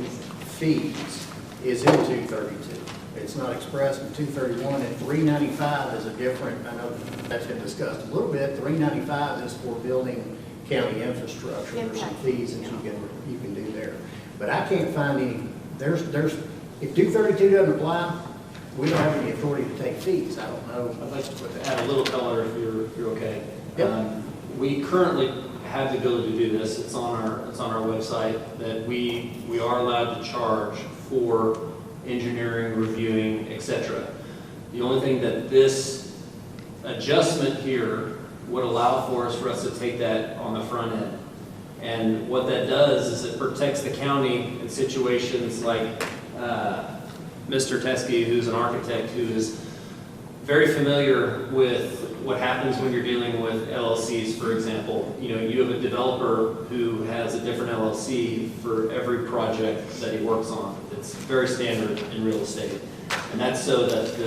fees is in 232. It's not expressed in 231, and 395 is a different, I know that's been discussed a little bit, 395 is for building county infrastructure. There's some fees that you can do there. But I can't find any, if 232 doesn't apply, we don't have any authority to take fees. I don't know. I'd like to add a little color if you're okay. Yep. We currently have the ability to do this. It's on our website that we are allowed to charge for engineering, reviewing, etc. The only thing that this adjustment here would allow for is for us to take that on the front end. And what that does is it protects the county in situations like Mr. Teskey, who's an architect who is very familiar with what happens when you're dealing with LLCs, for example. You know, you have a developer who has a different LLC for every project that he works on. It's very standard in real estate. And that's so that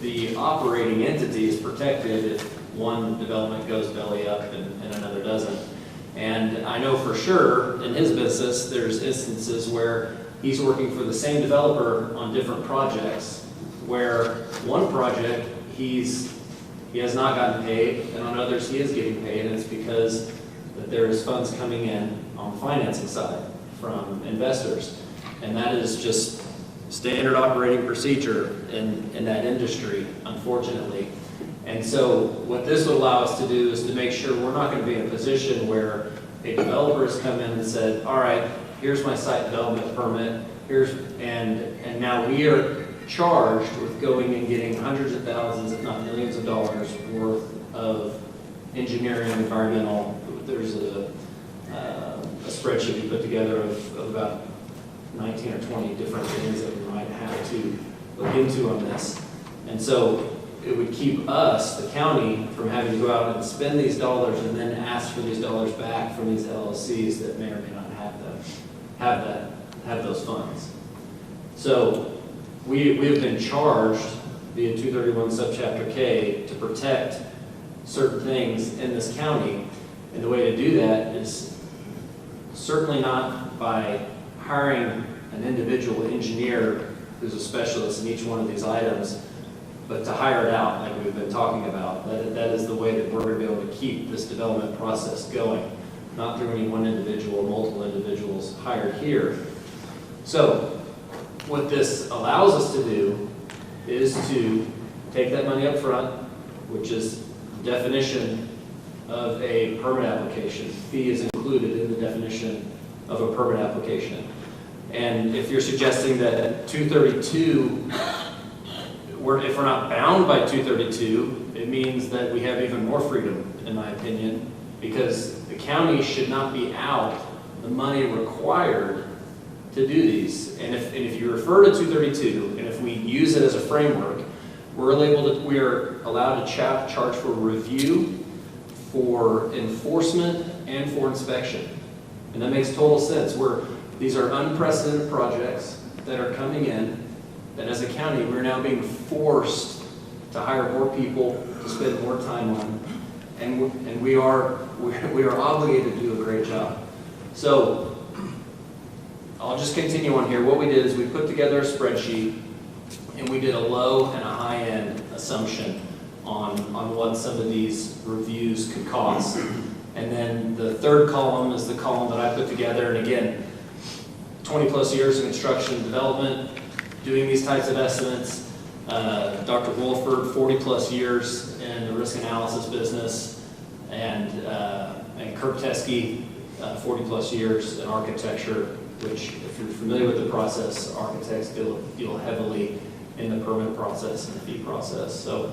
the operating entity is protected if one development goes belly up and another doesn't. And I know for sure in his business, there's instances where he's working for the same developer on different projects, where one project he has not gotten paid, and on others he is getting paid, and it's because that there is funds coming in on the financing side from investors. And that is just standard operating procedure in that industry, unfortunately. And so what this would allow us to do is to make sure we're not going to be in a position where a developer has come in and said, all right, here's my site development permit, and now we are charged with going and getting hundreds of thousands, if not millions of dollars worth of engineering, environmental. There's a spreadsheet we put together of about 19 or 20 different things that we might have to look into on this. And so it would keep us, the county, from having to go out and spend these dollars and then ask for these dollars back from these LLCs that may or may not have those funds. So we have been charged via 231 subchapter K to protect certain things in this county, and the way to do that is certainly not by hiring an individual engineer who's a specialist in each one of these items, but to hire it out like we've been talking about. That is the way that we're going to be able to keep this development process going, not through any one individual or multiple individuals hired here. So what this allows us to do is to take that money up front, which is the definition of a permit application. Fee is included in the definition of a permit application. And if you're suggesting that 232, if we're not bound by 232, it means that we have even more freedom, in my opinion, because the county should not be out the money required to do these. And if you refer to 232, and if we use it as a framework, we are allowed to charge for review, for enforcement, and for inspection. And that makes total sense. These are unprecedented projects that are coming in, that as a county, we're now being forced to hire more people, to spend more time on. and we are obligated to do a great job. So I'll just continue on here. What we did is we put together a spreadsheet, and we did a low and a high end assumption on what some of these reviews could cost. And then the third column is the column that I put together, and again, 20 plus years of construction and development, doing these types of estimates. Dr. Wolford, 40 plus years in the risk analysis business, and Kirk Teskey, 40 plus years in architecture, which if you're familiar with the process, architects deal heavily in the permit process and the fee process. So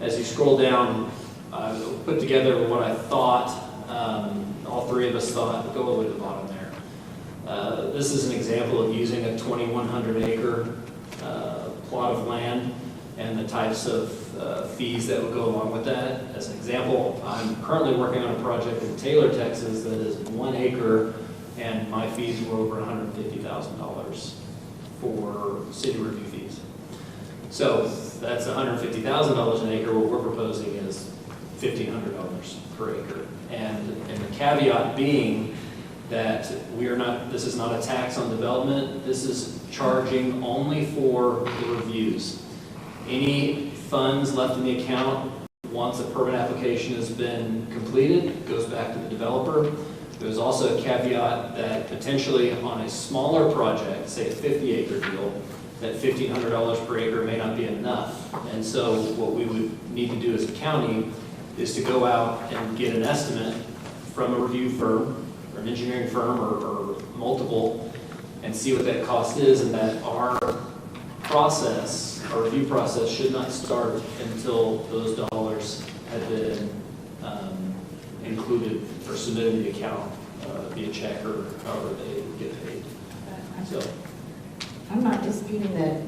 as you scroll down, I put together what I thought, all three of us thought, go over to the bottom there. This is an example of using a 2,100 acre plot of land and the types of fees that would go along with that. As an example, I'm currently working on a project in Taylor, Texas that is 1 acre, and my fees were over $150,000 for city review fees. So that's $150,000 an acre. What we're proposing is $1,500 per acre. And the caveat being that this is not a tax on development. This is charging only for the reviews. Any funds left in the account once a permit application has been completed goes back to the developer. There's also a caveat that potentially on a smaller project, say a 50 acre deal, that $1,500 per acre may not be enough. And so what we would need to do as a county is to go out and get an estimate from a review firm or an engineering firm or multiple and see what that cost is, and that our review process should not start until those dollars have been included or submitted to the account via check or however they get paid. So I'm not disputing that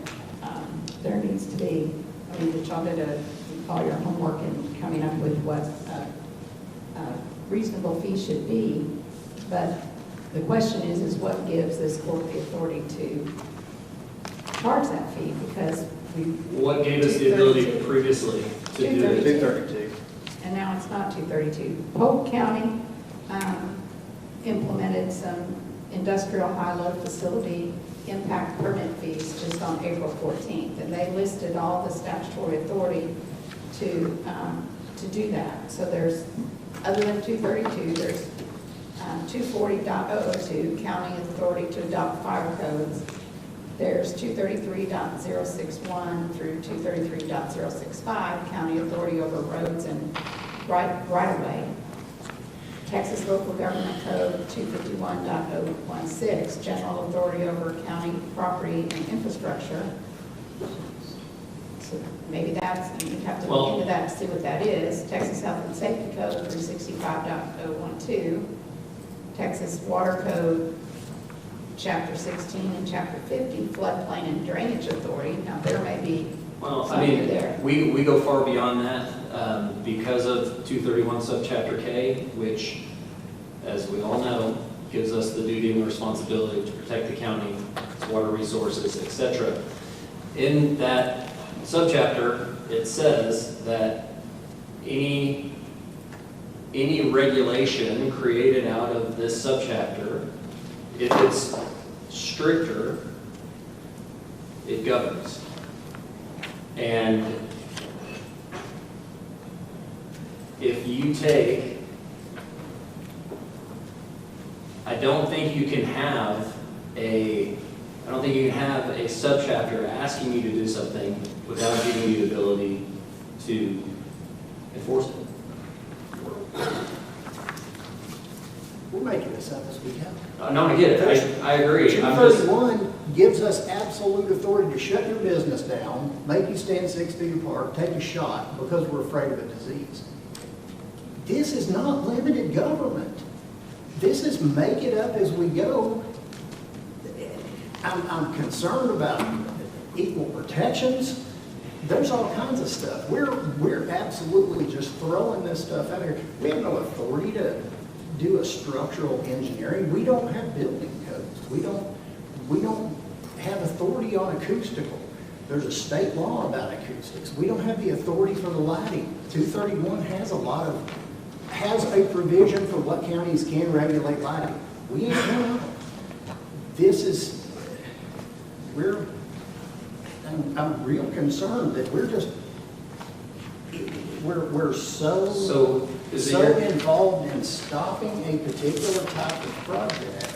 there needs to be, that y'all did all your homework in coming up with what a reasonable fee should be, but the question is what gives this court the authority to charge that fee? Because what gave us the ability previously to do it? 232. And now it's not 232. Polk County implemented some industrial high-load facility impact permit fees just on April 14th, and they listed all the statutory authority to do that. So there's, other than 232, there's 240.002, county authority to adopt fire codes. There's 233.061 through 233.065, county authority over roads and right-of-way. Texas Local Government Code 251.016, general authority over county property and infrastructure. So maybe that's, and you'd have to look into that to see what that is. Texas Health and Safety Code 365.012, Texas Water Code Chapter 16 and Chapter 50, floodplain and drainage authority. Now there may be something there. We go far beyond that because of 231 subchapter K, which, as we all know, gives us the duty and the responsibility to protect the county, its water resources, etc. In that subchapter, it says that any regulation created out of this subchapter, if it's stricter, it governs. And if you take, I don't think you can have a subchapter asking you to do something without giving you the ability to enforce it. We're making this up as we go. No, I get it. I agree. 231 gives us absolute authority to shut your business down, make you stand 6 feet apart, take a shot because we're afraid of a disease. This is not limited government. This is make it up as we go. I'm concerned about equal protections. There's all kinds of stuff. We're absolutely just throwing this stuff out here. We have no authority to do a structural engineering. We don't have building codes. We don't have authority on acoustical. There's a state law about acoustics. We don't have the authority for the lighting. 231 has a lot of has a provision for what counties can regulate lighting. We ain't one of them. This is, I'm real concerned that we're so involved in stopping a particular type of project.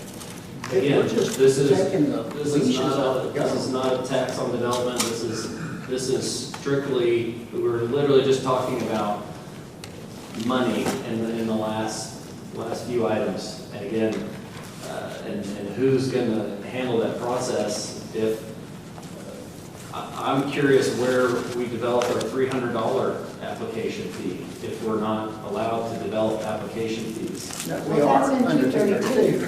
that Again, we're just this is taking the leashes off the this is government. not a tax on development. This is strictly, we're literally just talking about money in the last few items. And again, and who's going to handle that process if, I'm curious where we develop our $300 application fee if we're not allowed to develop application fees. No, Well, that's in 232.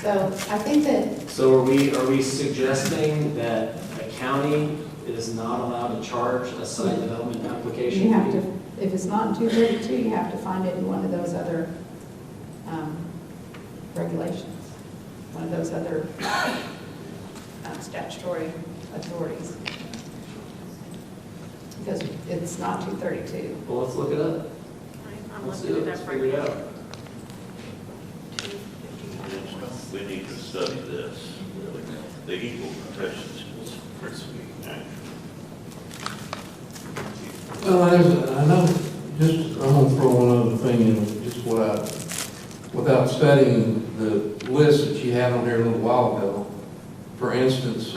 So I think that, So are we suggesting that a county is not allowed to charge a site development application? you have to, if it's not in 232, you have to find it in one of those other regulations, one of those other statutory authorities. Because it's not 232. Well, let's look it up. I'm Let's looking do at it. Let's that figure it right out. We need to study this, the equal protection principle. Well, I know, just, I'm gonna throw one other thing in, just without studying the list that you had on there a little while ago. For instance,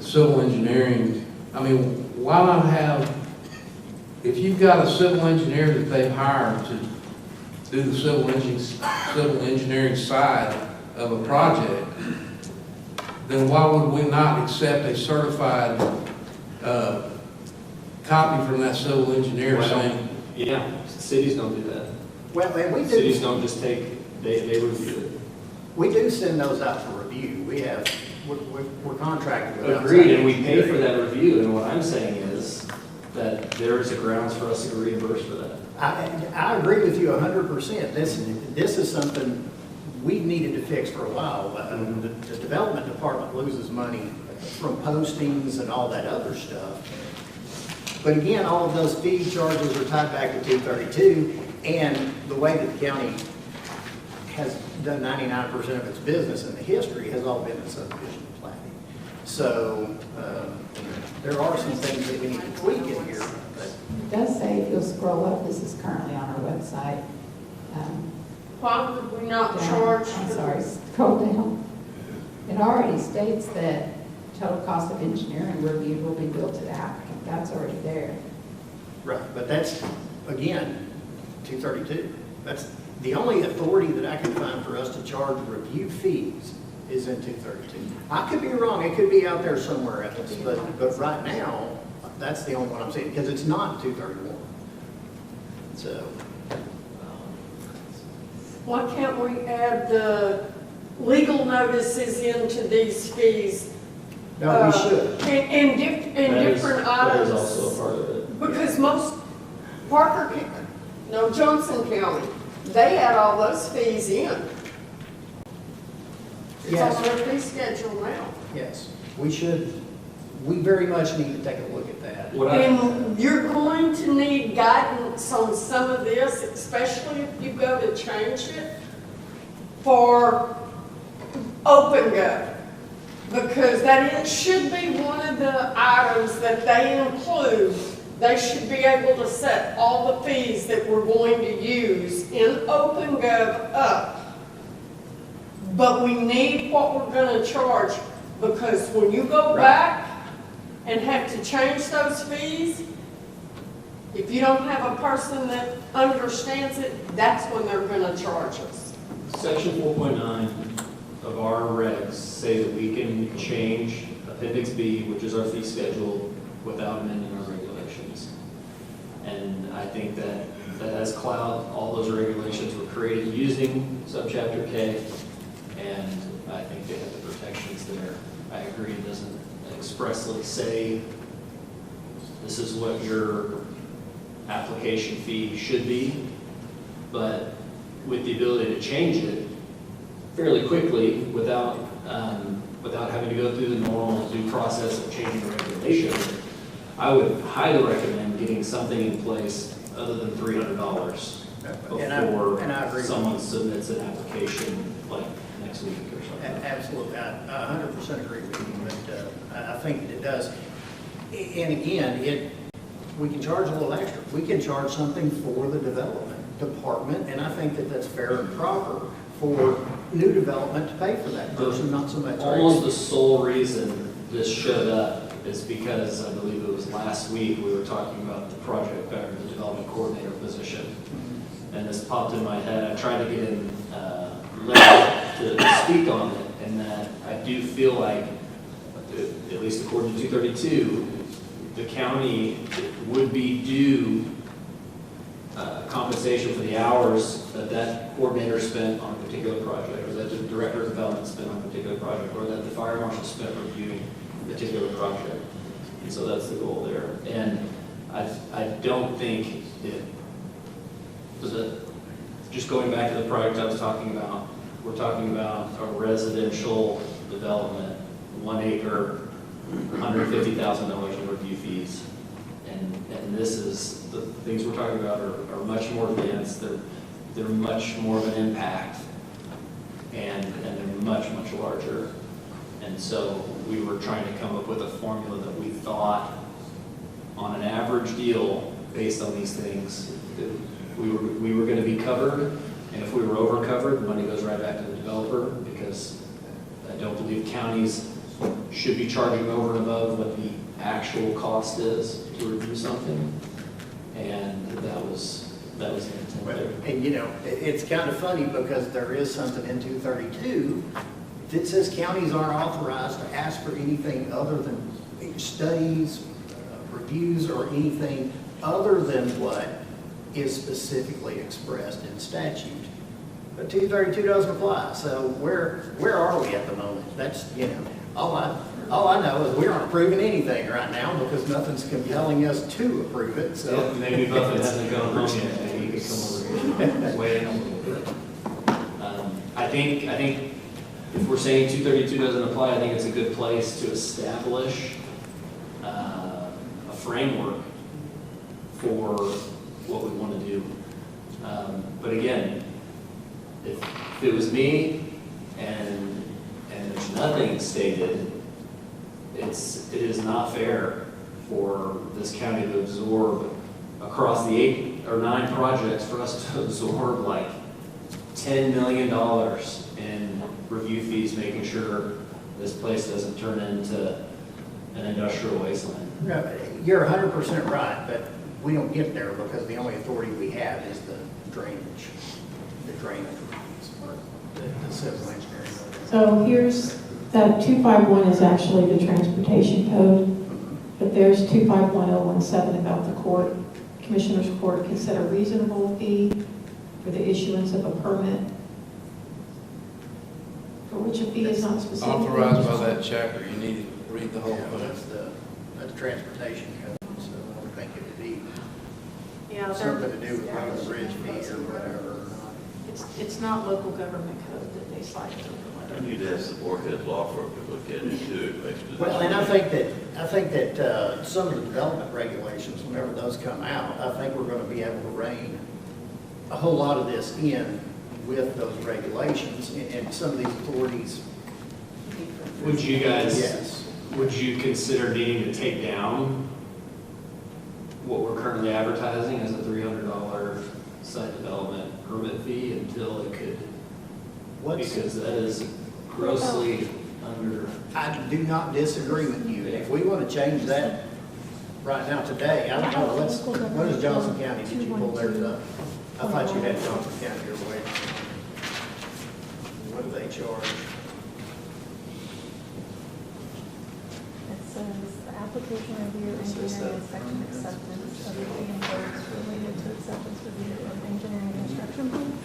civil engineering, I mean, why not have, if you've got a civil engineer that they've hired to do the civil engineering side of a project, then why would we not accept a certified copy from that civil engineer saying? Yeah, cities don't do that. Well, and we do. Cities don't just take, they review it. We do send those out for review. We're contracted with. Agreed, and we pay for that review, and what I'm saying is that there is a grounds for us to reimburse for that. I agree with you 100%. This is something we've needed to fix for a while. The development department loses money from postings and all that other stuff. But again, all of those fee charges are tied back to 232, and the way that the county has done 99% of its business in the history has all been in subdivision planning. So there are some things that we need to tweak in here. It does say, if you'll scroll up, this is currently on our website. Why would we not Down. charge? I'm sorry, scroll down. It already states that total cost of engineering review will be billed to the applicant. That's already there. Right, but that's, again, 232. That's the only authority that I can find for us to charge review fees is in 232. I could be wrong, it could be out there somewhere else, but right now, that's the only one I'm seeing, because it's not 231. So. Why can't we add the legal notices into these fees? No, we should. In different items. That is also a part of it. Because most, Johnson County, they add all those fees in. It's Yes. on their fee schedule now. Yes, we should, we very much need to take a look at that. And you're going to need guidance on some of this, especially if you go to change it for OpenGov. Because it should be one of the items that they include. They should be able to set all the fees that we're going to use in OpenGov up. But we need what we're going to charge, because when you go back and have to change those fees, if you don't have a person that understands it, that's when they're going to charge us. Section 4.9 of our regs say that we can change Appendix B, which is our fee schedule, without amending our regulations. And I think that has clout. All those regulations were created using subchapter K, and I think they have the protections there. I agree, it doesn't expressly say this is what your application fee should be, but with the ability to change it fairly quickly without having to go through the normal due process of changing the regulation, I would highly recommend getting something in place other than $300 And I agree. before someone submits an application like next week or something. Absolutely, I 100% agree with you, but I think that it does. And again, we can charge a little extra. We can charge something for the development department, and I think that that's fair and proper for new development to pay for that person, not so much. Almost the sole reason this showed up is because I believe it was last week, we were talking about the project or the development coordinator position. And this popped in my head. I tried to get in to speak on it, and that I do feel like, at least according to 232, the county would be due compensation for the hours that coordinator spent on a particular project, or that the director of development spent on a particular project, or that the fire marshal spent reviewing a particular project. And so that's the goal there. And I don't think just going back to the project I was talking about, we're talking about a residential development, 1 acre, $150,000 in review fees. And this is, the things we're talking about are much more advanced, they're much more of an impact, and they're much, much larger. And so we were trying to come up with a formula that we thought, on an average deal, based on these things, that we were going to be covered, and if we were over covered, the money goes right back to the developer, because I don't believe counties should be charging over and above what the actual cost is to review something, and that was the intent there. And you know, it's kind of funny because there is something in 232 that says counties aren't authorized to ask for anything other than studies, reviews, or anything other than what is specifically expressed in statute. But 232 doesn't apply. So where are we at the moment? That's, you know, all I know is we aren't approving anything right now because nothing's compelling us to approve it. So yeah, maybe Buffett hasn't gone home yet. Maybe he could come over here and weigh in a little bit. I think if we're saying 232 doesn't apply, I think it's a good place to establish a framework for what we want to do. But again, if it was me and there's nothing stated, it is not fair for this county to absorb across the 8 or 9 projects for us to absorb like $10 million in review fees, making sure this place doesn't turn into an industrial wasteland. no, you're 100% right, but we don't get there because the only authority we have is the drainage part, the civil engineering. So here's, that 251 is actually the transportation code, but there's 251017 about the court, Commissioner's Court consider reasonable fee for the issuance of a permit for which a fee is not specific. Authorized by that chapter, you need to read the whole thing. That's transportation code, so I would think it would be Yeah, something to do with running the bridge fee or whatever. It's not local government code that they cite. I need to ask the Boardhead Law Firm to look at it too. Well, and I think that some of the development regulations, whenever those come out, I think we're going to be able to rein a whole lot of this in with those regulations and some of these authorities. Would you guys, Yes. would you consider needing to take down what we're currently advertising as a $300 site development permit fee until it could, because that is grossly under. I do not disagree with you. If we want to change that right now today, I don't know, what is Johnson County? Did you pull theirs up? I thought you had Johnson County your way. What do they charge? It says the application review, engineering inspection acceptance of the fee and codes related to acceptance review of engineering and construction plans.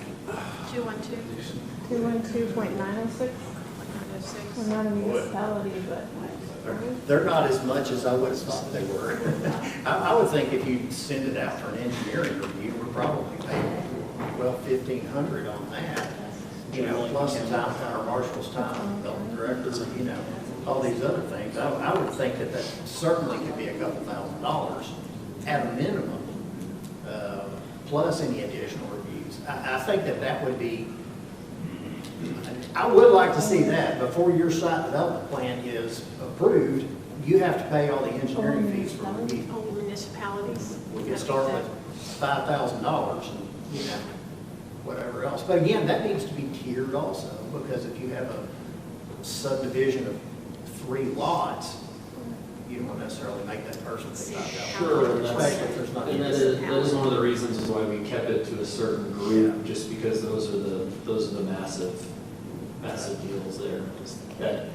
212.906. We're not a municipality, but. They're not as much as I would have thought they were. I would think if you send it out for an engineering review, we're probably paying, well, $1,500 on that. You know, plus the time, our marshal's time, building directors, and, you know, all these other things. I would think that certainly could be a couple $1,000s at a minimum, plus any additional review fees. I think that would be, I would like to see that before your site development plan is approved, you have to pay all the engineering fees for the review. All municipalities. We can start with $5,000 and, you know, whatever else. But again, that needs to be tiered also, because if you have a subdivision of 3 lots, you don't necessarily make that person pay $5,000. Sure, Especially if there's not. and that is one of the reasons why we kept it to a certain group, just because those are the massive deals there. That,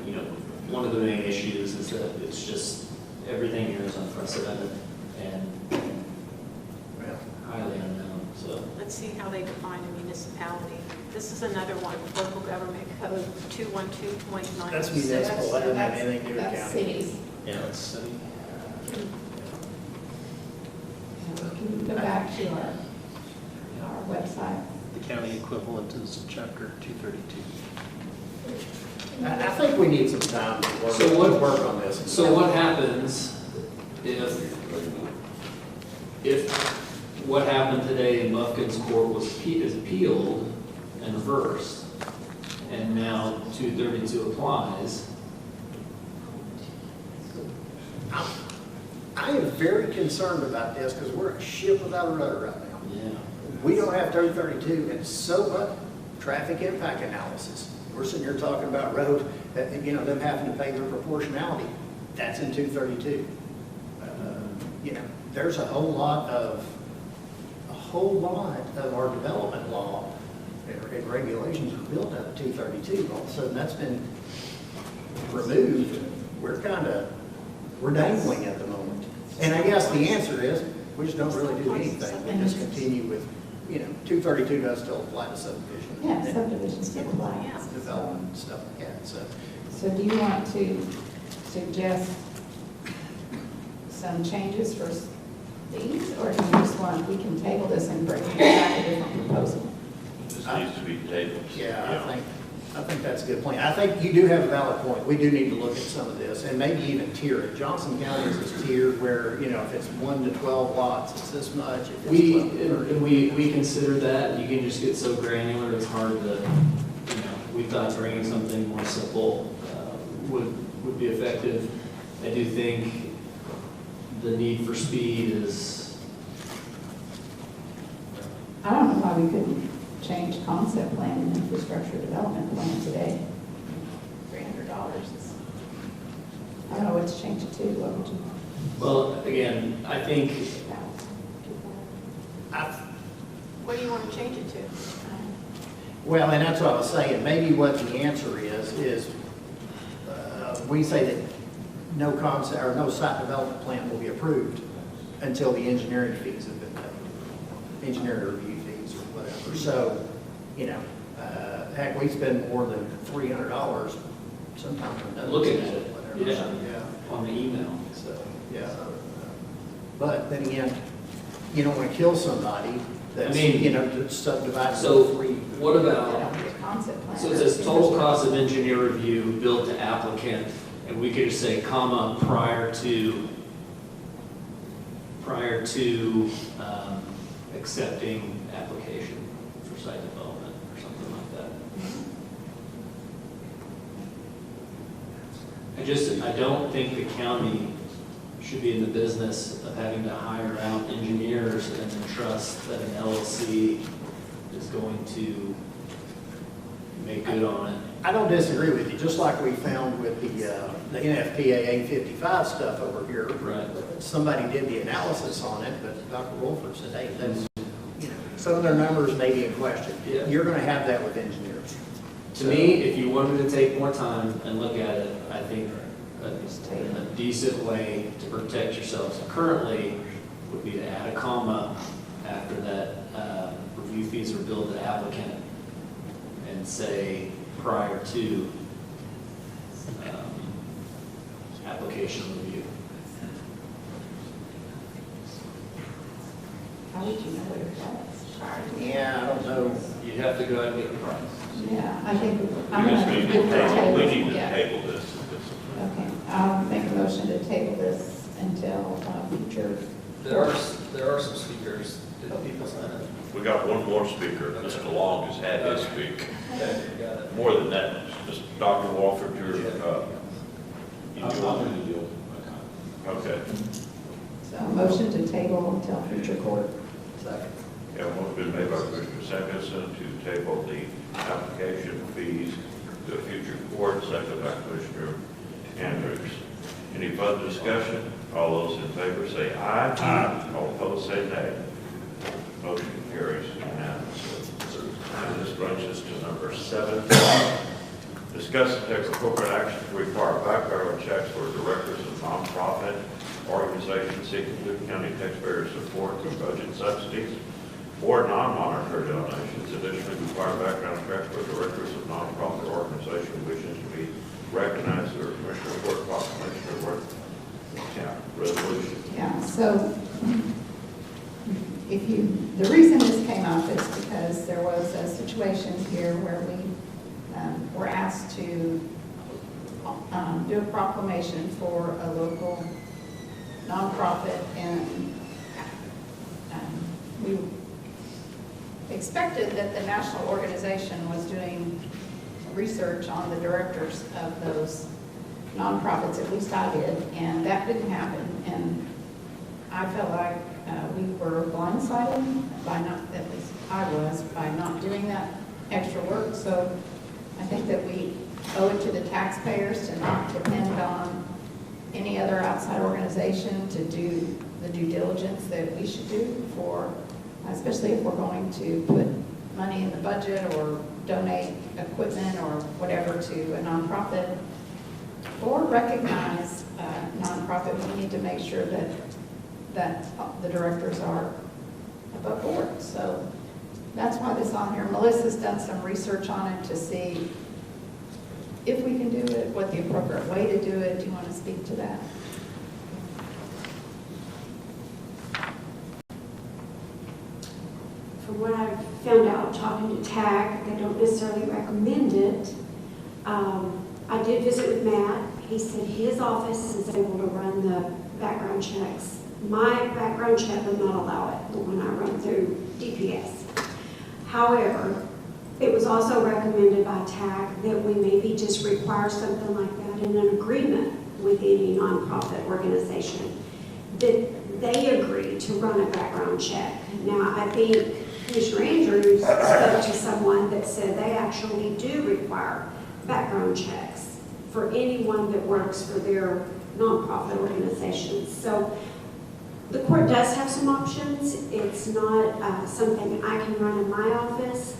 you know, one of the main issues is that it's just, everything here is unprecedented and highly unknown, so. Let's see how they define a municipality. This is another one, local government code 212.9. That's municipal, that doesn't have anything to do with That's county. cities. Yeah, it's city. Can you go back to our website? The county equivalent is chapter 232. I think we need some time to work, So what- work on this. So what happens if what happened today in Lufkin's court is appealed and reversed, and now 232 applies? I am very concerned about this because we're a ship without a rudder right now. Yeah. We don't have 3032 and so what? Traffic impact analysis. We're sitting here talking about roads, that, you know, them having to pay their proportionality. That's in 232. You know, there's a whole lot of our development law and regulations are built out of 232. All of a sudden that's been removed. We're dangling at the moment. And I guess the answer is, we just don't really do anything. We just continue with, you know, 232 does still apply to subdivision. Yeah, subdivision still apply. Development and stuff like that, so. So do you want to suggest some changes for these, or do you just want, we can table this and bring back a different proposal? This needs to be tabled. Yeah, I think that's a good point. I think you do have a valid point. We do need to look at some of this and maybe even tier it. Johnson County is tiered where, you know, if it's 1 to 12 lots, it's this much. If it's 12 to 30. We consider that. You can just get so granular, it's hard to, you know, we thought bringing something more simple would be effective. I do think the need for speed is. I don't know why we couldn't change concept plan and infrastructure development plan today. $300. I don't know what to change it to. What would you? Well, again, I think. What do you want to change it to? Well, and that's what I was saying. Maybe what the answer is we say that no concept or no site development plan will be approved until the engineering fees have been paid, engineering review fees or whatever. So, you know, heck, we spend more than $300 sometimes on those. Looking at it, whatever. yeah, So, yeah. on the email. So, yeah. But then again, you don't want to kill somebody that's, you know, to subdivide. So into 3. what about, concept plan? so it says total cost of engineer review billed to applicant, and we could just say comma prior to accepting application for site development or something like that. I don't think the county should be in the business of having to hire out engineers and then trust that an LLC is going to make good on it. I don't disagree with you, just like we found with the NFPA 855 stuff over here. Right. Somebody did the analysis on it, but Dr. Wolford said, hey, that's, you know, some of their numbers may be in question. Yeah. You're going to have that with engineers. To me, if you wanted to take more time and look at it, I think a decent way to protect yourselves currently would be to add a comma after that review fees are billed to applicant and say prior to application review. How would you know what it was? Yeah, I don't know. You'd have to go ahead and get the price. Yeah, I think I'm We just going need to to give the table, table. we need to Yeah. table this. Okay, I'll make a motion to table this until future. There are some speakers. Did people sign up? We got one more speaker. Mr. Long has had his speak. More than that, just Dr. Walford, you're, you do. Okay. So motion to table until future court. Second. Yeah, one been made by Commissioner Samuelson to table the application fees to a future court, second by Commissioner Andrews. Any further discussion? All those in favor say aye. Aye. All opposed say nay. Motion carries unanimously. And this brings us to number 7. Discuss and take appropriate action to require background checks for directors of nonprofit organizations seeking Duke County taxpayer support through budget subsidies or non-monetary donations. Additionally, require background checks for directors of nonprofit organizations wishing to be recognized through a Commissioner Court proclamation or resolution. Yeah, so the reason this came up is because there was a situation here where we were asked to do a proclamation for a local nonprofit, and we expected that the national organization was doing research on the directors of those nonprofits, at least I did, and that didn't happen. And I felt like we were blindsided by not, at least I was, by not doing that extra work. So I think that we owe it to the taxpayers to not depend on any other outside organization to do the due diligence that we should do for, especially if we're going to put money in the budget or donate equipment or whatever to a nonprofit or recognize a nonprofit. We need to make sure that the directors are above board. So that's why this is on here. Melissa's done some research on it to see if we can do it, what the appropriate way to do it. Do you want to speak to that? From what I've found out talking to TAG, they don't necessarily recommend it. I did visit with Matt. He said his office is able to run the background checks. My background check would not allow it when I run through DPS. However, it was also recommended by TAG that we maybe just require something like that in an agreement with any nonprofit organization, that they agree to run a background check. Now, I think Commissioner Andrews spoke to someone that said they actually do require background checks for anyone that works for their nonprofit organizations. So the court does have some options. It's not something I can run in my office.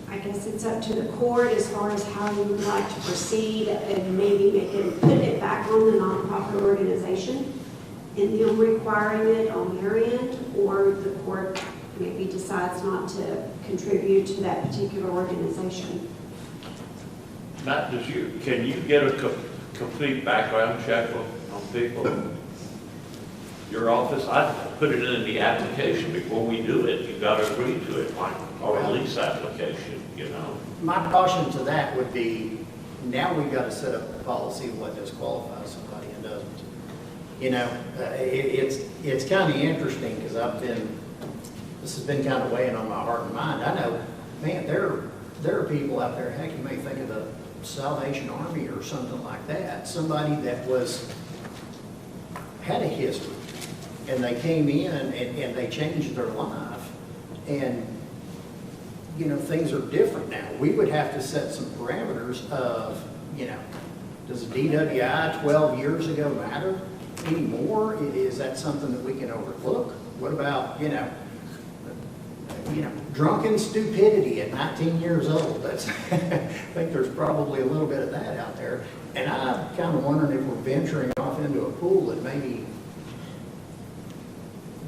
I guess it's up to the court as far as how you would like to proceed, and maybe put it back on the nonprofit organization and them requiring it on their end, or the court maybe decides not to contribute to that particular organization. Matt, can you get a complete background check on people? Your office, I put it in the application before we do it. You've got to agree to it, like our lease application, you know. My caution to that would be, now we've got to set up a policy of what disqualifies somebody and doesn't. You know, it's kind of interesting because this has been kind of weighing on my heart and mind. I know, man, there are people out there, heck, you may think of the Salvation Army or something like that, somebody that had a history, and they came in and they changed their life, and you know, things are different now. We would have to set some parameters of, you know, does DWI 12 years ago matter anymore? Is that something that we can overlook? What about, you know, drunken stupidity at 19 years old? That's, I think there's probably a little bit of that out there. And I'm kind of wondering if we're venturing off into a pool that maybe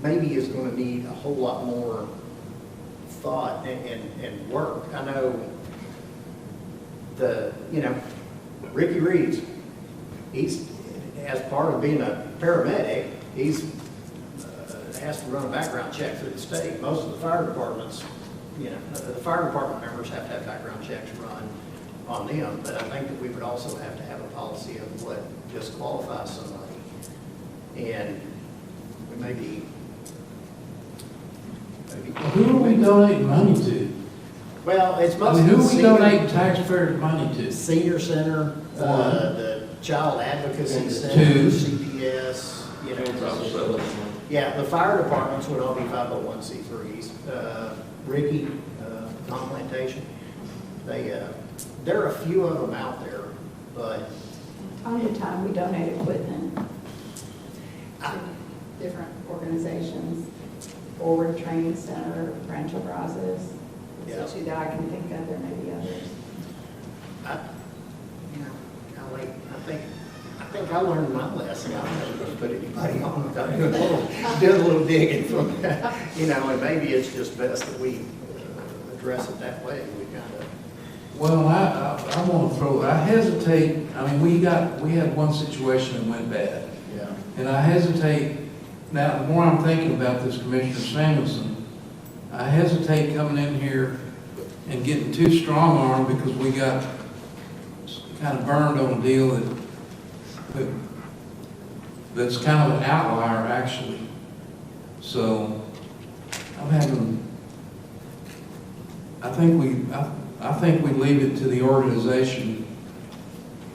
is going to need a whole lot more thought and work. I know Ricky Reeves, he's, as part of being a paramedic, he's has to run a background check through the state. Most of the fire departments, the fire department members have to have background checks run on them, but I think that we would also have to have a policy of what disqualifies somebody. And we maybe Who are we donating money to? Well, it's I mostly. mean, who are we senior- donating taxpayers' money to? Senior Center, the Child Advocacy To- Center, CPS, you know. Yeah, the fire departments would all be 501c3s. Ricky, Tom Plantation, there are a few of them out there, but Time to time, we donate equipment to different organizations, Forward Training Center, Rancho Brazos. Yeah. It's the two that I can think of, there may be others. I think I learned my lesson. I'm not going to put anybody on without doing a little digging from, and maybe it's just best that we address it that way. We kind of. Well, I want to throw, I hesitate, I mean, we had one situation that went bad. Yeah. And I hesitate, now, the more I'm thinking about this, Commissioner Samuelson, I hesitate coming in here and getting too strong-armed because we got kind of burned on a deal that's kind of an outlier, actually. So, I think we leave it to the organization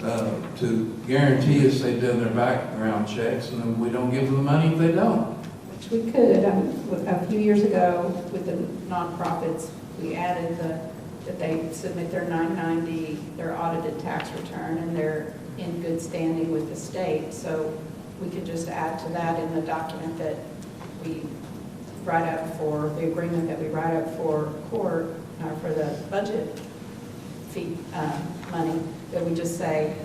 to guarantee us they've done their background checks, and then we don't give them the money if they don't. Which we could, a few years ago with the nonprofits, we added that they submit their 990, their audited tax return, and they're in good standing with the state. So we could just add to that in the document that we write up for, the agreement that we write up for court, for the budget fee money, that we just say,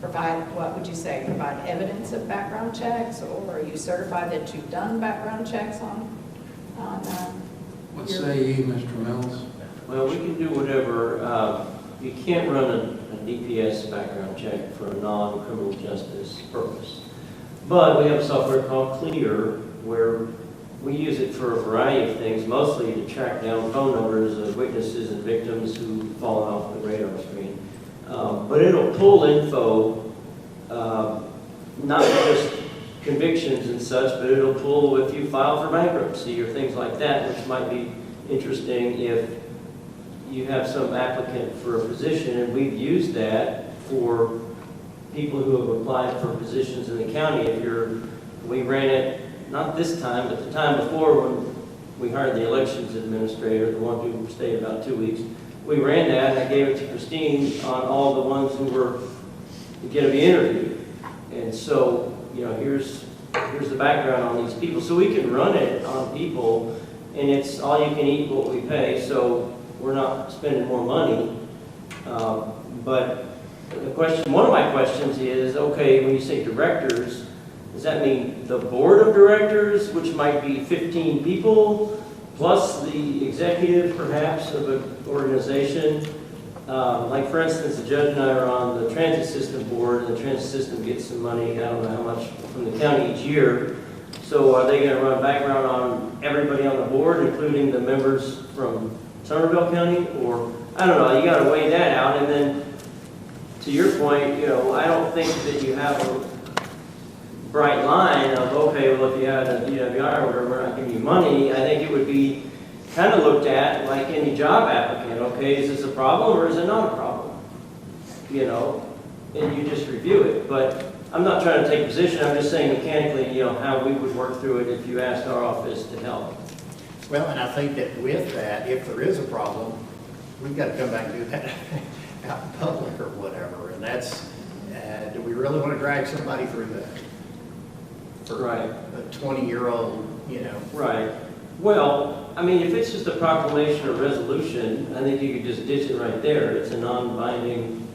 provide, what would you say, provide evidence of background checks, or are you certified that you've done background checks on What say you, Mr. Mills? Well, we can do whatever. You can't run a DPS background check for a non-criminal justice purpose. But we have a software called Clear, where we use it for a variety of things, mostly to track down phone numbers of witnesses and victims who've fallen off the radar screen. But it'll pull info, not just convictions and such, but it'll pull if you file for bankruptcy or things like that, which might be interesting if you have some applicant for a position, and we've used that for people who have applied for positions in the county. We ran it, not this time, but the time before when we hired the elections administrator, the one who stayed about 2 weeks. We ran that, and I gave it to Christine on all the ones who were going to be interviewed. And so, here's the background on these people. So we can run it on people, and it's all you can eat what we pay, so we're not spending more money. But one of my questions is, okay, when you say directors, does that mean the board of directors, which might be 15 people, plus the executive, perhaps, of an organization? Like, for instance, the judge and I are on the transit system board, and the transit system gets some money, I don't know how much, from the county each year. So are they going to run background on everybody on the board, including the members from Somerville County? Or, I don't know, you got to weigh that out. And then, to your point, I don't think that you have a bright line of, okay, well, if you had a DWI or whatever, we're not giving you money. I think it would be kind of looked at like any job applicant. Okay, is this a problem or is it not a problem? And you just review it. But I'm not trying to take a position. I'm just saying mechanically, how we would work through it if you asked our office to help. Well, and I think that with that, if there is a problem, we've got to come back and do that out in public or whatever. And that's, do we really want to drag somebody through that? For a 20-year-old, Right. Well, I mean, if it's just a proclamation or resolution, I think you could just ditch it right there. It's a non-binding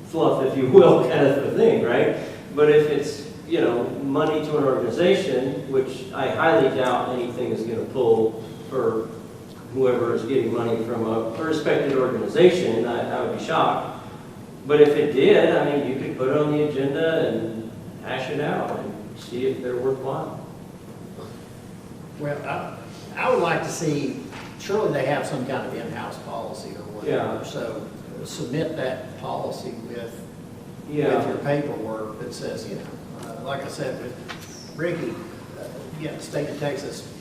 fluff, if you will, kind of a thing, right? But if it's, money to an organization, which I highly doubt anything is going to pull for whoever is getting money from a respected organization, I would be shocked. But if it did, I mean, you could put it on the agenda and hash it out and see if they're worthwhile. Well, I would like to see, surely they have some kind of in-house policy or whatever. Yeah. So submit that policy with your paperwork that says, like I said with Ricky, the state of Texas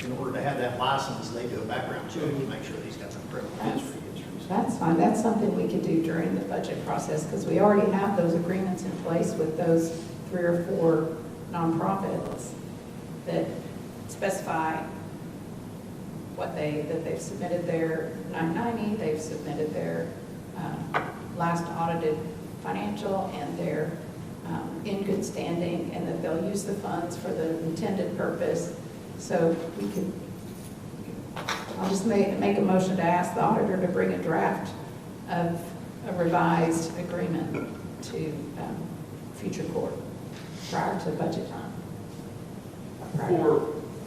in order to have that license, they do a background check to make sure he's got some criminal history. That's fine, that's something we could do during the budget process, because we already have those agreements in place with those 3 or 4 nonprofits that specify that they've submitted their 990, they've submitted their last audited financial, and they're in good standing, and that they'll use the funds for the intended purpose. So we could, I'll just make a motion to ask the auditor to bring a draft of a revised agreement to future court prior to budget time.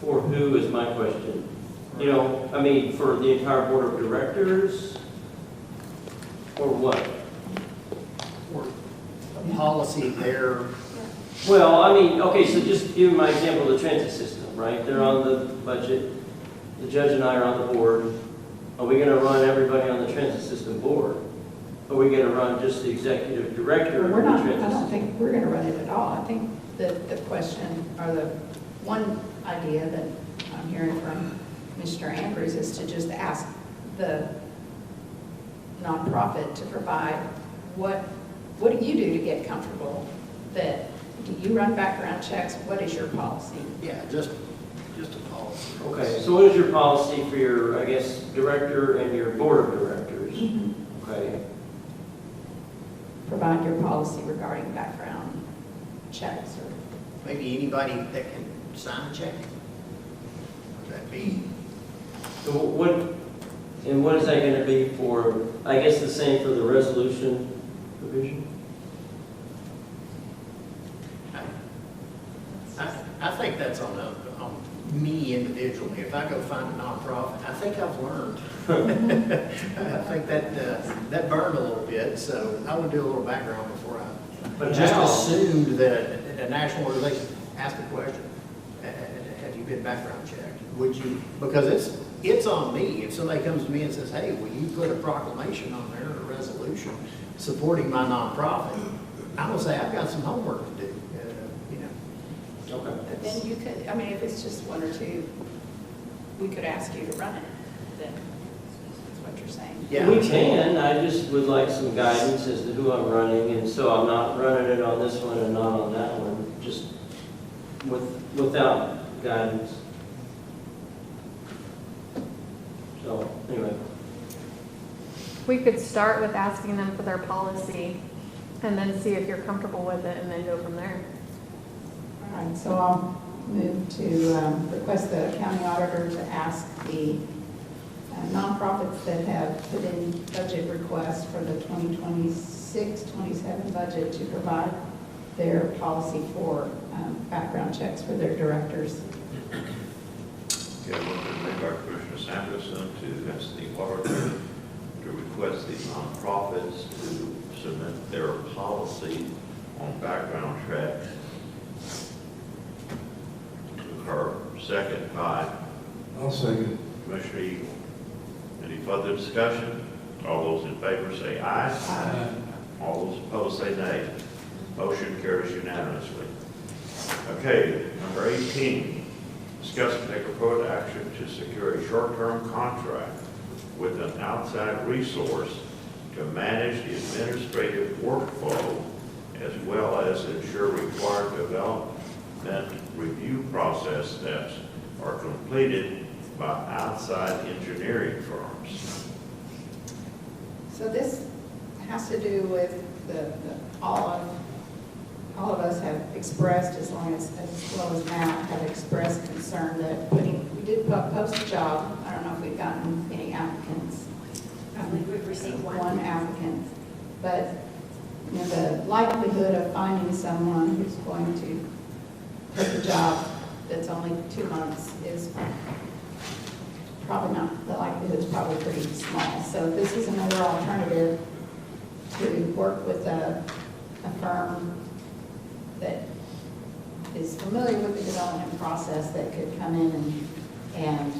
For who is my question? You know, I mean, for the entire board of directors, or what? A policy there. Well, I mean, okay, so just give my example of the transit system, right? They're on the budget, the judge and I are on the board. Are we gonna run everybody on the transit system board? Are we gonna run just the executive director of the We're not, transit I don't system? think we're gonna run it at all. I think that the question, or the one idea that I'm hearing from Mr. Andrews is to just ask the nonprofit to provide what do you do to get comfortable that, do you run background checks? What is your policy? Yeah, just a policy. Okay, so what is your policy for your, I guess, director and your board of directors? Okay. Provide your policy regarding background checks or. Maybe anybody that can sign a check. Would that be? So what is that gonna be for, I guess the same for the resolution provision? I think that's on me individually. If I go find a nonprofit, I think I've learned. I think that burned a little bit, so I would do a little background before I. But just assumed that a national organization asked a question. Have you been background checked? Would you? Because it's on me. If somebody comes to me and says, "Hey, will you put a proclamation on there, or a resolution supporting my nonprofit?" I'm gonna say I've got some homework to do. Okay. But then you could, I mean, if it's just 1 or 2, we could ask you to run it, then that's what you're saying. Yeah. We can, I just would like some guidance as to who I'm running, and so I'm not running it on this one and not on that one, just without guidance. So, anyway. We could start with asking them for their policy and then see if you're comfortable with it and then go from there. All right, so I'll move to request the county auditor to ask the nonprofits that have put in budget requests for the 2026-27 budget to provide their policy for background checks for their directors. Okay, motion made by Commissioner Sanderson to ask the auditor to request the nonprofits to submit their policy on background checks. Her second by I'll second. Commissioner Eagle. Any further discussion? All those in favor say aye. Aye. All those opposed say nay. Motion carries unanimously. Okay, number 18, discuss and take appropriate action to secure a short-term contract with an outside resource to manage the administrative workflow as well as ensure required development review process steps are completed by outside engineering firms. So this has to do with all of us have expressed, as well as Matt, have expressed concern that we did post a job. I don't know if we've gotten any applicants. I believe we've received one applicant, but you know, the likelihood of finding someone who's going to take a job that's only 2 months is probably not, the likelihood is probably pretty small. So this is another alternative to work with a firm that is familiar with the development process that could come in and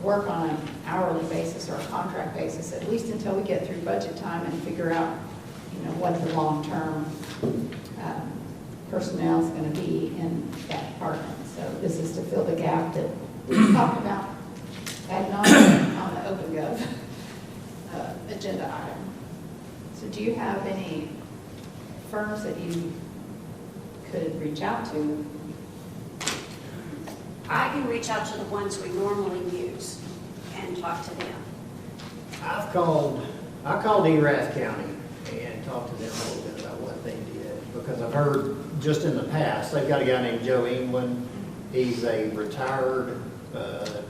work on an hourly basis or a contract basis, at least until we get through budget time and figure out, you know, what the long-term personnel is going to be in that department. So this is to fill the gap that we talked about ad nauseam on the OpenGov agenda item. So do you have any firms that you could reach out to? I can reach out to the ones we normally use and talk to them. I called Erath County and talked to them a little bit about what they did, because I've heard just in the past, they've got a guy named Joe England. He's a retired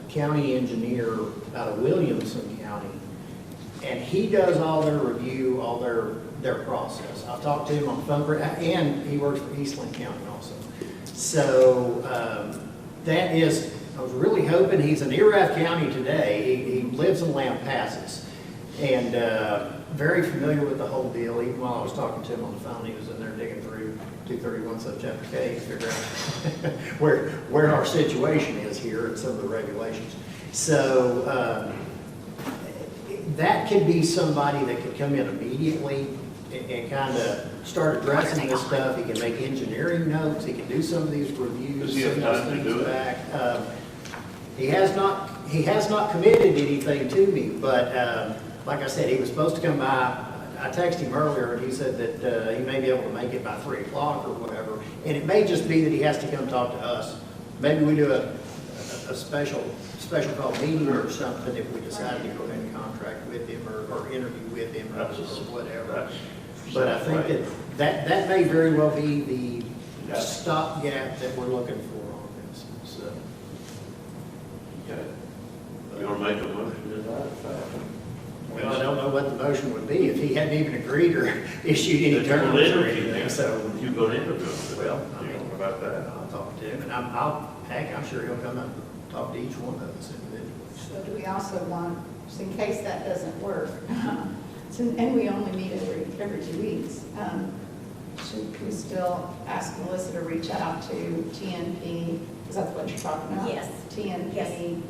county engineer out of Williamson County, and he does all their review, all their process. I've talked to him on the phone, and he works for Eastland County also. So that is, I was really hoping, he's in Erath County today. He lives in Lampasas, and very familiar with the whole deal. Even while I was talking to him on the phone, he was in there digging through 231 subchapter K to figure out where our situation is here and some of the regulations. So that could be somebody that could come in immediately and kind of start addressing this stuff. He can make engineering notes. He can do some of these reviews. Does he have time to do it? Back. He has not committed anything to me, but like I said, he was supposed to come by. I texted him earlier, and he said that he may be able to make it by 3 o'clock or whatever. And it may just be that he has to come talk to us. Maybe we do a special call meeting or something if we decide to go ahead and contract with him or interview with him or whatever. But I think that may very well be the stopgap that we're looking for on this. So. Okay. You want to make a motion to that? Well, I don't know what the motion would be if he hadn't even agreed or issued any terms or anything, so. You're going to interview him. Well, I You mean, know about that? I'll talk to him, and I'm sure he'll come up and talk to each one of us individually. So do we also want, just in case that doesn't work, and we only meet every 2 weeks, should we still ask Melissa to reach out to TNP, because that's what you're talking about? Yes. TNP.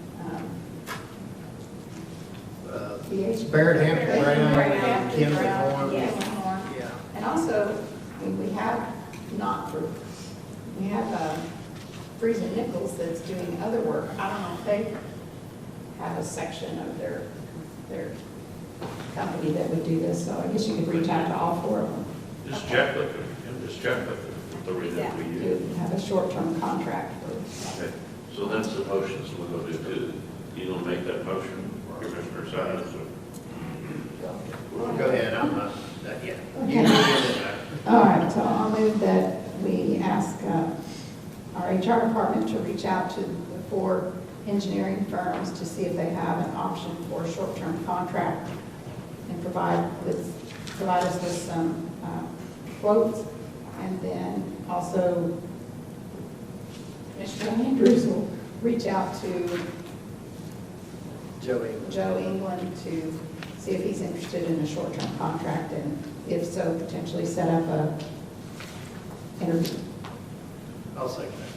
Yes. Barrett Hampton Brown, Kim Brown, Horn. Kim Horn. Yeah. And also, we have Friesen Nichols that's doing other work. I don't know if they have a section of their company that would do this, so I guess you could reach out to all 4 of them. Just check with them, and just check with them, the three that we use. To have a short-term contract for. Okay, so that's the motions we're going to do. You don't make that motion, Commissioner Sines? Go ahead, I'm not yet. Okay. All right, so I'll move that we ask our HR department to reach out to the 4 engineering firms to see if they have an option for a short-term contract and provide us with some quotes. And then also, Mr. Andrews will reach out to Joe England to see if he's interested in a short-term contract, and if so, potentially set up a interview. I'll second that.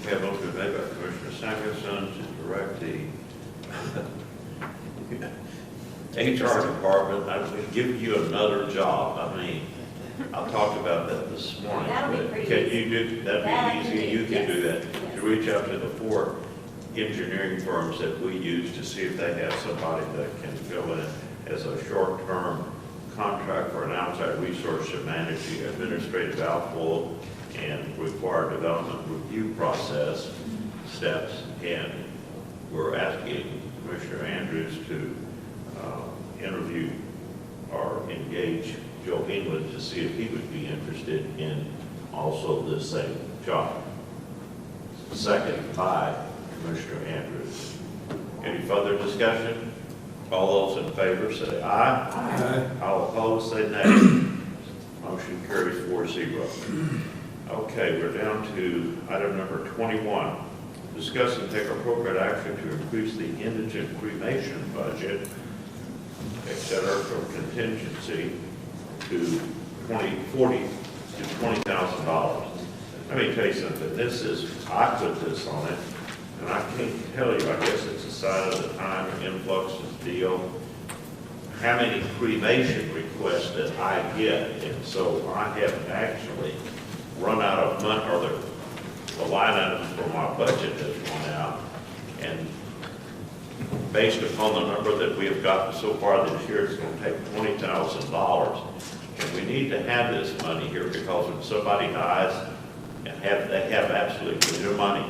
We have motion made by Commissioner Samuelson to direct the HR department. I would give you another job. I mean, I talked about that this morning. That'll be but pretty can easy. you do, That that'd I be can easy, do, you can yes. do that. Yes. To reach out to the 4 engineering firms that we use to see if they have somebody that can fill in as a short-term contract for an outside resource to manage the administrative outflow and required development review process steps. And we're asking Commissioner Andrews to interview or engage Joe England to see if he would be interested in also this same job. Second by Commissioner Andrews. Any further discussion? All those in favor say aye. Aye. All opposed say nay. Motion carries 4-0. Okay, we're down to item number 21. Discuss and take appropriate action to increase the indigent cremation budget, etc., from contingency to $40,000 to $20,000. Let me tell you something. I put this on it, and I can't tell you, I guess it's a sign of the time and influx of the deal, how many cremation requests that I get. And so I have actually run out of money, or the line item for my budget has run out. And based upon the number that we have gotten so far this year, it's going to take $20,000. And we need to have this money here because when somebody dies and they have absolutely no money.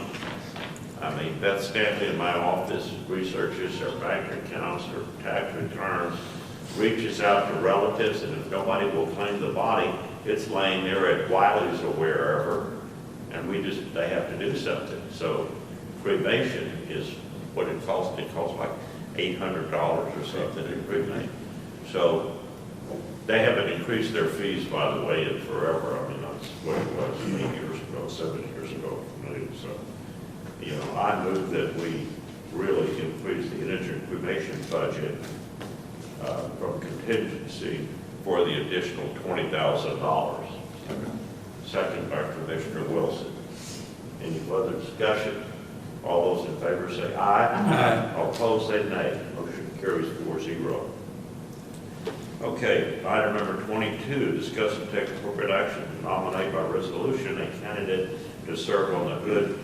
I mean, Beth Stanley in my office researches their bank accounts, their tax returns, reaches out to relatives, and if nobody will claim the body, it's laying there at Wiley's or wherever, and they have to do something. So cremation is what it costs. It costs like $800 or something to cremate. So they haven't increased their fees, by the way, in forever. I mean, that's what it was 8 years ago, 7 years ago. So, you know, I move that we really increase the indigent cremation budget from contingency for the additional $20,000. Second by Commissioner Wilson. Any further discussion? All those in favor say aye. Aye. All opposed say nay. Motion carries 4-0. Okay, item number 22, discuss and take appropriate action to nominate by resolution a candidate to serve on the Hood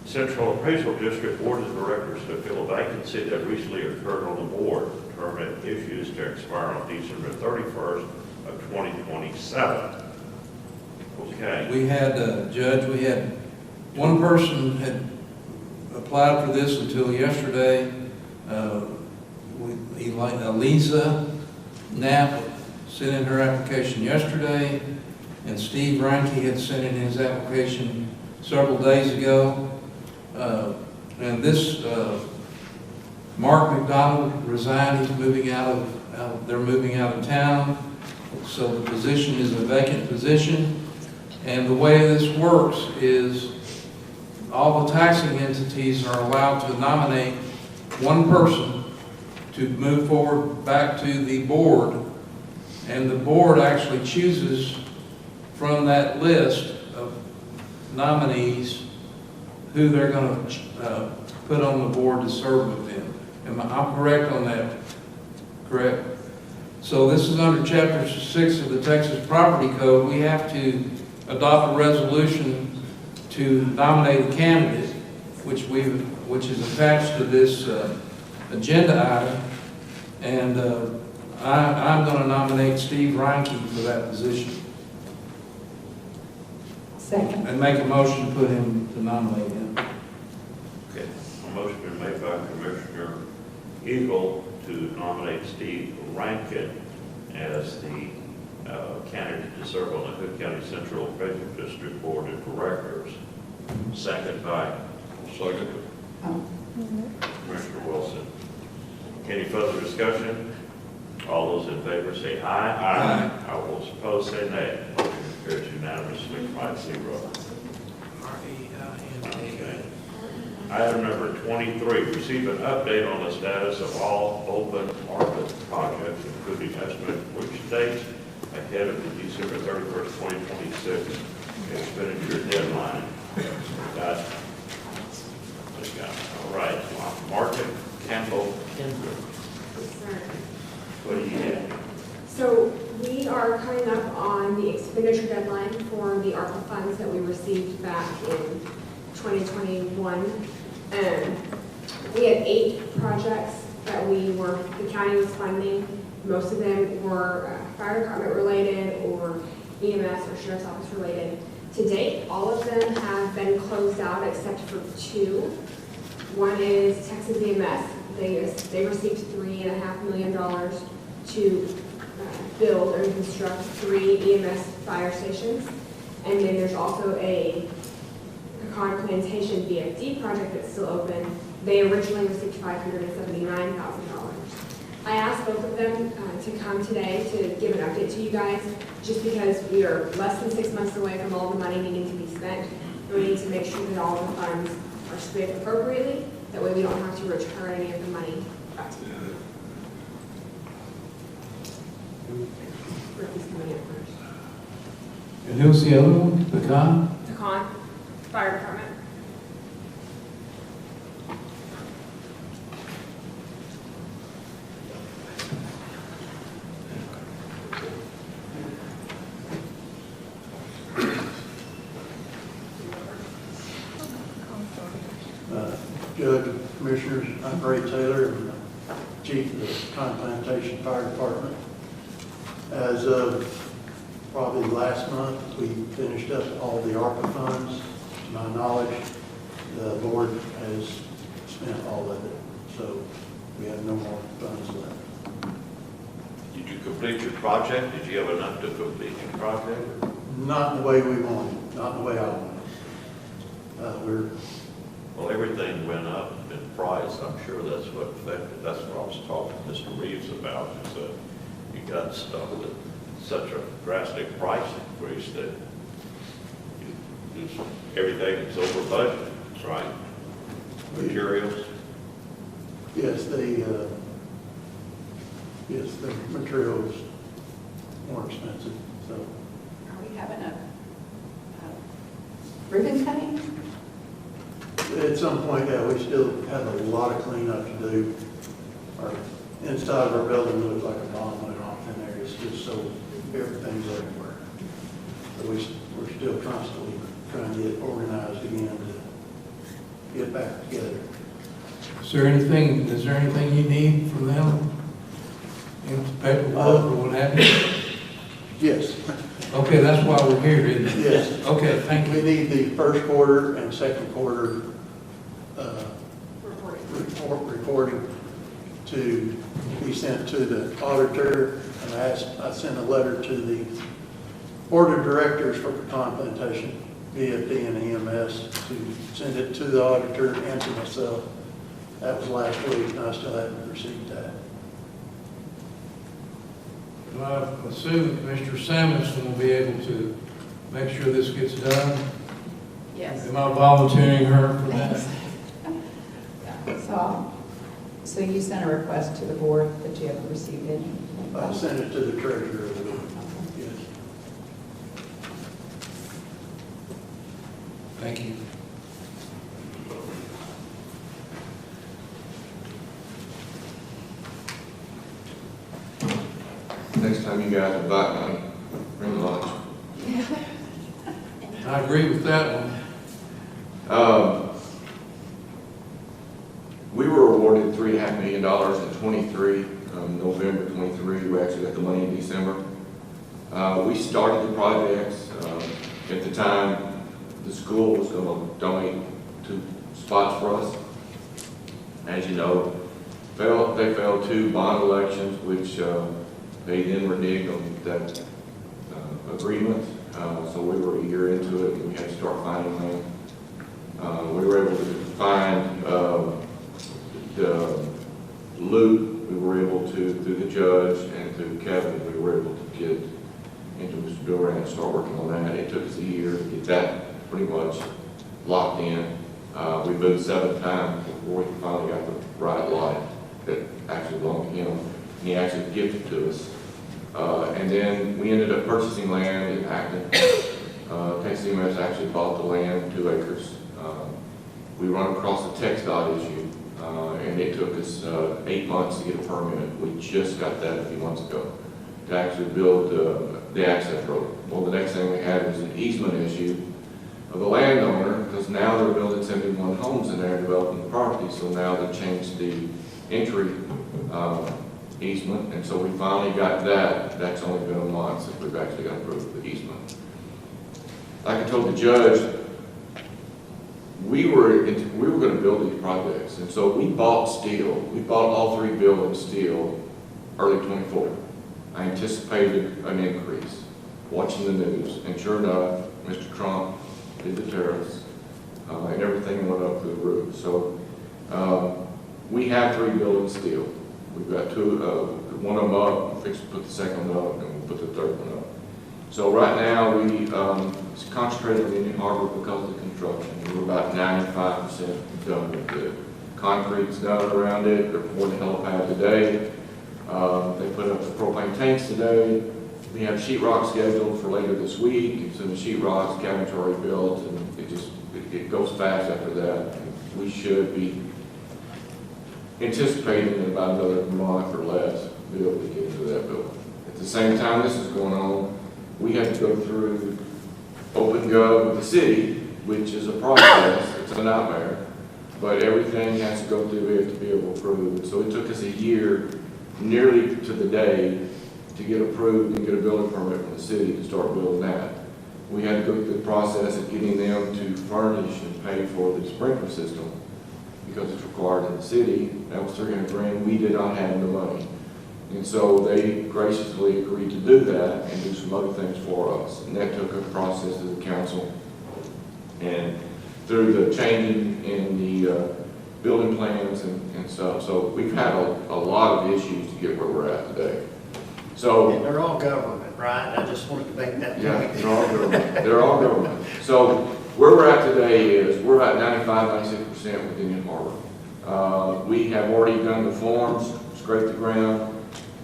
Central Appraisal District Board of Directors to fill a vacancy that recently occurred on the board. Term and issues to expire on December 31st of 2027. Okay. We had, Judge, we had one person had applied for this until yesterday. Elisa Knapp sent in her application yesterday, and Steve Reinke had sent in his application several days ago. And this, Mark McDonald resigned. He's moving they're moving out of town. So the position is a vacant position. And the way this works is all the taxing entities are allowed to nominate one person to move forward back to the board. And the board actually chooses from that list of nominees who they're going to put on the board to serve with them. I'm correct on that? Correct? So this is under Chapter 6 of the Texas Property Code. We have to adopt a resolution to nominate a candidate, which is attached to this agenda item. And I'm going to nominate Steve Reinke for that position. Second. And make a motion to put him, to nominate him. Okay. A motion been made by Commissioner Eagle to nominate Steve Rankin as the candidate to serve on the Hood County Central Appraisal District Board of Directors. Second by Commissioner Wilson. Any further discussion? All those in favor say aye. Aye. All those opposed say nay. Motion carries unanimously 5-0. Okay. Item number 23, receive an update on the status of all open ARPA projects, including estimate which dates ahead of the December 31st, 2026 expenditure deadline. All right, Martin Campbell Kendrick. What do you have? So we are coming up on the expenditure deadline for the ARPA funds that we received back in 2021. We had 8 projects that the county was funding. Most of them were fire department related or EMS or sheriff's office related. To date, all of them have been closed out except for 2. One is Texas EMS. They received $3.5 million to build and construct 3 EMS fire stations. And then there's also a Pecan Plantation VFD project that's still open. They originally received $579,000. I asked both of them to come today to give an update to you guys, just because we are less than 6 months away from all the money needing to be spent. We need to make sure that all the funds are spent appropriately. That way we don't have to return any of the money back to them. Ricky's coming in first. And who's the other one? Pecan? Pecan Fire Department. Judge, Commissioners. I'm Ray Taylor, I'm the Chief of the Pine Plantation Fire Department. As of probably last month, we finished up all the ARPA funds. To my knowledge, the board has spent all of it, so we have no more funds left. Did you complete your project? Did you have enough to complete your project? Not the way we wanted, not the way I wanted. Well, everything went up in price. I'm sure that's what affected. That's what I was talking to Mr. Reeves about, is that you got stuff with such a drastic price increase that everything is over budget, right? Materials. Yes, the materials more expensive, so. Are we having a ribbon cutting? At some point, yeah, we still have a lot of cleanup to do. Our inside of our building looks like a bomb went off in there. It's just so, everything's everywhere. So we're still constantly trying to get organized again to get back together. Is there anything you need from them? In paperwork or what have you? Yes. Okay, that's why we're here, isn't it? Yes. Okay, thank you. We need the first quarter and second quarter reporting to be sent to the auditor. And I sent a letter to the board of directors for Pecan Plantation, VFD and EMS, to send it to the auditor and to myself. That was last week, and I still haven't received that. Well, I assume Mr. Samuelson will be able to make sure this gets done. Yes. Am I volunteering her for that? So you sent a request to the board that you haven't received any? I sent it to the treasurer. Yes. Thank you. Next time you guys invite me, bring lunch. I agree with that one. We were awarded $3.5 million in 23, November 23. We actually got the money in December. We started the projects. At the time, the school was going to donate 2 spots for us. As you know, they failed 2 bond elections, which they then reneged on that agreement. So we were a year into it, and we had to start finding them. We were able to find the loop. We were able to, through the judge and through Kevin, we were able to get into Mr. Durant and start working on that. It took us a year to get that pretty much locked in. We moved 7 times before we finally got the right lot that actually belonged to him. And he actually gifted to us. And then we ended up purchasing land in Acre. TxEMS actually bought the land, 2 acres. We run across the text dot issue, and it took us 8 months to get a permit. We just got that a few months ago to actually build the access road. Well, the next thing we had was an easement issue of the landowner, because now they're building 71 homes in there and developing the property, so now they changed the entry easement, and so we finally got that. That's only been a month since we've actually got approved for the easement. Like I told the judge, we were going to build these projects, and so we bought steel. We bought all 3 buildings steel early 24. I anticipated an increase, watching the news, and sure enough, Mr. Trump did the tariffs, and everything went up through the roof. So we have 3 buildings steel. We've got 2, one of them up, we're fixing to put the second one up, and we'll put the third one up. So right now, we concentrated on Indian Harbor because of the construction. We're about 95% done with the concrete's done around it. They're pouring the helipad today. They put up the propane tanks today. We have sheetrock scheduled for later this week. So the sheetrock's cabin's already built, and it goes fast after that. We should be anticipating in about another month or less be able to get into that building. At the same time this is going on, we had to go through OpenGov with the city, which is a process. It's a nightmare. but everything has to go through it to be able to approve it. So it took us a year, nearly to the day, to get approved and get a building permit from the city to start building that. We had to go through the process of getting them to furnish and pay for the sprinkler system because it's required in the city. That was $300,000. We did not have the money. And so they graciously agreed to do that and do some other things for us. And that took a process of the council. And through the changing in the building plans and stuff. So we've had a lot of issues to get where we're at today. So And they're all government, right? I just wanted to make that point. yeah, they're all government. They're all government. So where we're at today is we're at 95, 96% with Indian Harbor. We have already done the forms, scraped the ground,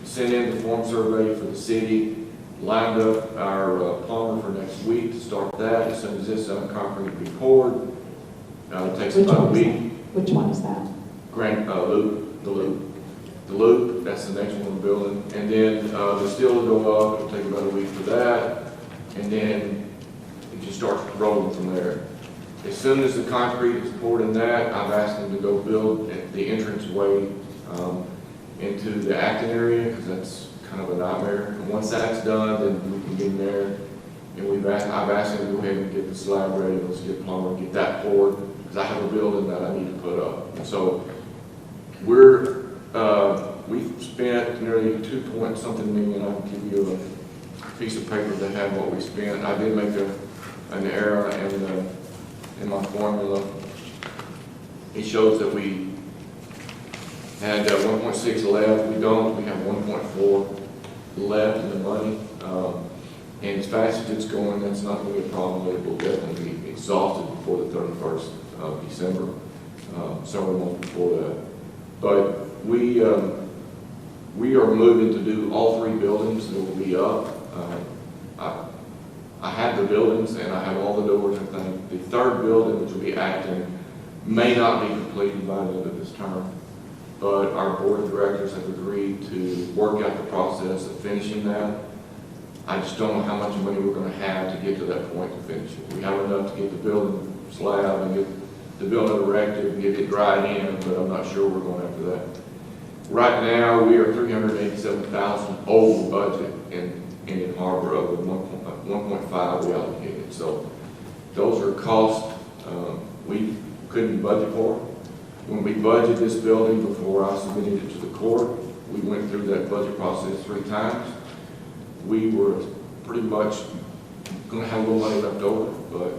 sent in the form survey for the city, lined up our plumber for next week to start that. As soon as this concrete will be poured, it takes about a week. Which one is that? The loop, that's the next one we're building. And then the steel will go up, it'll take about a week for that. And then it just starts rolling from there. As soon as the concrete is poured in that, I've asked them to go build the entranceway into the Acton area, because that's kind of a nightmare. And once that's done, then we can get in there. And I've asked them to go ahead and get the slab ready, let's get plumber, get that poured, because I have a building that I need to put up. And so we've spent nearly 2-point-something million. I can give you a piece of paper that had what we spent. I did make an error in my formula. It shows that we had 1.6 left. We don't. We have 1.4 left in the money. And as fast as it's going, that's not going to be a problem. It will definitely be exhausted before the 31st of December, several months before that. But we are moving to do all 3 buildings that will be up. I have the buildings and I have all the doors and everything. The 3rd building, which will be Acton, may not be completed by the end of this term. But our board of directors have agreed to work out the process of finishing that. I just don't know how much money we're going to have to get to that point to finish it. We have enough to get the building slab and get the building erected and get it dried in, but I'm not sure we're going after that. Right now, we are $387,000 over budget in Indian Harbor of the 1.5 we allocated. So those are costs we couldn't budget for. When we budgeted this building before I submitted it to the court, we went through that budget process 3 times. We were pretty much going to have a little money left over, but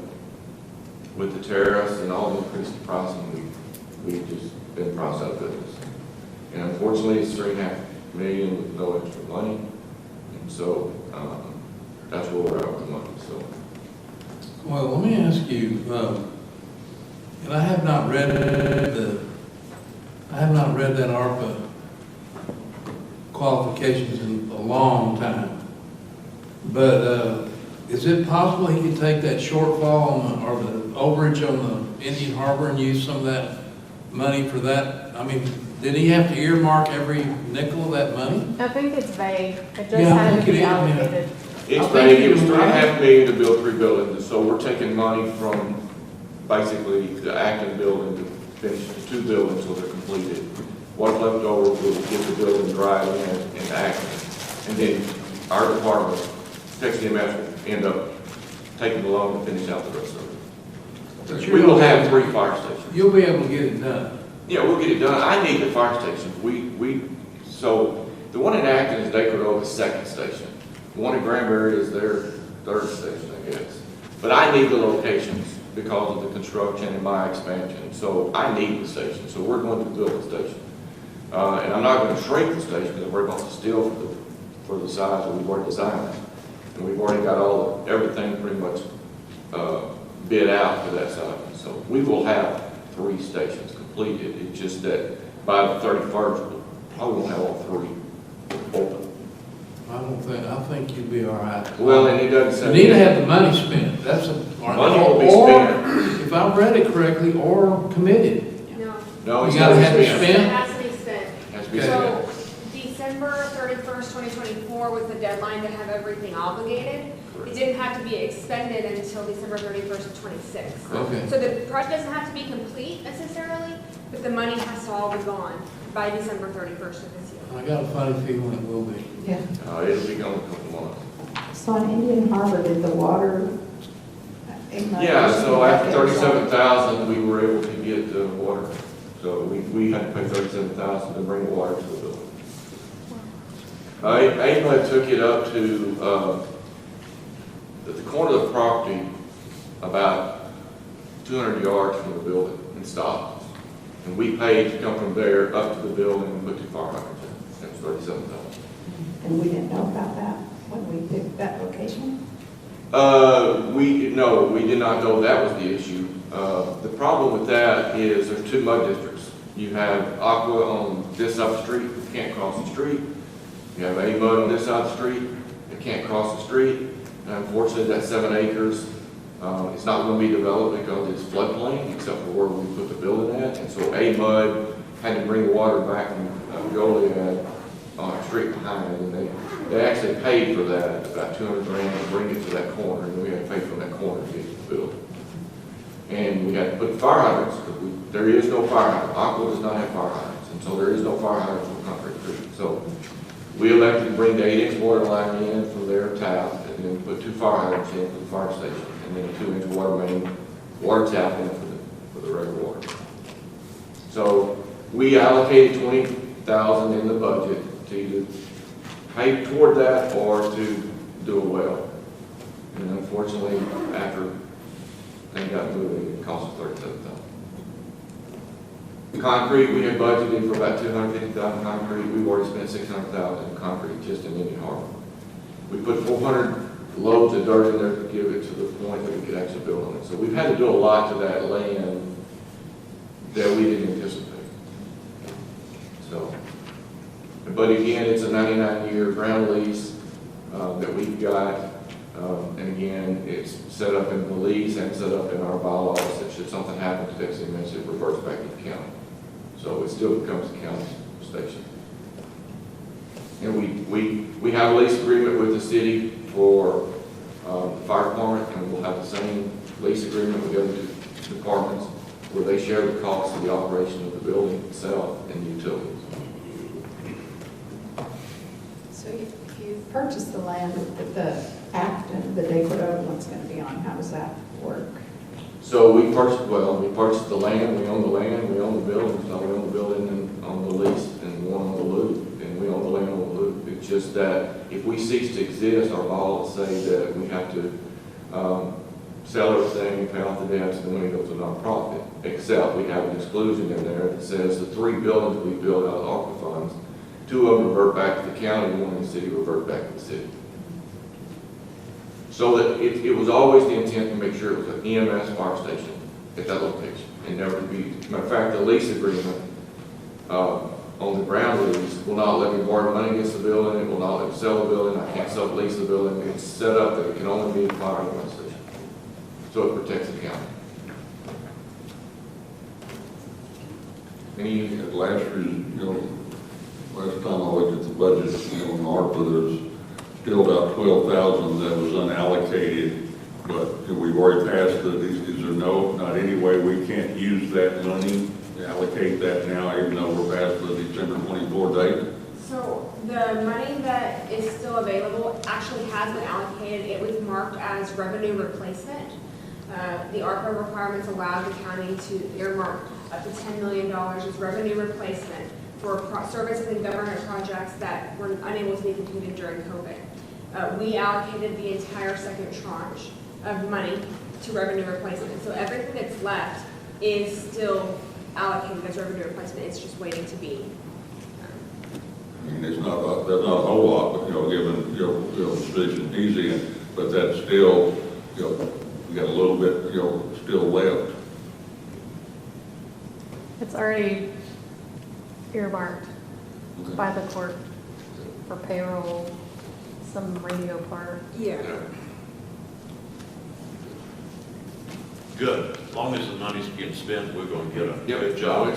with the tariffs and all the increased pricing, we've just been priced out of business. And unfortunately, it's $3.5 million with no extra money. And so that's where we're at with the money. So, well, let me ask you, and I have not read that ARPA qualifications in a long time. But is it possible he could take that shortfall on or the overage on the Indian Harbor and use some of that money for that? I mean, did he have to earmark every nickel of that money? I think it's vague. It just Yeah, I had think to be it is, yeah. allocated. it's vague. It was $3.5 million to build 3 buildings. So we're taking money from basically the Acton building to finish the 2 buildings so they're completed. What's left over, we'll get the building dried in Acton. And then our department, Texas EMS, will end up taking the loan to finish out the rest of it. We will have 3 fire stations. You'll be able to get it done. Yeah, we'll get it done. I need the fire stations. So the one in Acton is Acre Oak's 2nd station. The one in Granbury is their 3rd station, I guess. But I need the locations because of the construction and my expansion. So I need the station. So we're going to build the station. And I'm not going to shrink the station because I'm worried about the steel for the size that we've already designed. And we've already got everything pretty much bid out for that size. So we will have 3 stations completed. It's just that by the 31st, we'll probably won't have all 3 open. I think you'd be all right. Well, and it doesn't say. You need to have the money spent. That's a. Money will be spent. If I read it correctly, or committed. No, You gotta have it spent. It has to be spent. Has to be So spent. December 31st, 2024 was the deadline to have everything obligated. It didn't have to be expended until December 31st of 26. Okay. So the project doesn't have to be complete necessarily, but the money has to all be gone by December 31st of this year. I got a funny feeling it will be. Yeah. It'll be gone in a couple months. So on Indian Harbor, did the water? Yeah, so after 37,000, we were able to get the water. So we had to pay 37,000 to bring the water to the building. AMA took it up to, at the corner of the property, about 200 yards from the building, and stopped. And we paid to come from there up to the building and put 2 fire hydrants in. That was 37,000. And we didn't know about that when we picked that location? We did not know that was the issue. The problem with that is there's 2 mud districts. You have Aqua on this side of the street, that can't cross the street. You have A mud on this side of the street, that can't cross the street. And unfortunately, that 7 acres, it's not going to be developed because it's floodplain, except for where we put the building at. And so A mud had to bring the water back from Goliad on a street behind it, and they actually paid for that, about 200 grand to bring it to that corner, and we had to pay for that corner to get to the building. And we had to put fire hydrants, because there is no fire hydrant. Aqua does not have fire hydrants, and so there is no fire hydrant for Concrete Creek. So we elected to bring the 8-inch water line in from their tap, and then put 2 fire hydrants in for the fire station, and then a 2-inch water main, water tap in for the regular water. So we allocated $20,000 in the budget to either pay toward that or to do a well. And unfortunately, after they got moving, it cost us $37,000. Concrete, we had budgeted for about $250,000 concrete. We've already spent $600,000 in concrete just in Indian Harbor. We put 400 loads of dirt in there to give it to the point that we could actually build on it. So we've had to do a lot to that land that we didn't anticipate. So, but again, it's a 99-year ground lease that we've got. And again, it's set up in the lease and set up in our bylaws that should something happen to Dixie Men's, it reverts back to the county. So it still becomes a county station. And we have a lease agreement with the city for the fire department, and we'll have the same lease agreement with the other 2 departments where they share the cost of the operation of the building itself and the utilities. So if you purchase the land that the Acton, the Acre one's going to be on, how does that work? So we purchased the land, we own the land, we own the building. So we own the building and on the lease and one on the loop, and we own the land on the loop. It's just that if we cease to exist, our laws say that we have to sell everything, pay off the debts, and then we go to nonprofit. Except we have an exclusion in there that says the 3 buildings we built out of ARPA funds, 2 of them revert back to the county, 1 in the city revert back to the city. So that it was always the intent to make sure it was an EMS fire station at that location and never to be. Matter of fact, the lease agreement on the ground lease will not let me borrow money against the building. It will not let me sell the building. I can't sublease the building. It's set up that it can only be a fire station. So it protects the county. Last time I looked at the budget, on ARPA, there's still about 12,000 that was unallocated, but we've already passed is there not any way we can't use that money, allocate that now, even though we're past the December 24 date? So the money that is still available actually has been allocated. It was marked as revenue replacement. The ARPA requirements allow the county to earmark up to $10 million as revenue replacement for services and government projects that were unable to be completed during COVID. We allocated the entire second tranche of money to revenue replacement. So everything that's left is still allocated as revenue replacement. It's just waiting to be. I mean, that's not a whole lot, but given the position he's in, but that's still we got a little bit still left. It's already earmarked by the court for payroll, some radio part. Yeah. Good. As long as the money's being spent, we're going to get a Yep, good job.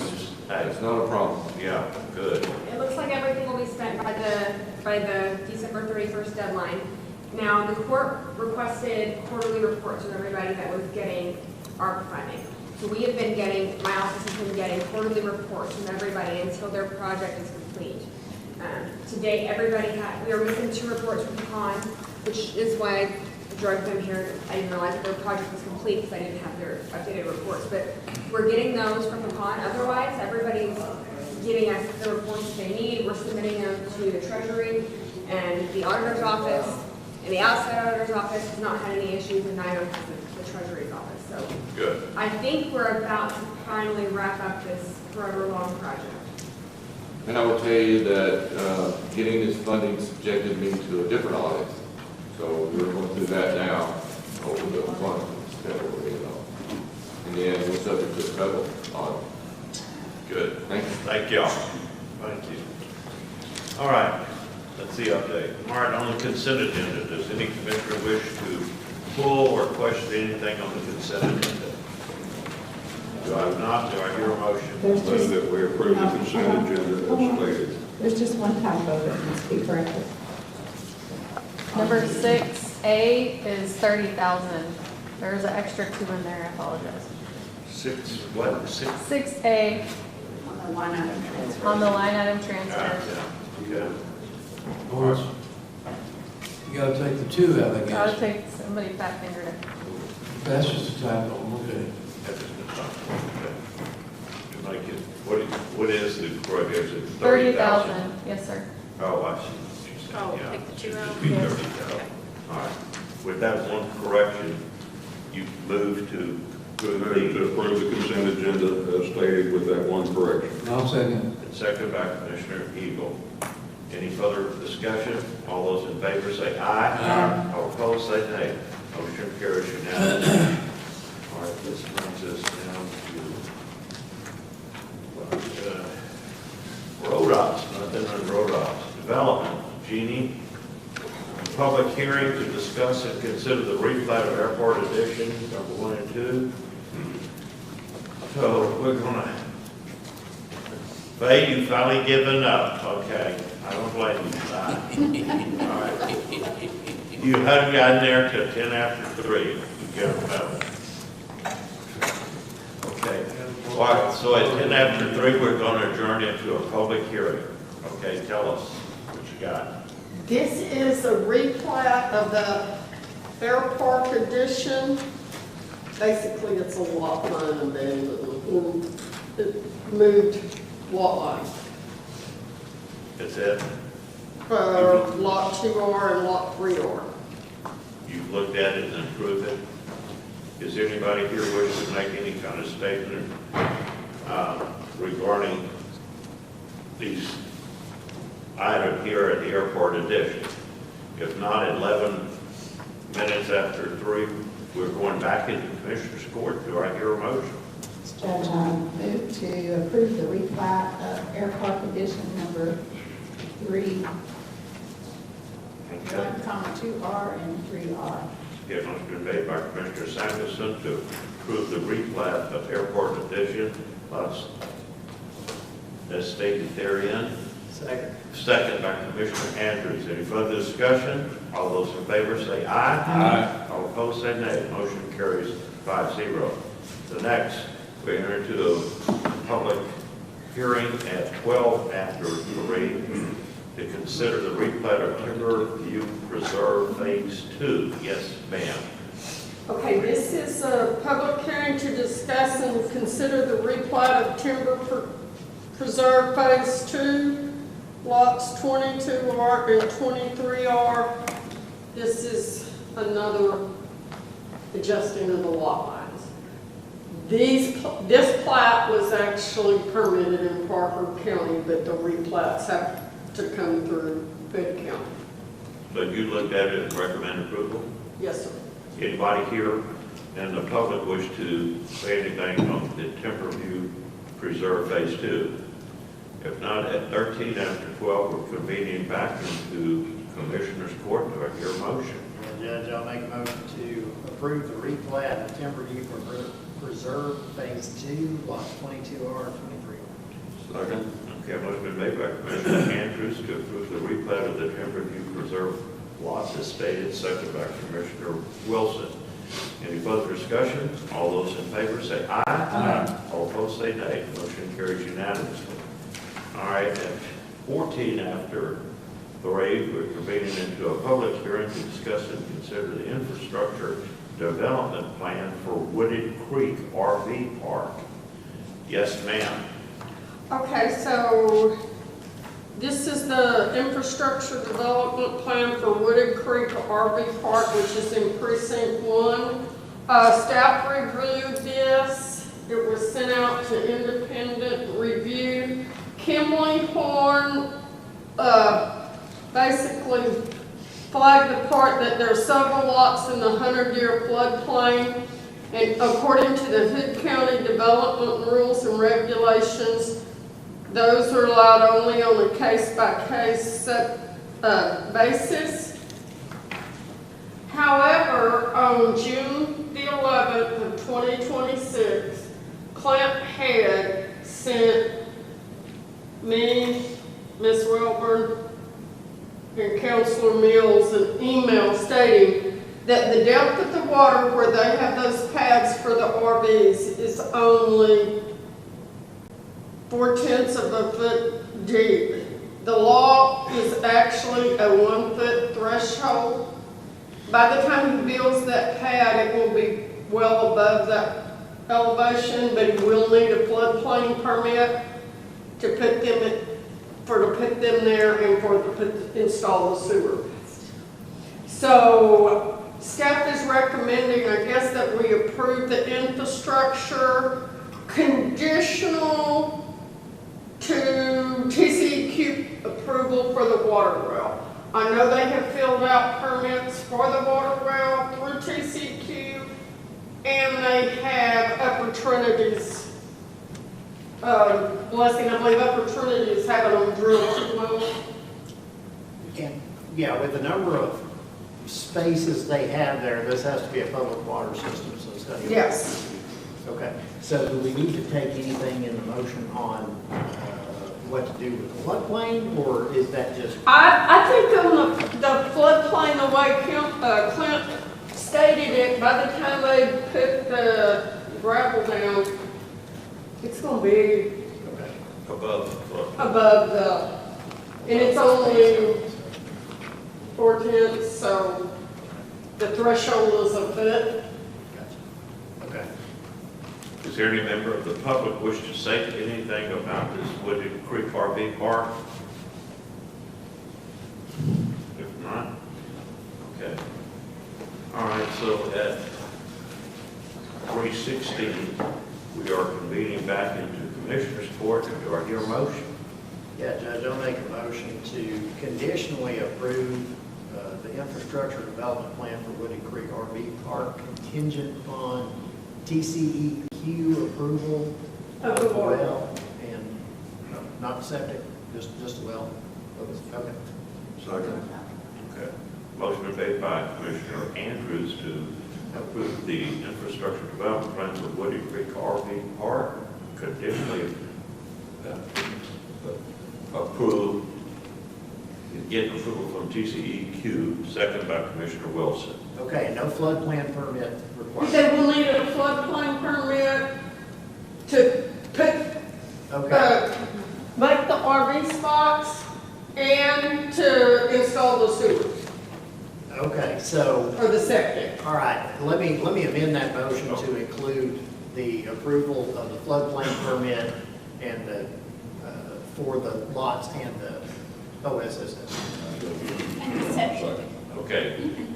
Hey, It's not a problem. yeah, good. It looks like everything will be spent by the December 31st deadline. Now, the court requested quarterly reports from everybody that was getting ARPA funding. So we have been getting, my office has been getting quarterly reports from everybody until their project is complete. To date, we are missing 2 reports from Pecan, which is why I drove them here. I didn't realize that their project was complete because I didn't have their updated reports. But we're getting those from Pecan. Otherwise, everybody's giving us the reports that they need. We're submitting them to the Treasury and the auditor's office. And the outside auditor's office has not had any issues, and neither has the Treasury's office. So Good. I think we're about to finally wrap up this forever long project. And I will tell you that getting this funding subjected me to a different audit. So we're going through that now, over the fund, and then we're subject to the federal audit. Good. Thank you. Thank y'all. Thank you. All right, let's see update. All right, on the consent agenda, does any commissioner wish to pull or question anything on the consent agenda? Do I not? Do I hear a motion? There's Move just, that we approve the consent agenda as stated. there's just one typo that must be corrected. Number 6A is 30,000. There's an extra 2 in there, I apologize. 6A On the line item transfer. on the line item transfer. Okay. Or it's- you gotta take the 2 out, I Gotta guess. take, somebody fat fingered it. That's just a typo, okay. That's just a thought. Okay. Make it, what is the correct, is it 30,000, yes, sir. Oh, I see what you're saying. Oh, Yeah. take the 2 out? Just be 30,000. All right. With that one correction, you move to Move approve to approve the consent agenda as stated with that one correction. I'll second. and second by Commissioner Eagle. Any further discussion? All those in favor say aye. Aye. All opposed say nay. Motion carries unanimously. All right, this brings us down to road ops, nothing on road ops. Development, Jeannie. Public hearing to discuss and consider the replat of Airport Edition, number 1 and 2. So we're gonna, Faye, you finally given up, okay, I don't blame you for that. All right. You hadn't gotten there till 10 after 3, you get a medal. Okay, all right, so at 10 after 3, we're gonna adjourn into a public hearing. Okay, tell us what you got. This is a replat of the Airport Edition. Basically, it's a lot line abandonment. It moved lot line That's it? for lot 2R and lot 3R. You've looked at it and approved it. Is there anybody here wishing to make any kind of statement regarding these items here at the Airport Edition? If not, 11 minutes after 3, we're going back into Commissioner's Court. Do I hear a motion? Judge, I move to approve the replat of Airport Edition number 3, 1,2R and 3R. Okay, motion been made by Commissioner Samuelson to approve the replat of Airport Edition, lots as stated therein. Second. Second by Commissioner Andrews. Any further discussion? All those in favor say aye. Aye. All opposed say nay. Motion carries 5-0. The next, we enter into a public hearing at 12 after 3 to consider the replat of Timber View Preserve Phase 2. Yes, ma'am. Okay, this is a public hearing to discuss and consider the replat of Timber Preserve Phase 2. Lots 22R and 23R. This is another adjusting of the lot lines. This plat was actually permitted in Parker County, but the replats have to come through Hood County. But you looked at it and recommend approval? Yes, sir. Anybody here in the public wish to say anything on the Timber View Preserve Phase 2? If not, at 13 after 12, we're convening back into Commissioner's Court. Do I hear a motion? Judge, I'll make a motion to approve the replat of Timber View Preserve Phase 2, lots 22R, 23R. Second. Okay, motion been made by Commissioner Andrews to approve the replat of the Timberview Preserve lots as stated, second by Commissioner Wilson. Any further discussion? All those in favor say aye. Aye. All opposed say nay. Motion carries unanimously. All right, at 14 after 3, we're convening into a public hearing to discuss and consider the infrastructure development plan for Wooded Creek RV Park. Yes, ma'am. Okay, so this is the infrastructure development plan for Wooded Creek RV Park, which is in precinct 1. Staff reviewed this. It was sent out to independent review. Kimley Horn basically flagged the part that there are several lots in the 100-year floodplain, and according to the Hood County development rules and regulations, those are allowed only on a case-by-case basis. However, on June the 11th of 2026, Clint Head sent me, Ms. Wilburn, and Councilor Mills an email stating that the depth of the water where they have those pads for the RVs is only 4/10 of a foot deep. The law is actually a 1 foot threshold. By the time he builds that pad, it will be well above that elevation, but he will need a floodplain permit to put them there and install the sewer. So staff is recommending, I guess, that we approve the infrastructure conditional to TCEQ approval for the water well. I know they have filled out permits for the water well through TCEQ, and they have Upper Trinity's blessing. I believe Upper Trinity is having them drilled as well. And, yeah, with the number of spaces they have there, this has to be a public water system, so it's got to be. Yes. Okay, so do we need to take anything in the motion on what to do with the floodplain, or is that just? I think on the floodplain, the way Clint stated it, by the time they put the gravel down, it's going to be above the, and it's only 4/10, so the threshold is a foot. Okay. Is there any member of the public wish to say anything about this Wooded Creek RV Park? If not, okay. All right, so at 3:16, we are convening back into Commissioner's Court. Do I hear a motion? Yeah, Judge, I'll make a motion to conditionally approve the infrastructure development plan for Wooded Creek RV Park contingent upon TCEQ approval of the well and not septic, just the well. Okay. Second. Okay. Motion been made by Commissioner Andrews to approve the infrastructure development plan for Wooded Creek RV Park, conditionally approve, get approval from TCEQ, second by Commissioner Wilson. Okay, no floodplain permit required. They will need a floodplain permit to make the RV spots and to install the sewer. Okay, so. Or the septic. All right, let me amend that motion to include the approval of the floodplain permit and the, for the lots and the OSS. And the septic. Okay,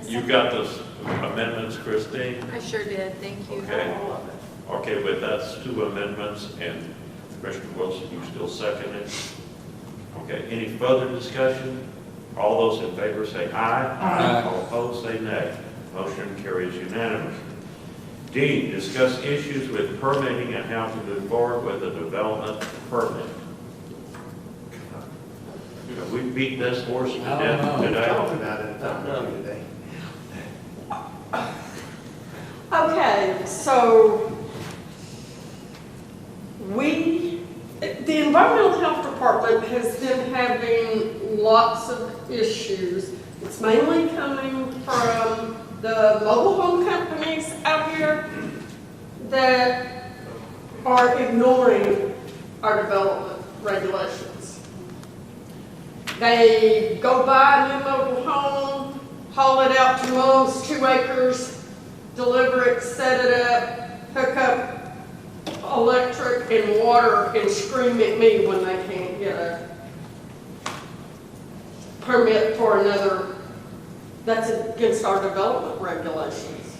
you've got those amendments, Christine? I sure did, thank you. Okay. Okay, but that's 2 amendments, and Commissioner Wilson, you still second it? Okay, any further discussion? All those in favor say aye. Aye. All opposed say nay. Motion carries unanimously. D, discuss issues with permitting and how to move forward with a development permit. Have we beat this horse to death We today? talked about it today. Okay, so the environmental health department has been having lots of issues. It's mainly coming from the mobile home companies out here that are ignoring our development regulations. They go buy a new mobile home, haul it out to Mom's 2 acres, deliver it, set it up, hook up electric and water, and scream at me when they can't get a permit for another. That's against our development regulations.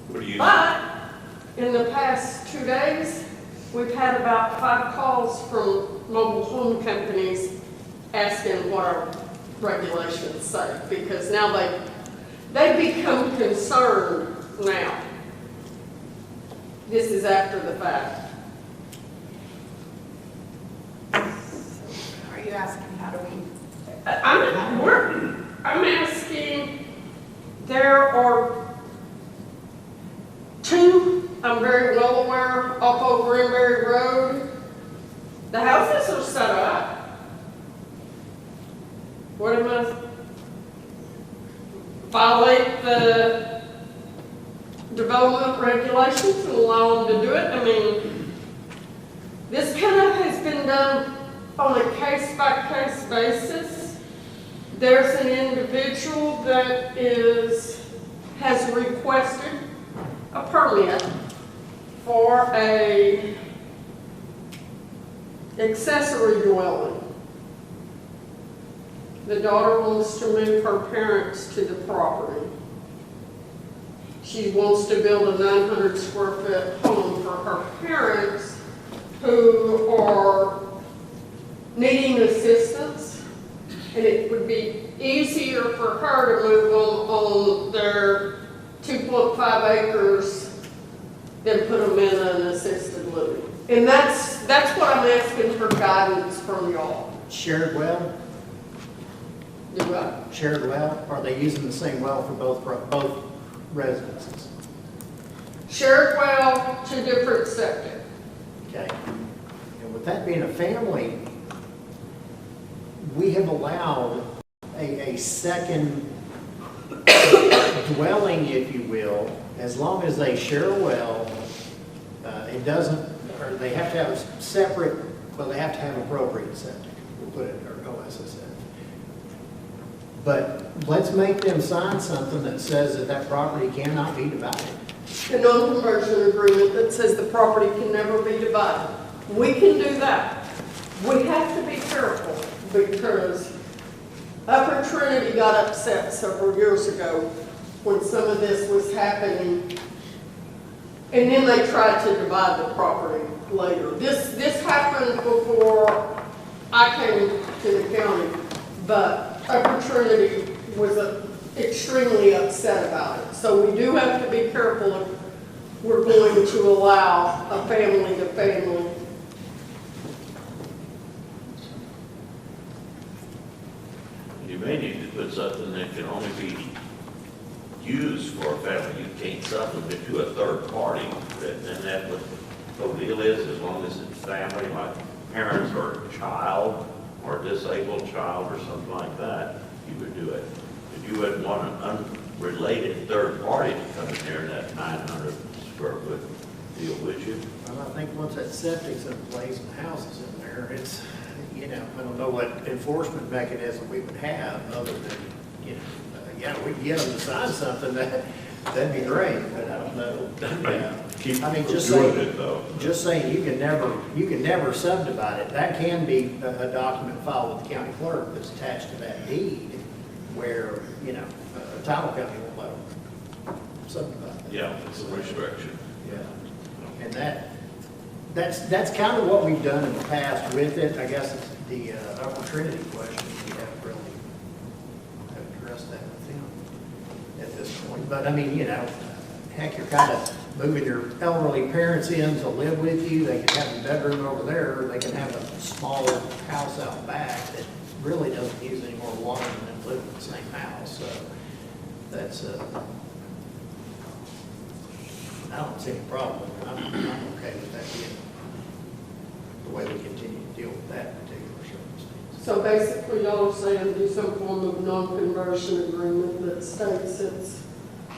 What do you? But in the past 2 days, we've had about 5 calls from mobile home companies asking what our regulations say, because now they become concerned now. This is after the fact. Are you asking how do we? I'm asking, there are 2, I'm very well aware, off of Granbury Road. The houses are set up. What am I? Violate the development regulations and allow them to do it? I mean, this kind of has been done on a case-by-case basis. There's an individual that has requested a permit for a accessory dwelling. The daughter wants to move her parents to the property. She wants to build a 900 square foot home for her parents who are needing assistance, and it would be easier for her to move them on their 2.5 acres than put them in an assisted living. And that's what I'm asking for guidance from y'all. Shared well? Do what? Shared well? Are they using the same well for both residences? Shared well to different septic. Okay. And with that being a family, we have allowed a second dwelling, if you will, as long as they share a well. It doesn't, or they have to have a separate, well, they have to have appropriate septic. We'll put it, or OSSF. But let's make them sign something that says that that property cannot be divided. A non-conversion agreement that says the property can never be divided. We can do that. We have to be careful because Upper Trinity got upset several years ago when some of this was happening. And then they tried to divide the property later. This happened before I came to the county, but Upper Trinity was extremely upset about it. So we do have to be careful if we're going to allow a family to family. You may need to put something that can only be used for a family. You can't supplement it to a third party. And that's what the deal is, as long as it's family, like parents or a child or a disabled child or something like that, you would do it. But you wouldn't want an unrelated third party to come in there in that 900 square foot deal, would you? Well, I think once that septic's in place and the house is in there, it's, you know, I don't know what enforcement mechanism we would have other than, you know, yeah, we can get them to sign something, that'd be great, but I don't know. I mean, just saying you can never subdivide it. That can be a document filed with the county clerk that's attached to that deed where, you know, a title company won't let them subdivide that. Yeah, it's a restriction. Yeah. And that's kind of what we've done in the past with it. I guess it's the Upper Trinity question. We haven't really addressed that with them at this point. But I mean, you know, heck, you're kind of moving your elderly parents in to live with you. They can have a bedroom over there. They can have a smaller house out back that really doesn't use any more water than them living in the same house. So that's I don't see any problem. I'm okay with that being the way we continue to deal with that particular circumstance. So basically, y'all are saying do some form of non-conversion agreement that states it's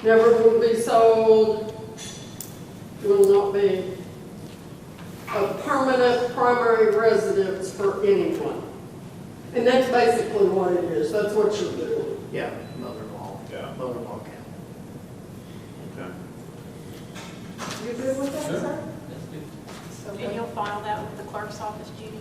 never will be sold, will not be a permanent primary residence for anyone. And that's basically what it is. That's what you're doing. Yeah, mother-in-law. Yeah. Mother-in-law count. Okay. You good with that, sir? And you'll file that with the clerk's office, Judy?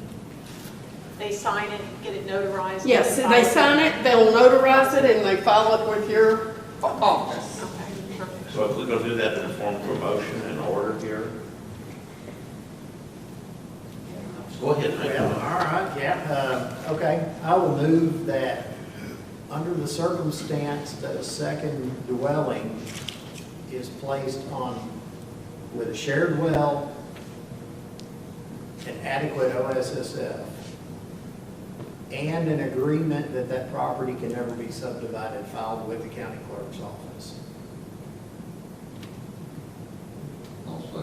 They sign it, get it notarized? Yes, they sign it, they'll notarize it, and they file it with your office. Okay, perfect. So if we're gonna do that in the form of a motion and order here? Go ahead, Mike. Well, all right, yeah, okay. I will move that under the circumstance that a second dwelling is placed on, with a shared well and adequate OSSF, and an agreement that that property can never be subdivided, filed with the county clerk's office.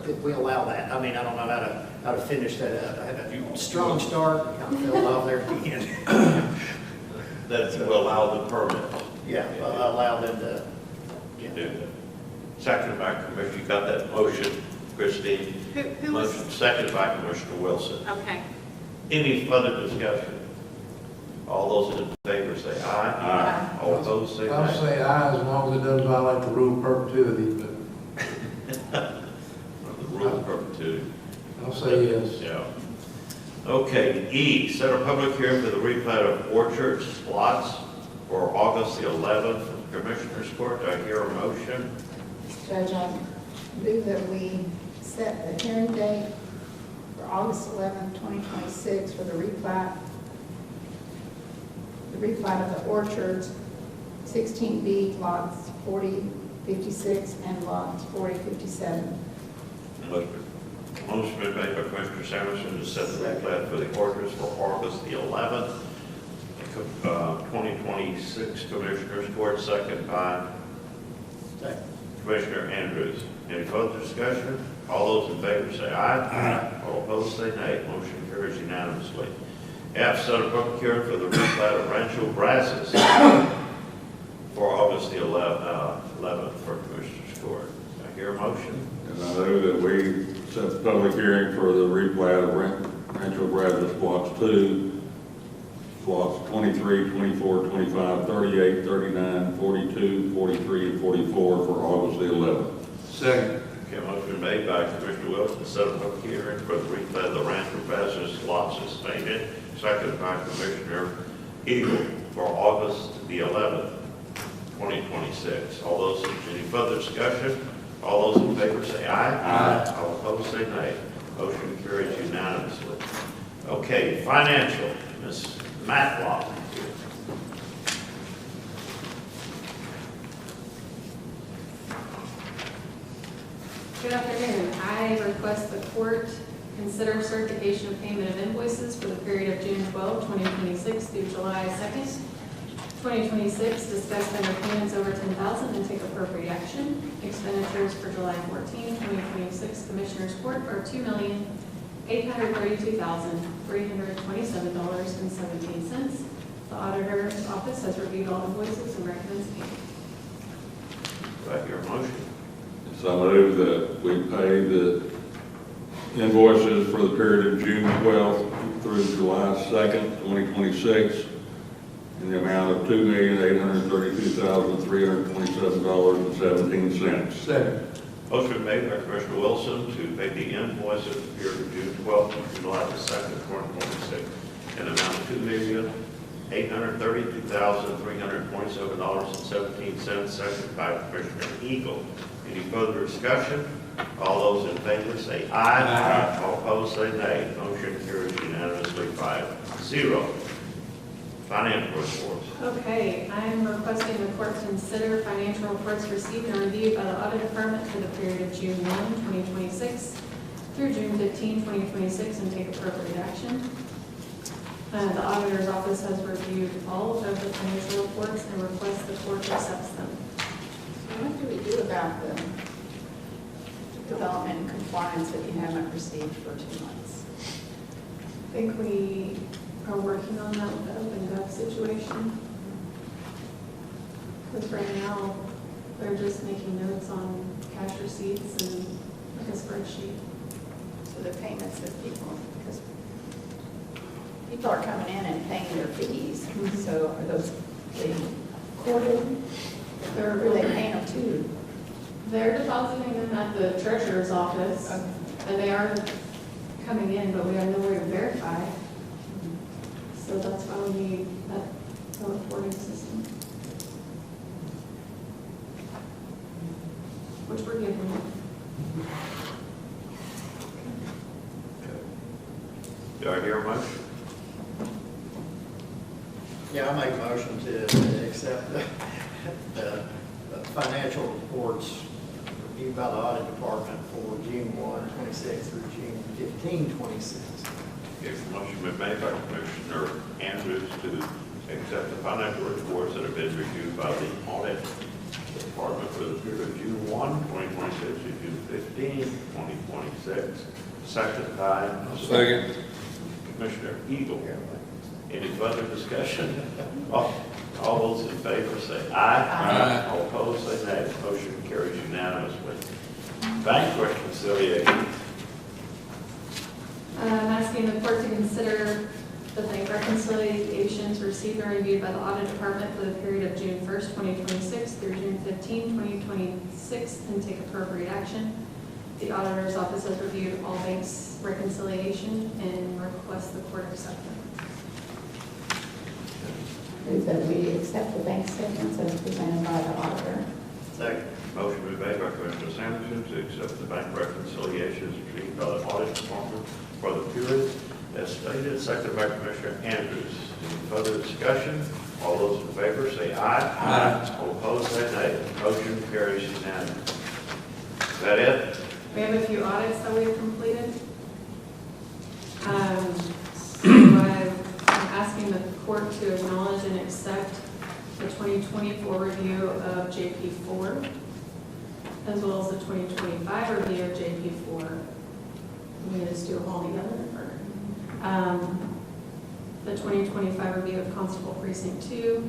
If we allow that, I mean, I don't know how to finish that up. I had a strong start, kind of fell off there at the end. That will allow the permit. Yeah, allow them to, You do that. Seconded by Commissioner, you got that motion, Christine? Who was, Motion seconded by Commissioner Wilson. okay. Any further discussion? All those in favor say aye. Aye. All opposed say I'll nay. say aye as long as it doesn't violate the rule of perpetuity, but The rule of perpetuity. I'll say yes. Yeah. Okay, E, set a public hearing for the replat of orchards lots for August the 11th. Commissioners Court, I hear a motion. Judge, I move that we set the hearing date for August 11th, 2026 for the replat of the orchards, 16B, lots 40, 56, and lots 40, 57. Motion been made by Commissioner Samuelson to set the replat for the orchards for August the 11th. 2026 Commissioners Court, second by Commissioner Andrews. Any further discussion? All those in favor say aye. Aye. All opposed say nay. Motion carries unanimously. F, set a public hearing for the replat of Rancho Brazos for August the 11th for Commissioners Court. I hear a motion. And I move that we set the public hearing for the replat of Rancho Brazos Blocks 2, Blocks 23, 24, 25, 38, 39, 42, 43, and 44 for August the 11th. Second. Okay, motion made by Commissioner Wilson to set a public hearing for the replat of the Rancho Brazos lots as stated, seconded by Commissioner Eagle for August the 11th, 2026. All those, any further discussion? All those in favor say aye. Aye. All opposed say nay. Motion carries unanimously. Okay, financial, Ms. Matlock. Good afternoon. I request the court consider certification of payment of invoices for the period of June 12, 2026 through July 2nd, 2026. Discuss vendor payments over $10,000 and take appropriate action. Expenditures for July 14, 2026 Commissioners Court are $2,832,327.17. The auditor's office has reviewed all invoices and recommends payment. Do I hear a motion? So I move that we pay the invoices for the period of June 12th through July 2nd, 2026, in the amount of $2,832,327.17. Second. Motion made by Commissioner Wilson to pay the invoices for the period of June 12th to July the 2nd, 2026, in the amount of $2,832,327.17, seconded by Commissioner Eagle. Any further discussion? All those in favor say aye. Aye. All opposed say nay. Motion carries unanimously 5-0. Financial reports. Okay, I'm requesting the court consider financial reports received and reviewed by the audit department for the period of June 1, 2026 through June 15, 2026 and take appropriate action. The auditor's office has reviewed all of the financial reports and requests the court accepts them. What do we do about development and compliance that you haven't received for 2 months. I think we are working on that with the open gov situation. Because right now, they're just making notes on cash receipts and like a spreadsheet. So the payments of people, because people are coming in and paying their fees, so are those being recorded? Who are they paying them to? They're depositing them at the treasurer's office, and they are coming in, but we have nowhere to verify. So that's why we need a reporting system. Which we're getting. Do I hear a motion? Yeah, I make a motion to accept the financial reports reviewed by the audit department for June 1, 26 through June 15, 26. Okay, motion been made by Commissioner Andrews to accept the financial reports that have been reviewed by the audit department for the period of June 1, 2026 to June 15, 2026. Second by Second. Commissioner Eagle. Any further discussion? All those in favor say aye. Aye. All opposed say nay. Motion carries unanimously. Bank reconciliation. I'm asking the court to consider the bank reconciliations received and reviewed by the audit department for the period of June 1st, 2026 through June 15, 2026, and take appropriate action. The auditor's office has reviewed all banks' reconciliation and requests the court accept them. Move that we accept the bank statements as presented by the auditor. Second. Motion been made by Commissioner Sanderson to accept the bank reconciliations received by the audit department for the period as stated. Second by Commissioner Andrews. Any further discussion? All those in favor say aye. Aye. All opposed say nay. Motion carries unanimously. Is that it? We have a few audits that we have completed. I'm asking the court to acknowledge and accept the 2024 review of JP4, as well as the 2025 review of JP4. We need to do them all together. The 2025 review of Constable Precinct 2,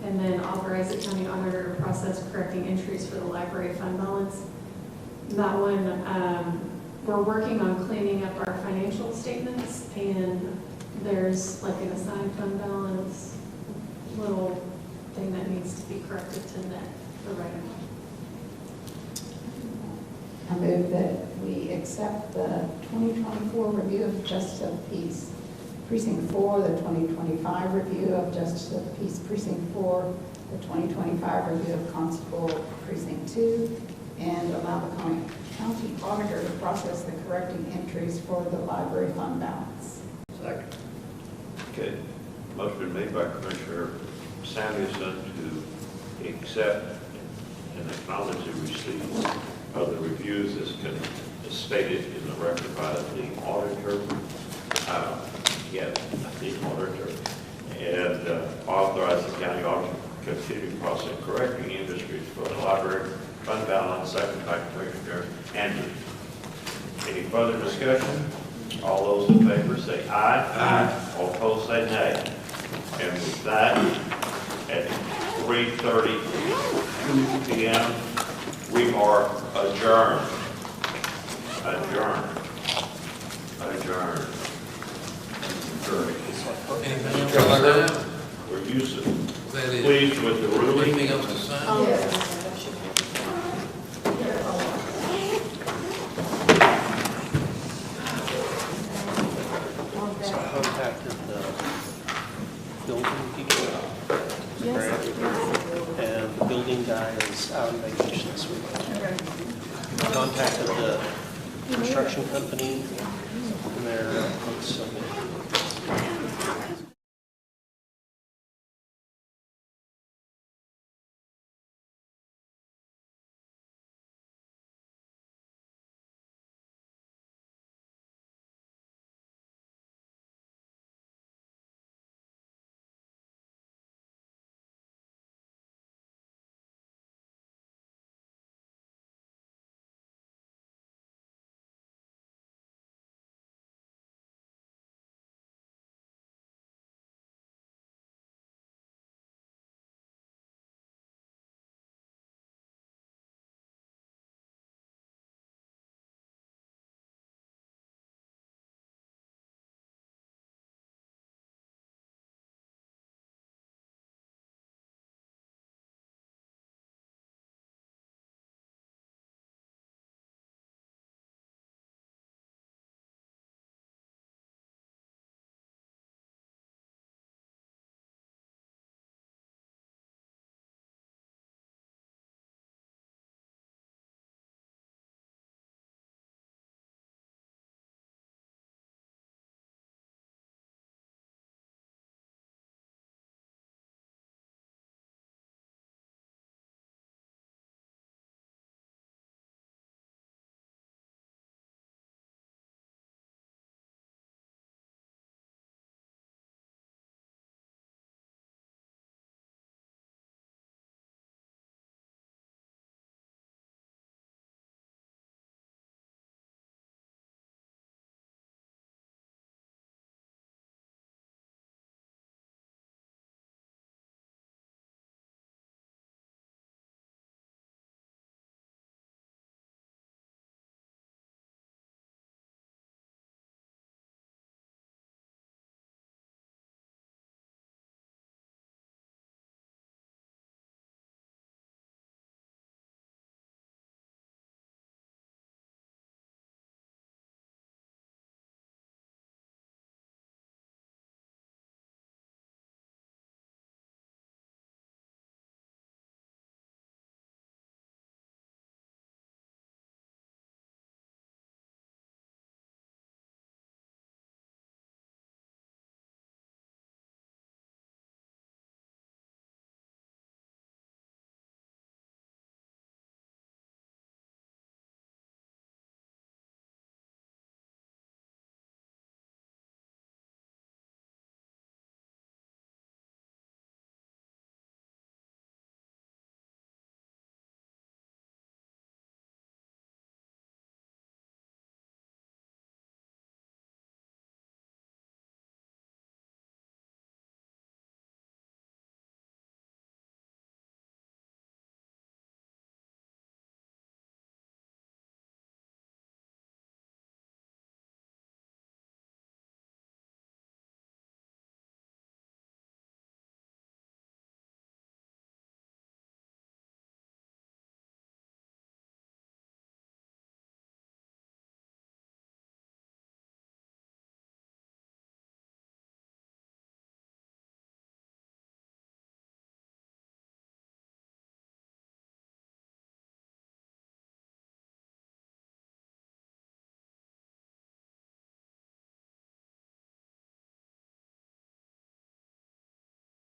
and then authorize the county auditor to process correcting entries for the library fund balance. That one, we're working on cleaning up our financial statements, and there's like an assigned fund balance, little thing that needs to be corrected to net the right amount. I move that we accept the 2024 review of Justice of the Peace Precinct 4, the 2025 review of Justice of the Peace Precinct 4, the 2025 review of Constable Precinct 2, and allow the county auditor to process the correcting entries for the library fund balance. Second. Okay. Motion been made by Commissioner Samuelson to accept and acknowledge the receipt of the reviews as stated in the record by the auditor. The auditor, and authorize the county auditor to continue to process correcting industries for the library fund balance. Second by Commissioner Andrews. Any further discussion? All those in favor say aye. Aye. All opposed say nay. And with that, at 3:32 p.m., we are adjourned. Adjourned. Anything else to sign? We're using, That is. pleased with the ruling. Anything else to sign? Yes. Contacted the building people, and the building guy is out on vacation this week. Contacted the construction company, and they're on submit.